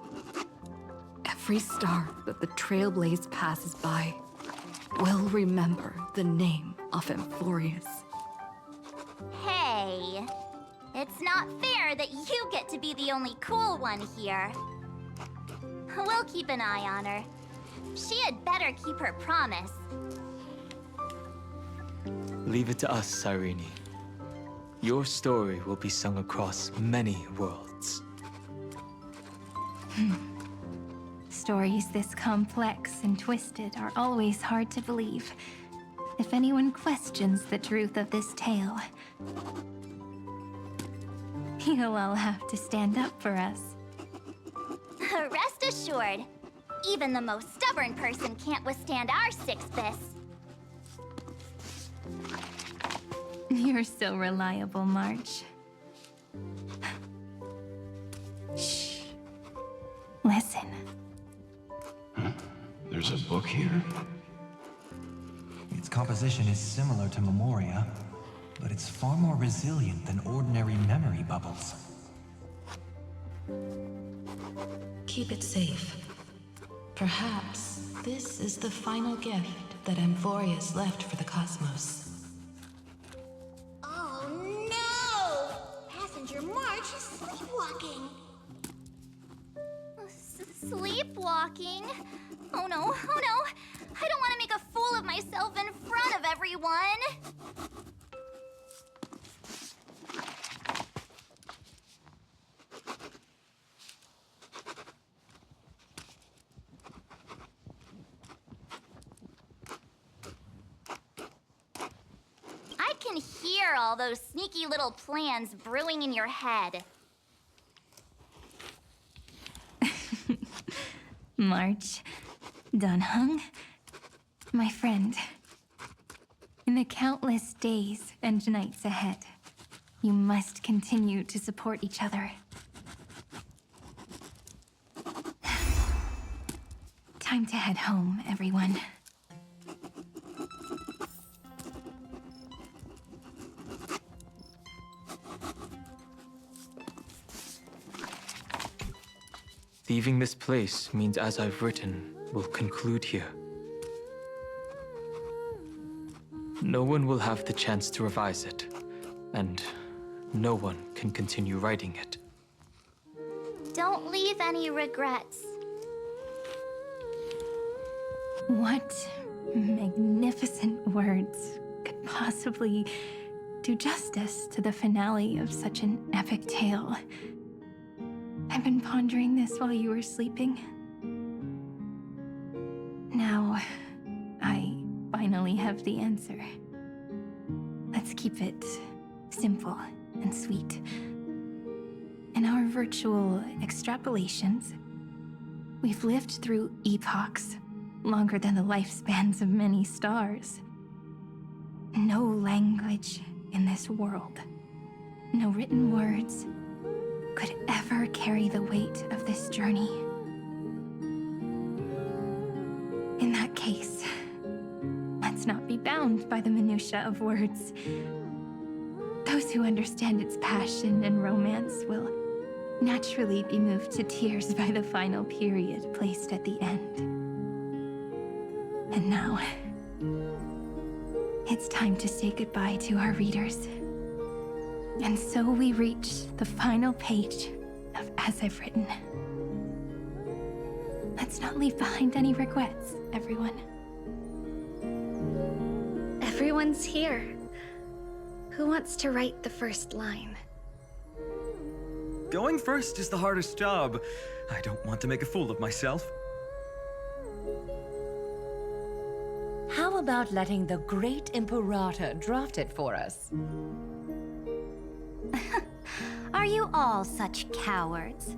Every star that the Trailblaze passes by will remember the name of Amphorius. Hey, it's not fair that you get to be the only cool one here. We'll keep an eye on her. She had better keep her promise. Leave it to us, Cyrene. Your story will be sung across many worlds. Stories this complex and twisted are always hard to believe. If anyone questions the truth of this tale, you'll all have to stand up for us. Rest assured, even the most stubborn person can't withstand our six-bis. You're so reliable, March. Shh. Listen. There's a book here? Its composition is similar to Memoria, but it's far more resilient than ordinary memory bubbles. Keep it safe. Perhaps this is the final gift that Amphorius left for the cosmos. Oh no! Passenger March is sleepwalking. Sleepwalking? Oh no, oh no! I don't want to make a fool of myself in front of everyone! I can hear all those sneaky little plans brewing in your head. March, Dunhung, my friend. In the countless days and nights ahead, you must continue to support each other. Time to head home, everyone. Leaving this place means As I've Written will conclude here. No one will have the chance to revise it, and no one can continue writing it. Don't leave any regrets. What magnificent words could possibly do justice to the finale of such an epic tale. I've been pondering this while you were sleeping. Now, I finally have the answer. Let's keep it simple and sweet. In our virtual extrapolations, we've lived through epochs longer than the lifespans of many stars. No language in this world, no written words, could ever carry the weight of this journey. In that case, let's not be bound by the minutiae of words. Those who understand its passion and romance will naturally be moved to tears by the final period placed at the end. And now, it's time to say goodbye to our readers. And so we reach the final page of As I've Written. Let's not leave behind any regrets, everyone. Everyone's here. Who wants to write the first line? Going first is the hardest job. I don't want to make a fool of myself. How about letting the great Imperator draft it for us? Are you all such cowards?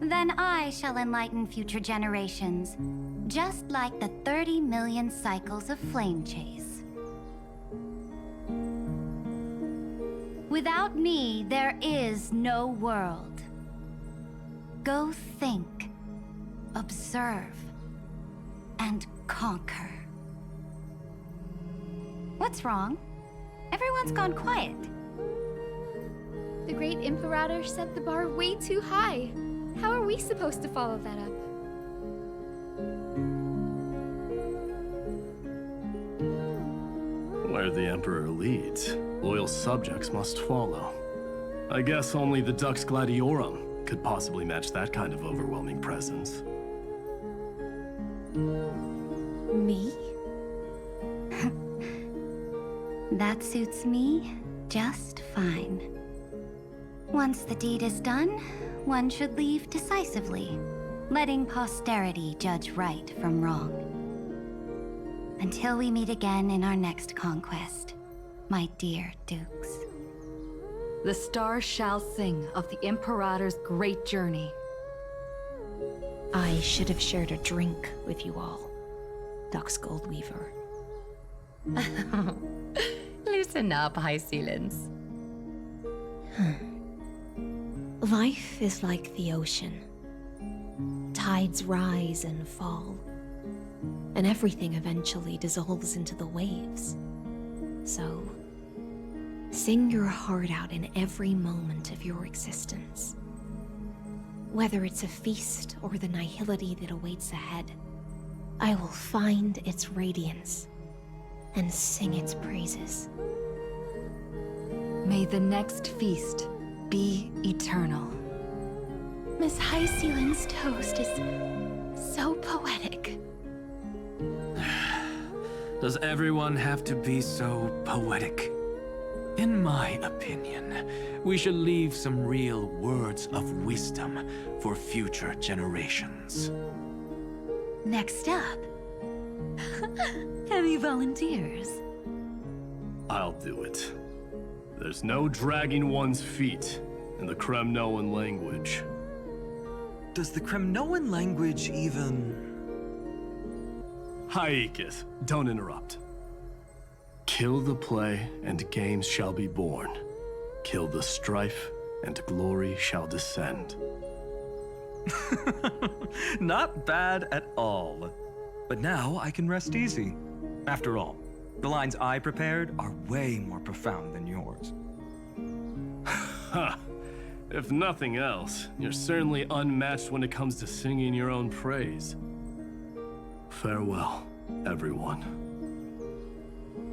Then I shall enlighten future generations, just like the 30 million cycles of flame chase. Without me, there is no world. Go think, observe, and conquer. What's wrong? Everyone's gone quiet. The great Imperator set the bar way too high. How are we supposed to follow that up? Where the Emperor leads, loyal subjects must follow. I guess only the Dux Gladiorum could possibly match that kind of overwhelming presence. Me? That suits me just fine. Once the deed is done, one should leave decisively, letting posterity judge right from wrong. Until we meet again in our next conquest, my dear dukes. The stars shall sing of the Imperator's great journey. I should have shared a drink with you all, Dux Goldweaver. Loosen up, High Ceilings. Life is like the ocean. Tides rise and fall, and everything eventually dissolves into the waves. So, sing your heart out in every moment of your existence. Whether it's a feast or the nihility that awaits ahead, I will find its radiance and sing its praises. May the next feast be eternal. Miss High Ceiling's toast is so poetic. Does everyone have to be so poetic? In my opinion, we should leave some real words of wisdom for future generations. Next up, any volunteers? I'll do it. There's no dragging one's feet in the Kremnoan language. Does the Kremnoan language even... Haikith, don't interrupt. Kill the play, and games shall be born. Kill the strife, and glory shall descend. Not bad at all. But now I can rest easy. After all, the lines I prepared are way more profound than yours. Ha! If nothing else, you're certainly unmatched when it comes to singing your own praise. Farewell, everyone.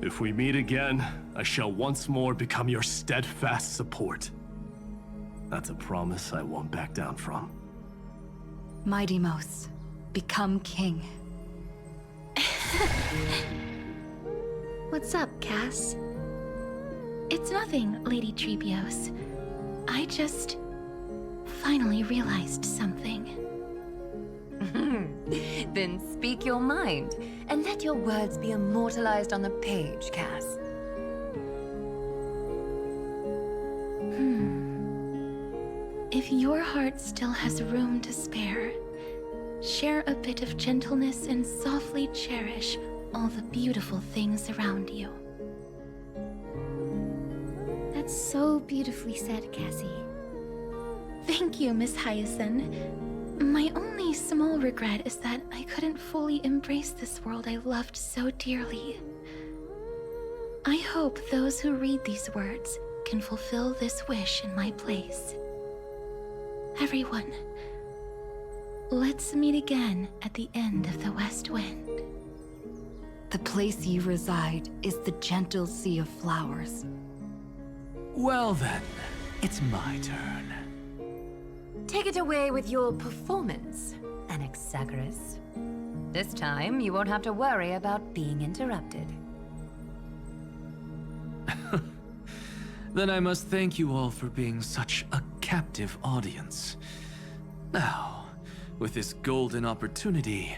If we meet again, I shall once more become your steadfast support. That's a promise I won't back down from. Mighty Mos, become king. What's up, Cass? It's nothing, Lady Trebios. I just finally realized something. Then speak your mind, and let your words be immortalized on the page, Cass. If your heart still has room to spare, share a bit of gentleness and softly cherish all the beautiful things around you. That's so beautifully said, Cassie. Thank you, Miss Hyacinth. My only small regret is that I couldn't fully embrace this world I loved so dearly. I hope those who read these words can fulfill this wish in my place. Everyone, let's meet again at the end of the West Wind. The place you reside is the gentle sea of flowers. Well then, it's my turn. Take it away with your performance, Anaxagoras. This time, you won't have to worry about being interrupted. Then I must thank you all for being such a captive audience. Now, with this golden opportunity,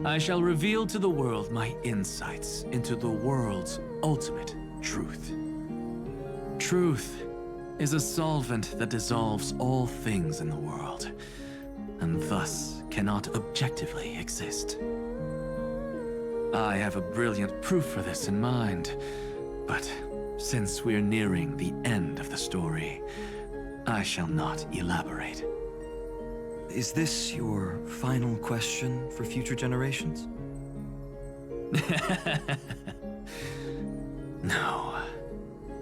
I shall reveal to the world my insights into the world's ultimate truth. Truth is a solvent that dissolves all things in the world, and thus cannot objectively exist. I have a brilliant proof for this in mind, but since we're nearing the end of the story, I shall not elaborate. Is this your final question for future generations? No.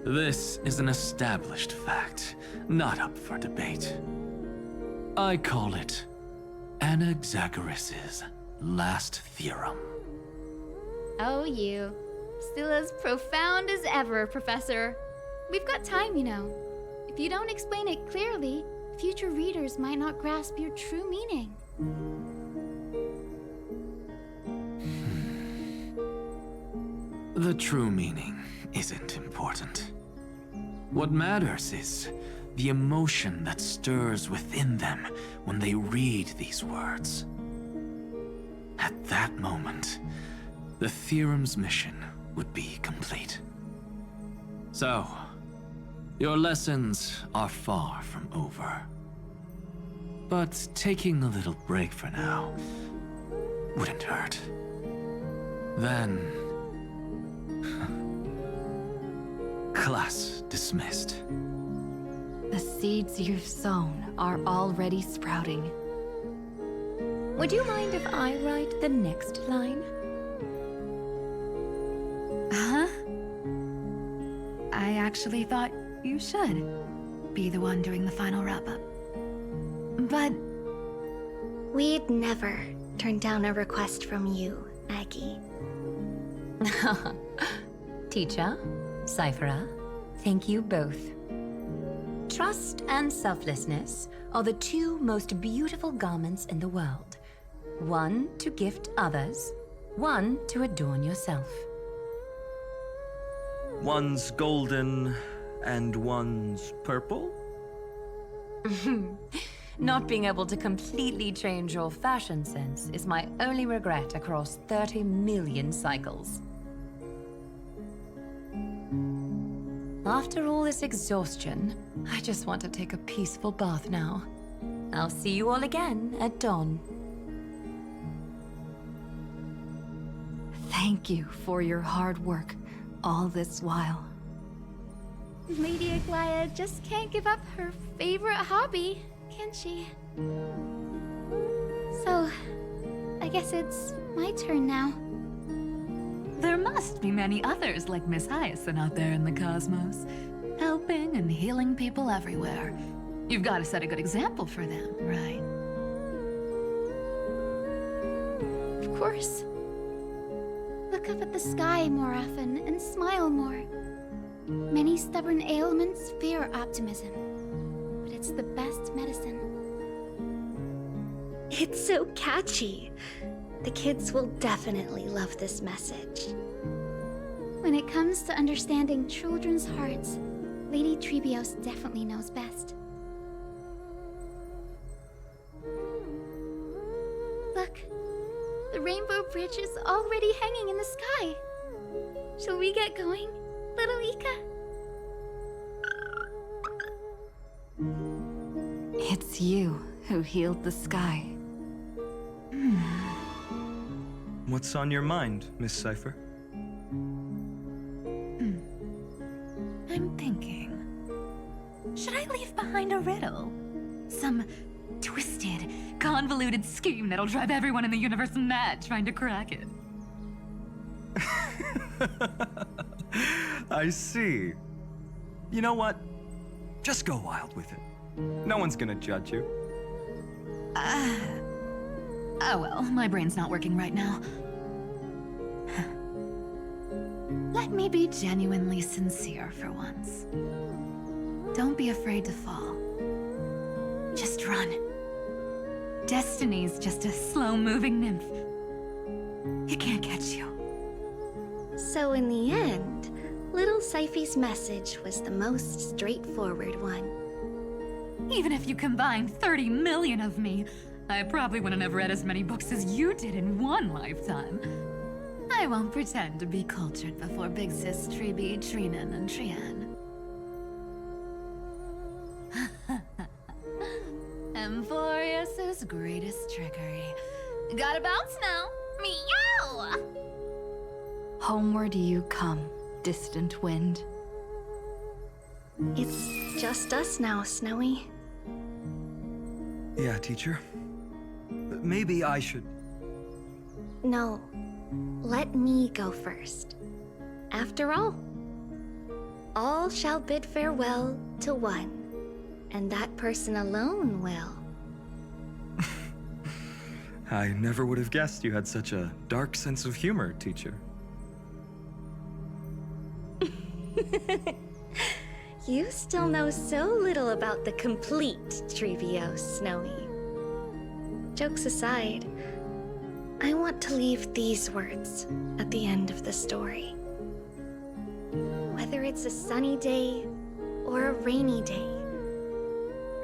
This is an established fact, not up for debate. I call it Anaxagoras' last theorem. Oh, you. Still as profound as ever, Professor. We've got time, you know. If you don't explain it clearly, future readers might not grasp your true meaning. The true meaning isn't important. What matters is the emotion that stirs within them when they read these words. At that moment, the theorem's mission would be complete. So, your lessons are far from over. But taking a little break for now wouldn't hurt. Then... class dismissed. The seeds you've sown are already sprouting. Would you mind if I write the next line? Huh? I actually thought you should be the one doing the final wrap-up. But... We'd never turn down a request from you, Aggie. Teacher, Cyphera, thank you both. Trust and selflessness are the two most beautiful garments in the world. One to gift others, one to adorn yourself. One's golden and one's purple? Not being able to completely change your fashion sense is my only regret across 30 million cycles. After all this exhaustion, I just want to take a peaceful bath now. I'll see you all again at dawn. Thank you for your hard work all this while. Lady Aglaya just can't give up her favorite hobby, can she? So, I guess it's my turn now. There must be many others like Miss Hyacinth out there in the cosmos, helping and healing people everywhere. You've got to set a good example for them, right? Of course. Look up at the sky more often and smile more. Many stubborn ailments fear optimism, but it's the best medicine. It's so catchy. The kids will definitely love this message. When it comes to understanding children's hearts, Lady Trebios definitely knows best. Look, the rainbow bridge is already hanging in the sky. Shall we get going, little Ika? It's you who healed the sky. What's on your mind, Miss Cipher? I'm thinking. Should I leave behind a riddle? Some twisted, convoluted scheme that'll drive everyone in the universe mad trying to crack it. I see. You know what? Just go wild with it. No one's gonna judge you. Oh well, my brain's not working right now. Let me be genuinely sincere for once. Don't be afraid to fall. Just run. Destiny's just a slow-moving nymph. It can't catch you. So in the end, little Syphy's message was the most straightforward one. Even if you combined 30 million of me, I probably wouldn't have read as many books as you did in one lifetime. I won't pretend to be cultured before Big Sis Treeby, Trinan, and Trian. Emphorius's greatest trickery. Gotta bounce now. Meow! Homeward you come, distant wind. It's just us now, Snowy. Yeah, teacher. Maybe I should... No. Let me go first. After all shall bid farewell to one, and that person alone will. I never would have guessed you had such a dark sense of humor, teacher. You still know so little about the complete Trebios, Snowy. Jokes aside, I want to leave these words at the end of the story. Whether it's a sunny day or a rainy day,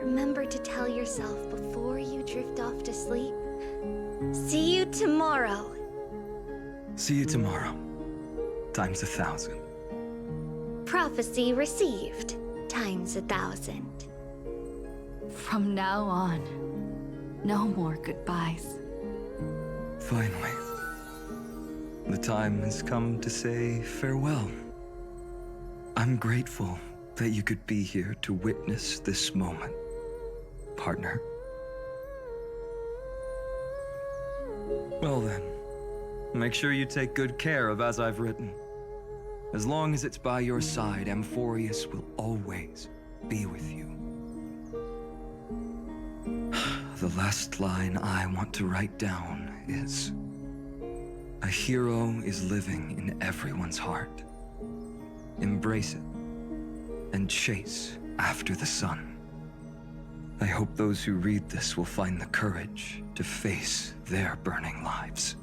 remember to tell yourself before you drift off to sleep, see you tomorrow. See you tomorrow. Times 1,000. Prophecy received, times 1,000. From now on, no more goodbyes. Finally. The time has come to say farewell. I'm grateful that you could be here to witness this moment, partner. Well then, make sure you take good care of as I've written. As long as it's by your side, Amphorius will always be with you. The last line I want to write down is, a hero is living in everyone's heart. Embrace it and chase after the sun. I hope those who read this will find the courage to face their burning lives.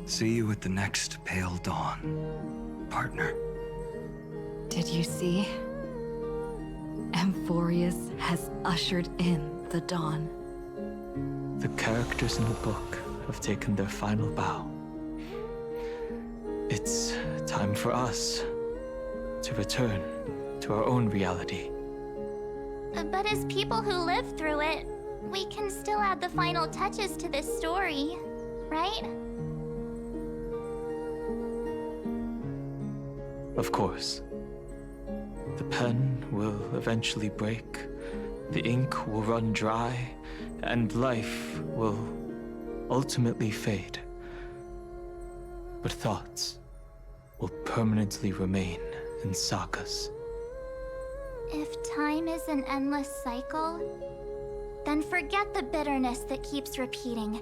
See you at the next pale dawn, partner. Did you see? Amphorius has ushered in the dawn. The characters in the book have taken their final bow. It's time for us to return to our own reality. But as people who lived through it, we can still add the final touches to this story, right? Of course. The pen will eventually break, the ink will run dry, and life will ultimately fade. But thoughts will permanently remain in sagas. If time is an endless cycle, then forget the bitterness that keeps repeating,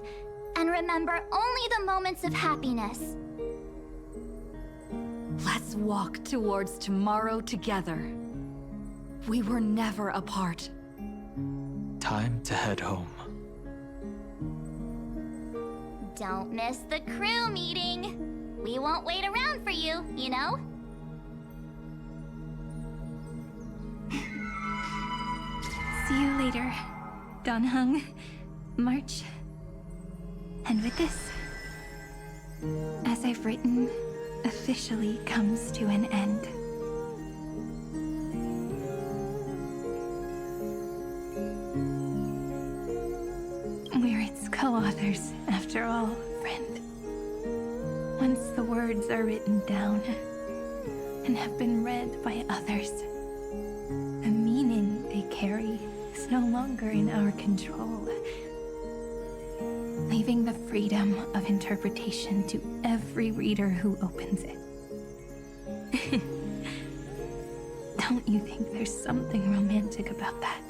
and remember only the moments of happiness. Let's walk towards tomorrow together. We were never apart. Time to head home. Don't miss the crew meeting. We won't wait around for you, you know? See you later, Donhung, March. And with this, as I've written, officially comes to an end. We're its co-authors, after all, friend. Once the words are written down and have been read by others, the meaning they carry is no longer in our control, leaving the freedom of interpretation to every reader who opens it. Don't you think there's something romantic about that?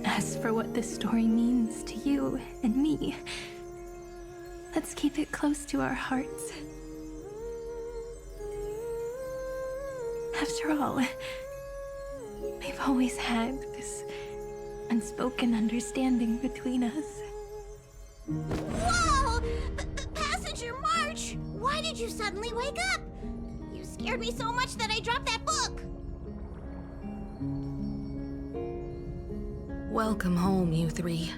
As for what this story means to you and me, let's keep it close to our hearts. After all, we've always had this unspoken understanding between us. Whoa! Passenger March! Why did you suddenly wake up? You scared me so much that I dropped that book! Welcome home, you three.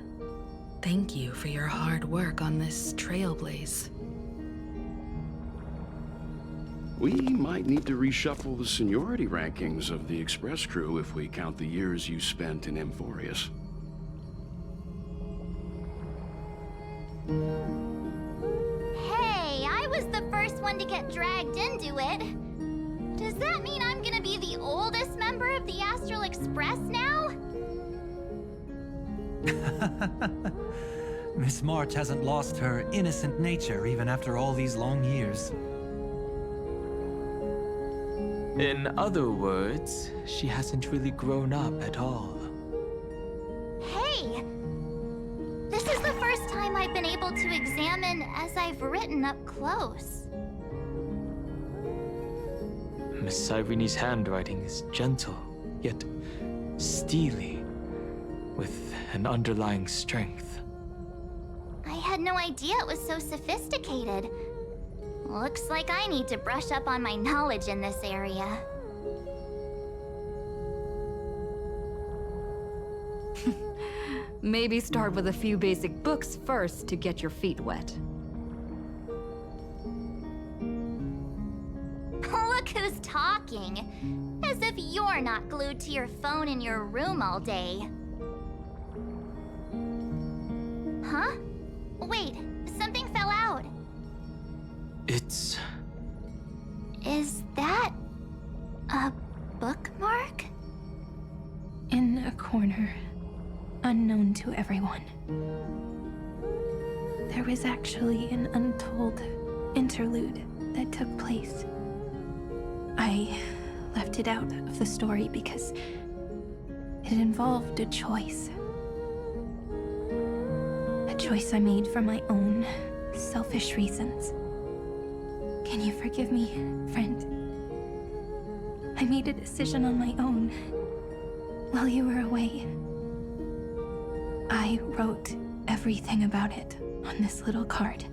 Thank you for your hard work on this trailblaze. We might need to reshuffle the seniority rankings of the Express crew if we count the years you spent in Amphorius. Hey, I was the first one to get dragged into it. Does that mean I'm gonna be the oldest member of the Astral Express now? Miss March hasn't lost her innocent nature even after all these long years. In other words, she hasn't really grown up at all. Hey! This is the first time I've been able to examine as I've written up close. Miss Irene's handwriting is gentle, yet steely, with an underlying strength. I had no idea it was so sophisticated. Looks like I need to brush up on my knowledge in this area. Maybe start with a few basic books first to get your feet wet. Look who's talking. As if you're not glued to your phone in your room all day. Huh? Wait, something fell out. It's... Is that a bookmark? In a corner, unknown to everyone. There was actually an untold interlude that took place. I left it out of the story because it involved a choice. A choice I made for my own selfish reasons. Can you forgive me, friend? I made a decision on my own while you were away. I wrote everything about it on this little card.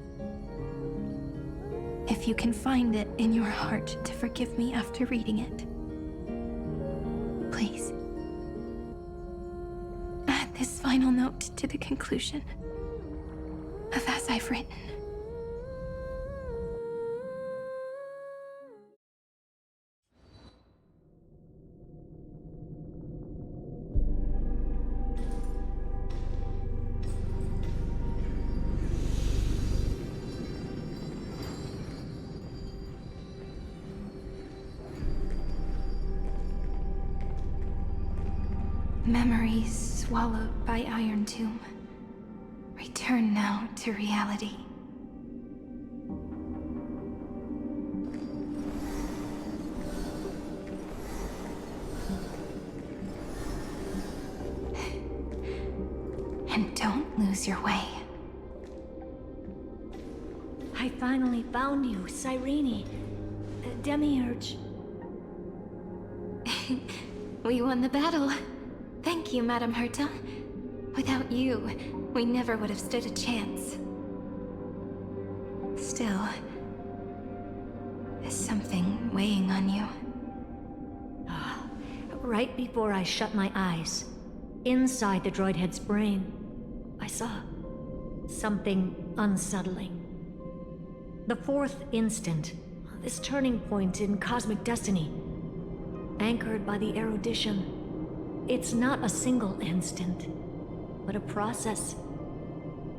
If you can find it in your heart to forgive me after reading it, please. Add this final note to the conclusion of As I've Written. Memories swallowed by Iron Tomb. Return now to reality. And don't lose your way. I finally found you, Cyrene. Demiurge. We won the battle. Thank you, Madame Herta. Without you, we never would have stood a chance. Still, is something weighing on you? Right before I shut my eyes, inside the droid head's brain, I saw something unsettling. The fourth instant, this turning point in cosmic destiny, anchored by the erudition. It's not a single instant, but a process,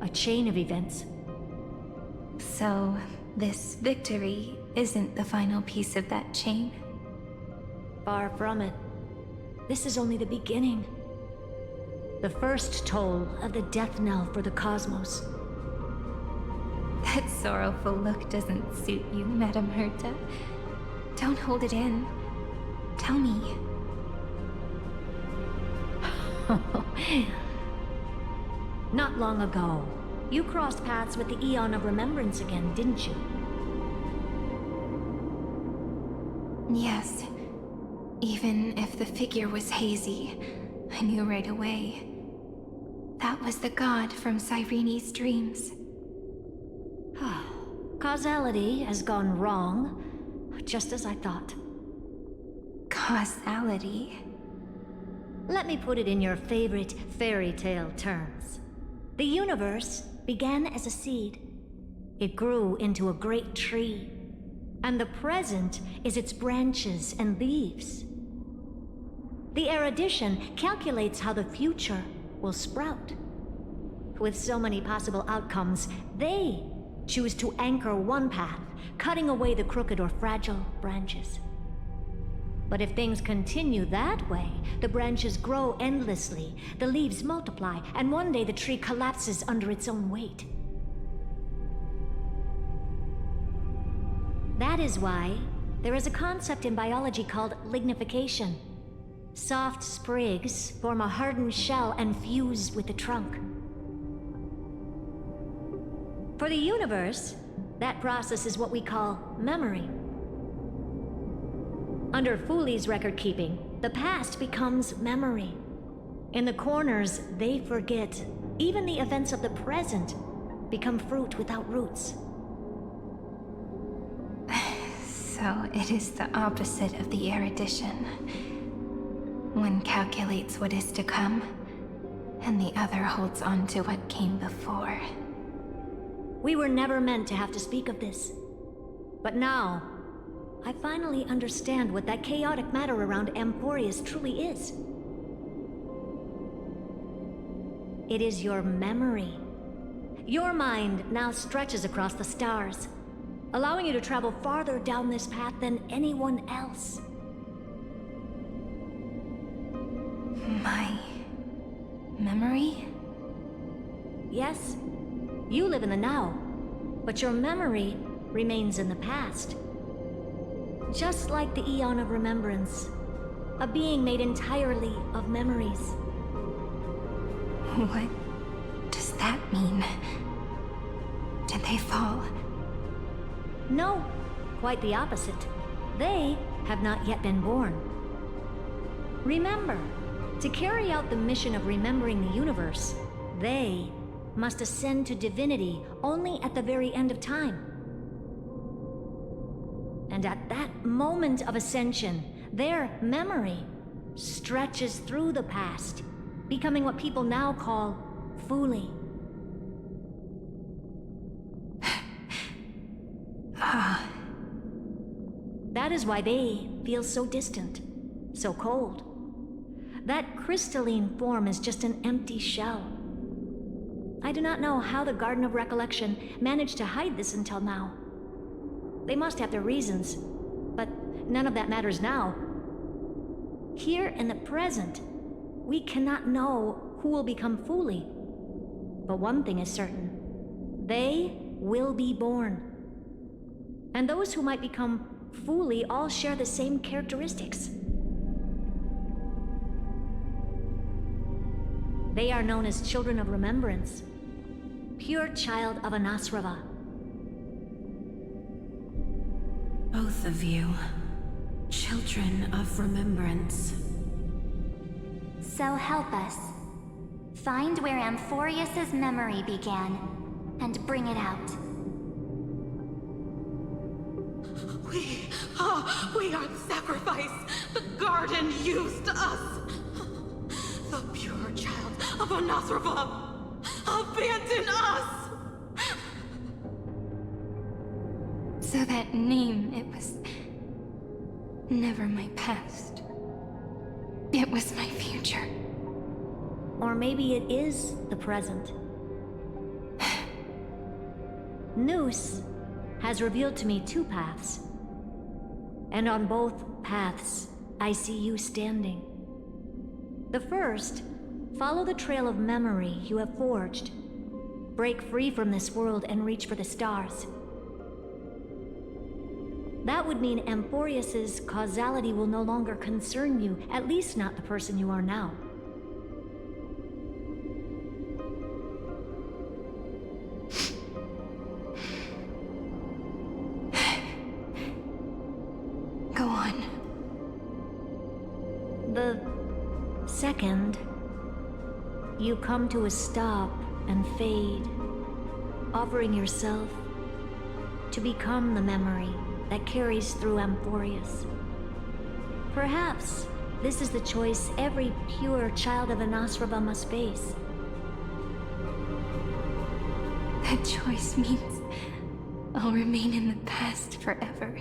a chain of events. So, this victory isn't the final piece of that chain? Far from it. This is only the beginning. The first toll of the death knell for the cosmos. That sorrowful look doesn't suit you, Madame Herta. Don't hold it in. Tell me. Not long ago, you crossed paths with the Eon of Remembrance again, didn't you? Yes. Even if the figure was hazy, I knew right away. That was the god from Cyrene's dreams. Causality has gone wrong, just as I thought. Causality? Let me put it in your favorite fairy tale terms. The universe began as a seed. It grew into a great tree. And the present is its branches and leaves. The erudition calculates how the future will sprout. With so many possible outcomes, they choose to anchor one path, cutting away the crooked or fragile branches. But if things continue that way, the branches grow endlessly, the leaves multiply, and one day the tree collapses under its own weight. That is why there is a concept in biology called lignification. Soft sprigs form a hardened shell and fuse with the trunk. For the universe, that process is what we call memory. Under Fooley's record keeping, the past becomes memory. In the corners, they forget. Even the events of the present become fruit without roots. So it is the opposite of the erudition. One calculates what is to come, and the other holds on to what came before. We were never meant to have to speak of this. But now, I finally understand what that chaotic matter around Emporius truly is. It is your memory. Your mind now stretches across the stars, allowing you to travel farther down this path than anyone else. My memory? Yes, you live in the now, but your memory remains in the past. Just like the Eon of Remembrance, a being made entirely of memories. What does that mean? Did they fall? No, quite the opposite. They have not yet been born. Remember, to carry out the mission of remembering the universe, they must ascend to divinity only at the very end of time. And at that moment of ascension, their memory stretches through the past, becoming what people now call Fooley. That is why they feel so distant, so cold. That crystalline form is just an empty shell. I do not know how the Garden of Recollection managed to hide this until now. They must have their reasons, but none of that matters now. Here in the present, we cannot know who will become Fooley. But one thing is certain. They will be born. And those who might become Fooley all share the same characteristics. They are known as Children of Remembrance, pure child of Anasrava. Both of you, Children of Remembrance. So help us. Find where Amphorius's memory began, and bring it out. We are the sacrifice the garden used us. The pure child of Anasrava. Abandon us! So that name, it was never my past. It was my future. Or maybe it is the present. Noose has revealed to me 2 paths. And on both paths, I see you standing. The first, follow the trail of memory you have forged. Break free from this world and reach for the stars. That would mean Amphorius's causality will no longer concern you, at least not the person you are now. Go on. The second, you come to a stop and fade, offering yourself to become the memory that carries through Amphorius. Perhaps this is the choice every pure child of Anasrava must face. That choice means I'll remain in the past forever.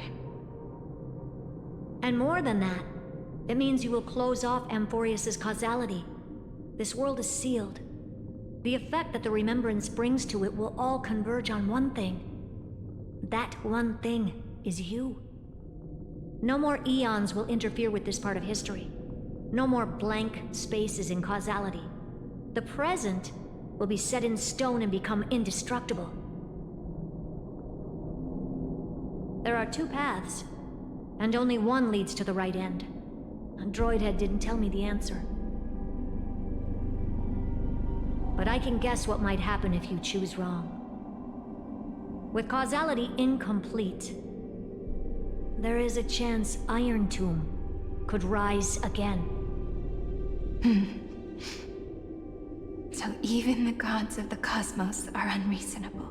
And more than that, it means you will close off Amphorius's causality. This world is sealed. The effect that the remembrance brings to it will all converge on one thing. That one thing is you. No more eons will interfere with this part of history. No more blank spaces in causality. The present will be set in stone and become indestructible. There are 2 paths, and only one leads to the right end. A droidhead didn't tell me the answer. But I can guess what might happen if you choose wrong. With causality incomplete, there is a chance Iron Tomb could rise again. So even the gods of the cosmos are unreasonable.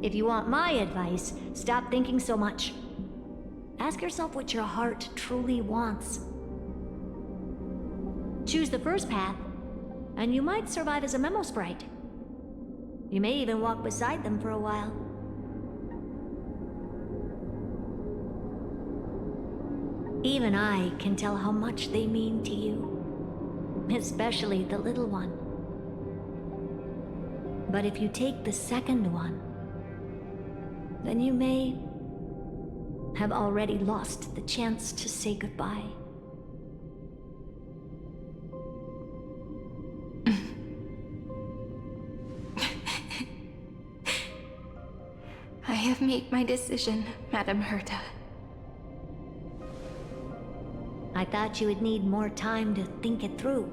If you want my advice, stop thinking so much. Ask yourself what your heart truly wants. Choose the first path, and you might survive as a memo sprite. You may even walk beside them for a while. Even I can tell how much they mean to you, especially the little one. But if you take the second one, then you may have already lost the chance to say goodbye. I have made my decision, Madam Herta. I thought you would need more time to think it through.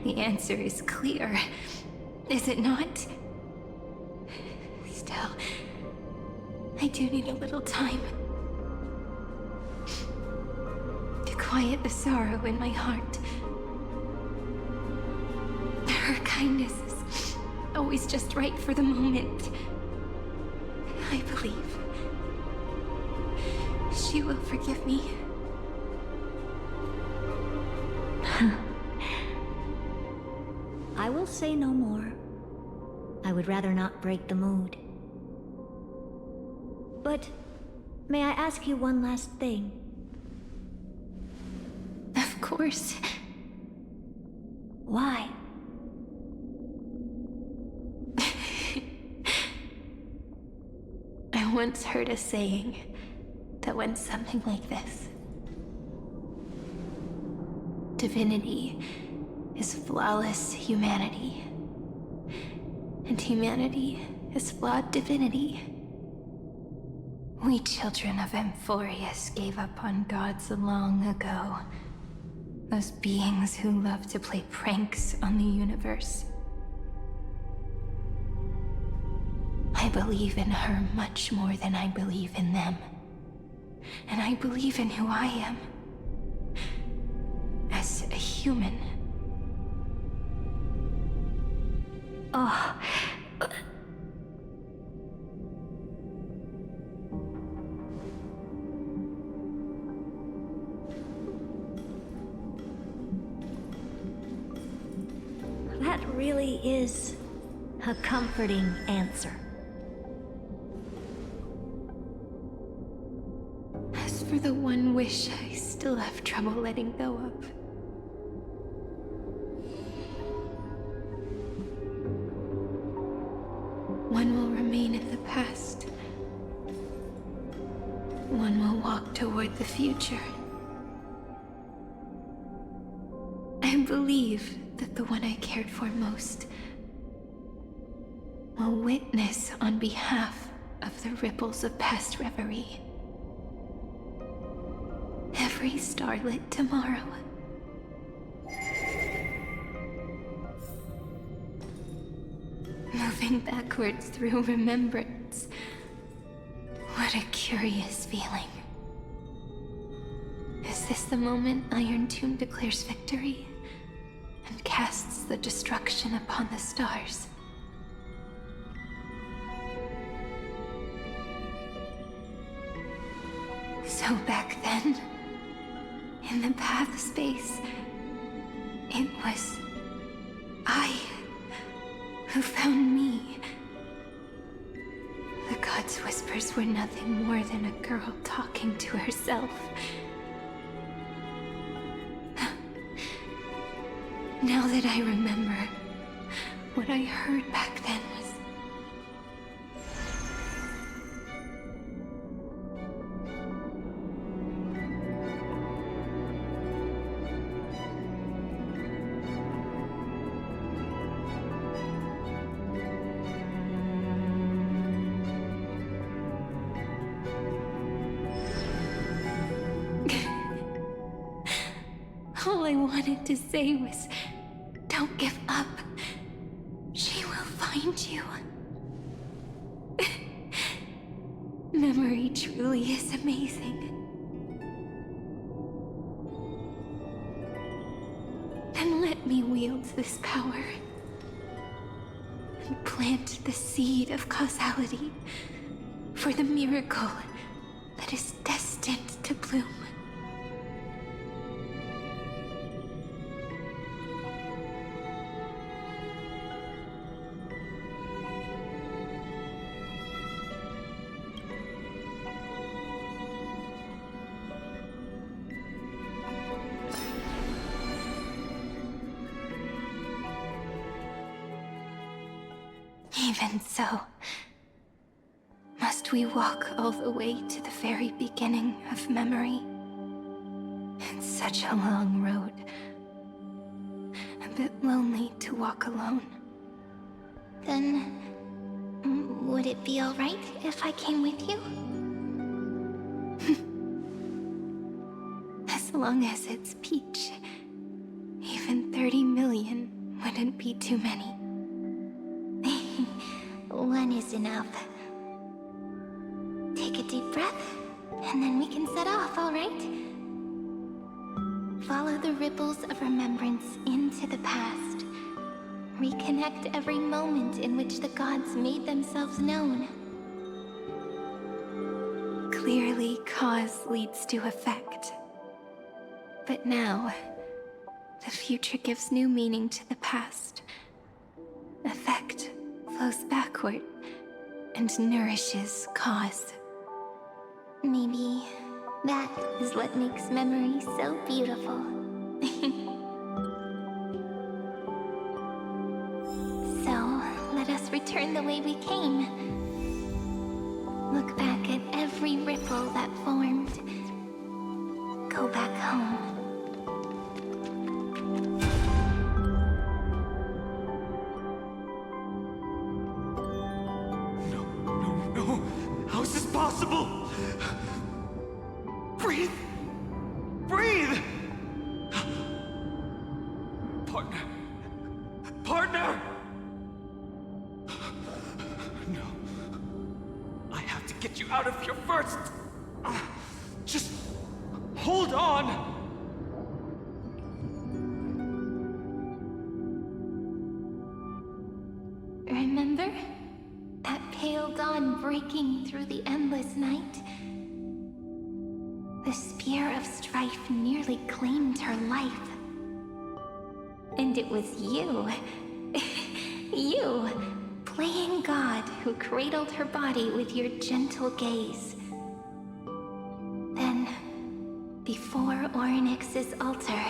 The answer is clear, is it not? Still, I do need a little time to quiet the sorrow in my heart. Her kindness is always just right for the moment. I believe she will forgive me. I will say no more. I would rather not break the mood. But may I ask you one last thing? Of course. Why? I once heard a saying that went something like this. Divinity is flawless humanity, and humanity is flawed divinity. We children of Amphorius gave up on gods long ago. Those beings who love to play pranks on the universe. I believe in her much more than I believe in them. And I believe in who I am. As a human. Oh, really is a comforting answer. As for the one wish I still have trouble letting go of, one will remain in the past. One will walk toward the future. I believe that the one I cared for most will witness on behalf of the ripples of past reverie. Every starlit tomorrow. Moving backwards through remembrance. What a curious feeling. Is this the moment Iron Tomb declares victory and casts the destruction upon the stars? So back then, in the path space, it was I who found me. The gods' whispers were nothing more than a girl talking to herself. Now that I remember, what I heard back then was... All I wanted to say was, don't give up. She will find you. Memory truly is amazing. Then let me wield this power and plant the seed of causality for the miracle that is destined to bloom. Even so, must we walk all the way to the very beginning of memory? It's such a long road. A bit lonely to walk alone. Then, would it be alright if I came with you? As long as it's Peach, even 30 million wouldn't be too many. One is enough. Take a deep breath, and then we can set off, alright? Follow the ripples of remembrance into the past. Reconnect every moment in which the gods made themselves known. Clearly, cause leads to effect. But now, the future gives new meaning to the past. Effect flows backward and nourishes cause. Maybe that is what makes memory so beautiful. So, let us return the way we came. Look back at every ripple that formed. Go back home. How is this possible? Breathe! Breathe! Partner! Partner! No. I have to get you out of here first! Just hold on! Remember? That pale dawn breaking through the endless night? The spear of strife nearly claimed her life. And it was you. You, playing God who cradled her body with your gentle gaze. Then, before Orynyx's altar,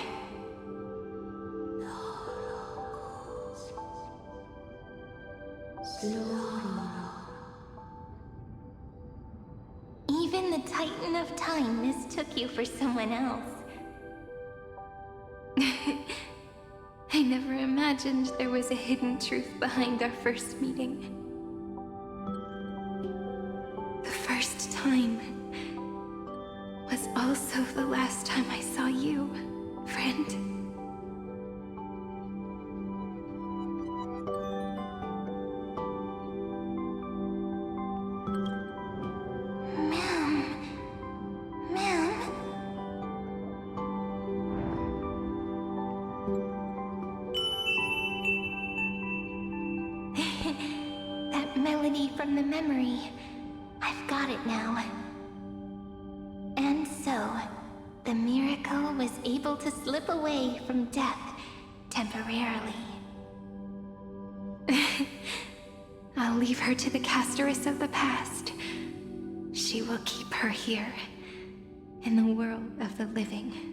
even the Titan of Time mistook you for someone else. I never imagined there was a hidden truth behind our first meeting. The first time was also the last time I saw you, friend. From the memory. I've got it now. And so, the miracle was able to slip away from death temporarily. I'll leave her to the casteress of the past. She will keep her here, in the world of the living.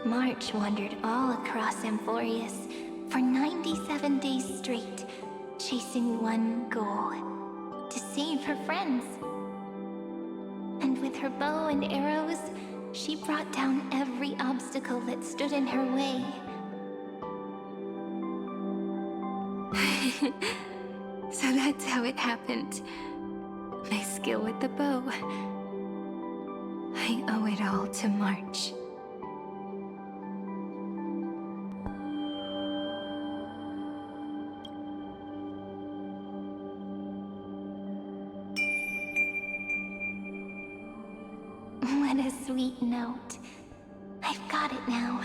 March wandered all across Amphorius for 97 days straight, chasing one goal: to save her friends. And with her bow and arrows, she brought down every obstacle that stood in her way. So that's how it happened. My skill with the bow. I owe it all to March. What a sweet note. I've got it now.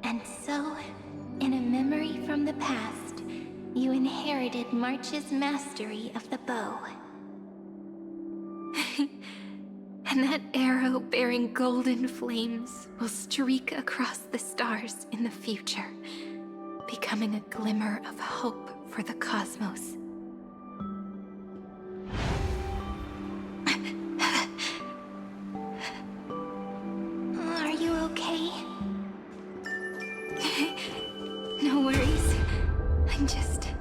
And so, in a memory from the past, you inherited March's mastery of the bow. And that arrow bearing golden flames will streak across the stars in the future, becoming a glimmer of hope for the cosmos. Are you okay? No worries. I'm just...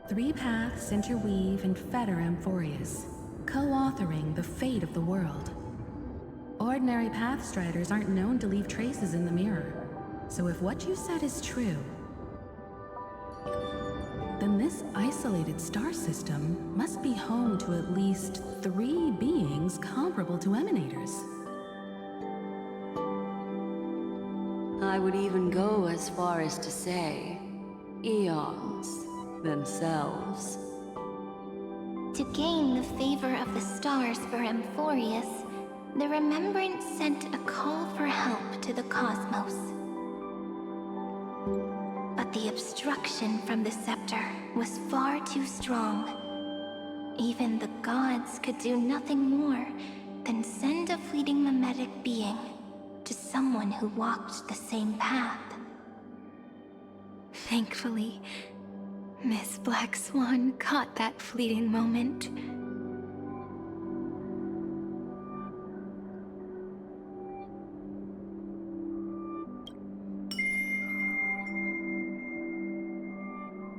3 paths interweave and fetter Amphorius, co-authoring the fate of the world. Ordinary pathstriders aren't known to leave traces in the mirror, so if what you said is true, then this isolated star system must be home to at least 3 beings comparable to emanators. I would even go as far as to say, eons themselves. To gain the favor of the stars for Amphorius, the Remembrance sent a call for help to the cosmos. But the obstruction from the scepter was far too strong. Even the gods could do nothing more than send a fleeting mimetic being to someone who walked the same path. Thankfully, Miss Black Swan caught that fleeting moment.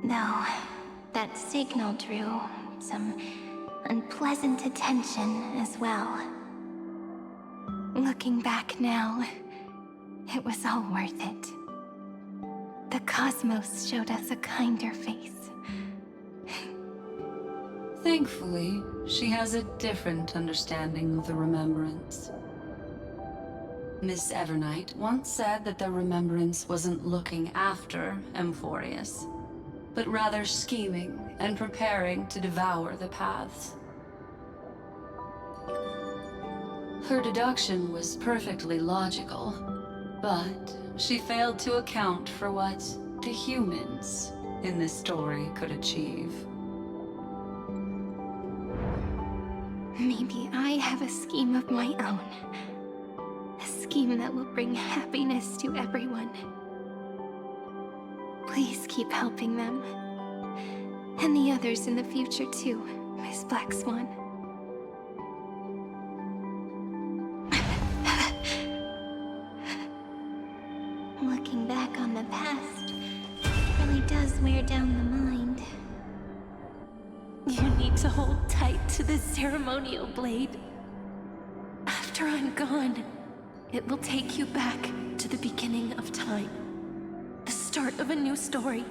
Though that signal drew some unpleasant attention as well. Looking back now, it was all worth it. The cosmos showed us a kinder face. Thankfully, she has a different understanding of the remembrance. Miss Evernight once said that the remembrance wasn't looking after Emphorius, but rather scheming and preparing to devour the paths. Her deduction was perfectly logical, but she failed to account for what the humans in this story could achieve. Maybe I have a scheme of my own. A scheme that will bring happiness to everyone. Please keep helping them. And the others in the future too, Miss Black Swan. Looking back on the past really does wear down the mind. You need to hold tight to this ceremonial blade. After I'm gone, it will take you back to the beginning of time. The start of a new story.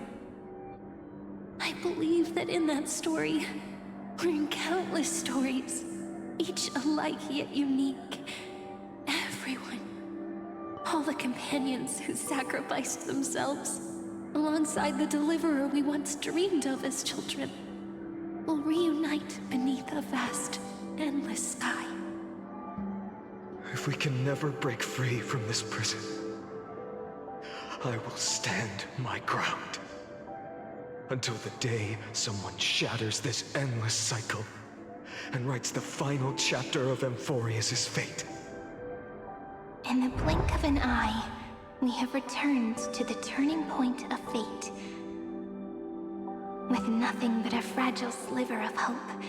I believe that in that story, or in countless stories, each alike yet unique, everyone, all the companions who sacrificed themselves, alongside the deliverer we once dreamed of as children, will reunite beneath a vast, endless sky. If we can never break free from this prison, I will stand my ground. Until the day someone shatters this endless cycle and writes the final chapter of Emphorius' fate. In the blink of an eye, we have returned to the turning point of fate. With nothing but a fragile sliver of hope,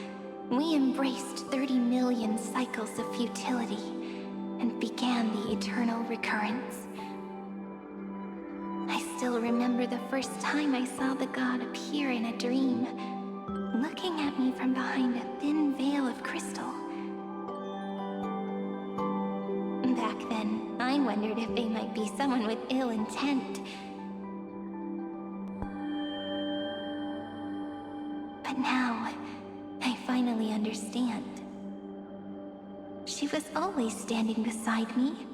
we embraced 30 million cycles of futility and began the eternal recurrence. I still remember the first time I saw the god appear in a dream, looking at me from behind a thin veil of crystal. Back then, I wondered if they might be someone with ill intent. But now, I finally understand. She was always standing beside me,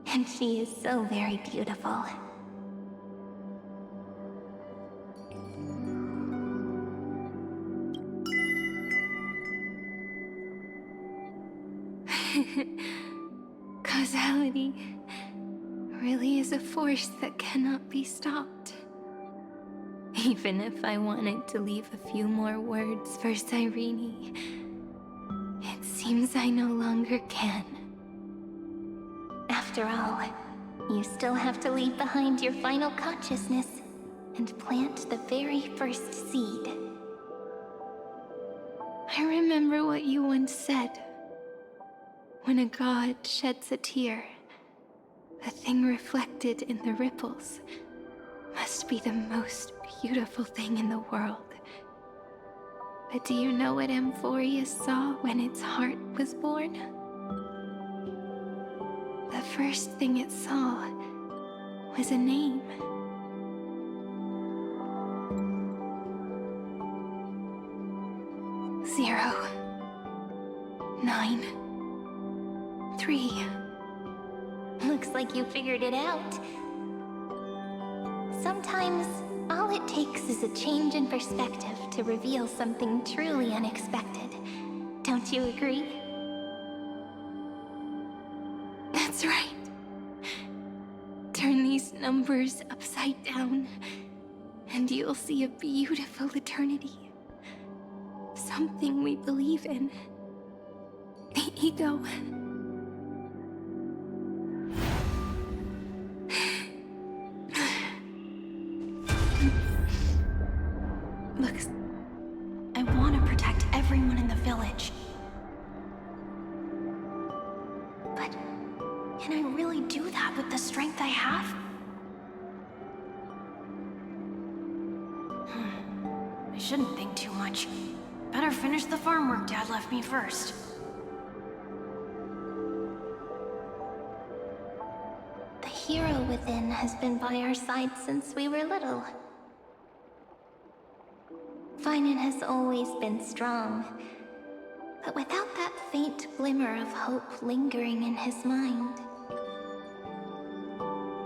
and she is so very beautiful. Causality really is a force that cannot be stopped. Even if I wanted to leave a few more words for Cyrene, it seems I no longer can. After all, you still have to leave behind your final consciousness and plant the very first seed. I remember what you once said. When a god sheds a tear, the thing reflected in the ripples must be the most beautiful thing in the world. But do you know what Emphorius saw when its heart was born? The first thing it saw was a name. Zero, 9, 3. Looks like you figured it out. Sometimes, all it takes is a change in perspective to reveal something truly unexpected. Don't you agree? That's right. Turn these numbers upside down, and you'll see a beautiful eternity. Something we believe in. The ego. Look, I want to protect everyone in the village. But can I really do that with the strength I have? I shouldn't think too much. Better finish the farm work Dad left me first. The hero within has been by our side since we were little. Finan has always been strong, but without that faint glimmer of hope lingering in his mind.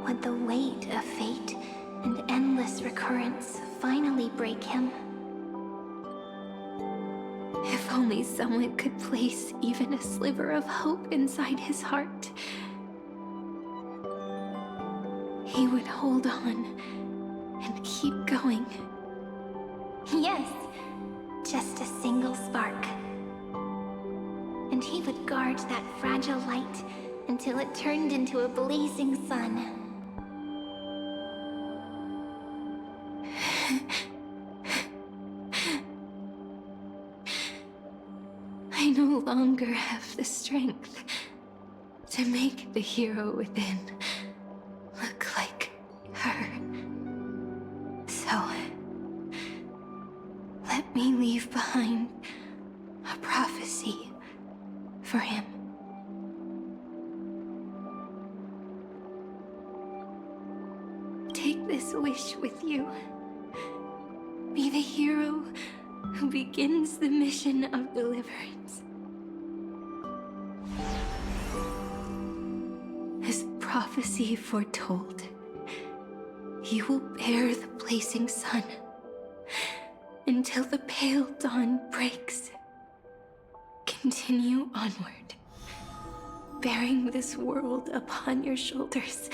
Would the weight of fate and endless recurrence finally break him? If only someone could place even a sliver of hope inside his heart, he would hold on and keep going. Yes, just a single spark. And he would guard that fragile light until it turned into a blazing sun. I no longer have the strength to make the hero within look like her. So, let me leave behind a prophecy for him. Take this wish with you. Be the hero who begins the mission of deliverance. As prophecy foretold, you will bear the blazing sun until the pale dawn breaks. Continue onward, bearing this world upon your shoulders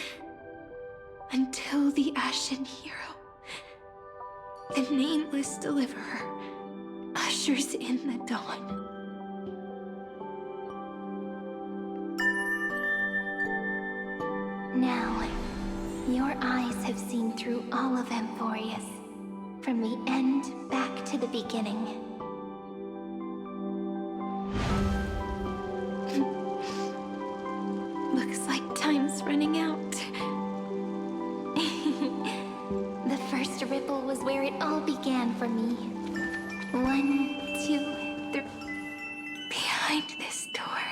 until the Ashen Hero, the nameless deliverer, ushers in the dawn. Now, your eyes have seen through all of Amphorius, from the end back to the beginning. Looks like time's running out. The first ripple was where it all began for me. 1, 2, 3. Behind this door.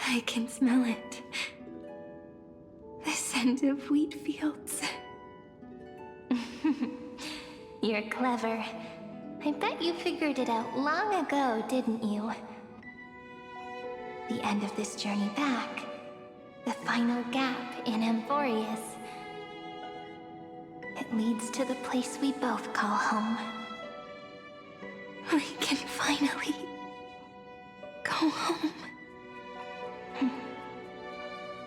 I can smell it. The scent of wheat fields. You're clever. I bet you figured it out long ago, didn't you? The end of this journey back. The final gap in Amphorius. It leads to the place we both call home. We can finally go home.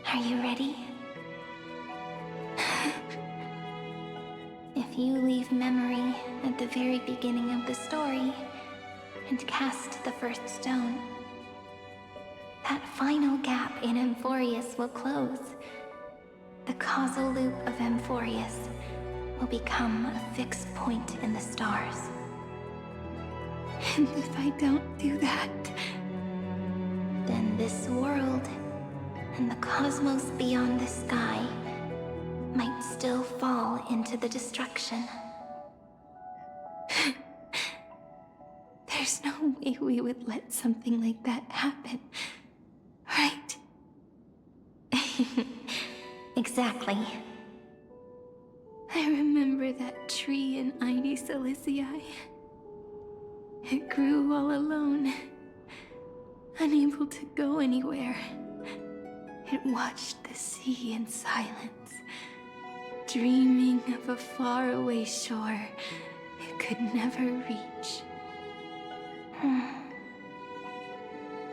Are you ready? If you leave memory at the very beginning of the story and cast the first stone, that final gap in Amphorius will close. The causal loop of Amphorius will become a fixed point in the stars. And if I don't do that, then this world and the cosmos beyond the sky might still fall into the destruction. There's no way we would let something like that happen, right? Exactly. I remember that tree in Ide Silicii. It grew all alone, unable to go anywhere. It watched the sea in silence, dreaming of a faraway shore it could never reach.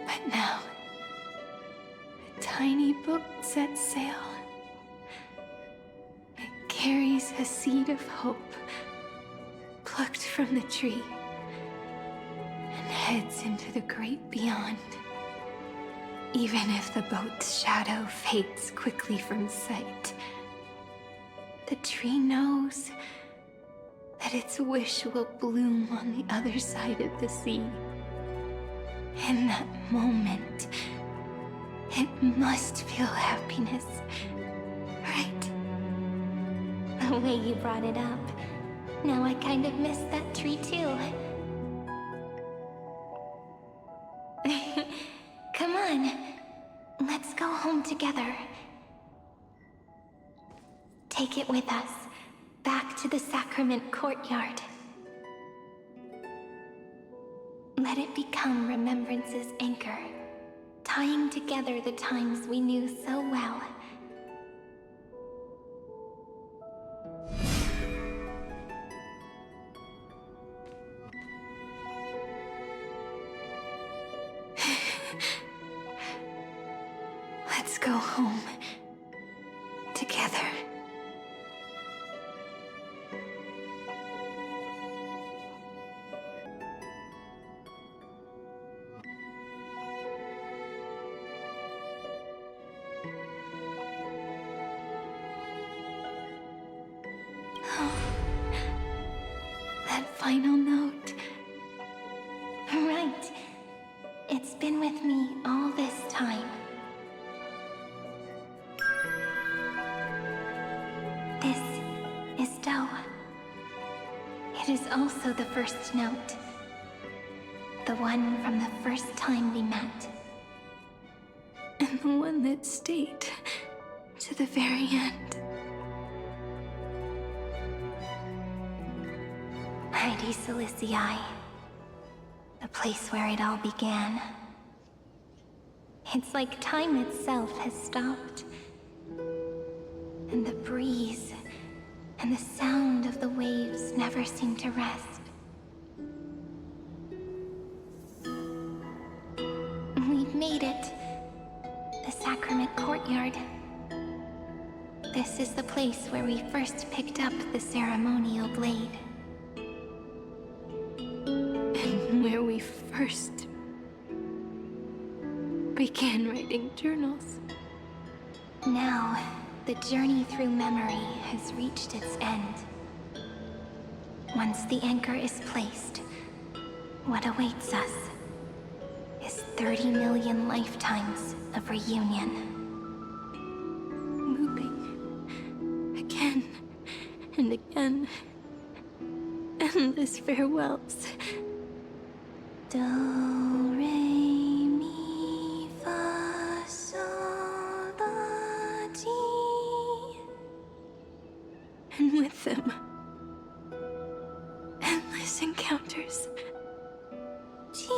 But now, a tiny boat sets sail. It carries a seed of hope, plucked from the tree, and heads into the great beyond. Even if the boat's shadow fades quickly from sight, the tree knows that its wish will bloom on the other side of the sea. In that moment, it must feel happiness, right? The way you brought it up, now I kind of miss that tree too. Come on, let's go home together. Take it with us, back to the sacrament courtyard. Let it become remembrance's anchor, tying together the times we knew so well. Let's go home together. That final note. Right. It's been with me all this time. This is Doe. It is also the first note. The one from the first time we met. And the one that stayed to the very end. Heidi Silicii. The place where it all began. It's like time itself has stopped. And the breeze and the sound of the waves never seem to rest. We've made it. The sacrament courtyard. This is the place where we first picked up the ceremonial blade. And where we first began writing journals. Now, the journey through memory has reached its end. Once the anchor is placed, what awaits us is 30 million lifetimes of reunion. Looping again and again. Endless farewells. Do, re, mi, fa, sol, la, ti. And with them, endless encounters. Ti,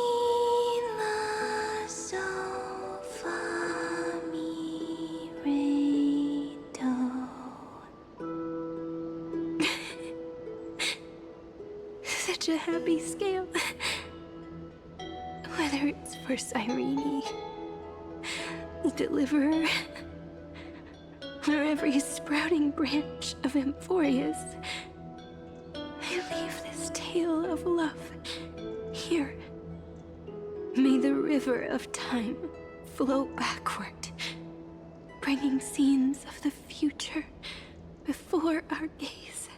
la, sol, fa, mi, re, do. Such a happy scale. Whether it's for Cyrene, the Deliverer, or every sprouting branch of Amphorius, I leave this tale of love here. May the river of time flow backward, bringing scenes of the future before our gaze.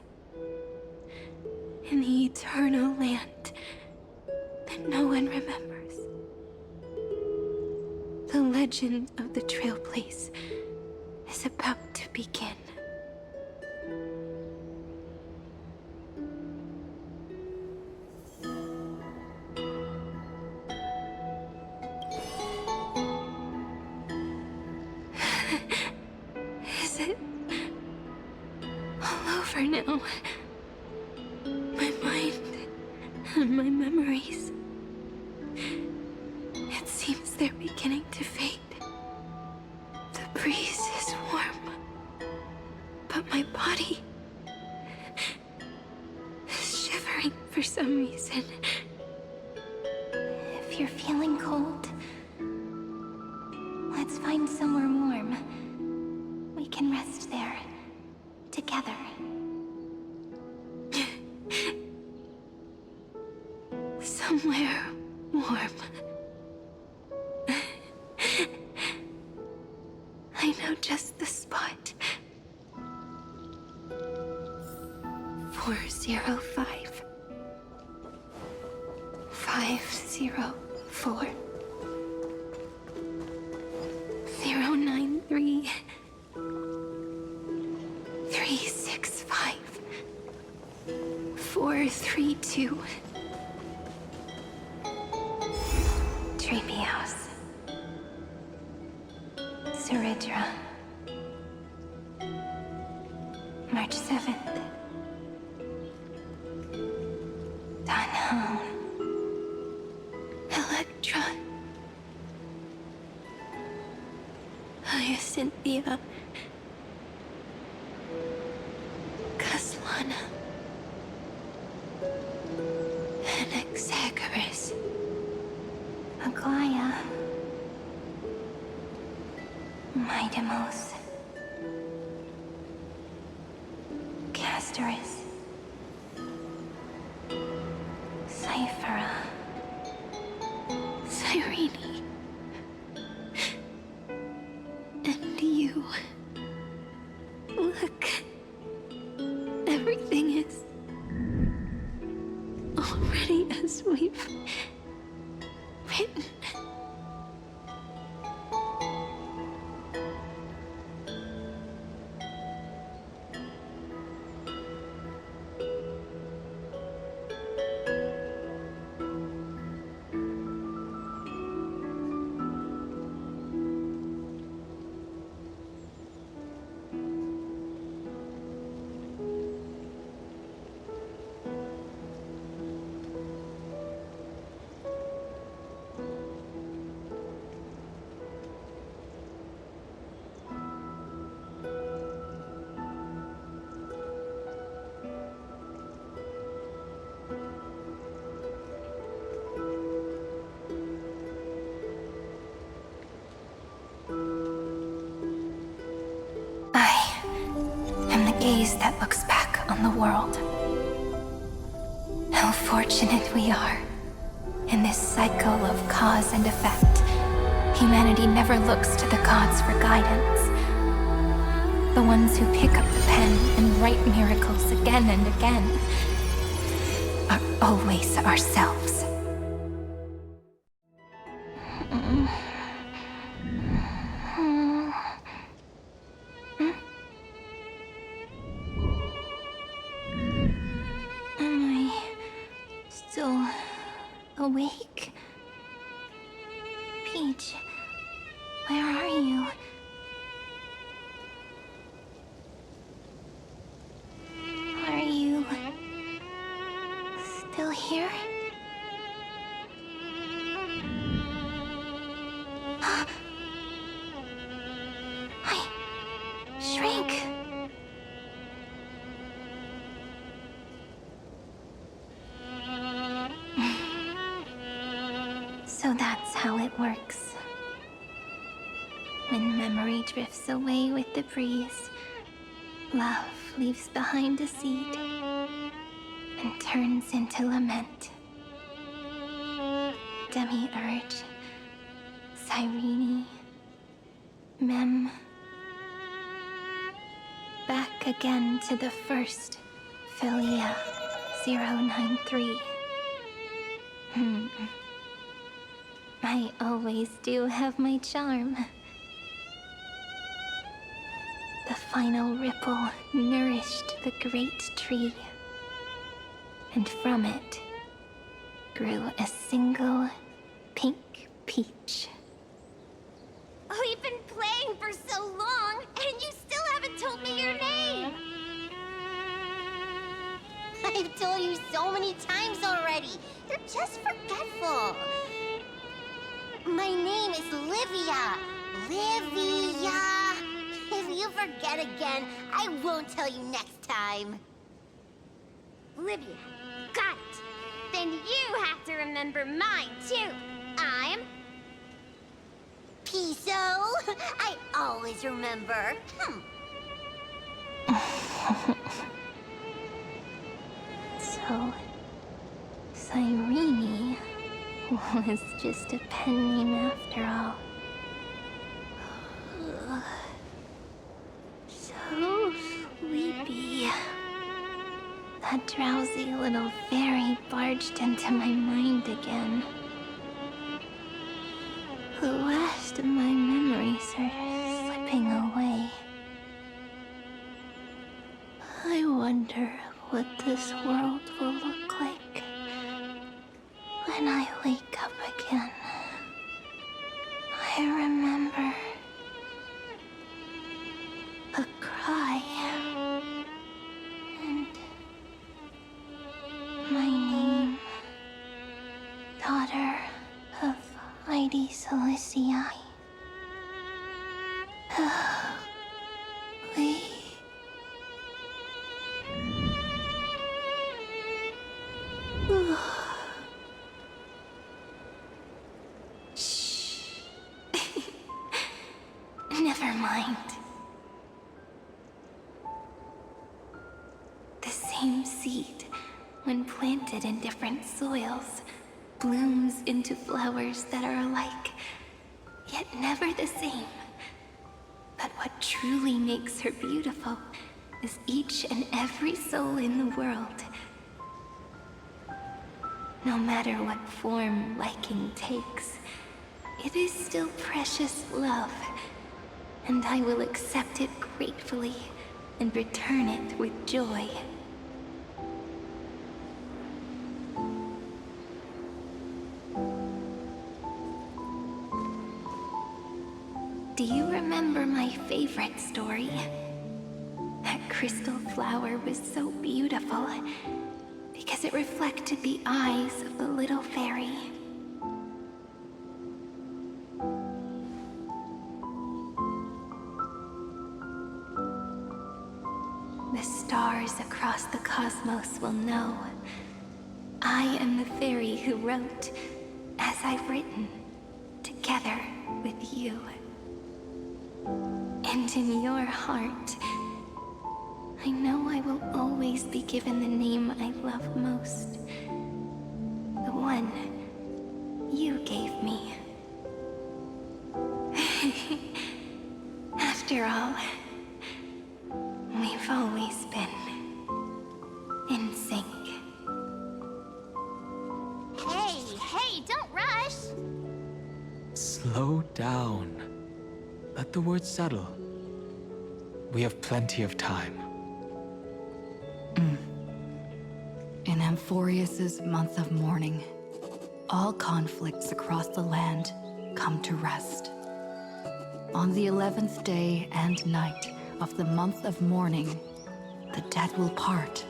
In the eternal land that no one remembers. The legend of the Trail Place is about to begin. Is it all over now? My mind and my memories. It seems they're beginning to fade. The breeze is warm, but my body is shivering for some reason. If you're feeling cold, let's find somewhere warm. We can rest there, together. Somewhere warm. I know just the spot. 405. 504. 093. 365. 432. Treehouse. Suridra. March 7th, Livia, Caslana, Anaxagoras, Aglaya, Midemos, Castoris, Cyphera, Cyrene, and you. Look, everything is already as we've written. Gaze that looks back on the world. How fortunate we are. In this cycle of cause and effect, humanity never looks to the gods for guidance. The ones who pick up the pen and write miracles again and again are always ourselves. Awake? Peach, where are you? Are you still here? I shrank. So that's how it works. When memory drifts away with the breeze, love leaves behind a seed and turns into lament. Demiurge, Cyrene, Mem. Back again to the first, Philia 093. I always do have my charm. The final ripple nourished the great tree, and from it grew a single pink peach. We've been playing for so long, and you still haven't told me your name! I've told you so many times already. You're just forgetful. My name is Livia. Livia. If you forget again, I won't tell you next time. Livia. Got it. Then you have to remember mine, too. I'm... Piso. I always remember. So, Cyrene was just a pen name after all. So sleepy. That drowsy little fairy barged into my mind again. The last of my memories are slipping away. I wonder what this world will look like when I wake up again. I remember a cry and my name, daughter of Heidi Silicii. mind. The same seed, when planted in different soils, blooms into flowers that are alike, yet never the same. But what truly makes her beautiful is each and every soul in the world. No matter what form liking takes, it is still precious love, and I will accept it gratefully and return it with joy. Do you remember my favorite story? That crystal flower was so beautiful because it reflected the eyes of the little fairy. The stars across the cosmos will know I am the fairy who wrote, as I've written, together with you. And in your heart, I know I will always be given the name I love most. The one you gave me. After all, we've always been in sync. Hey, don't rush! Slow down. Let the words settle. We have plenty of time. In Amphorius's month of mourning, all conflicts across the land come to rest. On the 11th day and night of the month of mourning, the dead will part,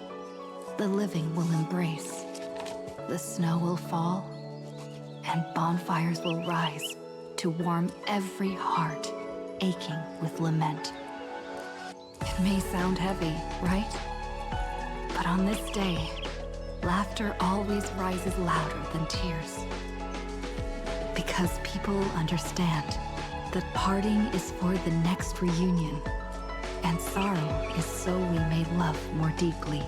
the living will embrace, the snow will fall, and bonfires will rise to warm every heart aching with lament. It may sound heavy, right? But on this day, laughter always rises louder than tears. Because people understand that parting is for the next reunion, and sorrow is so we may love more deeply.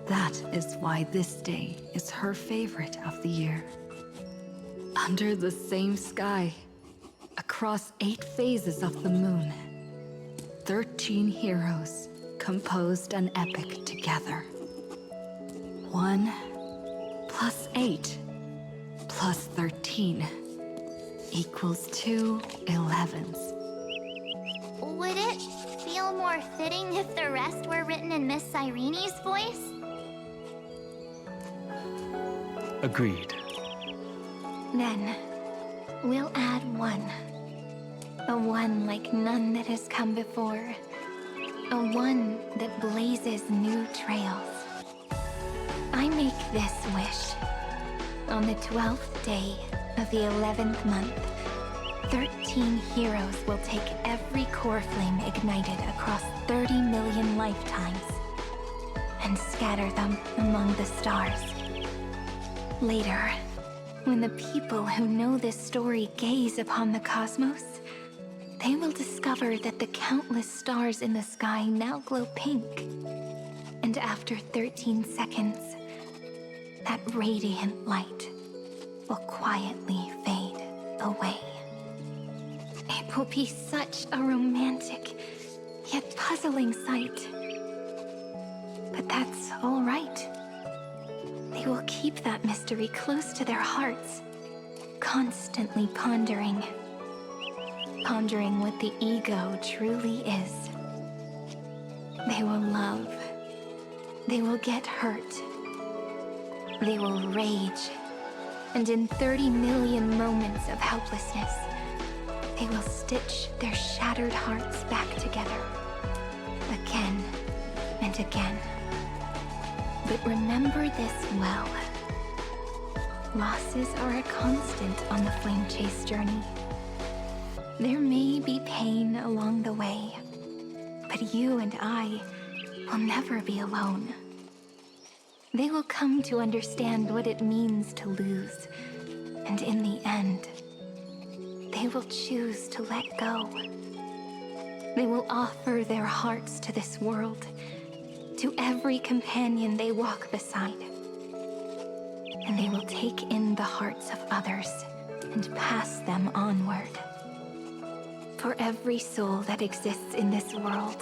That is why this day is her favorite of the year. Under the same sky, across 8 phases of the moon, 13 heroes composed an epic together. 1 plus 8 plus 13 equals 2 11s. Would it feel more fitting if the rest were written in Miss Irene's voice? Agreed. Then, we'll add 1. A 1 like none that has come before. A 1 that blazes new trails. I make this wish. On the 12th day of the 11th month, 13 heroes will take every core flame ignited across 30 million lifetimes and scatter them among the stars. Later, when the people who know this story gaze upon the cosmos, they will discover that the countless stars in the sky now glow pink. And after 13 seconds, that radiant light will quietly fade away. It will be such a romantic, yet puzzling sight. But that's all right. They will keep that mystery close to their hearts, constantly pondering what the ego truly is. They will love. They will get hurt. They will rage. And in 30 million moments of helplessness, they will stitch their shattered hearts back together. Again and again. But remember this well. Losses are a constant on the flame chase journey. There may be pain along the way, but you and I will never be alone. They will come to understand what it means to lose, and in the end, they will choose to let go. They will offer their hearts to this world, to every companion they walk beside. And they will take in the hearts of others and pass them onward. For every soul that exists in this world,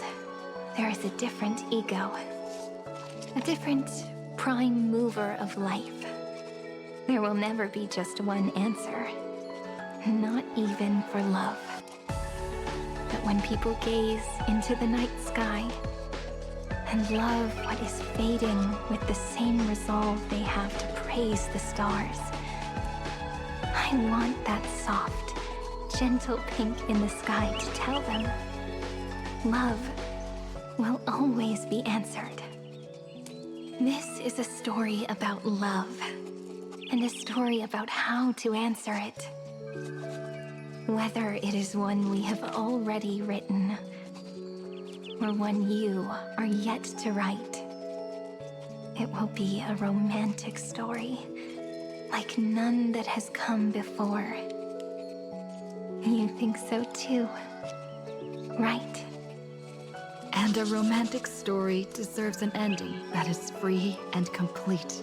there is a different ego, a different prime mover of life. There will never be just one answer, not even for love. But when people gaze into the night sky and love what is fading with the same resolve they have to praise the stars, I want that soft, gentle pink in the sky to tell them love will always be answered. This is a story about love, and a story about how to answer it. Whether it is one we have already written, or one you are yet to write, it will be a romantic story, like none that has come before. You think so too, right? And a romantic story deserves an ending that is free and complete.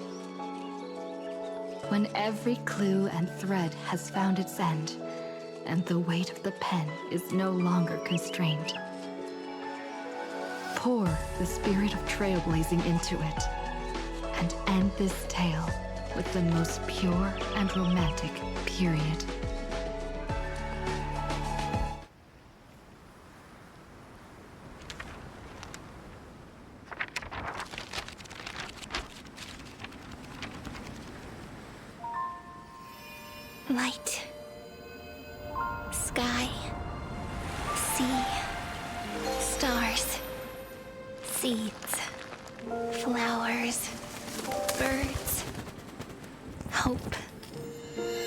When every clue and thread has found its end, and the weight of the pen is no longer constrained. Pour the spirit of trailblazing into it, and end this tale with the most pure and romantic period. Light, sky, sea, stars, seeds, flowers, birds, hope,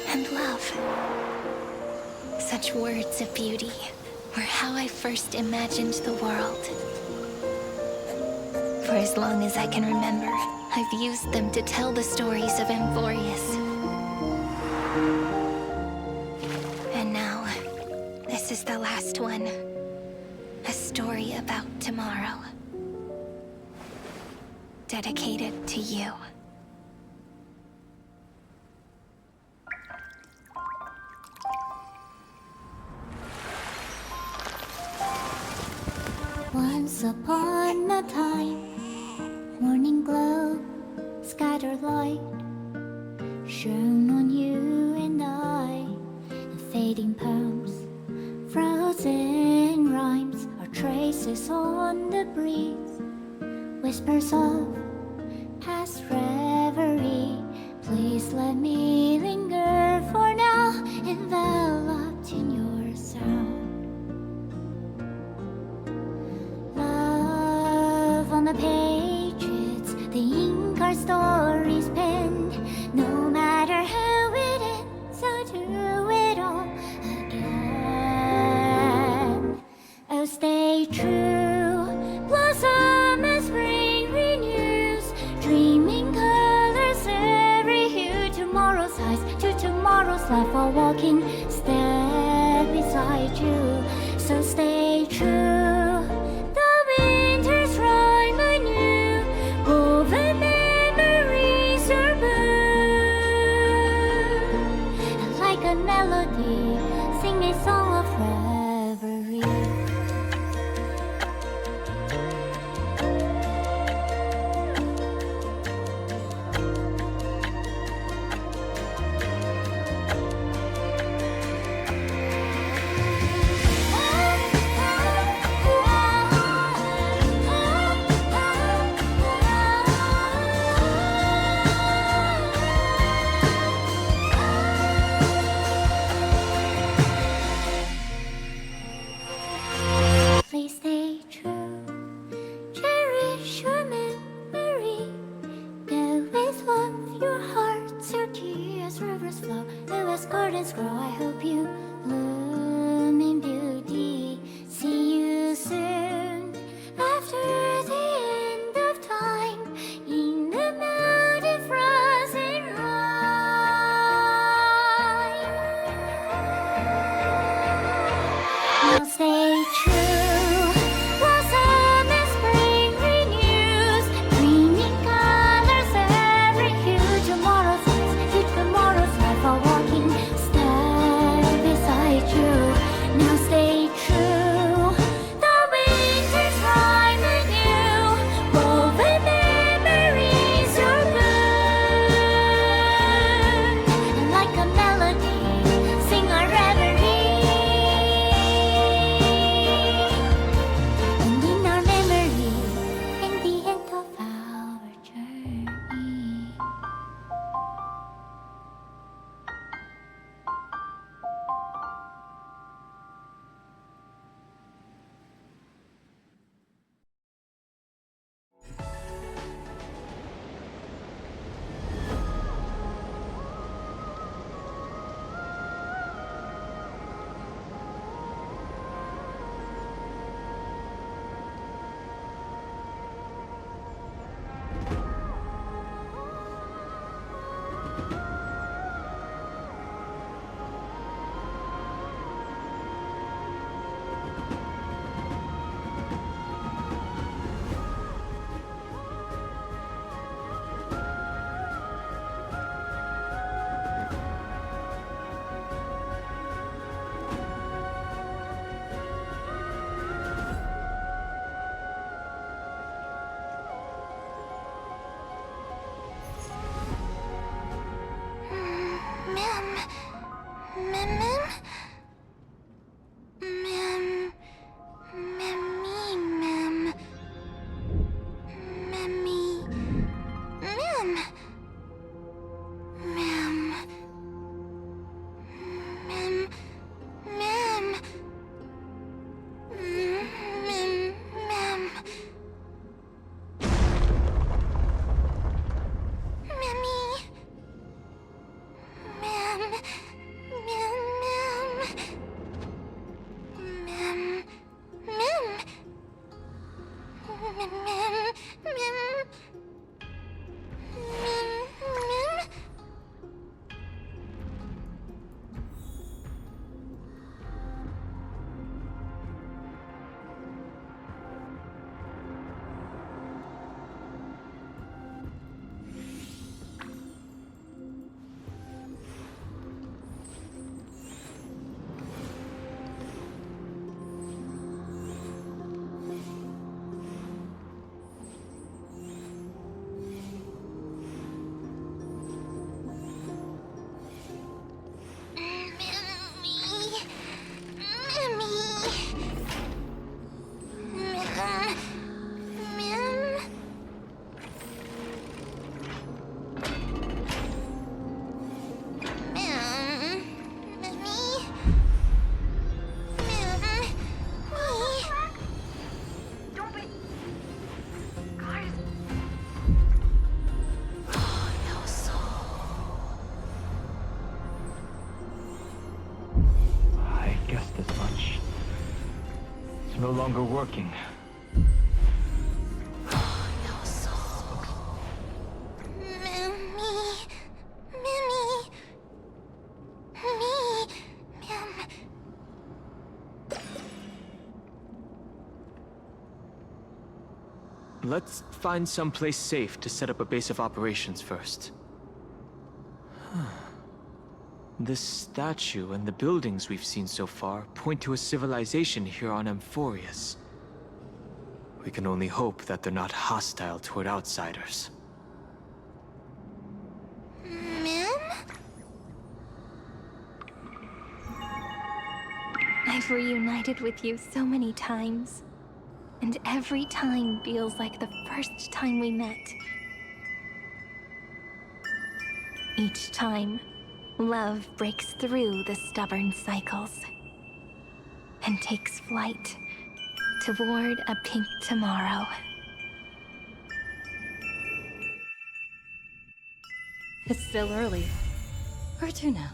and love. Such words of beauty were how I first imagined the world. For as long as I can remember, I've used them to tell the stories of Amphorius. And now, this is the last one. A story about tomorrow. Dedicated to you. Once upon a time, morning glow, scattered light, shone on you and I. Fading poems, frozen rhymes, are traces on the breeze, whispers of past reverie. Please let me linger for now, enveloped in your sound. Love on the pages, the ink our stories penned. No matter how it ends, I'll do it all again. Oh, stay true, blossom as spring renews, dreaming colors every hue. Tomorrow's eyes to tomorrow's life, while walking step beside you. So stay true, the winter's rhyme anew, woven memories are blue. And like a melody, sing a song of reverie. longer working. Let's find some place safe to set up a base of operations first. This statue and the buildings we've seen so far point to a civilization here on Amphorius. We can only hope that they're not hostile toward outsiders. I've reunited with you so many times, and every time feels like the first time we met. Each time, love breaks through the stubborn cycles and takes flight toward a pink tomorrow. It's still early. Where to now?